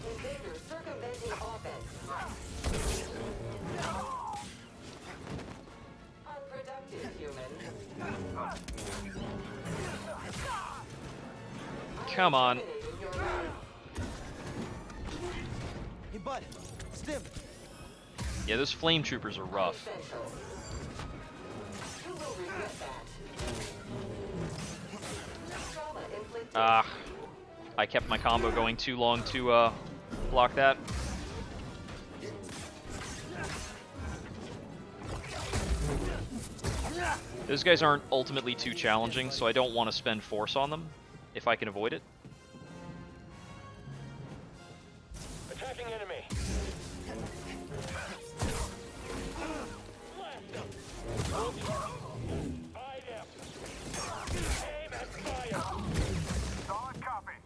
Speaker 8: Invader circumventing offense. Unproductive, human.
Speaker 1: Come on.
Speaker 18: Hey, bud. Stim.
Speaker 1: Yeah, those flame troopers are rough.
Speaker 8: You will regret that. Trauma inflicted.
Speaker 1: I kept my combo going too long to block that. Those guys aren't ultimately too challenging, so I don't want to spend force on them if I can avoid it.
Speaker 4: Attacking enemy. Hide him. Aim and fire. Solid copy.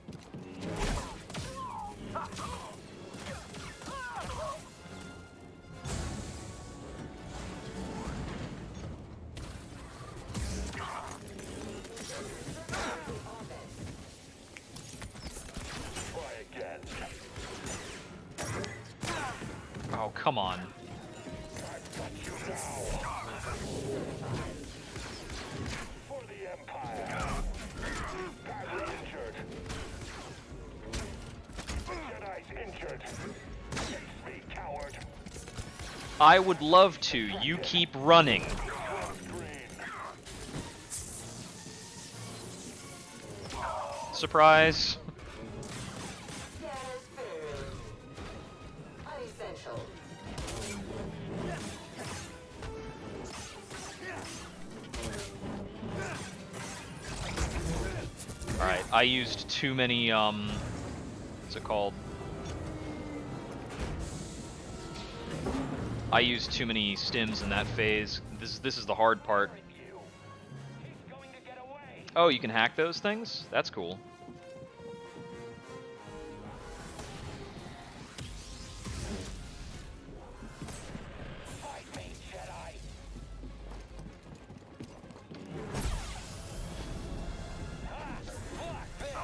Speaker 4: Try again.
Speaker 1: Oh, come on.
Speaker 4: For the Empire. Badly injured. Jedi's injured. Face me, coward.
Speaker 1: I would love to. You keep running. Surprise.
Speaker 8: Unessential.
Speaker 1: Alright, I used too many, what's it called? I used too many stims in that phase. This is the hard part. Oh, you can hack those things? That's cool.
Speaker 4: Fight me, Jedi. Block this.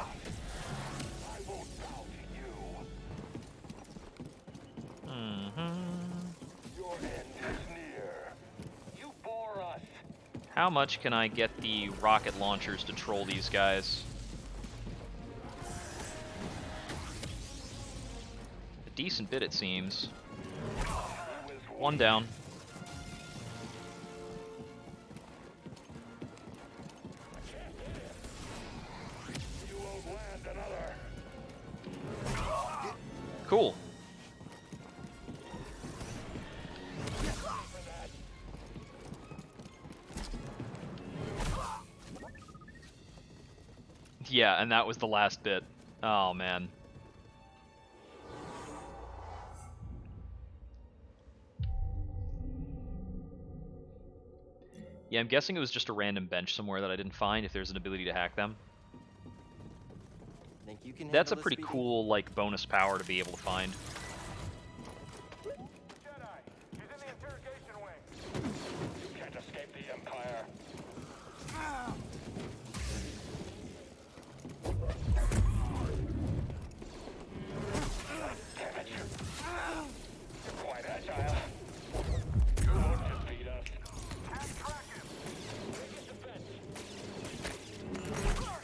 Speaker 4: I won't bow to you. Your end is near. You bore us.
Speaker 1: How much can I get the rocket launchers to troll these guys? A decent bit, it seems. One down.
Speaker 4: You won't land another.
Speaker 1: Cool. Yeah, and that was the last bit. Oh, man. Yeah, I'm guessing it was just a random bench somewhere that I didn't find if there's an ability to hack them.
Speaker 6: Think you can
Speaker 1: That's a
Speaker 6: handle this,
Speaker 1: pretty
Speaker 6: Speedy?
Speaker 1: cool, like, bonus power to be able to find.
Speaker 4: Jedi, he's in the interrogation wing. You can't escape the Empire. Damn it. You're quite agile. You won't defeat us. Break his defense. Down.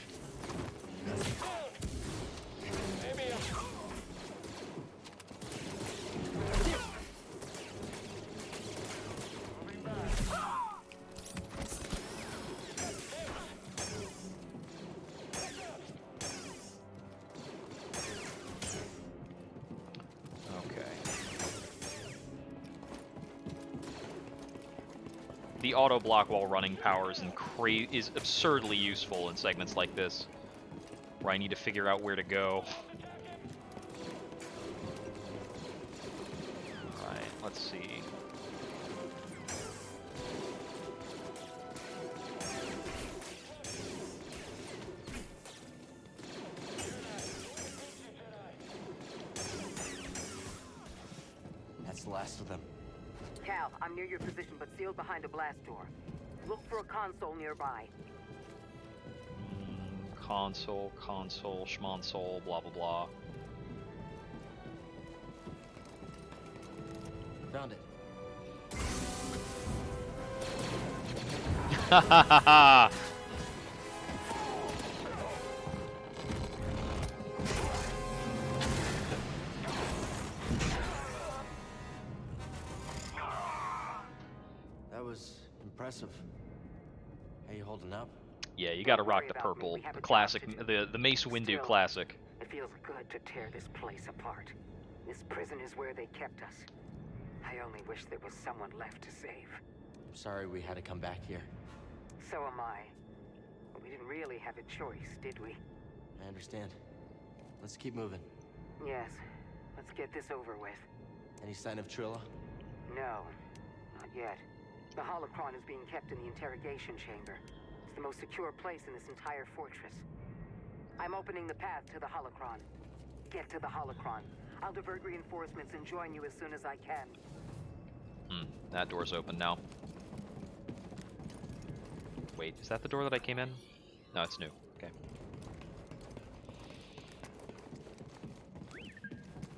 Speaker 4: Maybe moving back.
Speaker 1: Okay. The auto block while running power is absurdly useful in segments like this, where I need to figure out where to go. Alright, let's see.
Speaker 6: That's the last of them.
Speaker 9: Cal, I'm near your position, but sealed behind a blast door. Look for a console nearby.
Speaker 1: Console, schmonsole, blah blah blah.
Speaker 6: Found it.
Speaker 1: Ha ha ha ha!
Speaker 6: That was impressive. How you holding up?
Speaker 1: Yeah, you gotta rock the purple, the classic, the Mace Windu classic.
Speaker 9: It feels good to tear this place apart. This prison is where they kept us. I only wish there was someone left to save.
Speaker 6: I'm sorry we had to come back here.
Speaker 9: So am I. But we didn't really have a choice, did we?
Speaker 6: I understand. Let's keep moving.
Speaker 9: Yes. Let's get this over with.
Speaker 6: Any sign of Trilla?
Speaker 9: No. Not yet. The holocron is being kept in the interrogation chamber. It's the most secure place in this entire fortress. I'm opening the path to the holocron. Get to the holocron. I'll divert reinforcements and join you as soon as I can.
Speaker 1: That door's open now. Wait, is that the door that I came in? No, it's new. Okay.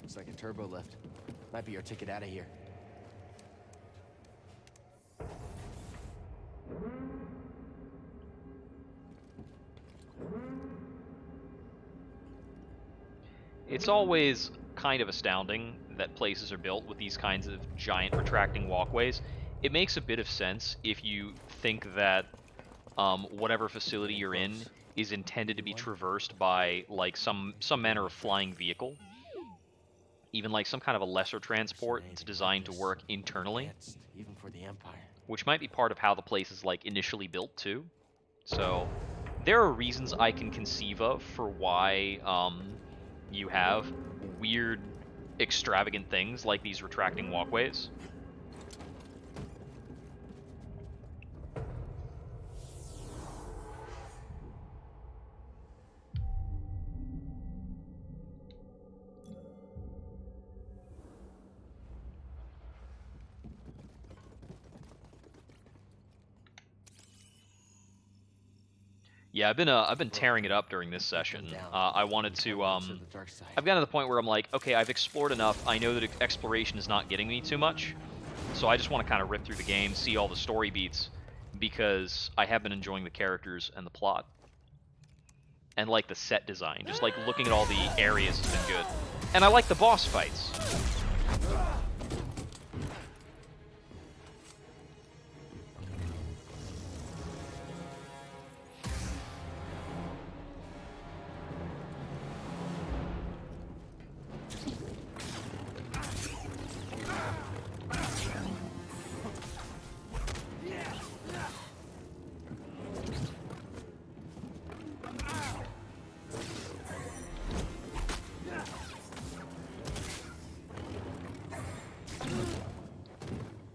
Speaker 6: Looks like a turbo lift. Might be our ticket out of here.
Speaker 1: It's always kind of astounding that places are built with these kinds of giant retracting walkways. It makes a bit of sense if you think that whatever facility you're in is intended to be traversed by like some manner of flying vehicle. Even like some kind of a lesser transport that's designed to work internally.
Speaker 6: Even for the Empire.
Speaker 1: Which might be part of how the place is like initially built too. So there are reasons I can conceive of for why you have weird, extravagant things like these retracting walkways. Yeah, I've been tearing it up during this session. I wanted to I've gotten to the point where I'm like, okay, I've explored enough. I know that exploration is not getting me too much, so I just want to kind of rip through the game, see all the story beats, because I have been enjoying the characters and the plot, and like the set design. Just like looking at all the areas has been good, and I like the boss fights.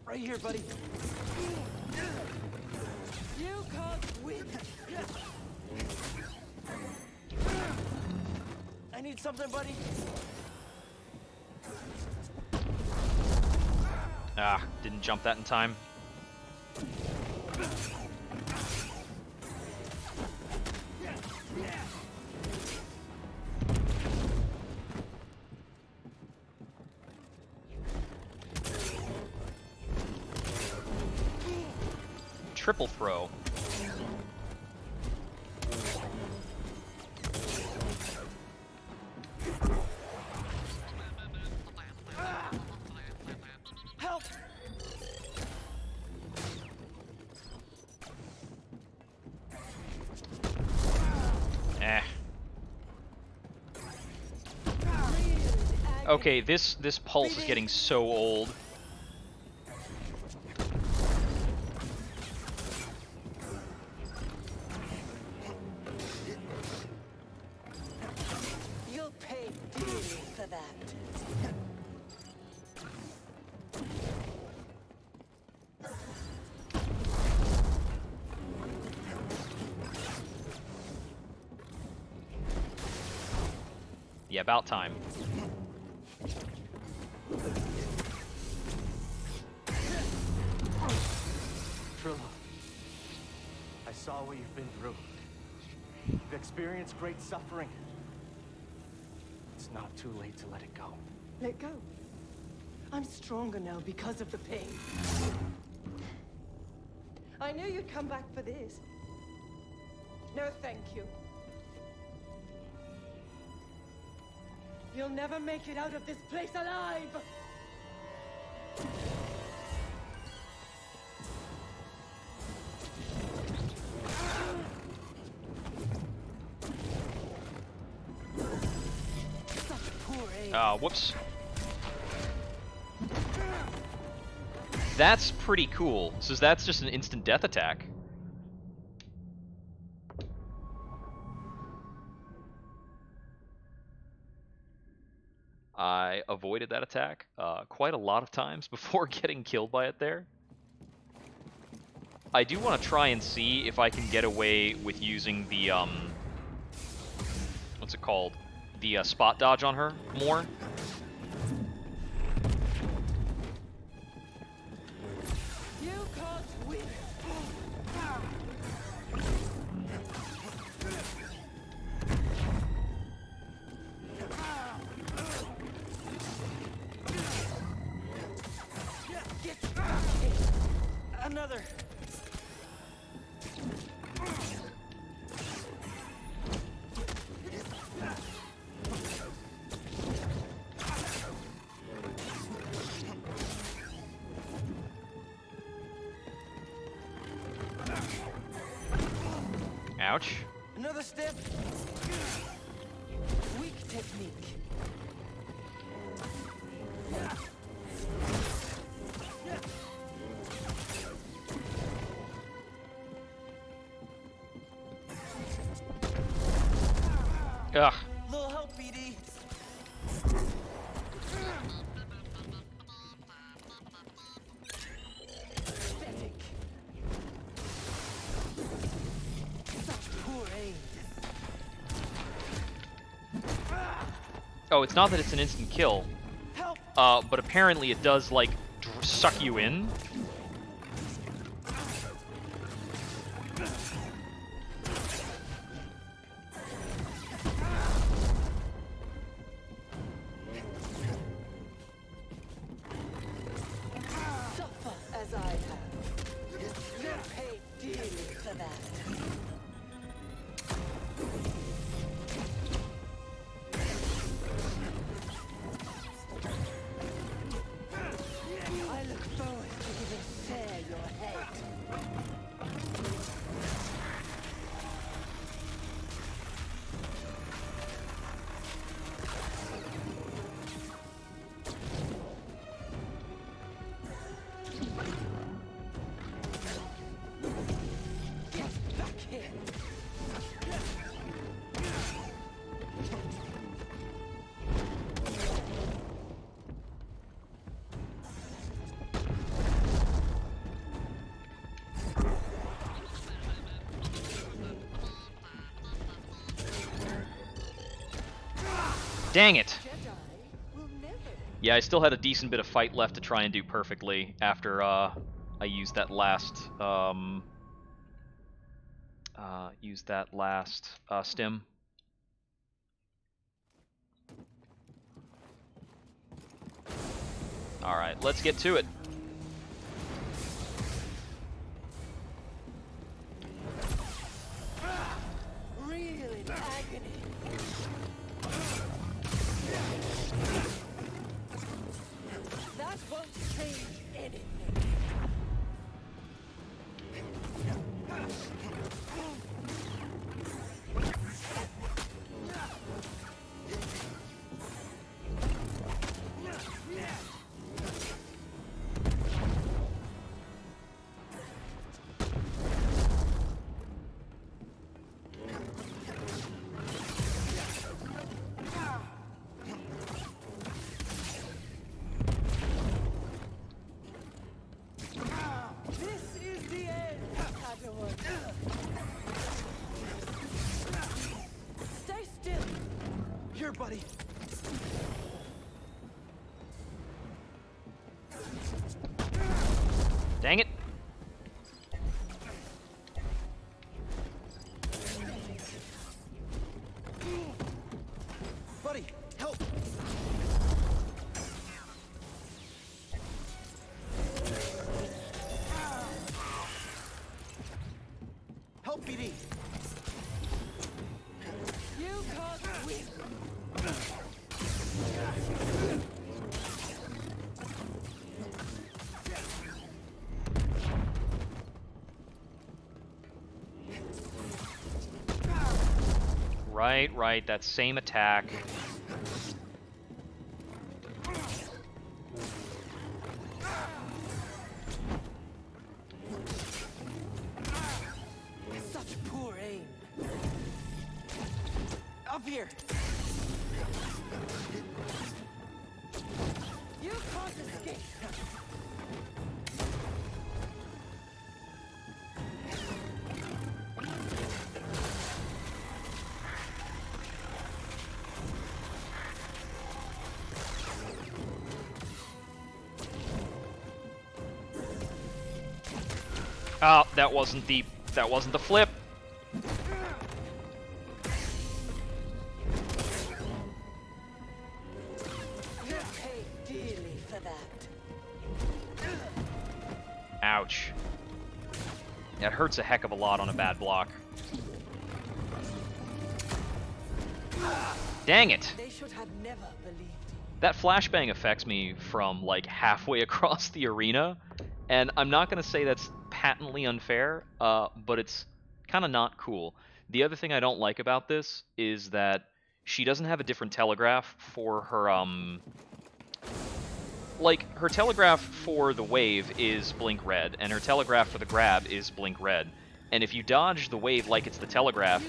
Speaker 18: Right here, buddy.
Speaker 17: You can't win.
Speaker 18: I need something, buddy.
Speaker 1: Ah, didn't jump that in time. triple throw.
Speaker 18: Help!
Speaker 1: Eh. Okay, this pulse is getting so old.
Speaker 2: You'll pay dearly for that.
Speaker 1: Yeah, about time.
Speaker 6: Trilla, I saw what you've been through. You've experienced great suffering. It's not too late to let it go.
Speaker 2: Let go. I'm stronger now because of the pain. I knew you'd come back for this. No, thank you. You'll never make it out of this place alive!
Speaker 1: Whoops. That's pretty cool. So that's just an instant death attack. I avoided that attack quite a lot of times before getting killed by it there. I do want to try and see if I can get away with using the, what's it called? The spot dodge on her more.
Speaker 2: You can't win!
Speaker 18: Another.
Speaker 1: Ouch.
Speaker 18: Another step.
Speaker 2: Weak technique.
Speaker 1: Ugh.
Speaker 18: Little help, BD.
Speaker 2: Pathetic. Such poor aim.
Speaker 1: Oh, it's not that it's an instant kill. But apparently it does, like, suck you in.
Speaker 2: Suffer as I have. You'll pay dearly for that. I look forward to giving Sarah your head. Get back here.
Speaker 1: Dang it. Yeah, I still had a decent bit of fight left to try and do perfectly after I used that last stim. All right, let's get to it. Dang it!
Speaker 18: Buddy, help! Help, BD!
Speaker 17: You can't win.
Speaker 1: Right, that same attack.
Speaker 18: Such poor aim. Up here!
Speaker 17: You can't escape.
Speaker 1: Oh, that wasn't the flip.
Speaker 2: You'll pay dearly for that.
Speaker 1: Ouch. That hurts a heck of a lot on a bad block. Dang it!
Speaker 2: They should have never believed.
Speaker 1: That flashbang affects me from like halfway across the arena, and I'm not going to say that's patently unfair, but it's kind of not cool. The other thing I don't like about this is that she doesn't have a different telegraph for her, like, her telegraph for the wave is blink red, and her telegraph for the grab is blink red. And if you dodge the wave like it's the telegraph,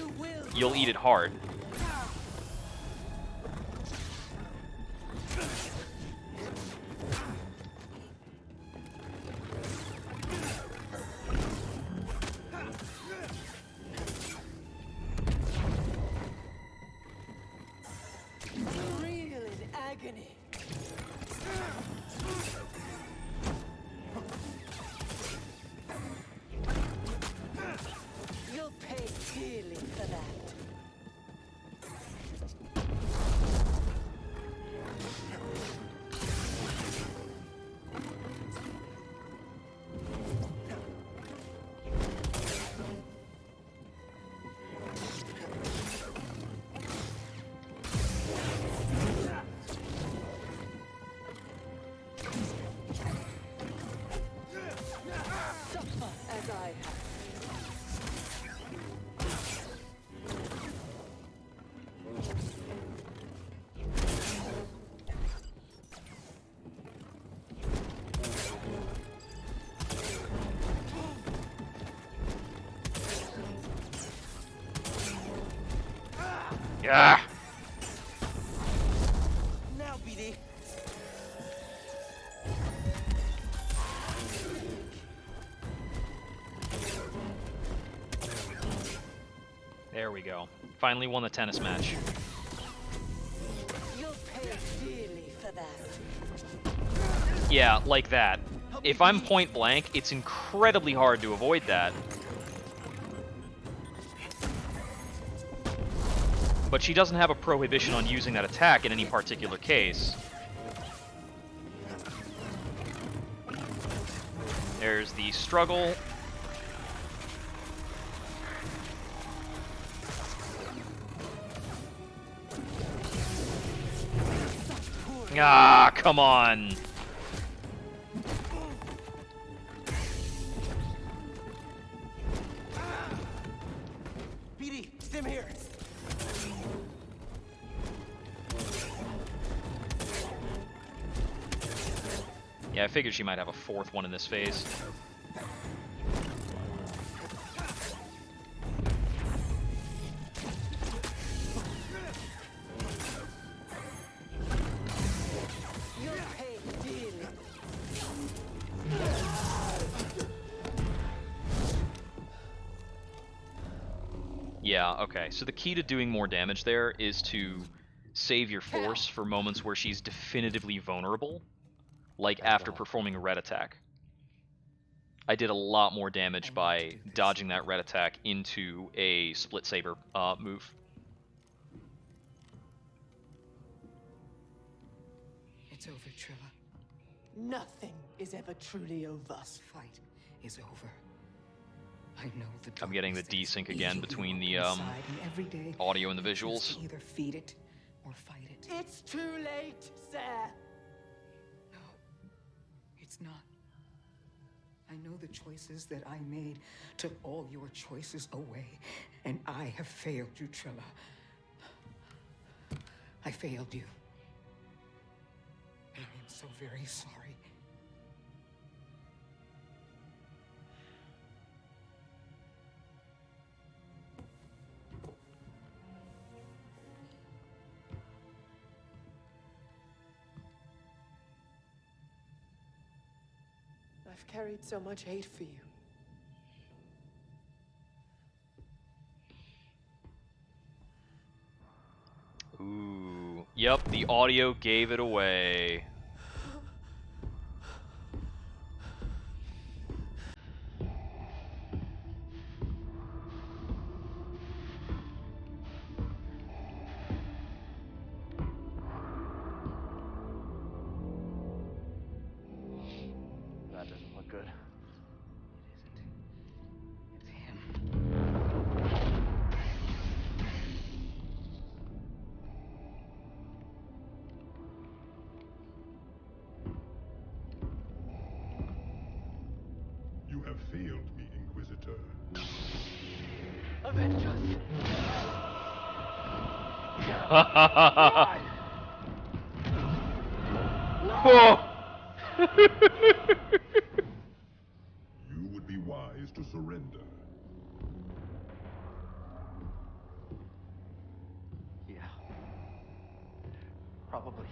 Speaker 1: you'll eat it hard.
Speaker 2: Real in agony. You'll pay dearly for that. Suffer as I have.
Speaker 1: Yeah.
Speaker 18: Now, BD!
Speaker 1: There we go. Finally won the tennis match.
Speaker 2: You'll pay dearly for that.
Speaker 1: Yeah, like that. If I'm point blank, it's incredibly hard to avoid that. But she doesn't have a prohibition on using that attack in any particular case. There's the struggle. Ah, come on.
Speaker 18: BD, stim here!
Speaker 1: Yeah, I figured she might have a fourth one in this phase.
Speaker 2: You'll pay dearly.
Speaker 1: Yeah, okay. So the key to doing more damage there is to save your force for moments where she's definitively vulnerable, like after performing a red attack. I did a lot more damage by dodging that red attack into a split saber move.
Speaker 8: It's over, Trilla.
Speaker 2: Nothing is ever truly over.
Speaker 8: This fight is over. I know the
Speaker 1: I'm getting the desync again between the audio and the visuals.
Speaker 8: Either feed it or fight it.
Speaker 2: It's too late, sir.
Speaker 8: No, it's not. I know the choices that I made took all your choices away, and I have failed you, Trilla. I failed you. And I am so very sorry.
Speaker 2: I've carried so much hate for you.
Speaker 1: Ooh. Yep, the audio gave it away.
Speaker 6: That doesn't look good.
Speaker 8: It's him.
Speaker 13: You have failed me, Inquisitor.
Speaker 6: Avenge us!
Speaker 1: Whoa!
Speaker 13: You would be wise to surrender.
Speaker 6: Yeah. Probably.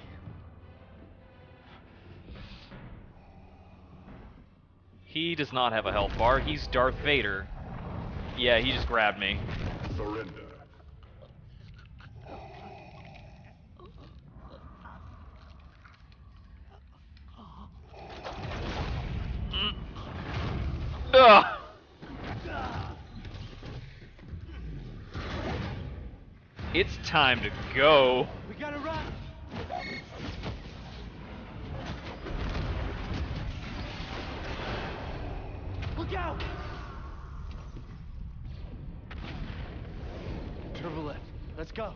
Speaker 1: He does not have a health bar. He's Darth Vader. Yeah, he just grabbed me.
Speaker 13: Surrender.
Speaker 1: Ugh. It's time to go.
Speaker 18: We gotta run! Look out! Turbo left. Let's go.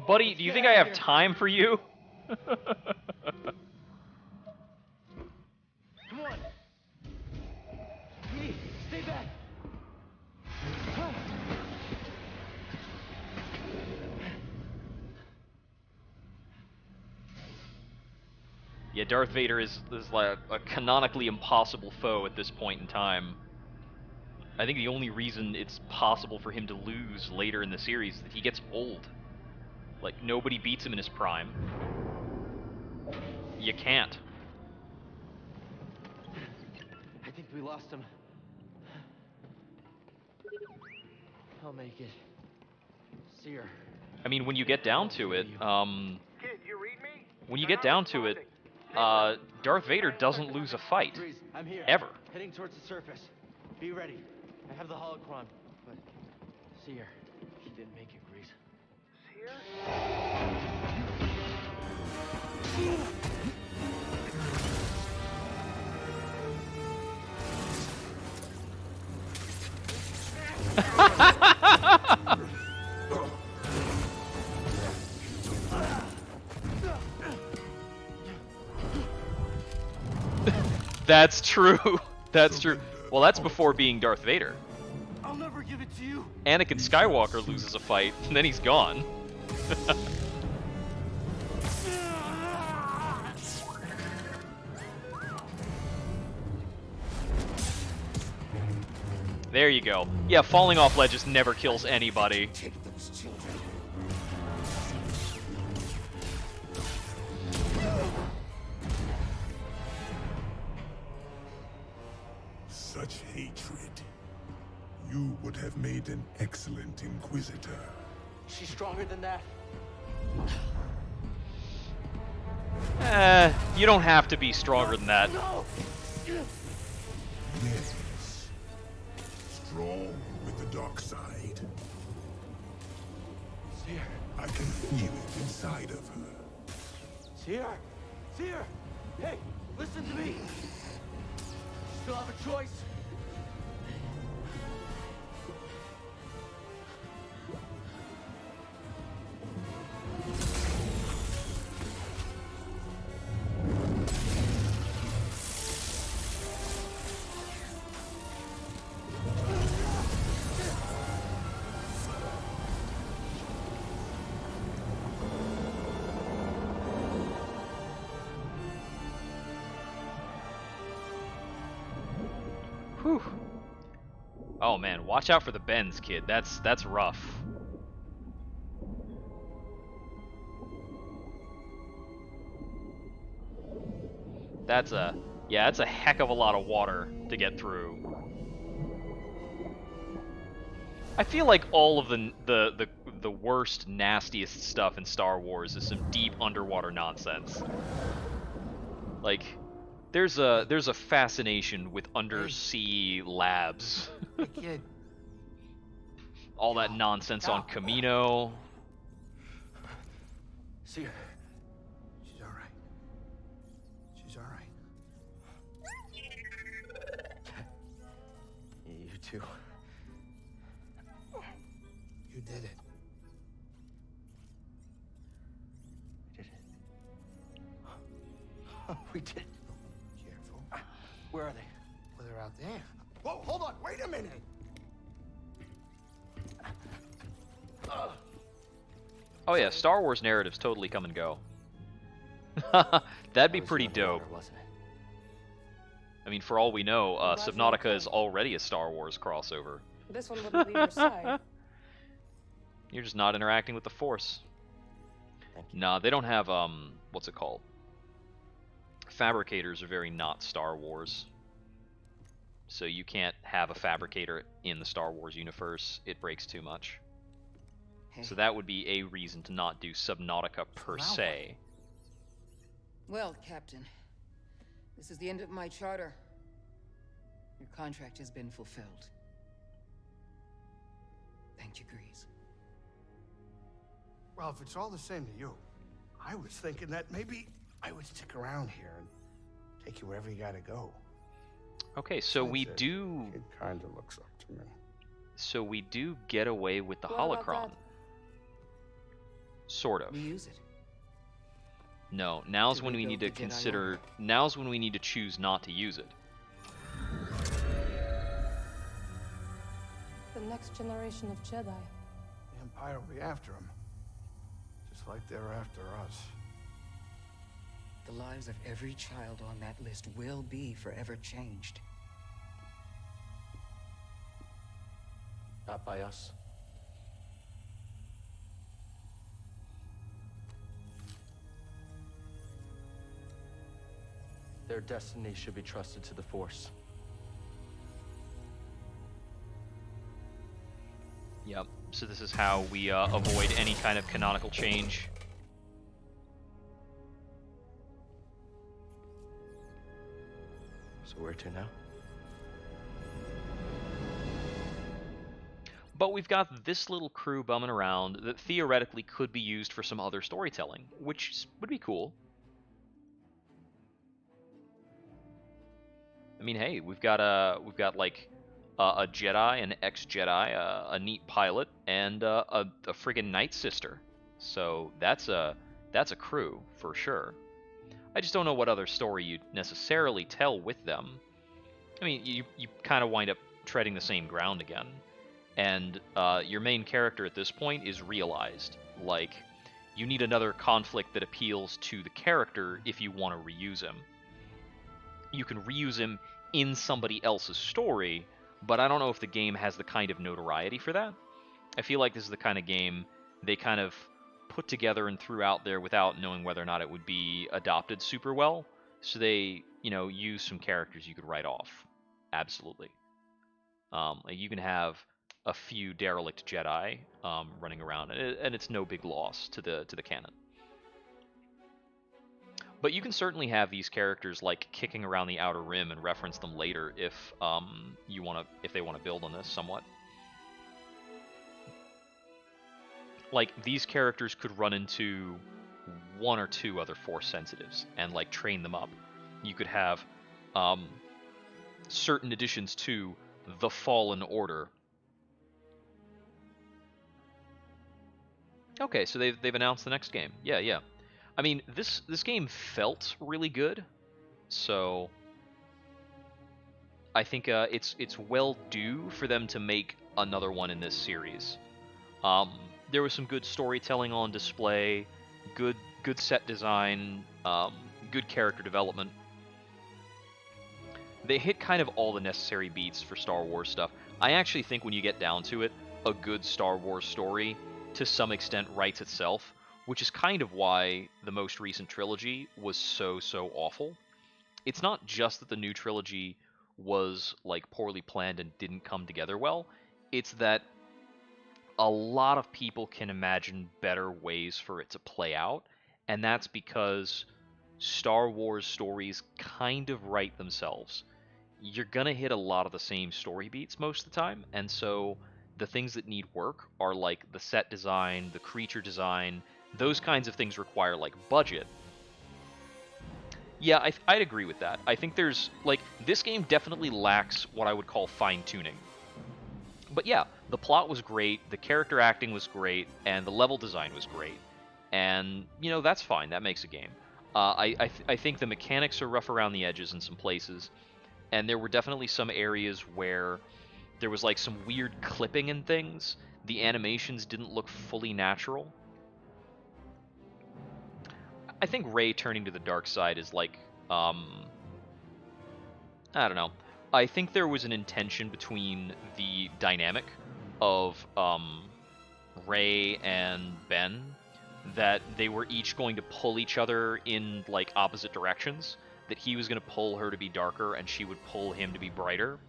Speaker 1: Buddy, do you think I have time for you?
Speaker 18: Come on! Petey, stay back!
Speaker 1: Yeah, Darth Vader is like a canonically impossible foe at this point in time. I think the only reason it's possible for him to lose later in the series is that he gets old. Like, nobody beats him in his prime. You can't.
Speaker 18: I think we lost him. I'll make it. See her.
Speaker 1: I mean, when you get down to it,
Speaker 19: Kid, you read me?
Speaker 1: when you get down to it, Darth Vader doesn't lose a fight.
Speaker 18: Grease, I'm here.
Speaker 1: Ever.
Speaker 18: Heading towards the surface. Be ready. I have the holocron, but see her. She didn't make it, Grease.
Speaker 1: That's true. That's true. Well, that's before being Darth Vader.
Speaker 18: I'll never give it to you.
Speaker 1: Anakin Skywalker loses a fight, and then he's gone. There you go. Yeah, falling off ledges never kills anybody.
Speaker 5: Take those children.
Speaker 13: such hatred. You would have made an excellent Inquisitor.
Speaker 3: She's stronger than that.
Speaker 1: You don't have to be stronger than that.
Speaker 3: No!
Speaker 13: Yes. Strong with the dark side.
Speaker 3: Seer.
Speaker 13: I can feel it inside of her.
Speaker 3: Seer! Seer! Hey, listen to me! You still have a choice.
Speaker 1: Whew. Oh man, watch out for the bends, kid. That's rough. That's a heck of a lot of water to get through. I feel like all of the worst, nastiest stuff in Star Wars is some deep underwater nonsense. Like, there's a fascination with undersea labs.
Speaker 5: Kid.
Speaker 1: All that nonsense on Camino.
Speaker 3: Seer.
Speaker 5: She's all right. She's all right.
Speaker 3: You too.
Speaker 5: You did it.
Speaker 3: We did.
Speaker 5: Careful.
Speaker 3: Where are they?
Speaker 5: Well, they're out there. Whoa, hold on. Wait a minute.
Speaker 1: Oh yeah, Star Wars narratives totally come and go. That'd be pretty dope.
Speaker 3: Water, wasn't it?
Speaker 1: I mean, for all we know, Subnautica is already a Star Wars crossover.
Speaker 17: This one wouldn't leave your side.
Speaker 1: You're just not interacting with the Force. Nah, they don't have, what's it called? Fabricators are very not Star Wars. So you can't have a fabricator in the Star Wars universe. It breaks too much. So that would be a reason to not do Subnautica per se.
Speaker 8: Well, Captain, this is the end of my charter. Your contract has been fulfilled. Thank you, Grease.
Speaker 5: Well, if it's all the same to you, I was thinking that maybe I would stick around here and take you wherever you gotta go.
Speaker 1: Okay, so we do.
Speaker 5: It kind of looks up to me.
Speaker 1: So we do get away with the
Speaker 17: What about
Speaker 1: holocron.
Speaker 17: that?
Speaker 1: Sort of.
Speaker 8: We use it.
Speaker 1: No, now's
Speaker 8: To
Speaker 1: when we
Speaker 8: rebuild
Speaker 1: need to
Speaker 8: the Jedi
Speaker 1: consider.
Speaker 8: Order.
Speaker 1: Now's when we need to choose not to use it.
Speaker 17: The next generation of Jedi.
Speaker 5: The Empire will be after him. Just like they're after us.
Speaker 8: The lives of every child on that list will be forever changed.
Speaker 3: Not by us. Their destiny should be trusted to the Force.
Speaker 1: Yep. So this is how we avoid any kind of canonical change.
Speaker 3: So where to now?
Speaker 1: But we've got this little crew bumming around that theoretically could be used for some other storytelling, which would be cool. I mean, hey, we've got like a Jedi, an ex-Jedi, a neat pilot, and a friggin' Night Sister. So that's a crew for sure. I just don't know what other story you'd necessarily tell with them. I mean, you kind of wind up treading the same ground again. And your main character at this point is realized. Like, you need another conflict that appeals to the character if you want to reuse him. You can reuse him in somebody else's story, but I don't know if the game has the kind of notoriety for that. I feel like this is the kind of game they kind of put together and threw out there without knowing whether or not it would be adopted super well. So they, use some characters you could write off. absolutely. Like you can have a few derelict Jedi running around, and it's no big loss to the canon. But you can certainly have these characters like kicking around the Outer Rim and reference them later if if they want to build on this somewhat. Like these characters could run into one or two other Force sensitives and like train them up. You could have certain additions to the Fallen Order. Okay, so they've announced the next game. Yeah. I mean, this game felt really good, so I think it's well due for them to make another one in this series. There was some good storytelling on display, good set design, good character development. They hit kind of all the necessary beats for Star Wars stuff. I actually think when you get down to it, a good Star Wars story to some extent writes itself, which is kind of why the most recent trilogy was so awful. It's not just that the new trilogy was like poorly planned and didn't come together well, it's that a lot of people can imagine better ways for it to play out, and that's because Star Wars stories kind of write themselves. You're gonna hit a lot of the same story beats most of the time, and so the things that need work are like the set design, the creature design. Those kinds of things require like budget. Yeah, I'd agree with that. I think there's like this game definitely lacks what I would call fine-tuning. But yeah, the plot was great, the character acting was great, and the level design was great. And that's fine. That makes a game. I think the mechanics are rough around the edges in some places, and there were definitely some areas where there was like some weird clipping and things. The animations didn't look fully natural. I think Rey turning to the dark side is like, I don't know. I think there was an intention between the dynamic of Rey and Ben that they were each going to pull each other in like opposite directions. That he was going to pull her to be darker and she would pull him to be brighter.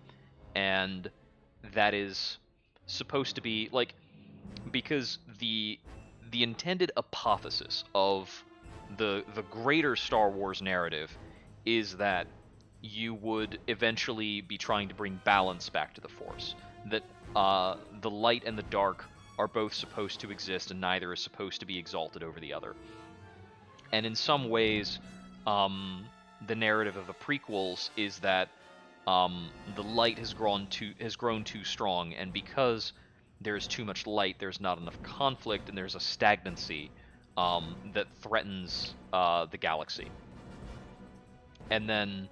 Speaker 1: And that is supposed to be like, because the intended apotheosis of the greater Star Wars narrative is that you would eventually be trying to bring balance back to the Force. That the light and the dark are both supposed to exist, and neither is supposed to be exalted over the other. And in some ways, the narrative of the prequels is that the light has grown too strong, and because there's too much light, there's not enough conflict, and there's a stagnancy that threatens the galaxy. And then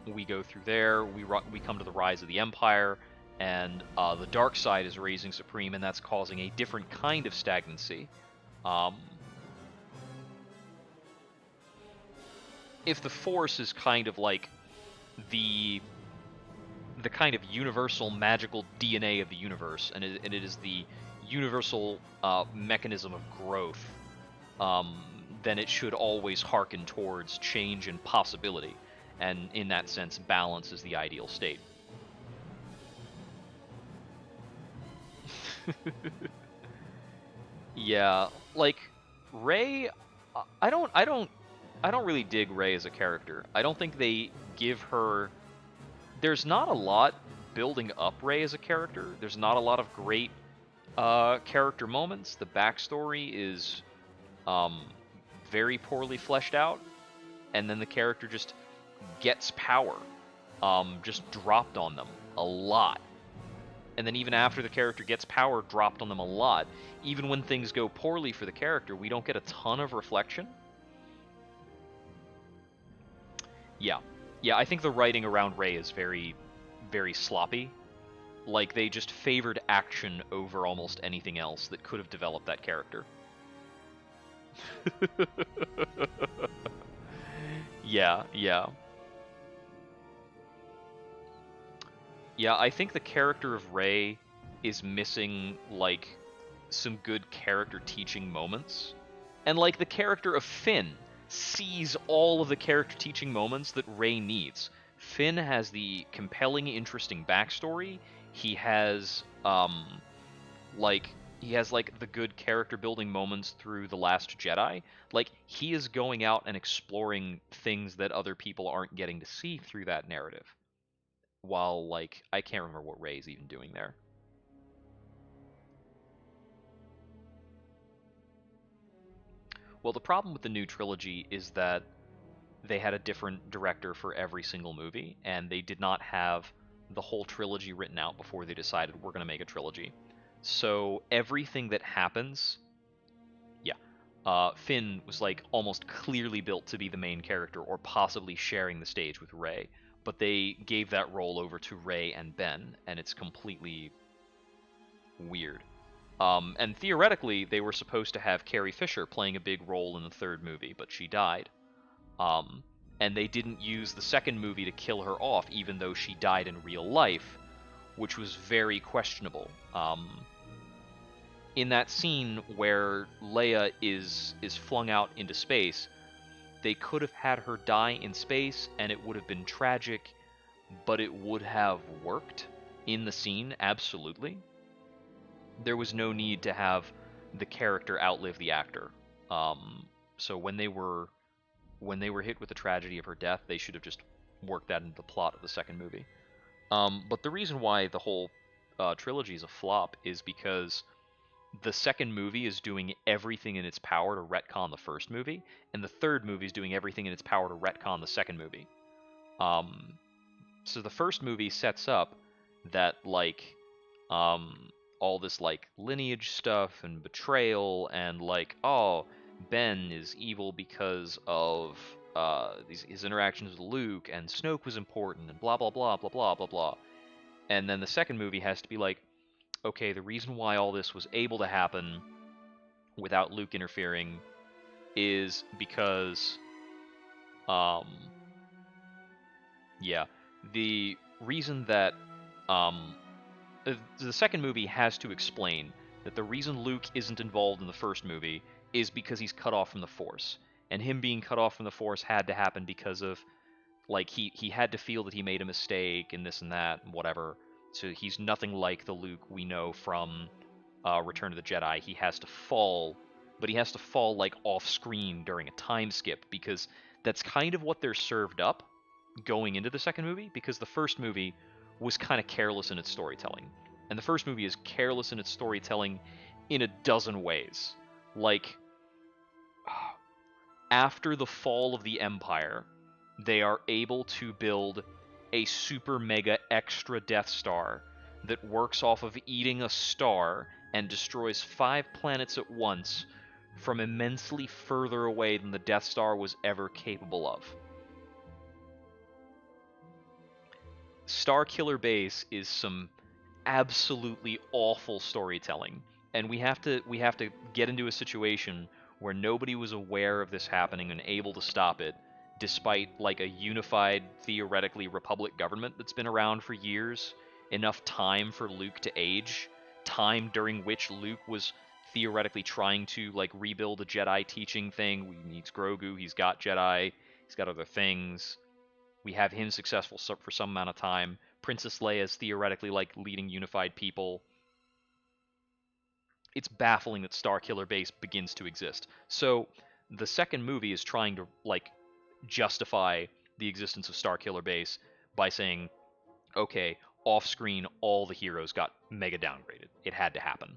Speaker 1: we go through there, we come to the rise of the Empire, and the dark side is raising supreme, and that's causing a different kind of stagnancy. If the Force is kind of like the kind of universal magical DNA of the universe, and it is the universal mechanism of growth, then it should always hearken towards change and possibility. And in that sense, balance is the ideal state. Yeah, like Rey, I don't really dig Rey as a character. I don't think they give her. There's not a lot building up Rey as a character. There's not a lot of great character moments. The backstory is very poorly fleshed out, and then the character just gets power just dropped on them a lot. And then even after the character gets power dropped on them a lot, even when things go poorly for the character, we don't get a ton of reflection. Yeah, I think the writing around Rey is very, very sloppy. Like, they just favored action over almost anything else that could have developed that character. Yeah. Yeah, I think the character of Rey is missing, like, some good character teaching moments. And, like, the character of Finn sees all of the character teaching moments that Rey needs. Finn has the compelling, interesting backstory. He has like he has like the good character building moments through The Last Jedi. Like he is going out and exploring things that other people aren't getting to see through that narrative. While like I can't remember what Rey's even doing there. Well, the problem with the new trilogy is that they had a different director for every single movie, and they did not have the whole trilogy written out before they decided we're going to make a trilogy. So everything that happens, yeah, Finn was like almost clearly built to be the main character or possibly sharing the stage with Rey, but they gave that role over to Rey and Ben, and it's completely weird. And theoretically, they were supposed to have Carrie Fisher playing a big role in the third movie, but she died. And they didn't use the second movie to kill her off, even though she died in real life, which was very questionable. In that scene where Leia is flung out into space, they could have had her die in space, and it would have been tragic, but it would have worked in the scene, absolutely. There was no need to have the character outlive the actor. So when they were hit with the tragedy of her death, they should have just worked that into the plot of the second movie. But the reason why the whole trilogy is a flop is because the second movie is doing everything in its power to retcon the first movie, and the third movie is doing everything in its power to retcon the second movie. So the first movie sets up that like all this like lineage stuff and betrayal and like, oh, Ben is evil because of his interactions with Luke, and Snoke was important, and blah blah blah blah blah blah blah. And then the second movie has to be like, okay, the reason why all this was able to happen without Luke interfering is because, yeah, the reason that the second movie has to explain that the reason Luke isn't involved in the first movie is because he's cut off from the Force. And him being cut off from the Force had to happen because of, like, he had to feel that he made a mistake and this and that and whatever. So he's nothing like the Luke we know from Return of the Jedi. He has to fall, but he has to fall, like, off-screen during a time skip, because that's kind of what they're served up going into the second movie, because the first movie was kind of careless in its storytelling. And the first movie is careless in its storytelling in a dozen ways. Like, after the fall of the Empire, they are able to build a super mega extra Death Star that works off of eating a star and destroys 5 planets at once from immensely further away than the Death Star was ever capable of. Starkiller Base is some absolutely awful storytelling, and we have to get into a situation where nobody was aware of this happening and able to stop it, despite like a unified, theoretically, Republic government that's been around for years, enough time for Luke to age, time during which Luke was theoretically trying to like rebuild a Jedi teaching thing. He needs Grogu, he's got Jedi, he's got other things. We have him successful for some amount of time. Princess Leia is theoretically like leading unified people. It's baffling that Starkiller Base begins to exist. So the second movie is trying to like justify the existence of Starkiller Base by saying, okay, off screen all the heroes got mega downgraded. It had to happen.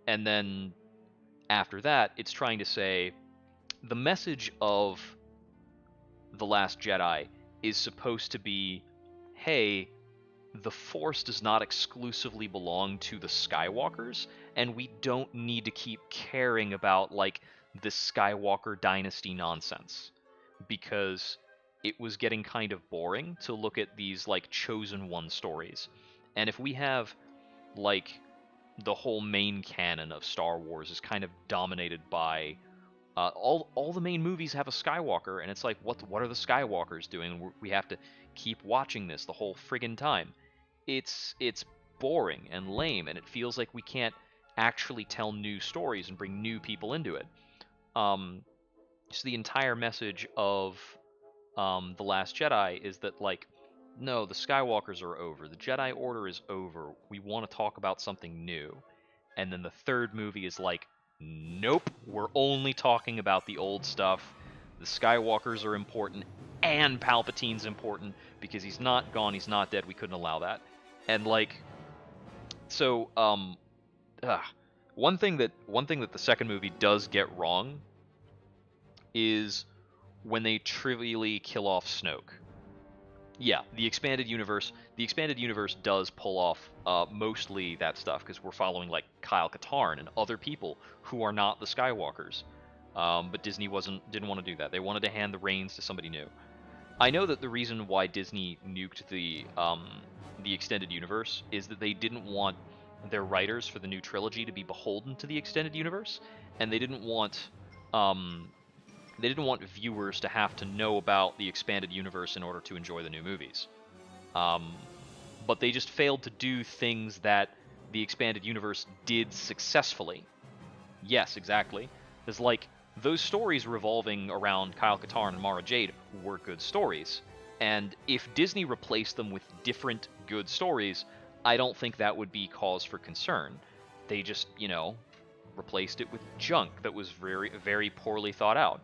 Speaker 1: And then after that, it's trying to say the message of The Last Jedi is supposed to be, hey, the Force does not exclusively belong to the Skywalkers, and we don't need to keep caring about, like, this Skywalker dynasty nonsense, because it was getting kind of boring to look at these, like, chosen one stories. And if we have, like, the whole main canon of Star Wars is kind of dominated by all the main movies have a Skywalker, and it's like, what are the Skywalkers doing? We have to keep watching this the whole friggin' time. It's boring and lame, and it feels like we can't actually tell new stories and bring new people into it. So the entire message of The Last Jedi is that, like, no, the Skywalkers are over. The Jedi Order is over. We want to talk about something new. And then the third movie is like, nope, we're only talking about the old stuff. The Skywalkers are important, and Palpatine's important because he's not gone, he's not dead. We couldn't allow that. And like, so one thing that the second movie does get wrong is when they trivially kill off Snoke. Yeah, the expanded universe does pull off mostly that stuff because we're following like Kyle Katarn and other people who are not the Skywalkers. But Disney didn't want to do that. They wanted to hand the reins to somebody new. I know that the reason why Disney nuked the extended universe is that they didn't want their writers for the new trilogy to be beholden to the extended universe, and they didn't want viewers to have to know about the expanded universe in order to enjoy the new movies. But they just failed to do things that the expanded universe did successfully. Yes, exactly. There's like those stories revolving around Kyle Katarn and Mara Jade were good stories. And if Disney replaced them with different good stories, I don't think that would be cause for concern. They just, replaced it with junk that was very, very poorly thought out.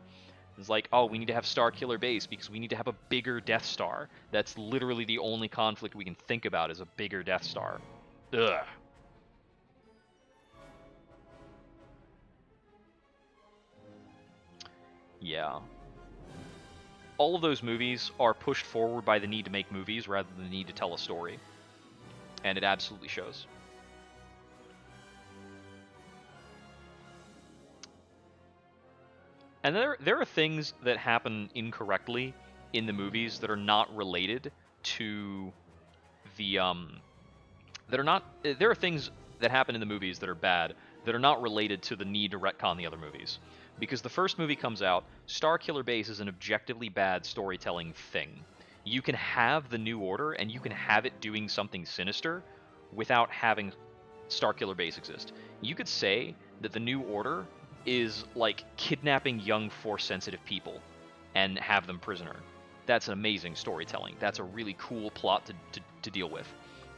Speaker 1: It's like, oh, we need to have Starkiller Base because we need to have a bigger Death Star. That's literally the only conflict we can think about is a bigger Death Star. Ugh. Yeah. All of those movies are pushed forward by the need to make movies rather than the need to tell a story. And it absolutely shows. And there are things that happen incorrectly in the movies that are not related to the there are things that happen in the movies that are bad that are not related to the need to retcon the other movies. Because the first movie comes out, Starkiller Base is an objectively bad storytelling thing. You can have the New Order and you can have it doing something sinister without having Starkiller Base exist. You could say that the New Order is like kidnapping young Force-sensitive people and have them prisoner. That's an amazing storytelling. That's a really cool plot to deal with.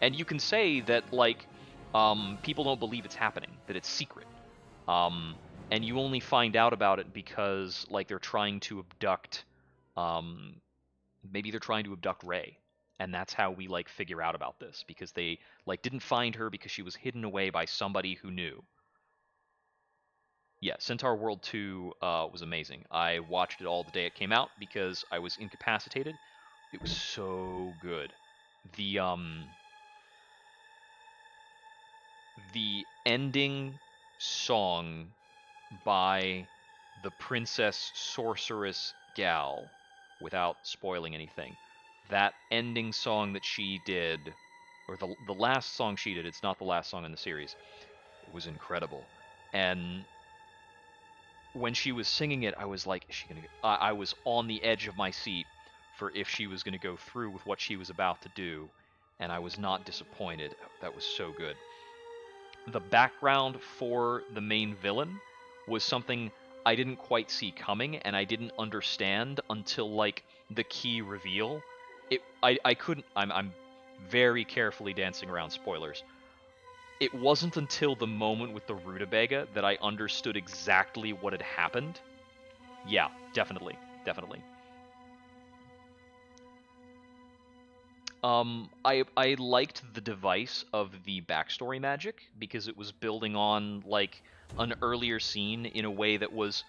Speaker 1: And you can say that, like, people don't believe it's happening, that it's secret. And you only find out about it because, like, they're trying to abduct, maybe they're trying to abduct Rey. And that's how we, like, figure out about this, because they, like, didn't find her because she was hidden away by somebody who knew. Yeah, Centaur World 2 was amazing. I watched it all the day it came out because I was incapacitated. It was so good. The ending song by the Princess Sorceress Gal, without spoiling anything, that ending song that she did, or the last song she did, it's not the last song in the series, it was incredible. And when she was singing it, I was like, is she gonna? I was on the edge of my seat for if she was going to go through with what she was about to do, and I was not disappointed. That was so good. The background for the main villain was something I didn't quite see coming, and I didn't understand until like the key reveal. I couldn't. I'm very carefully dancing around spoilers. It wasn't until the moment with the rutabaga that I understood exactly what had happened. Yeah, definitely. I liked the device of the backstory magic because it was building on like an earlier scene in a way that was,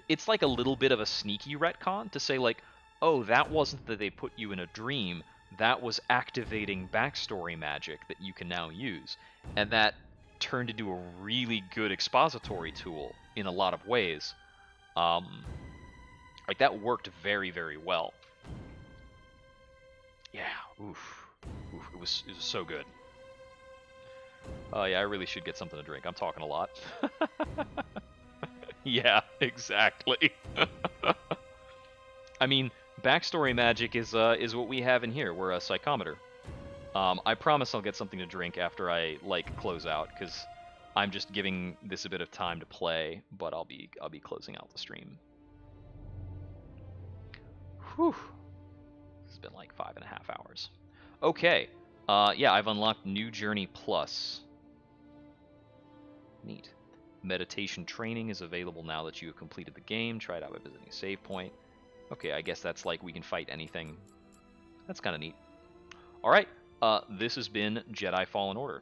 Speaker 1: it's like a little bit of a sneaky retcon to say like, oh, that wasn't that they put you in a dream, that was activating backstory magic that you can now use. And that turned into a really good expository tool in a lot of ways. Like that worked very, very well. Yeah, oof, it was so good. Oh yeah, I really should get something to drink. I'm talking a lot. Yeah, exactly. I mean, backstory magic is what we have in here. We're a psychometer. I promise I'll get something to drink after I like close out, because I'm just giving this a bit of time to play. But I'll be closing out the stream. Whew. been like 5.5 hours. Okay. Yeah, I've unlocked New Journey Plus. Neat. Meditation training is available now that you have completed the game. Try it out by visiting a save point. Okay, I guess that's like we can fight anything. That's kind of neat. All right, this has been Jedi Fallen Order.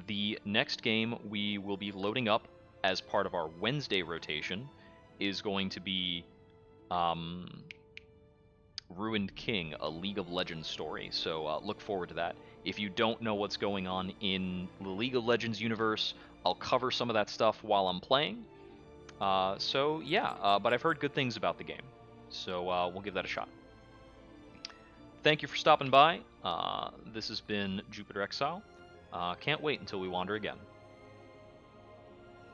Speaker 1: The next game we will be loading up as part of our Wednesday rotation is going to be Ruined King, a League of Legends story. So look forward to that. If you don't know what's going on in the League of Legends universe, I'll cover some of that stuff while I'm playing. So yeah, but I've heard good things about the game. So we'll give that a shot. Thank you for stopping by. This has been Jupiter Exile. Can't wait until we wander again.